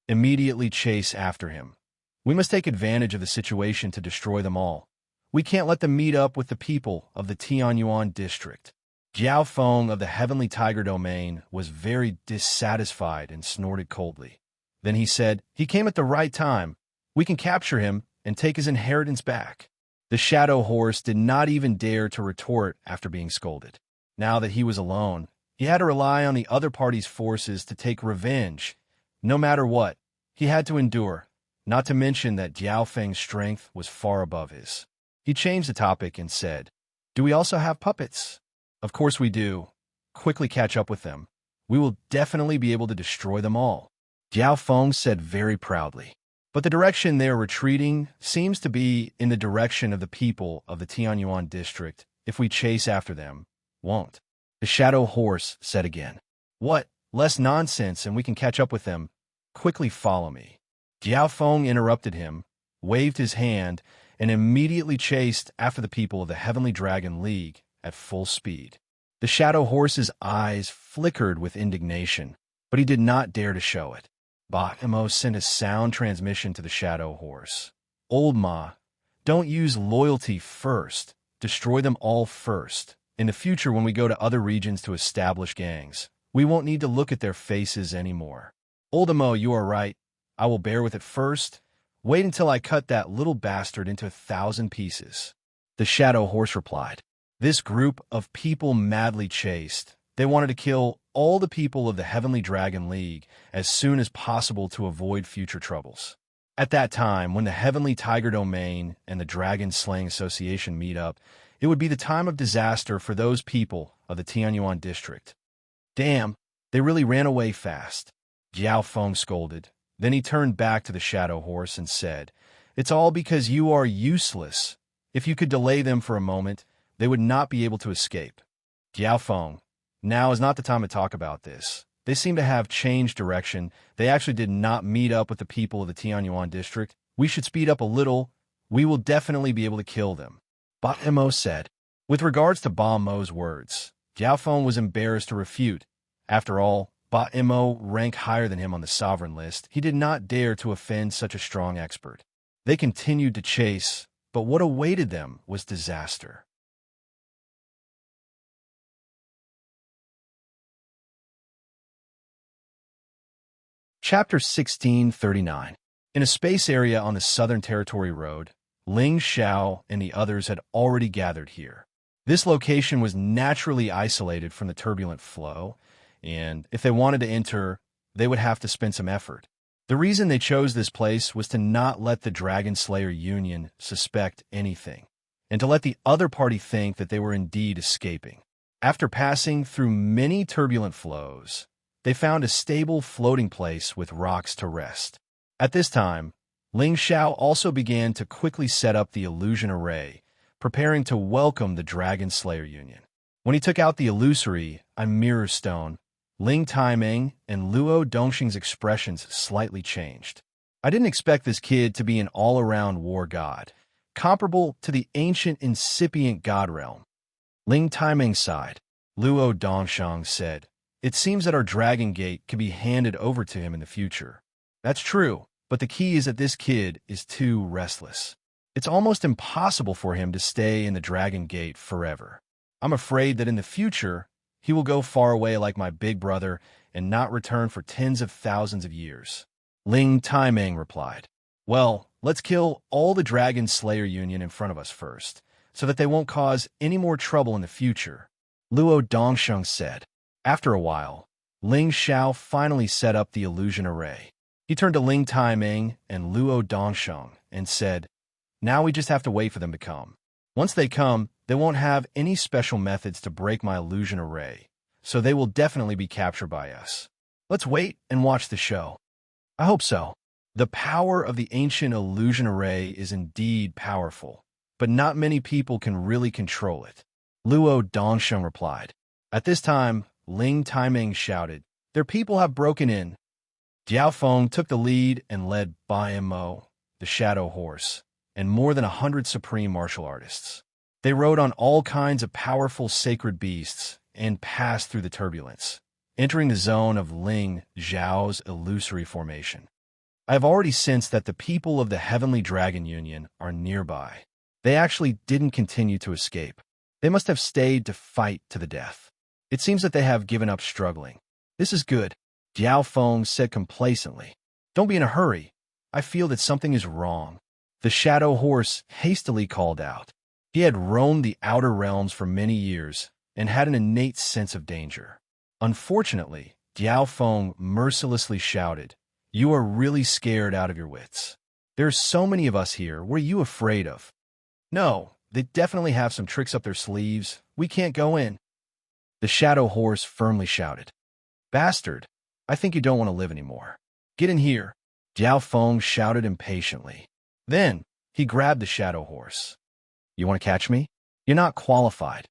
"Immediately chase after him. We must take advantage of the situation to destroy them all. We can't let them meet up with the people of the Tianyuan district." Jiao Feng of the Heavenly Tiger Domain was very dissatisfied and snorted coldly. Then he said, "He came at the right time. We can capture him and take his inheritance back." The Shadow Horse did not even dare to retort after being scolded. Now that he was alone, he had to rely on the other party's forces to take revenge. No matter what, he had to endure, not to mention that Jiao Feng's strength was far above his. He changed the topic and said, "Do we also have puppets?" "Of course we do. Quickly catch up with them. We will definitely be able to destroy them all," Jiao Feng said very proudly. "But the direction they are retreating seems to be in the direction of the people of the Tianyuan district. If we chase after them, won't." The Shadow Horse said again, "What? Less nonsense and we can catch up with them. Quickly follow me." Jiao Feng interrupted him. waved his hand, and immediately chased after the people of the Heavenly Dragon League at full speed. The Shadow Horse's eyes flickered with indignation, but he did not dare to show it. Ba-Emo sent a sound transmission to the Shadow Horse. Old Ma, don't use loyalty first. Destroy them all first. In the future, when we go to other regions to establish gangs, we won't need to look at their faces anymore. Old Emo, you are right. I will bear with it first. Wait until I cut that little bastard into 1,000 pieces. The Shadow Horse replied. This group of people madly chased. They wanted to kill all the people of the Heavenly Dragon League as soon as possible to avoid future troubles. At that time, when the Heavenly Tiger Domain and the Dragon Slaying Association meet up, it would be the time of disaster for those people of the Tianyuan district. Damn, they really ran away fast. Jiao Feng scolded. Then he turned back to the Shadow Horse and said, It's all because you are useless. If you could delay them for a moment, they would not be able to escape. Jiao Feng, now is not the time to talk about this. They seem to have changed direction. They actually did not meet up with the people of the Tianyuan district. We should speed up a little. We will definitely be able to kill them. Ba-Emo said. With regards to Ba-Mo's words, Jiao Feng was embarrassed to refute. After all, Ba-Emo ranked higher than him on the sovereign list. He did not dare to offend such a strong expert. They continued to chase, but what awaited them was disaster. Chapter 1639. In a space area on the Southern Territory Road, Ling Xiao and the others had already gathered here. This location was naturally isolated from the turbulent flow, and if they wanted to enter, they would have to spend some effort. The reason they chose this place was to not let the Dragon Slayer Union suspect anything, and to let the other party think that they were indeed escaping. After passing through many turbulent flows, they found a stable floating place with rocks to rest. At this time, Ling Xiao also began to quickly set up the illusion array, preparing to welcome the Dragon Slayer Union. When he took out the illusory, a mirror stone, Ling Taimeng and Luo Dongxing's expressions slightly changed. I didn't expect this kid to be an all-around war god, comparable to the ancient incipient god realm. Ling Taimeng sighed. Luo Dongxing said, It seems that our Dragon Gate could be handed over to him in the future. That's true, but the key is that this kid is too restless. It's almost impossible for him to stay in the Dragon Gate forever. I'm afraid that in the future, he will go far away like my big brother and not return for tens of thousands of years. Ling Taimeng replied, Well, let's kill all the Dragon Slayer Union in front of us first, so that they won't cause any more trouble in the future, Luo Dongxing said. After a while, Ling Xiao finally set up the illusion array. He turned to Ling Taimeng and Luo Dongxing and said, Now we just have to wait for them to come. Once they come, they won't have any special methods to break my illusion array, so they will definitely be captured by us. Let's wait and watch the show. I hope so. The power of the ancient illusion array is indeed powerful, but not many people can really control it, Luo Dongxing replied. At this time, Ling Taimeng shouted, Their people have broken in. Jiao Feng took the lead and led Ba-Emo, the Shadow Horse, and more than 100 supreme martial artists. They rode on all kinds of powerful sacred beasts and passed through the turbulence, entering the zone of Ling Xiao's illusory formation. I have already sensed that the people of the Heavenly Dragon Union are nearby. They actually didn't continue to escape. They must have stayed to fight to the death. It seems that they have given up struggling. This is good, Jiao Feng said complacently. Don't be in a hurry. I feel that something is wrong. The Shadow Horse hastily called out. He had roamed the outer realms for many years and had an innate sense of danger. Unfortunately, Jiao Feng mercilessly shouted, You are really scared out of your wits. There are so many of us here. What are you afraid of? No, they definitely have some tricks up their sleeves. We can't go in. The Shadow Horse firmly shouted. Bastard, I think you don't want to live anymore. Get in here, Jiao Feng shouted impatiently. Then, he grabbed the Shadow Horse. You want to catch me? You're not qualified.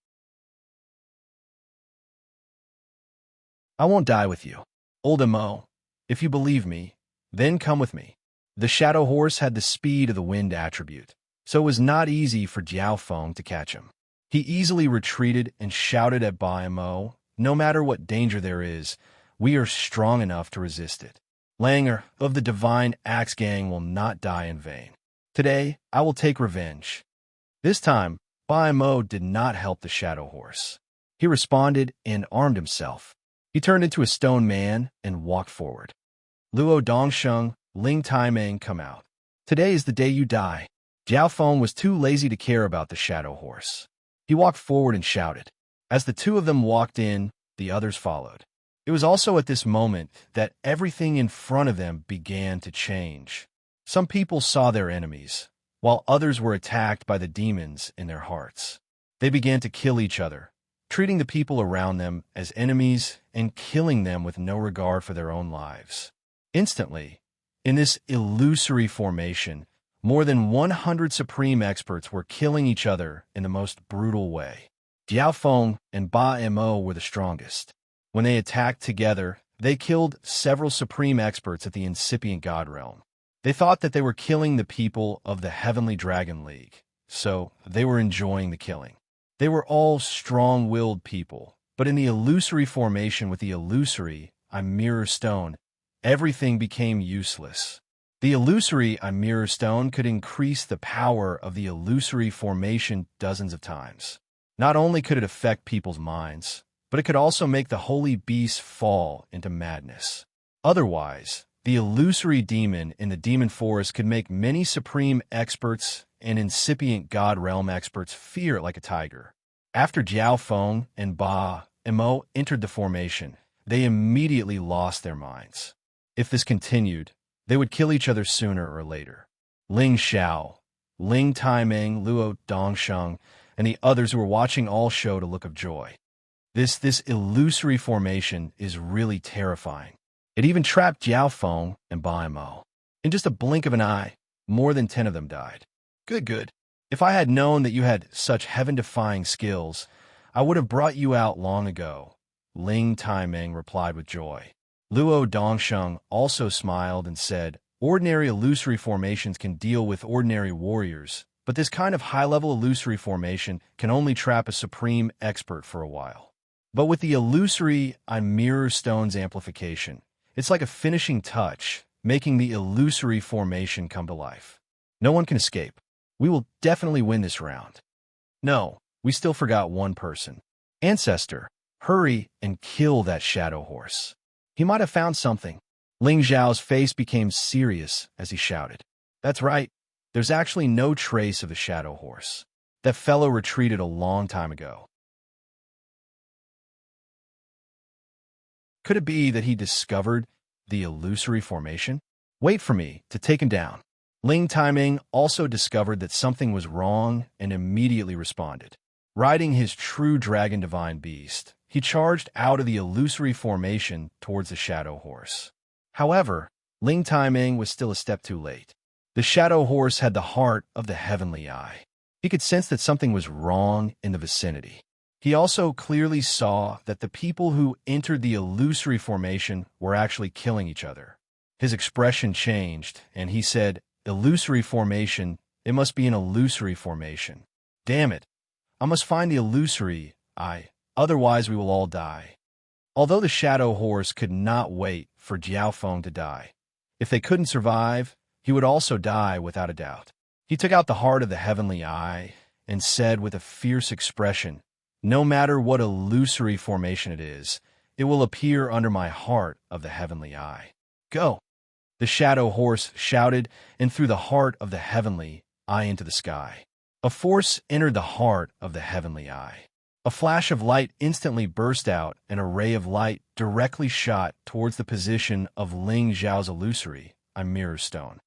I won't die with you. Old Mo, if you believe me, then come with me. The shadow horse had the speed of the wind attribute, so it was not easy for Jiao Feng to catch him. He easily retreated and shouted at Ba Mo, "No matter what danger there is, we are strong enough to resist it. Langer of the Divine Axe Gang will not die in vain. Today, I will take revenge." This time, Ba Mo did not help the shadow horse. He responded and armed himself. He turned into a stone man and walked forward. Luo Dongsheng, Ling Taimeng come out. "Today is the day you die." Jiao Feng was too lazy to care about the shadow horse. He walked forward and shouted. As the two of them walked in, the others followed. It was also at this moment that everything in front of them began to change. Some people saw their enemies, while others were attacked by the demons in their hearts. They began to kill each other, treating the people around them as enemies and killing them with no regard for their own lives. Instantly, in this illusory formation, more than 100 supreme experts were killing each other in the most brutal way. Jiao Feng and Ba Mo were the strongest. When they attacked together, they killed several supreme experts at the incipient god realm. They thought that they were killing the people of the Heavenly Dragon League, so they were enjoying the killing. They were all strong-willed people, but in the illusory formation with the illusory mirror stone, everything became useless. The illusory mirror stone could increase the power of the illusory formation dozens of times. Not only could it affect people's minds, but it could also make the holy beast fall into madness. Otherwise, the illusory demon in the demon forest could make many supreme experts and incipient god realm experts fear it like a tiger. After Jiao Feng and Ba Mo entered the formation, they immediately lost their minds. If this continued, they would kill each other sooner or later. Ling Xiao, Ling Taimeng, Luo Dongsheng, and the others who were watching all showed a look of joy. This illusory formation is really terrifying. It even trapped Jiao Feng and Ba Mo. In just a blink of an eye, more than 10 of them died. Good. If I had known that you had such heaven-defying skills, I would have brought you out long ago, Ling Taimeng replied with joy. Luo Dongsheng also smiled and said, "Ordinary illusory formations can deal with ordinary warriors, but this kind of high-level illusory formation can only trap a supreme expert for a while. But with the illusory mirror stone's amplification, it's like a finishing touch, making the illusory formation come to life. No one can escape. We will definitely win this round." No, we still forgot one person. Ancestor, hurry and kill that shadow horse. He might have found something. Ling Zhao's face became serious as he shouted. That's right. There's actually no trace of the shadow horse. That fellow retreated a long time ago. Could it be that he discovered the illusory formation? Wait for me to take him down. Ling Taimeng also discovered that something was wrong and immediately responded. Riding his true dragon divine beast, he charged out of the illusory formation towards the shadow horse. However, Ling Taimeng was still a step too late. The shadow horse had the heart of the heavenly eye. He could sense that something was wrong in the vicinity. He also clearly saw that the people who entered the illusory formation were actually killing each other. His expression changed, and he said, "Illusory formation, it must be an illusory formation. Damn it, I must find the illusory eye, otherwise we will all die." Although the shadow horse could not wait for Jiao Feng to die, if they couldn't survive, he would also die without a doubt. He took out the heart of the heavenly eye and said with a fierce expression, "No matter what illusory formation it is, it will appear under my heart of the heavenly eye. Go!" The shadow horse shouted and threw the heart of the heavenly eye into the sky. A force entered the heart of the heavenly eye. A flash of light instantly burst out, and a ray of light directly shot towards the position of Ling Zhao's illusory mirror stone.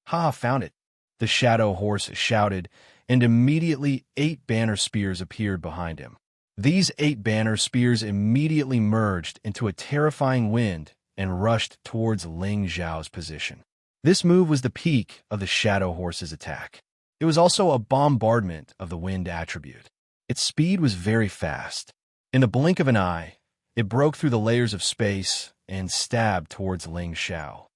"Ha, found it!" The shadow horse shouted, and immediately 8 banner spears appeared behind him. These 8 banner spears immediately merged into a terrifying wind and rushed towards Ling Zhao's position. This move was the peak of the shadow horse's attack. It was also a bombardment of the wind attribute. Its speed was very fast. In the blink of an eye, it broke through the layers of space and stabbed towards Ling Xiao.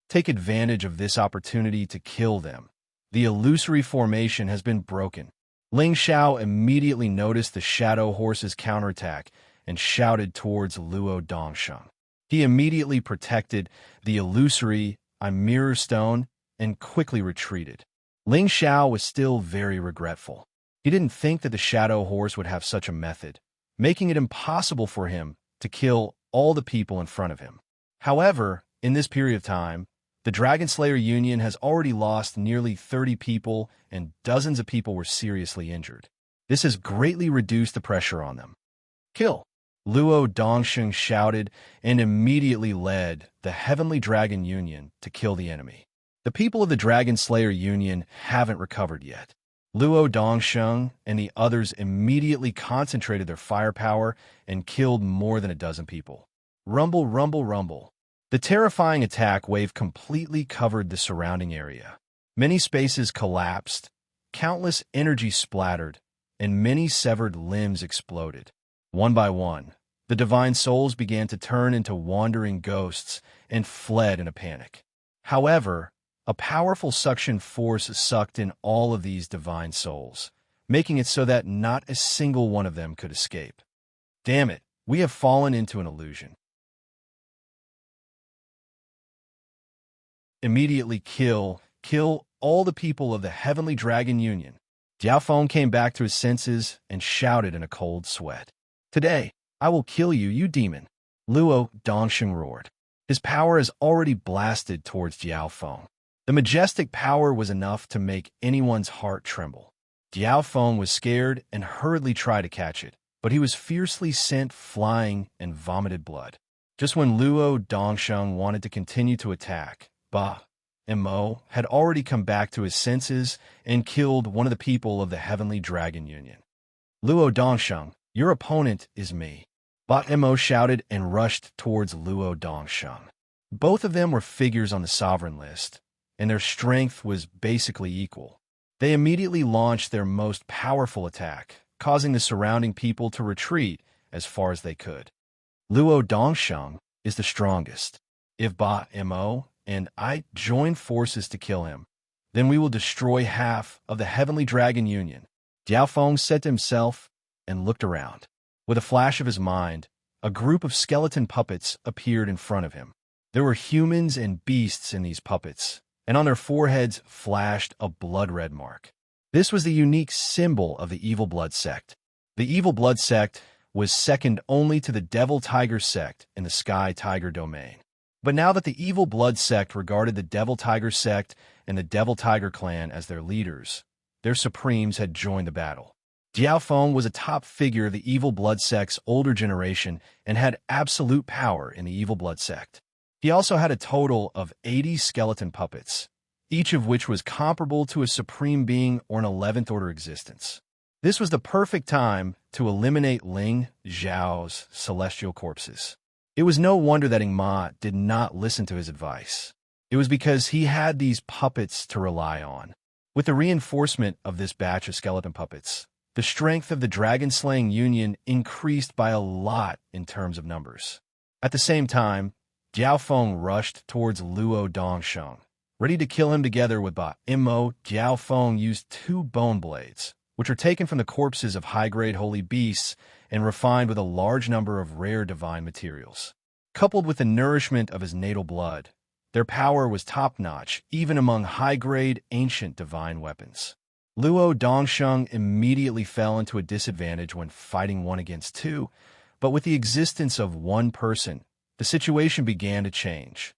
take advantage of this opportunity to kill them. The illusory formation has been broken. Ling Xiao immediately noticed the Shadow Horse's counterattack and shouted towards Luo Dongsheng. He immediately protected the illusory Mirror Stone and quickly retreated. Ling Xiao was still very regretful. He didn't think that the Shadow Horse would have such a method, making it impossible for him to kill all the people in front of him. However, in this period of time, the Dragon Slayer Union has already lost nearly 30 people and dozens of people were seriously injured. This has greatly reduced the pressure on them. Kill! Luo Dongsheng shouted and immediately led the Heavenly Dragon Union to kill the enemy. The people of the Dragon Slayer Union haven't recovered yet. Luo Dongsheng and the others immediately concentrated their firepower and killed more than a dozen people. Rumble, rumble, rumble. The terrifying attack wave completely covered the surrounding area. Many spaces collapsed, countless energy splattered, and many severed limbs exploded. One by one, the divine souls began to turn into wandering ghosts and fled in a panic. However, a powerful suction force sucked in all of these divine souls, making it so that not a single one of them could escape. Damn it, we have fallen into an illusion. Immediately kill all the people of the Heavenly Dragon Union. Jiaofeng came back to his senses and shouted in a cold sweat. Today, I will kill you, you demon. Luo Dongsheng roared. His power has already blasted towards Jiaofeng. The majestic power was enough to make anyone's heart tremble. Jiaofeng was scared and hurriedly tried to catch it, but he was fiercely sent flying and vomited blood. Just when Luo Dongsheng wanted to continue to attack, Mo had already come back to his senses and killed one of the people of the Heavenly Dragon Union. Luo Dongsheng, your opponent is me. Mo shouted and rushed towards Luo Dongsheng. Both of them were figures on the sovereign list, and their strength was basically equal. They immediately launched their most powerful attack, causing the surrounding people to retreat as far as they could. Luo Dongsheng is the strongest. If Mo and I join forces to kill him, then we will destroy half of the Heavenly Dragon Union. Jiaofeng said to himself and looked around. With a flash of his mind, a group of skeleton puppets appeared in front of him. There were humans and beasts in these puppets, and on their foreheads flashed a blood-red mark. This was the unique symbol of the Evil Blood sect. The Evil Blood sect was second only to the Devil Tiger sect in the Sky Tiger domain. But now that the Evil Blood sect regarded the Devil Tiger sect and the Devil Tiger clan as their leaders, their supremes had joined the battle. Jiaofeng was a top figure of the Evil Blood sect's older generation and had absolute power in the Evil Blood sect. He also had a total of 80 skeleton puppets, each of which was comparable to a supreme being or an 11th order existence. This was the perfect time to eliminate Ling Xiao's celestial corpses. It was no wonder that Ma did not listen to his advice. It was because he had these puppets to rely on. With the reinforcement of this batch of skeleton puppets, the strength of the dragon-slaying union increased by a lot in terms of numbers. At the same time, Jiaofeng rushed towards Luo Dongsheng. Ready to kill him together with Mo, Jiaofeng used 2 bone blades, which are taken from the corpses of high-grade holy beasts and refined with a large number of rare divine materials. Coupled with the nourishment of his natal blood, their power was top-notch, even among high-grade ancient divine weapons. Luo Dongsheng immediately fell into a disadvantage when fighting 1 against 2, but with the existence of one person, the situation began to change.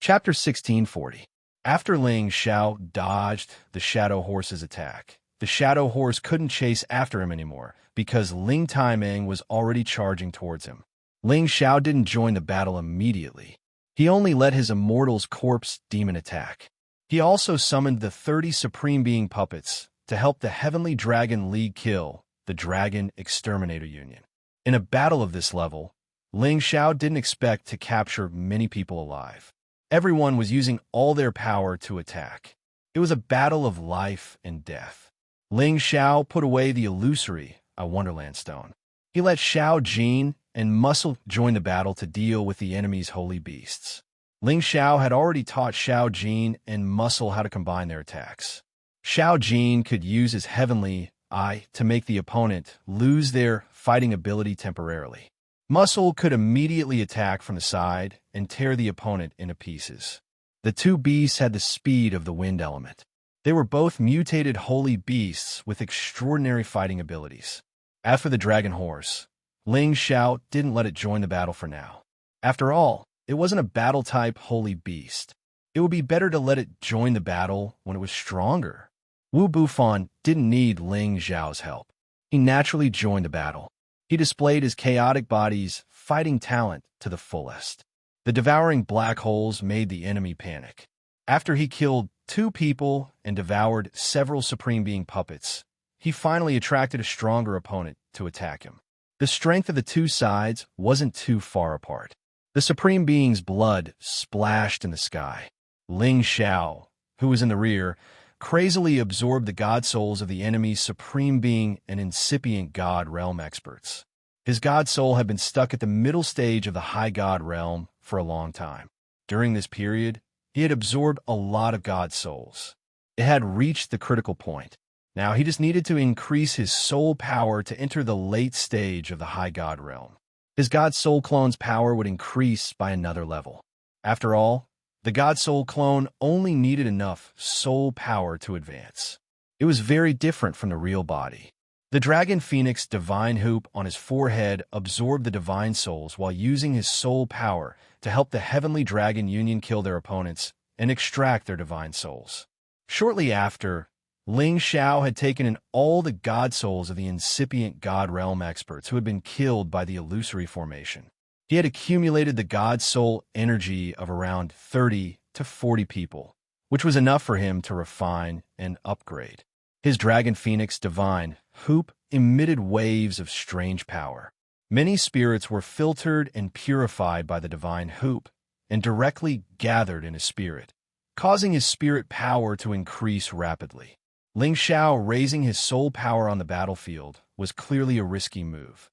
Chapter 1640. After Ling Xiao dodged the Shadow Horse's attack, the Shadow Horse couldn't chase after him anymore because Ling Taimeng was already charging towards him. Ling Xiao didn't join the battle immediately. He only let his Immortal's Corpse demon attack. He also summoned the 30 Supreme Being puppets to help the Heavenly Dragon League kill the Dragon Exterminator Union. In a battle of this level, Ling Xiao didn't expect to capture many people alive. Everyone was using all their power to attack. It was a battle of life and death. Ling Xiao put away the illusory a Wonderland stone. He let Xiao Jin and Muscle join the battle to deal with the enemy's holy beasts. Ling Xiao had already taught Xiao Jin and Muscle how to combine their attacks. Xiao Jin could use his heavenly eye to make the opponent lose their fighting ability temporarily. Muscle could immediately attack from the side and tear the opponent into pieces. The two beasts had the speed of the wind element. They were both mutated holy beasts with extraordinary fighting abilities. As for the dragon horse, Ling Xiao didn't let it join the battle for now. After all, it wasn't a battle-type holy beast. It would be better to let it join the battle when it was stronger. Wu Bufan didn't need Ling Xiao's help. He naturally joined the battle. He displayed his chaotic body's fighting talent to the fullest. The devouring black holes made the enemy panic. After he killed 2 people and devoured several Supreme Being puppets, he finally attracted a stronger opponent to attack him. The strength of the two sides wasn't too far apart. The Supreme Being's blood splashed in the sky. Ling Xiao, who was in the rear, crazily absorbed the god souls of the enemy's Supreme Being and incipient god realm experts. His god soul had been stuck at the middle stage of the high god realm for a long time. During this period, he had absorbed a lot of god souls. It had reached the critical point. Now he just needed to increase his soul power to enter the late stage of the high god realm. His god soul clone's power would increase by another level. After all, the god soul clone only needed enough soul power to advance. It was very different from the real body. The dragon phoenix divine hoop on his forehead absorbed the divine souls while using his soul power to help the heavenly dragon union kill their opponents and extract their divine souls. Shortly after, Ling Xiao had taken in all the god souls of the incipient god realm experts who had been killed by the illusory formation. He had accumulated the god soul energy of around 30 to 40 people, which was enough for him to refine and upgrade. His dragon phoenix divine hoop emitted waves of strange power. Many spirits were filtered and purified by the divine hoop and directly gathered in his spirit, causing his spirit power to increase rapidly. Ling Xiao raising his soul power on the battlefield was clearly a risky move.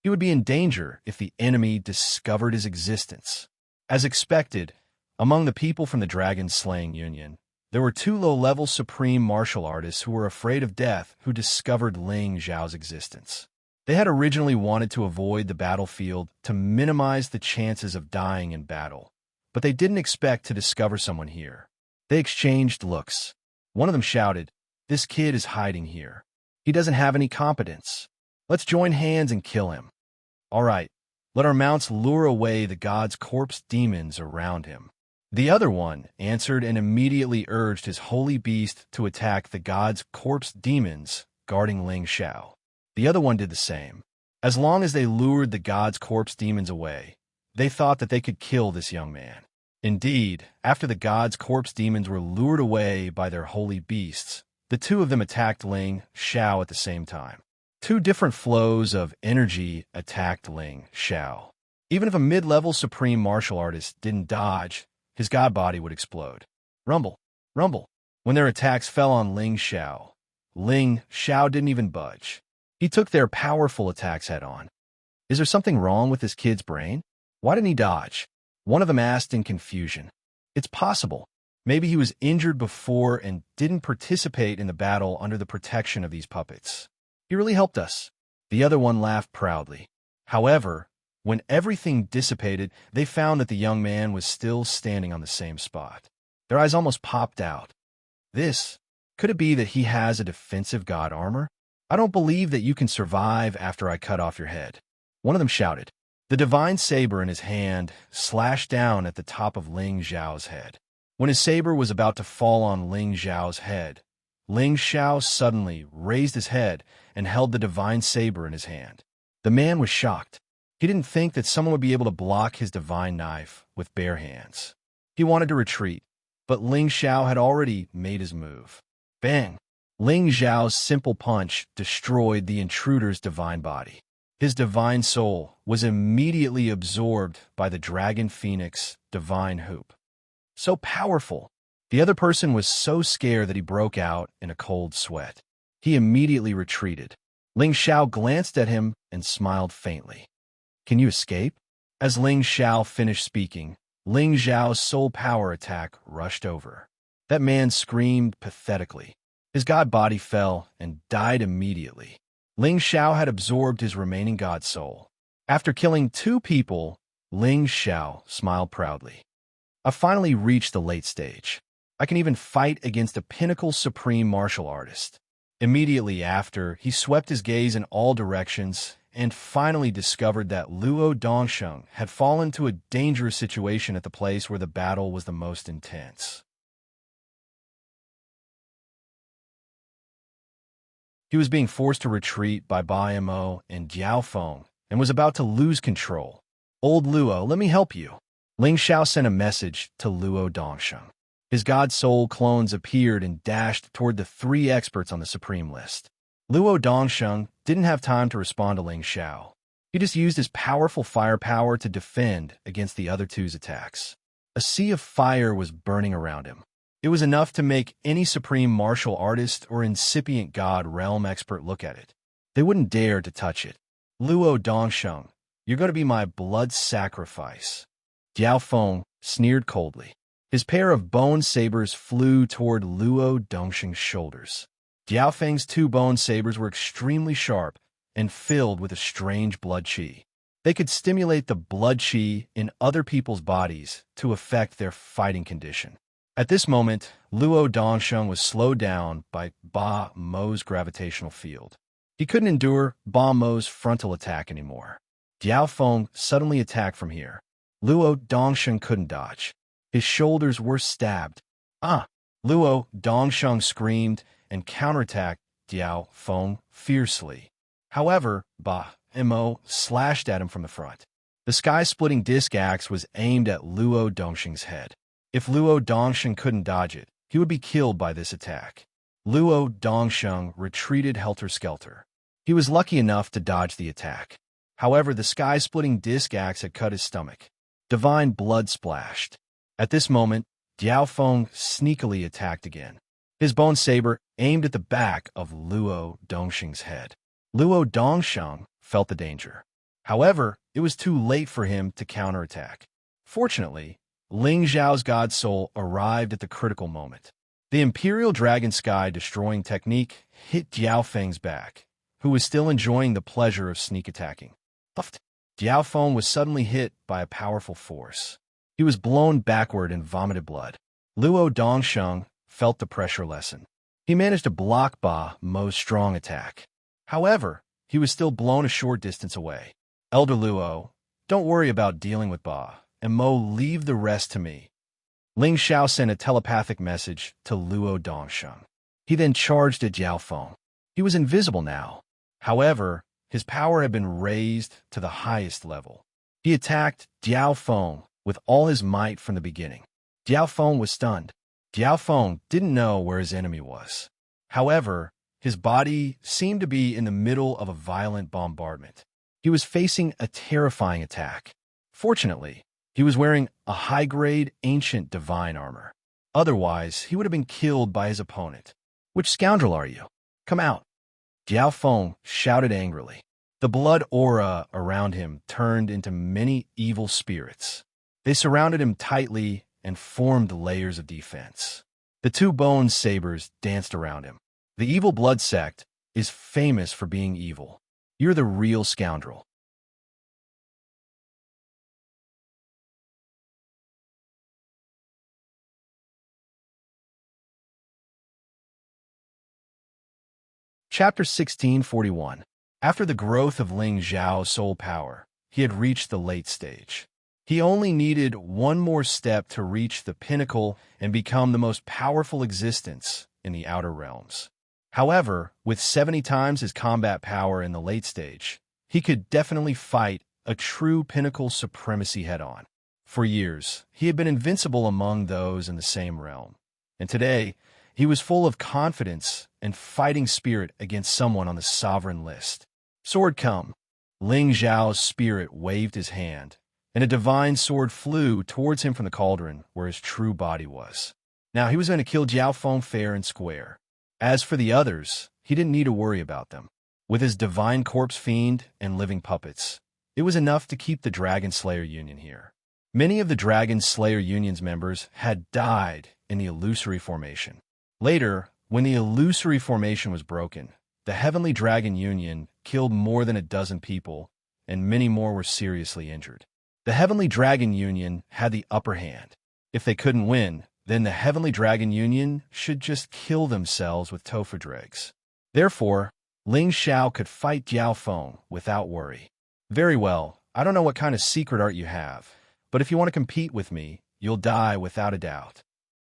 He would be in danger if the enemy discovered his existence. As expected, among the people from the dragon-slaying union, there were 2 low-level supreme martial artists who were afraid of death who discovered Ling Xiao's existence. They had originally wanted to avoid the battlefield to minimize the chances of dying in battle, but they didn't expect to discover someone here. They exchanged looks. One of them shouted, "This kid is hiding here. He doesn't have any competence. Let's join hands and kill him." "All right, let our mounts lure away the god's corpse demons around him." The other one answered and immediately urged his holy beast to attack the god's corpse demons guarding Ling Xiao. The other one did the same. As long as they lured the god's corpse demons away, they thought that they could kill this young man. Indeed, after the god's corpse demons were lured away by their holy beasts, the 2 of them attacked Ling Xiao at the same time. 2 different flows of energy attacked Ling Xiao. Even if a mid-level supreme martial artist didn't dodge, his god body would explode. Rumble, rumble. When their attacks fell on Ling Xiao didn't even budge. He took their powerful attacks head-on. Is there something wrong with this kid's brain? Why didn't he dodge? One of them asked in confusion. It's possible. Maybe he was injured before and didn't participate in the battle under the protection of these puppets. He really helped us. The other one laughed proudly. However, when everything dissipated, they found that the young man was still standing on the same spot. Their eyes almost popped out. Could it be that he has a defensive god armor? I don't believe that you can survive after I cut off your head. One of them shouted. The divine saber in his hand slashed down at the top of Ling Xiao's head. When his saber was about to fall on Ling Xiao's head, Ling Xiao suddenly raised his head and held the divine saber in his hand. The man was shocked. He didn't think that someone would be able to block his divine knife with bare hands. He wanted to retreat, but Ling Xiao had already made his move. Bang! Ling Xiao's simple punch destroyed the intruder's divine body. His divine soul was immediately absorbed by the dragon phoenix divine hoop. So powerful! The other person was so scared that he broke out in a cold sweat. He immediately retreated. Ling Xiao glanced at him and smiled faintly. Can you escape? As Ling Xiao finished speaking, Ling Xiao's soul power attack rushed over. That man screamed pathetically. His god body fell and died immediately. Ling Xiao had absorbed his remaining god soul. After killing 2 people, Ling Xiao smiled proudly. I finally reached the late stage. I can even fight against a pinnacle supreme martial artist. Immediately after, he swept his gaze in all directions and finally discovered that Luo Dongsheng had fallen to a dangerous situation at the place where the battle was the most intense. He was being forced to retreat by Ba Mo and Jiao Feng and was about to lose control. Old Luo, let me help you. Ling Xiao sent a message to Luo Dongsheng. His god soul clones appeared and dashed toward the 3 experts on the supreme list. Luo Dongsheng didn't have time to respond to Ling Xiao. He just used his powerful firepower to defend against the other 2's attacks. A sea of fire was burning around him. It was enough to make any supreme martial artist or incipient god realm expert look at it. They wouldn't dare to touch it. Luo Dongsheng, you're going to be my blood sacrifice. Jiao Feng sneered coldly. His pair of bone sabers flew toward Luo Dongsheng's shoulders. Jiao Feng's 2 bone sabers were extremely sharp and filled with a strange blood qi. They could stimulate the blood qi in other people's bodies to affect their fighting condition. At this moment, Luo Dongsheng was slowed down by Ba Mo's gravitational field. He couldn't endure Ba Mo's frontal attack anymore. Jiao Feng suddenly attacked from here. Luo Dongsheng couldn't dodge. His shoulders were stabbed. Ah! Luo Dongsheng screamed and counterattacked Jiao Feng fiercely. However, Ba Mo slashed at him from the front. The sky-splitting disc axe was aimed at Luo Dongsheng's head. If Luo Dongsheng couldn't dodge it, he would be killed by this attack. Luo Dongsheng retreated helter-skelter. He was lucky enough to dodge the attack. However, the sky-splitting disc axe had cut his stomach. Divine blood splashed. At this moment, Jiao Feng sneakily attacked again. His bone saber aimed at the back of Luo Dongsheng's head. Luo Dongsheng felt the danger. However, it was too late for him to counterattack. Fortunately, Ling Xiao's god soul arrived at the critical moment. The Imperial Dragon Sky destroying technique hit Jiao Feng's back, who was still enjoying the pleasure of sneak attacking. Jiao Feng was suddenly hit by a powerful force. He was blown backward and vomited blood. Luo Dongsheng felt the pressure lessen. He managed to block Ba Mo's strong attack. However, he was still blown a short distance away. Elder Luo, don't worry about dealing with Ba and Mo, leave the rest to me. Ling Xiao sent a telepathic message to Luo Dongsheng. He then charged at Jiao Feng. He was invisible now. However, his power had been raised to the highest level. He attacked Jiao Feng with all his might from the beginning. Jiao Feng was stunned. Jiao Feng didn't know where his enemy was. However, his body seemed to be in the middle of a violent bombardment. He was facing a terrifying attack. Fortunately, he was wearing a high-grade ancient divine armor. Otherwise, he would have been killed by his opponent. Which scoundrel are you? Come out. Jiao Feng shouted angrily. The blood aura around him turned into many evil spirits. They surrounded him tightly and formed layers of defense. The 2 bone sabers danced around him. The evil blood sect is famous for being evil. You're the real scoundrel. Chapter 1641. After the growth of Ling Xiao's soul power, he had reached the late stage. He only needed one more step to reach the pinnacle and become the most powerful existence in the outer realms. However, with 70 times his combat power in the late stage, he could definitely fight a true pinnacle supremacy head-on. For years, he had been invincible among those in the same realm, and today, he was full of confidence and fighting spirit against someone on the sovereign list. Sword come. Ling Xiao's spirit waved his hand, and a divine sword flew towards him from the cauldron where his true body was. Now he was going to kill Jiao Feng fair and square. As for the others, he didn't need to worry about them. With his divine corpse fiend and living puppets, it was enough to keep the Dragon Slayer Union here. Many of the Dragon Slayer Union's members had died in the illusory formation. Later, when the illusory formation was broken, the Heavenly Dragon Union killed more than a dozen people, and many more were seriously injured. The Heavenly Dragon Union had the upper hand. If they couldn't win, then the Heavenly Dragon Union should just kill themselves with tofu dregs. Therefore, Ling Xiao could fight Jiao Feng without worry. Very well, I don't know what kind of secret art you have, but if you want to compete with me, you'll die without a doubt.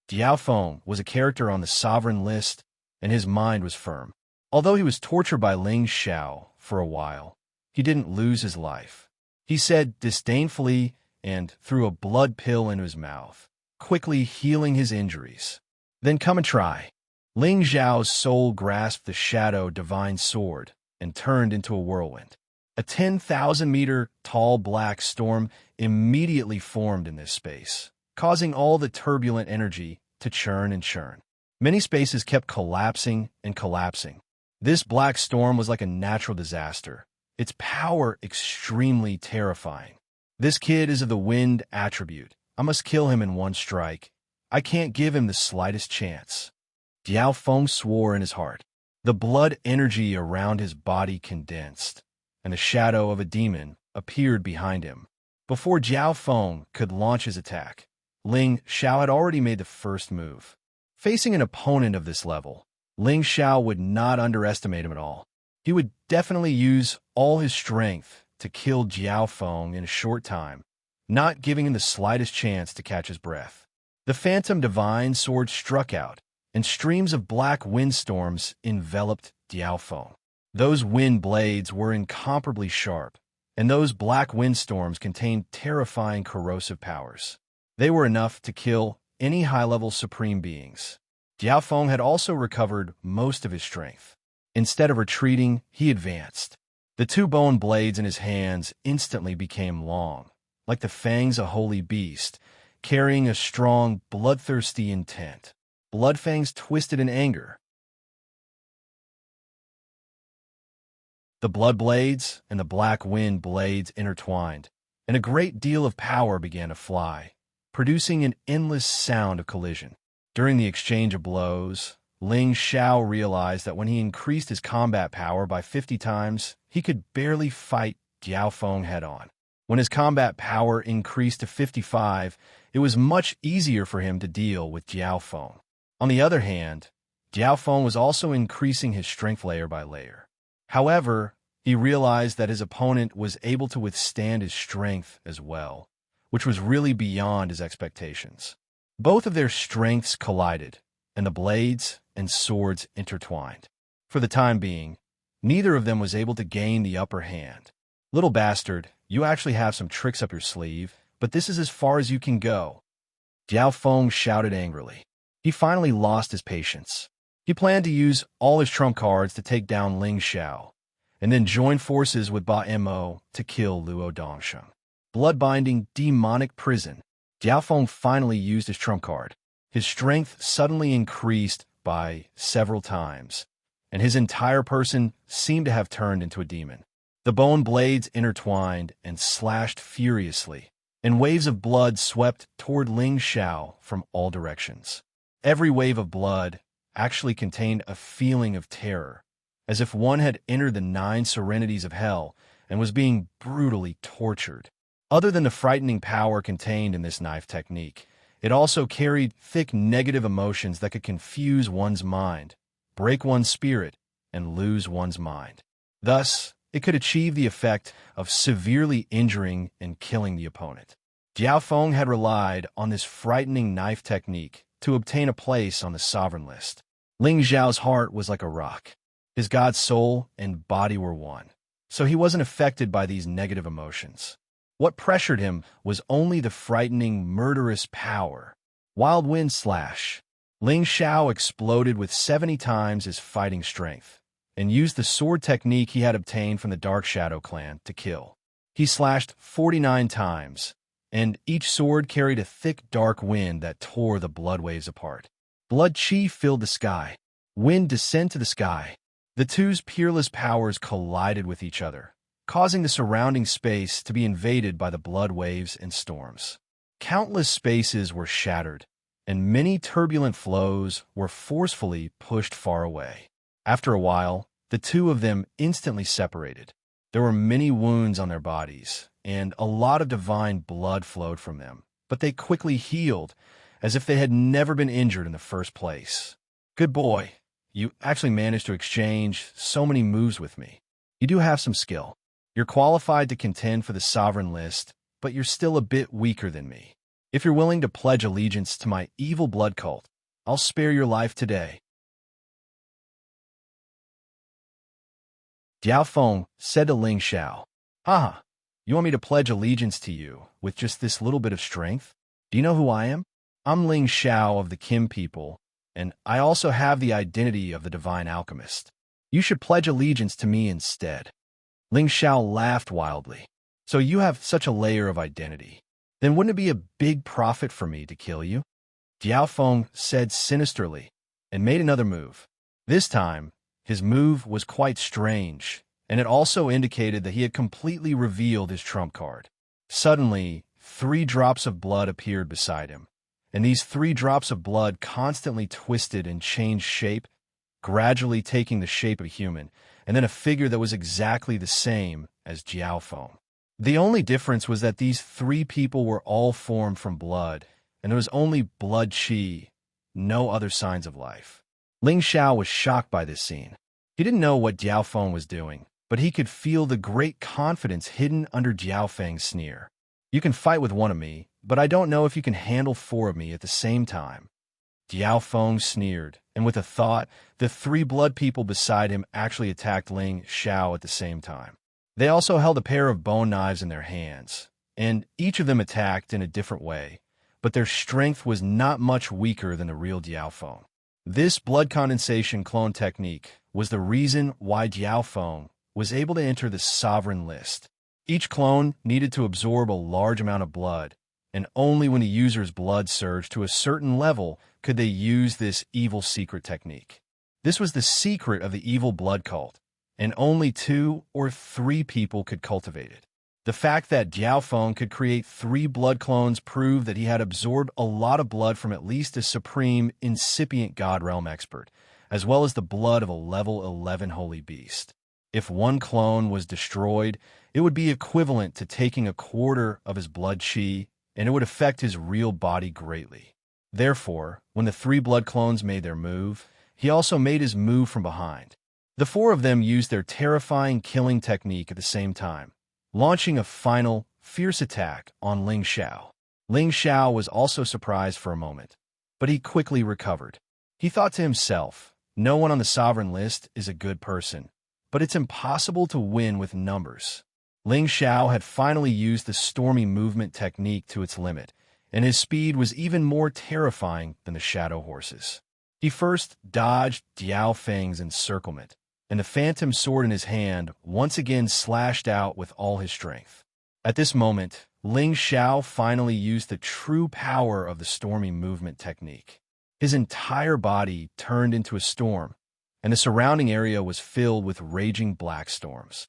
Jiao Feng was a character on the sovereign list, and his mind was firm. Although he was tortured by Ling Xiao for a while, he didn't lose his life. He said disdainfully and threw a blood pill into his mouth, quickly healing his injuries. Then come and try. Ling Xiao's soul grasped the shadow divine sword and turned into a whirlwind. A 10,000-meter tall black storm immediately formed in this space, causing all the turbulent energy to churn and churn. Many spaces kept collapsing and collapsing. This black storm was like a natural disaster, its power extremely terrifying. This kid is of the wind attribute. I must kill him in one strike. I can't give him the slightest chance. Jiao Feng swore in his heart. The blood energy around his body condensed, and the shadow of a demon appeared behind him. Before Jiao Feng could launch his attack, Ling Xiao had already made the first move. Facing an opponent of this level, Ling Xiao would not underestimate him at all. He would definitely use all his strength to kill Jiao Feng in a short time, not giving him the slightest chance to catch his breath. The Phantom Divine Sword struck out, and streams of black windstorms enveloped Jiao Feng. Those wind blades were incomparably sharp, and those black windstorms contained terrifying corrosive powers. They were enough to kill any high-level supreme beings. Jiao Feng had also recovered most of his strength. Instead of retreating, he advanced. The two bone blades in his hands instantly became long, like the fangs of a holy beast, carrying a strong, bloodthirsty intent. Blood fangs twisted in anger. The blood blades and the black wind blades intertwined, and a great deal of power began to fly, producing an endless sound of collision. During the exchange of blows, Ling Xiao realized that when he increased his combat power by 50 times, he could barely fight Jiao Feng head-on. When his combat power increased to 55, it was much easier for him to deal with Jiao Feng. On the other hand, Jiao Feng was also increasing his strength layer by layer. However, he realized that his opponent was able to withstand his strength as well, which was really beyond his expectations. Both of their strengths collided, and the blades and swords intertwined. For the time being, neither of them was able to gain the upper hand. Little bastard, you actually have some tricks up your sleeve, but this is as far as you can go. Jiao Feng shouted angrily. He finally lost his patience. He planned to use all his trump cards to take down Ling Xiao, and then join forces with Ba Mo to kill Luo Dongsheng. Bloodbinding demonic prison. Jiao Feng finally used his trump card. His strength suddenly increased by several times, and his entire person seemed to have turned into a demon. The bone blades intertwined and slashed furiously, and waves of blood swept toward Ling Xiao from all directions. Every wave of blood actually contained a feeling of terror, as if one had entered the 9 serenities of hell and was being brutally tortured. Other than the frightening power contained in this knife technique, it also carried thick negative emotions that could confuse one's mind, break one's spirit, and lose one's mind. Thus, it could achieve the effect of severely injuring and killing the opponent. Jiao Feng had relied on this frightening knife technique to obtain a place on the sovereign list. Ling Xiao's heart was like a rock. His god's soul and body were one, so he wasn't affected by these negative emotions. What pressured him was only the frightening, murderous power. Wild Wind Slash. Ling Xiao exploded with 70 times his fighting strength, and used the sword technique he had obtained from the Dark Shadow clan to kill. He slashed 49 times, and each sword carried a thick, dark wind that tore the blood waves apart. Blood chi filled the sky. Wind descended to the sky. The two's peerless powers collided with each other, causing the surrounding space to be invaded by the blood waves and storms. Countless spaces were shattered, and many turbulent flows were forcefully pushed far away. After a while, the two of them instantly separated. There were many wounds on their bodies, and a lot of divine blood flowed from them, but they quickly healed, as if they had never been injured in the first place. Good boy. You actually managed to exchange so many moves with me. You do have some skill. You're qualified to contend for the sovereign list, but you're still a bit weaker than me. If you're willing to pledge allegiance to my evil blood cult, I'll spare your life today. Jiao Feng said to Ling Xiao, Haha, you want me to pledge allegiance to you with just this little bit of strength? Do you know who I am? I'm Ling Xiao of the Kim people, and I also have the identity of the divine alchemist. You should pledge allegiance to me instead. Ling Xiao laughed wildly. So you have such a layer of identity. Then wouldn't it be a big profit for me to kill you? Jiao Feng said sinisterly, and made another move. This time, his move was quite strange, and it also indicated that he had completely revealed his trump card. Suddenly, 3 drops of blood appeared beside him, and these 3 drops of blood constantly twisted and changed shape, gradually taking the shape of a human, and then a figure that was exactly the same as Jiao Feng. The only difference was that these 3 people were all formed from blood, and there was only blood chi, no other signs of life. Ling Xiao was shocked by this scene. He didn't know what Jiao Feng was doing, but he could feel the great confidence hidden under Jiao Feng's sneer. You can fight with one of me, but I don't know if you can handle 4 of me at the same time. Jiao Feng sneered, and with a thought, the 3 blood people beside him actually attacked Ling Xiao at the same time. They also held a pair of bone knives in their hands, and each of them attacked in a different way, but their strength was not much weaker than the real Jiao Feng. This blood condensation clone technique was the reason why Jiao Feng was able to enter the sovereign list. Each clone needed to absorb a large amount of blood, and only when the user's blood surged to a certain level could they use this evil secret technique. This was the secret of the evil blood cult, and only 2 or 3 people could cultivate it. The fact that Jiao Feng could create 3 blood clones proved that he had absorbed a lot of blood from at least a supreme incipient God realm expert, as well as the blood of a level 11 holy beast. If one clone was destroyed, it would be equivalent to taking a quarter of his blood chi, and it would affect his real body greatly. Therefore, when the 3 blood clones made their move, he also made his move from behind. The 4 of them used their terrifying killing technique at the same time, launching a final, fierce attack on Ling Xiao. Ling Xiao was also surprised for a moment, but he quickly recovered. He thought to himself, no one on the sovereign list is a good person, but it's impossible to win with numbers. Ling Xiao had finally used the stormy movement technique to its limit, and his speed was even more terrifying than the shadow horses. He first dodged Jiao Feng's encirclement, and the phantom sword in his hand once again slashed out with all his strength. At this moment, Ling Xiao finally used the true power of the stormy movement technique. His entire body turned into a storm, and the surrounding area was filled with raging black storms.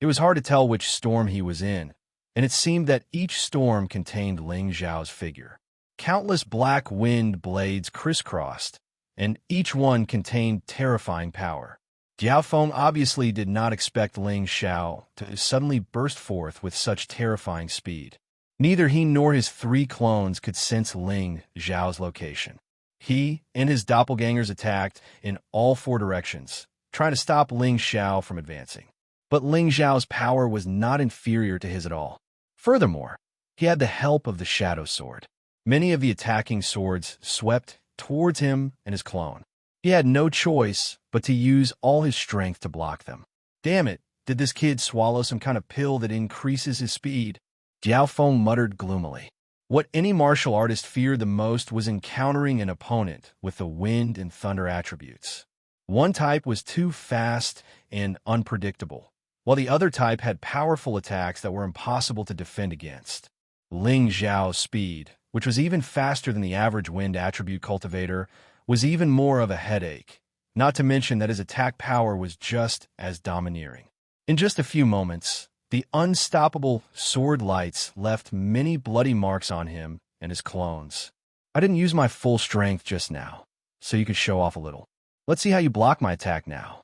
It was hard to tell which storm he was in, and it seemed that each storm contained Ling Xiao's figure. Countless black wind blades crisscrossed, and each one contained terrifying power. Jiao Feng obviously did not expect Ling Xiao to suddenly burst forth with such terrifying speed. Neither he nor his 3 clones could sense Ling Xiao's location. He and his doppelgangers attacked in all 4 directions, trying to stop Ling Xiao from advancing. But Ling Xiao's power was not inferior to his at all. Furthermore, he had the help of the Shadow Sword. Many of the attacking swords swept towards him and his clone. He had no choice but to use all his strength to block them. Damn it, did this kid swallow some kind of pill that increases his speed? Jiao Feng muttered gloomily. What any martial artist feared the most was encountering an opponent with the wind and thunder attributes. One type was too fast and unpredictable, while the other type had powerful attacks that were impossible to defend against. Ling Xiao's speed, which was even faster than the average wind attribute cultivator, was even more of a headache, not to mention that his attack power was just as domineering. In just a few moments, the unstoppable sword lights left many bloody marks on him and his clones. I didn't use my full strength just now, so you could show off a little. Let's see how you block my attack now.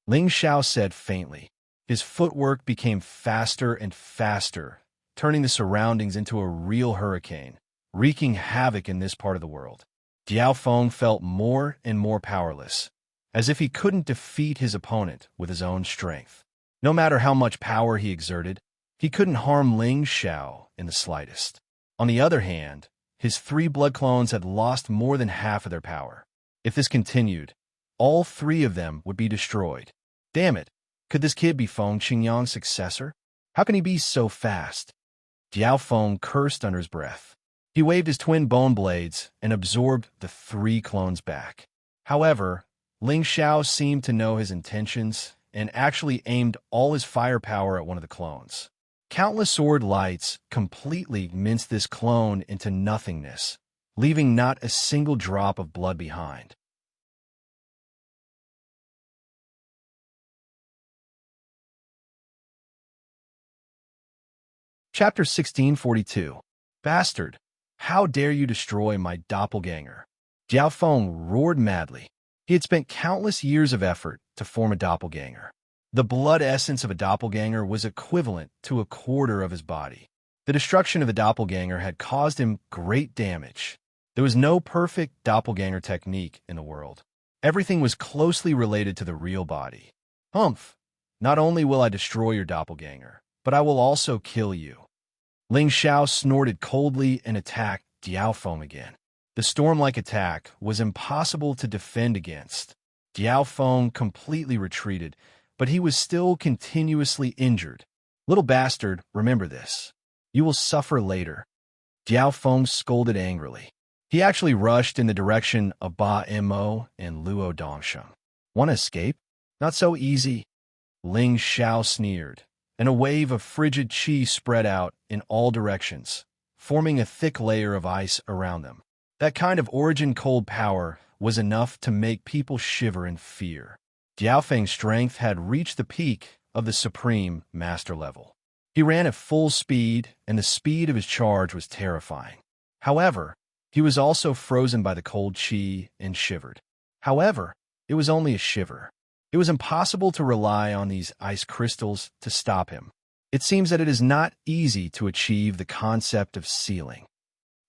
Ling Xiao said faintly. His footwork became faster and faster, turning the surroundings into a real hurricane, wreaking havoc in this part of the world. Diao Feng felt more and more powerless, as if he couldn't defeat his opponent with his own strength. No matter how much power he exerted, he couldn't harm Ling Xiao in the slightest. On the other hand, his 3 blood clones had lost more than half of their power. If this continued, all 3 of them would be destroyed. Damn it, could this kid be Feng Qingyang's successor? How can he be so fast? Diao Feng cursed under his breath. He waved his twin bone blades and absorbed the 3 clones back. However, Ling Xiao seemed to know his intentions and actually aimed all his firepower at one of the clones. Countless sword lights completely minced this clone into nothingness, leaving not a single drop of blood behind. Chapter 1642. Bastard! How dare you destroy my doppelganger? Diao Feng roared madly. He had spent countless years of effort to form a doppelganger. The blood essence of a doppelganger was equivalent to a quarter of his body. The destruction of the doppelganger had caused him great damage. There was no perfect doppelganger technique in the world. Everything was closely related to the real body. Humph! Not only will I destroy your doppelganger, but I will also kill you. Ling Xiao snorted coldly and attacked Diao Feng again. The storm-like attack was impossible to defend against. Diao Feng completely retreated, but he was still continuously injured. Little bastard, remember this. You will suffer later. Diao Feng scolded angrily. He actually rushed in the direction of Ba Mo and Luo Dongsheng. Want to escape? Not so easy. Ling Xiao sneered, and a wave of frigid qi spread out in all directions, forming a thick layer of ice around them. That kind of origin-cold power was enough to make people shiver in fear. Diao Feng's strength had reached the peak of the supreme master level. He ran at full speed, and the speed of his charge was terrifying. However, he was also frozen by the cold qi and shivered. However, it was only a shiver. It was impossible to rely on these ice crystals to stop him. It seems that it is not easy to achieve the concept of sealing.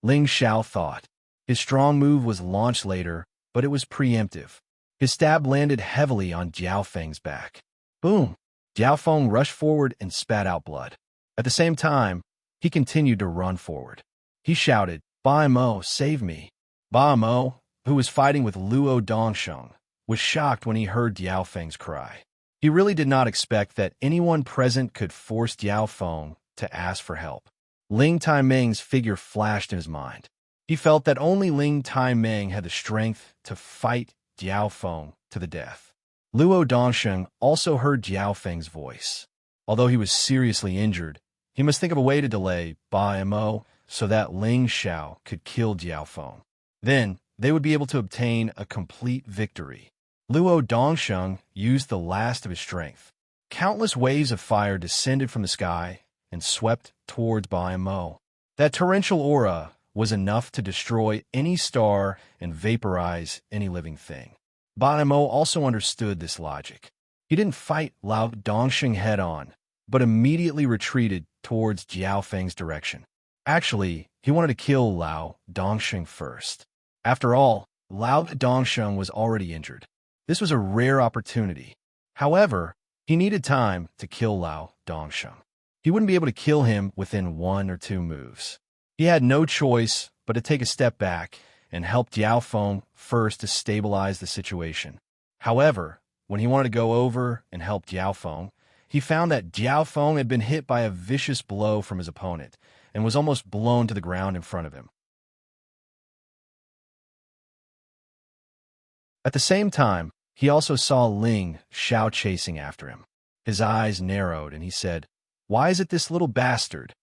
Ling Xiao thought. His strong move was launched later, but it was preemptive. His stab landed heavily on Diao Feng's back. Boom! Diao Feng rushed forward and spat out blood. At the same time, he continued to run forward. He shouted, Ba Mo, save me. Ba Mo, who was fighting with Luo Dongsheng, was shocked when he heard Diao Feng's cry. He really did not expect that anyone present could force Diao Feng to ask for help. Ling Taimeng's figure flashed in his mind. He felt that only Ling Taimeng had the strength to fight Diao Feng to the death. Luo Dongsheng also heard Diao Feng's voice. Although he was seriously injured, he must think of a way to delay Ba Mo so that Ling Xiao could kill Diao Feng. Then, they would be able to obtain a complete victory. Luo Dongsheng used the last of his strength. Countless waves of fire descended from the sky and swept towards Ba Mo. That torrential aura was enough to destroy any star and vaporize any living thing. Ba Mo also understood this logic. He didn't fight Lao Dongsheng head-on, but immediately retreated towards Diao Feng's direction. Actually, he wanted to kill Lao Dongsheng first. After all, Lao Dongsheng was already injured. This was a rare opportunity. However, he needed time to kill Lao Dongsheng. He wouldn't be able to kill him within 1 or 2 moves. He had no choice but to take a step back and help Diao Feng first to stabilize the situation. However, when he wanted to go over and help Diao Feng, he found that Diao Feng had been hit by a vicious blow from his opponent and was almost blown to the ground in front of him. At the same time, he also saw Ling Xiao chasing after him. His eyes narrowed, and he said, "Why is it this little bastard?"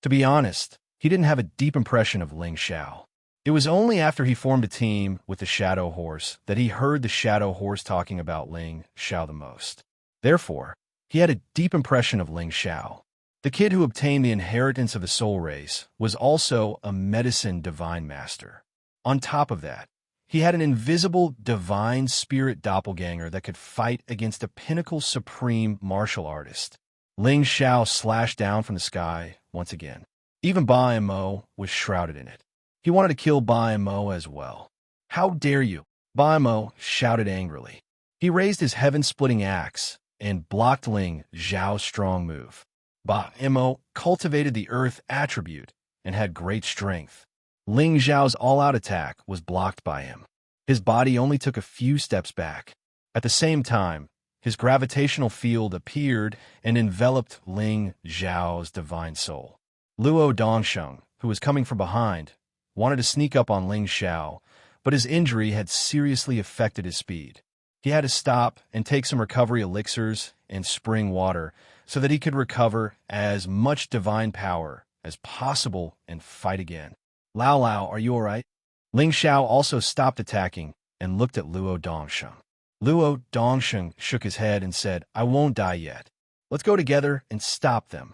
To be honest, he didn't have a deep impression of Ling Xiao. It was only after he formed a team with the Shadow Horse that he heard the Shadow Horse talking about Ling Xiao the most. Therefore, he had a deep impression of Ling Xiao. The kid who obtained the inheritance of the soul race was also a medicine divine master. On top of that, he had an invisible divine spirit doppelganger that could fight against a pinnacle supreme martial artist. Ling Xiao slashed down from the sky once again. Even Ba Mo was shrouded in it. He wanted to kill Ba Mo as well. "How dare you!" Ba Mo shouted angrily. He raised his heaven-splitting axe and blocked Ling Xiao's strong move. Ba Mo cultivated the earth attribute and had great strength. Ling Xiao's all-out attack was blocked by him. His body only took a few steps back. At the same time, his gravitational field appeared and enveloped Ling Xiao's divine soul. Luo Dongsheng, who was coming from behind, wanted to sneak up on Ling Xiao, but his injury had seriously affected his speed. He had to stop and take some recovery elixirs and spring water so that he could recover as much divine power as possible and fight again. "Lao Lao, are you all right?" Ling Xiao also stopped attacking and looked at Luo Dongsheng. Luo Dongsheng shook his head and said, "I won't die yet. Let's go together and stop them.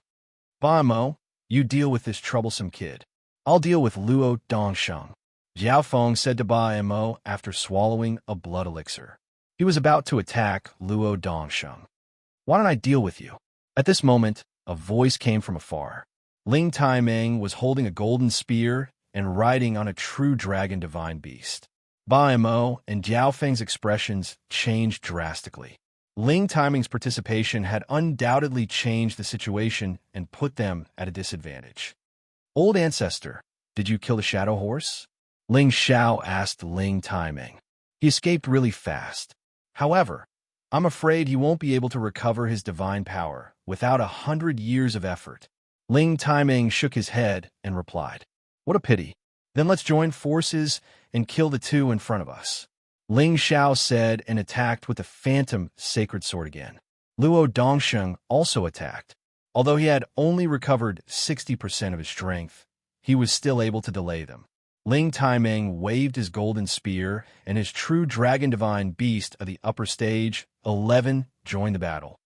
Ba Mo, you deal with this troublesome kid. I'll deal with Luo Dongsheng." Jiao Feng said to Ba Mo after swallowing a blood elixir. He was about to attack Luo Dongsheng. "Why don't I deal with you?" At this moment, a voice came from afar. Ling Taimeng was holding a golden spear and riding on a true dragon divine beast. Ba Mo and Jiao Feng's expressions changed drastically. Ling Taimeng's participation had undoubtedly changed the situation and put them at a disadvantage. "Old ancestor, did you kill the Shadow Horse?" Ling Xiao asked Ling Taimeng. "He escaped really fast. However, I'm afraid he won't be able to recover his divine power without 100 years of effort." Ling Taimeng shook his head and replied, "What a pity. Then let's join forces and kill the two in front of us." Ling Xiao said and attacked with the Phantom Sacred Sword again. Luo Dongsheng also attacked. Although he had only recovered 60% of his strength, he was still able to delay them. Ling Taimeng waved his golden spear, and his true dragon divine beast of the upper stage, 11, joined the battle.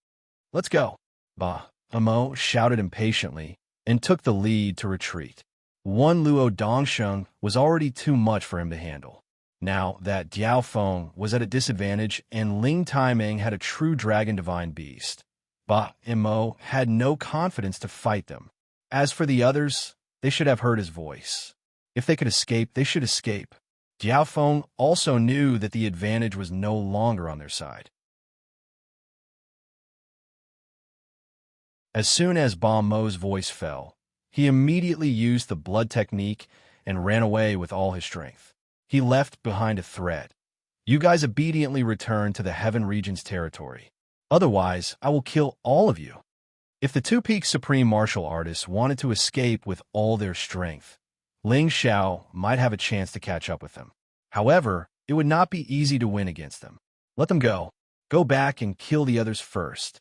"Let's go!" Ba Mo shouted impatiently and took the lead to retreat. One Luo Dongsheng was already too much for him to handle. Now that Jiao Feng was at a disadvantage and Ling Taimeng had a true dragon divine beast, Ba Mo had no confidence to fight them. As for the others, they should have heard his voice. If they could escape, they should escape. Jiao Feng also knew that the advantage was no longer on their side. As soon as Ba Mo's voice fell, he immediately used the blood technique and ran away with all his strength. He left behind a threat. "You guys obediently return to the Heaven Region's territory. Otherwise, I will kill all of you." If the two-peak supreme martial artists wanted to escape with all their strength, Ling Xiao might have a chance to catch up with them. However, it would not be easy to win against them. Let them go. Go back and kill the others first.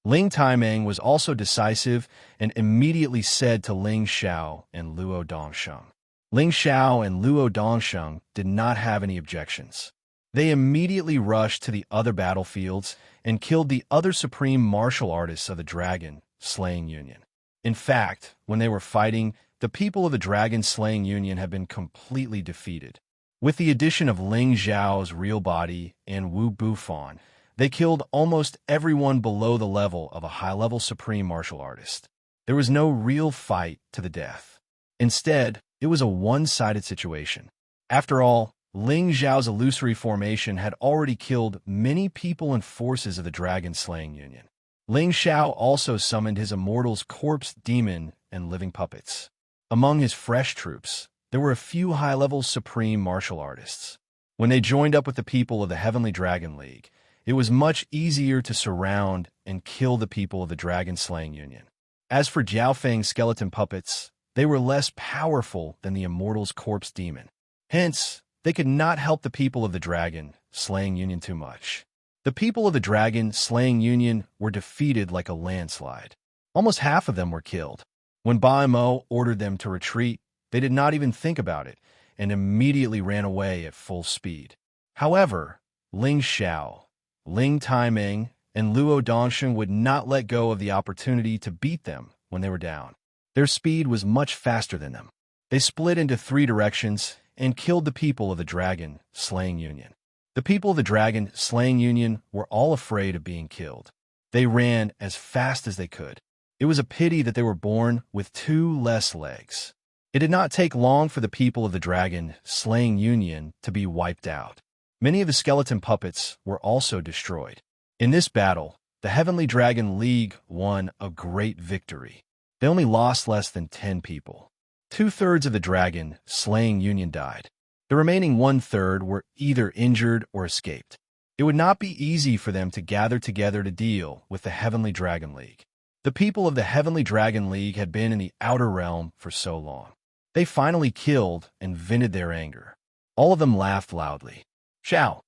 Ling Taimeng was also decisive and immediately said to Ling Xiao and Luo Dongsheng. Ling Xiao and Luo Dongsheng did not have any objections. They immediately rushed to the other battlefields and killed the other supreme martial artists of the Dragon Slaying Union. In fact, when they were fighting, the people of the Dragon Slaying Union had been completely defeated. With the addition of Ling Xiao's real body and Wu Bufan, they killed almost everyone below the level of a high-level supreme martial artist. There was no real fight to the death. Instead, it was a one-sided situation. After all, Ling Xiao's illusory formation had already killed many people and forces of the Dragon Slaying Union. Ling Xiao also summoned his Immortal's corpse demon and living puppets. Among his fresh troops, there were a few high-level supreme martial artists. When they joined up with the people of the Heavenly Dragon League, it was much easier to surround and kill the people of the Dragon Slaying Union. As for Jiao Feng's skeleton puppets, they were less powerful than the Immortal's corpse demon. Hence, they could not help the people of the Dragon Slaying Union too much. The people of the dragon-slaying union were defeated like a landslide. Almost half of them were killed. When Ba Mo ordered them to retreat, they did not even think about it and immediately ran away at full speed. However, Ling Xiao, Ling Taiming, and Luo Dongsheng would not let go of the opportunity to beat them when they were down. Their speed was much faster than them. They split into 3 directions and killed the people of the dragon-slaying union. The people of the dragon-slaying union were all afraid of being killed. They ran as fast as they could. It was a pity that they were born with 2 less legs. It did not take long for the people of the dragon-slaying union to be wiped out. Many of the skeleton puppets were also destroyed. In this battle, the Heavenly Dragon League won a great victory. They only lost less than 10 people. 2/3 of the dragon-slaying union died. The remaining 1/3 were either injured or escaped. It would not be easy for them to gather together to deal with the Heavenly Dragon League. The people of the Heavenly Dragon League had been in the Outer Realm for so long. They finally killed and vented their anger. All of them laughed loudly. Xiao,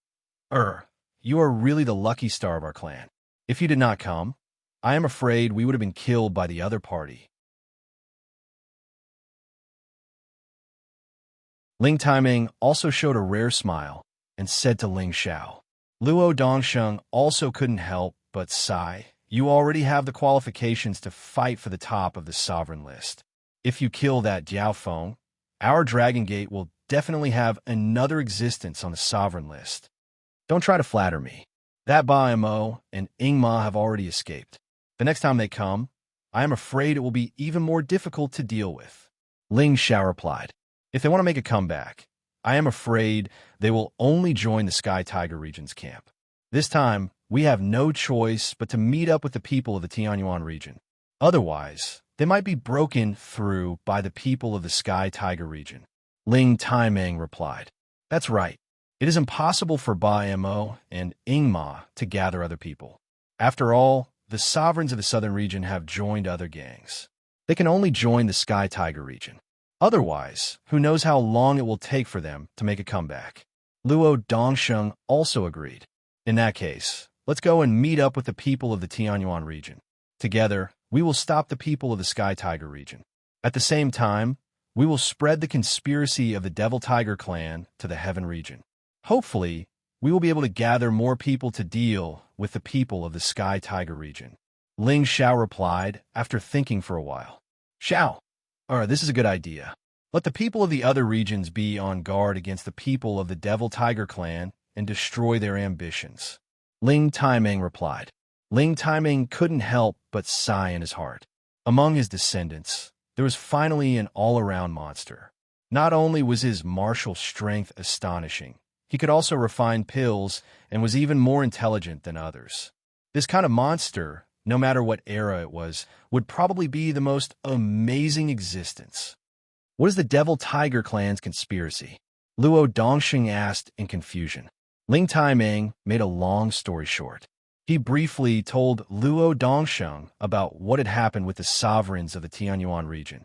you are really the lucky star of our clan. If you did not come, I am afraid we would have been killed by the other party. Ling Taiming also showed a rare smile and said to Ling Xiao, Luo Dongsheng also couldn't help but sigh. You already have the qualifications to fight for the top of the sovereign list. If you kill that Jiaofeng, our Dragon Gate will definitely have another existence on the sovereign list. Don't try to flatter me. That Ba Mo and Ingma have already escaped. The next time they come, I am afraid it will be even more difficult to deal with. Ling Xiao replied, If they want to make a comeback, I am afraid they will only join the Sky Tiger region's camp. This time, we have no choice but to meet up with the people of the Tianyuan region. Otherwise, they might be broken through by the people of the Sky Tiger region. Ling Taiming replied, That's right. It is impossible for Ba Mo and Ingma to gather other people. After all, the sovereigns of the southern region have joined other gangs. They can only join the Sky Tiger region. Otherwise, who knows how long it will take for them to make a comeback. Luo Dongsheng also agreed. In that case, let's go and meet up with the people of the Tianyuan region. Together, we will stop the people of the Sky Tiger region. At the same time, we will spread the conspiracy of the Devil Tiger clan to the Heaven region. Hopefully, we will be able to gather more people to deal with the people of the Sky Tiger region. Ling Xiao replied after thinking for a while. Xiao, this is a good idea. Let the people of the other regions be on guard against the people of the Devil Tiger clan and destroy their ambitions. Ling Taiming replied. Ling Taiming couldn't help but sigh in his heart. Among his descendants, there was finally an all-around monster. Not only was his martial strength astonishing, he could also refine pills and was even more intelligent than others. This kind of monster, no matter what era it was, would probably be the most amazing existence. What is the Devil Tiger clan's conspiracy? Luo Dongsheng asked in confusion. Ling Taiming made a long story short. He briefly told Luo Dongsheng about what had happened with the sovereigns of the Tianyuan region.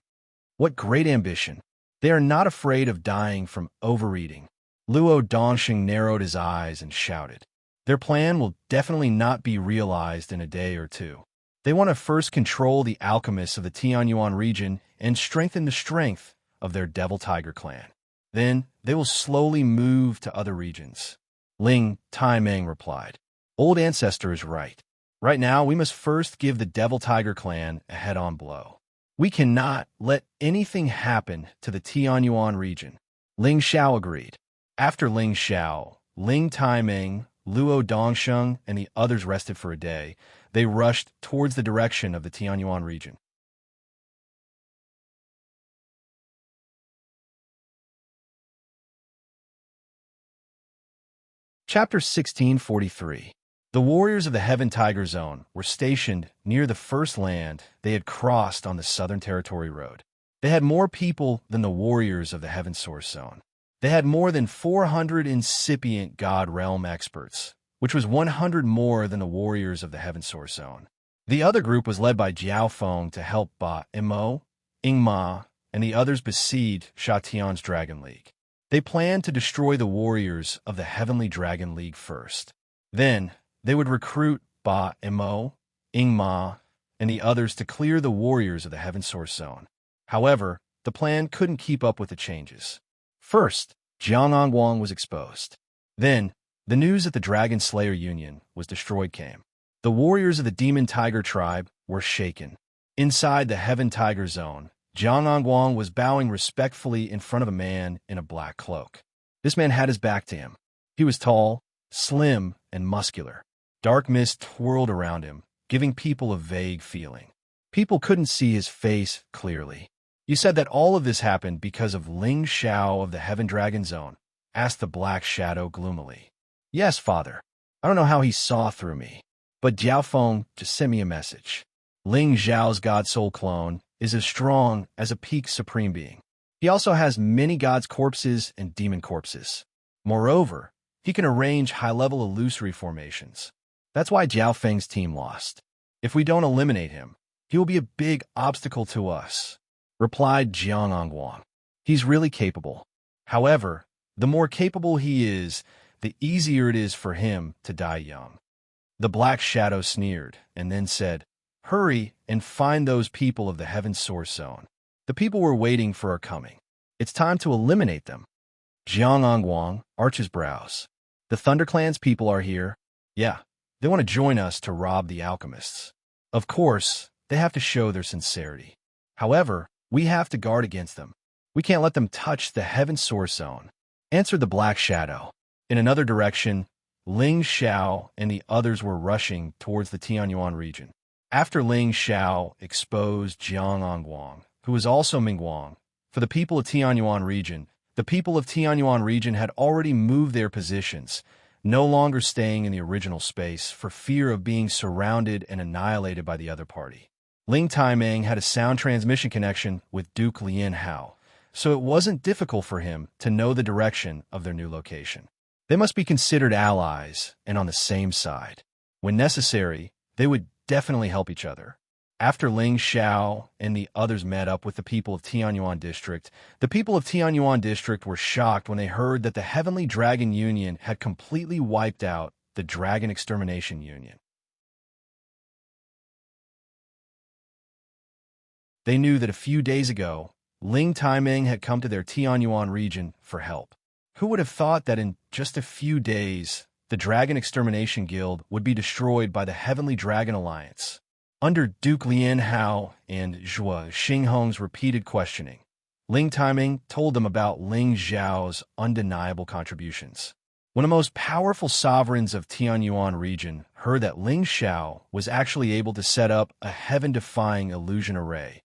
What great ambition! They are not afraid of dying from overeating. Luo Dongsheng narrowed his eyes and shouted. Their plan will definitely not be realized in a day or two. They want to first control the alchemists of the Tianyuan region and strengthen the strength of their Devil Tiger clan. Then they will slowly move to other regions. Ling Taiming replied. Old Ancestor is right. Right now, we must first give the Devil Tiger clan a head-on blow. We cannot let anything happen to the Tianyuan region. Ling Xiao agreed. After Ling Xiao, Ling Taiming, Luo Dongsheng, and the others rested for a day, they rushed towards the direction of the Tianyuan region. Chapter 1643. The warriors of the Heaven Tiger Zone were stationed near the first land they had crossed on the Southern Territory Road. They had more people than the warriors of the Heaven Source Zone. They had more than 400 incipient God Realm experts, which was 100 more than the warriors of the Heaven Source Zone. The other group was led by Jiaofeng to help Ba Mo, Ingma, and the others besieged Shatian's Dragon League. They planned to destroy the warriors of the Heavenly Dragon League first. Then, They would recruit Ba Imo, Ingma, and the others to clear the warriors of the Heaven Source Zone. However, the plan couldn't keep up with the changes. First, Jiangangwang was exposed. Then, the news that the Dragon Slayer Union was destroyed came. The warriors of the Demon Tiger tribe were shaken. Inside the Heaven Tiger Zone, Jiangangwang was bowing respectfully in front of a man in a black cloak. This man had his back to him. He was tall, slim, and muscular. Dark mist twirled around him, giving people a vague feeling. People couldn't see his face clearly. "You said that all of this happened because of Ling Xiao of the Heaven Dragon Zone?" asked the Black Shadow gloomily. "Yes, father. I don't know how he saw through me, but Jiao Feng just sent me a message. Ling Xiao's God Soul clone is as strong as a peak supreme being. He also has many gods' corpses and demon corpses. Moreover, he can arrange high-level illusory formations. That's why Jiao Feng's team lost. If we don't eliminate him, he will be a big obstacle to us," replied Jiangangwang. "He's really capable. However, the more capable he is, the easier it is for him to die young." The Black Shadow sneered and then said, "Hurry and find those people of the Heaven Source Zone. The people were waiting for our coming. It's time to eliminate them." Jiangangwang arched his brows. "The ThunderClan's people are here. Yeah, they want to join us to rob the alchemists. Of course, they have to show their sincerity. However, we have to guard against them. We can't let them touch the Heaven Source Zone," answered the Black Shadow. In another direction, Ling Xiao and the others were rushing towards the Tianyuan region. After Ling Xiao exposed Jiangangwang, who was also Mingguang, for the people of Tianyuan region, the people of Tianyuan region had already moved their positions, no longer staying in the original space for fear of being surrounded and annihilated by the other party. Ling Taimeng had a sound transmission connection with Duke Lian Hao, so it wasn't difficult for him to know the direction of their new location. They must be considered allies and on the same side. When necessary, they would definitely help each other. After Ling Xiao and the others met up with the people of Tianyuan District, the people of Tianyuan District were shocked when they heard that the Heavenly Dragon Union had completely wiped out the Dragon Extermination Union. They knew that a few days ago, Ling Taimeng had come to their Tianyuan region for help. Who would have thought that in just a few days, the Dragon Extermination Guild would be destroyed by the Heavenly Dragon Alliance? Under Duke Lian Hao and Zhuo Xinghong's repeated questioning, Ling Taimeng told them about Ling Xiao's undeniable contributions. When the most powerful sovereigns of Tianyuan region heard that Ling Xiao was actually able to set up a heaven-defying illusion array,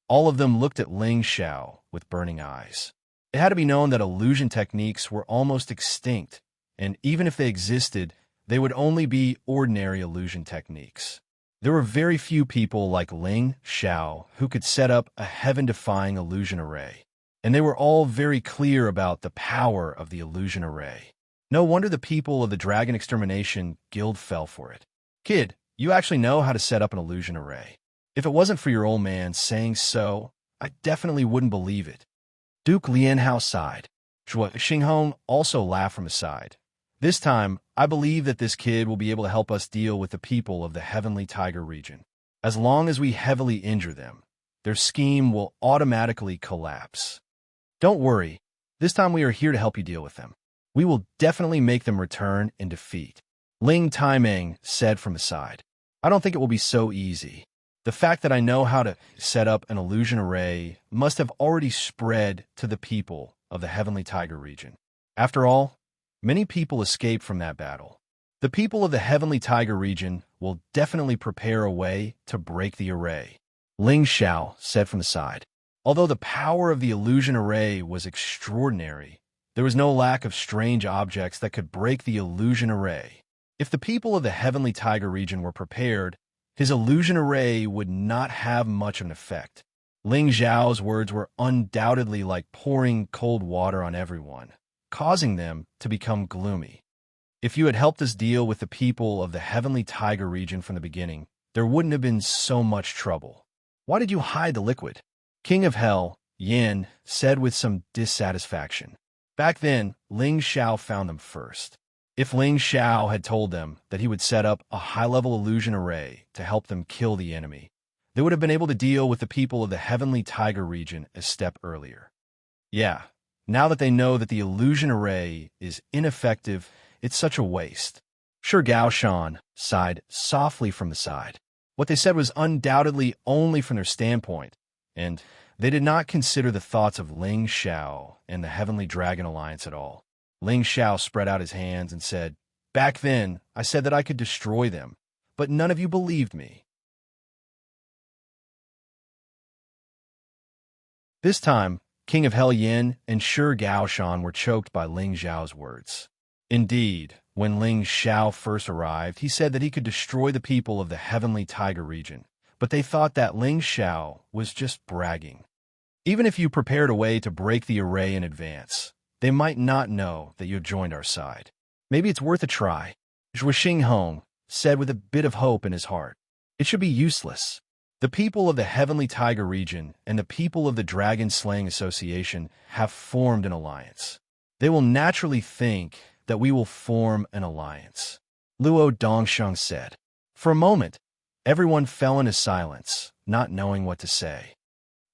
all of them looked at Ling Xiao with burning eyes. It had to be known that illusion techniques were almost extinct, and even if they existed, they would only be ordinary illusion techniques. There were very few people like Ling Xiao who could set up a heaven-defying illusion array, and they were all very clear about the power of the illusion array. No wonder the people of the Dragon Extermination Guild fell for it. "Kid, you actually know how to set up an illusion array. If it wasn't for your old man saying so, I definitely wouldn't believe it." Duke Lian Hao sighed. Zhuo Xinghong also laughed from his side. "This time, I believe that this kid will be able to help us deal with the people of the Heavenly Tiger region. As long as we heavily injure them, their scheme will automatically collapse. Don't worry, this time we are here to help you deal with them. We will definitely make them return in defeat," Ling Taimeng said from the side. "I don't think it will be so easy. The fact that I know how to set up an illusion array must have already spread to the people of the Heavenly Tiger region. After all, many people escaped from that battle. The people of the Heavenly Tiger region will definitely prepare a way to break the array," Ling Xiao said from the side. Although the power of the illusion array was extraordinary, there was no lack of strange objects that could break the illusion array. If the people of the Heavenly Tiger region were prepared, his illusion array would not have much of an effect. Ling Xiao's words were undoubtedly like pouring cold water on everyone, causing them to become gloomy. "If you had helped us deal with the people of the Heavenly Tiger region from the beginning, there wouldn't have been so much trouble. Why did you hide the liquid?" King of Hell, Yin, said with some dissatisfaction. Back then, Ling Xiao found them first. If Ling Xiao had told them that he would set up a high-level illusion array to help them kill the enemy, they would have been able to deal with the people of the Heavenly Tiger region a step earlier. Yeah, now that they know that the illusion array is ineffective, it's such a waste. Sure, Gao Shan sighed softly from the side. What they said was undoubtedly only from their standpoint, and they did not consider the thoughts of Ling Xiao and the Heavenly Dragon Alliance at all. Ling Xiao spread out his hands and said, "Back then, I said that I could destroy them, but none of you believed me." This time, King of Hell Yin and Shi Gaoshan were choked by Ling Xiao's words. Indeed, when Ling Xiao first arrived, he said that he could destroy the people of the Heavenly Tiger region, but they thought that Ling Xiao was just bragging. Even if you prepared a way to break the array in advance, they might not know that you had joined our side. Maybe it's worth a try, Zhuo Hong said with a bit of hope in his heart. It should be useless. The people of the Heavenly Tiger region and the people of the Dragon Slaying Association have formed an alliance. They will naturally think that we will form an alliance, Luo Dongsheng said. For a moment, everyone fell into silence, not knowing what to say.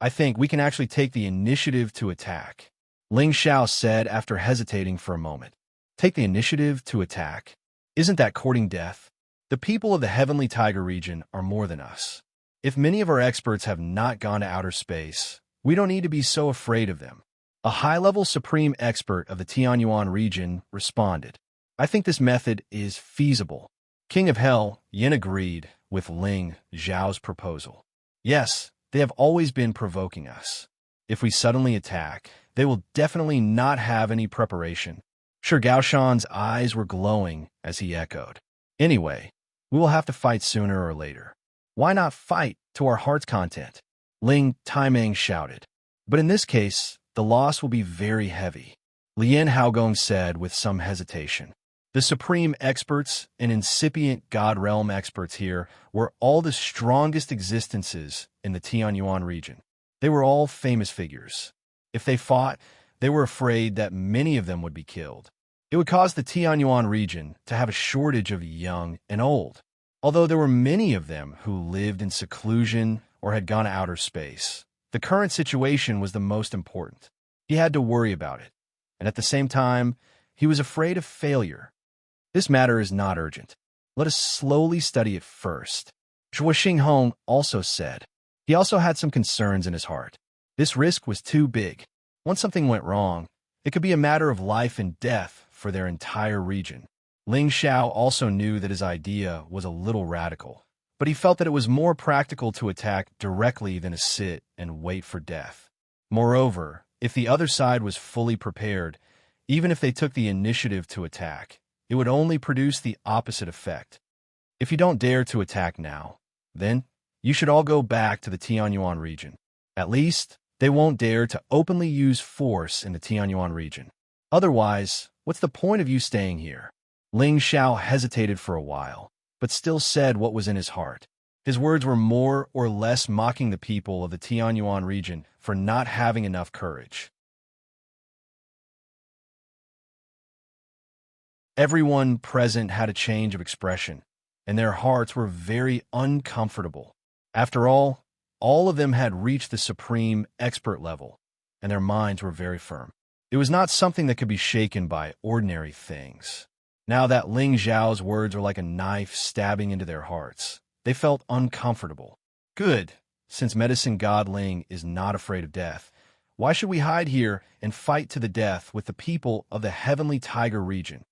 I think we can actually take the initiative to attack, Ling Xiao said after hesitating for a moment. Take the initiative to attack? Isn't that courting death? The people of the Heavenly Tiger region are more than us. If many of our experts have not gone to outer space, we don't need to be so afraid of them. A high-level supreme expert of the Tianyuan region responded. I think this method is feasible. King of Hell, Yin agreed with Ling Xiao's proposal. Yes, they have always been provoking us. If we suddenly attack, they will definitely not have any preparation. Sure, Gaoshan's eyes were glowing as he echoed. Anyway, we will have to fight sooner or later. Why not fight to our heart's content? Ling Taimeng shouted. But in this case, the loss will be very heavy, Lien Haogong said with some hesitation. The supreme experts and incipient God realm experts here were all the strongest existences in the Tianyuan region. They were all famous figures. If they fought, they were afraid that many of them would be killed. It would cause the Tianyuan region to have a shortage of young and old. Although there were many of them who lived in seclusion or had gone to outer space, the current situation was the most important. He had to worry about it, and at the same time, he was afraid of failure. This matter is not urgent. Let us slowly study it first, Zhuo Xinghong also said. He also had some concerns in his heart. This risk was too big. Once something went wrong, it could be a matter of life and death for their entire region. Ling Xiao also knew that his idea was a little radical, but he felt that it was more practical to attack directly than to sit and wait for death. Moreover, if the other side was fully prepared, even if they took the initiative to attack, it would only produce the opposite effect. If you don't dare to attack now, then you should all go back to the Tianyuan region. At least, they won't dare to openly use force in the Tianyuan region. Otherwise, what's the point of you staying here? Ling Xiao hesitated for a while, but still said what was in his heart. His words were more or less mocking the people of the Tianyuan region for not having enough courage. Everyone present had a change of expression, and their hearts were very uncomfortable. After all of them had reached the supreme expert level, and their minds were very firm. It was not something that could be shaken by ordinary things. Now that Ling Xiao's words were like a knife stabbing into their hearts, they felt uncomfortable. Good, since medicine god Ling is not afraid of death. Why should we hide here and fight to the death with the people of the Heavenly Tiger region?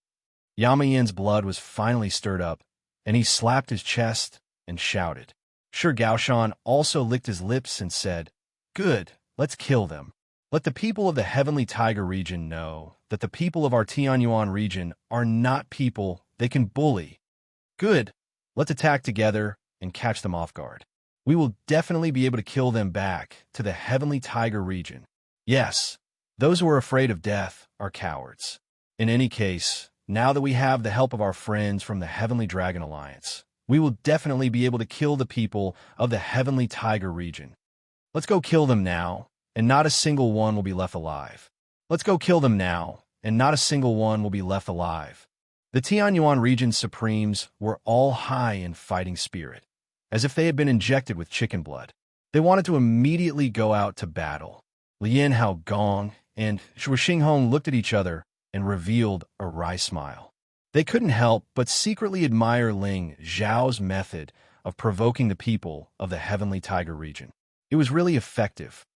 Yamayan's blood was finally stirred up, and he slapped his chest and shouted. Sure, Gaoshan also licked his lips and said, Good, let's kill them. Let the people of the Heavenly Tiger region know that the people of our Tianyuan region are not people they can bully. Good, let's attack together and catch them off guard. We will definitely be able to kill them back to the Heavenly Tiger region. Yes, those who are afraid of death are cowards. In any case, now that we have the help of our friends from the Heavenly Dragon Alliance, we will definitely be able to kill the people of the Heavenly Tiger region. Let's go kill them now, and not a single one will be left alive. Let's go kill them now, and not a single one will be left alive. The Tianyuan region's supremes were all high in fighting spirit, as if they had been injected with chicken blood. They wanted to immediately go out to battle. Lien Hao Gong and Shui Xinghong looked at each other and revealed a wry smile. They couldn't help but secretly admire Ling Zhao's method of provoking the people of the Heavenly Tiger region. It was really effective.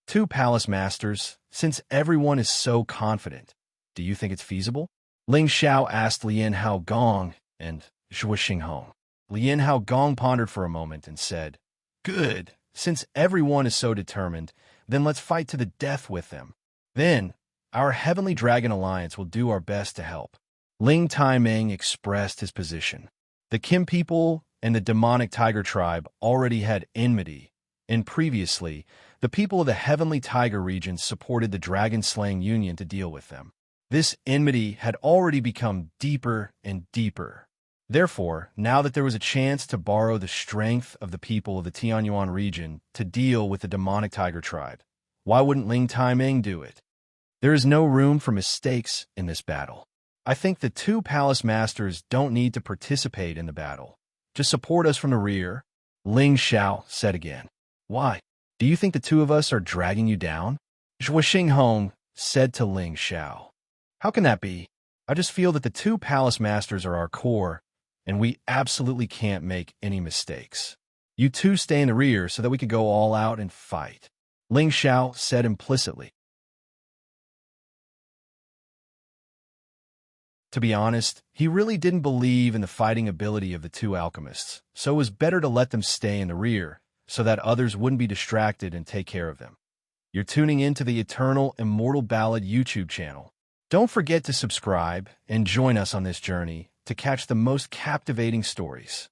Two palace masters, since everyone is so confident, do you think it's feasible? Ling Xiao asked Lien Hao Gong and Shui Xinghong. Lien Hao Gong pondered for a moment and said, "Good. Since everyone is so determined, then let's fight to the death with them. Then, our Heavenly Dragon Alliance will do our best to help." Ling Taimeng expressed his position. The Kim people and the demonic tiger tribe already had enmity, and previously, the people of the Heavenly Tiger region supported the dragon-slaying union to deal with them. This enmity had already become deeper and deeper. Therefore, now that there was a chance to borrow the strength of the people of the Tianyuan region to deal with the demonic tiger tribe, why wouldn't Ling Taimeng do it? There is no room for mistakes in this battle. I think the two palace masters don't need to participate in the battle. Just support us from the rear, Ling Xiao said again. Why? Do you think the two of us are dragging you down? Shui Xinghong said to Ling Xiao. How can that be? I just feel that the two palace masters are our core, and we absolutely can't make any mistakes. You two stay in the rear so that we could go all out and fight, Ling Xiao said implicitly. To be honest, he really didn't believe in the fighting ability of the two alchemists, so it was better to let them stay in the rear so that others wouldn't be distracted and take care of them. You're tuning in to the Eternal Immortal Ballad YouTube channel. Don't forget to subscribe and join us on this journey to catch the most captivating stories.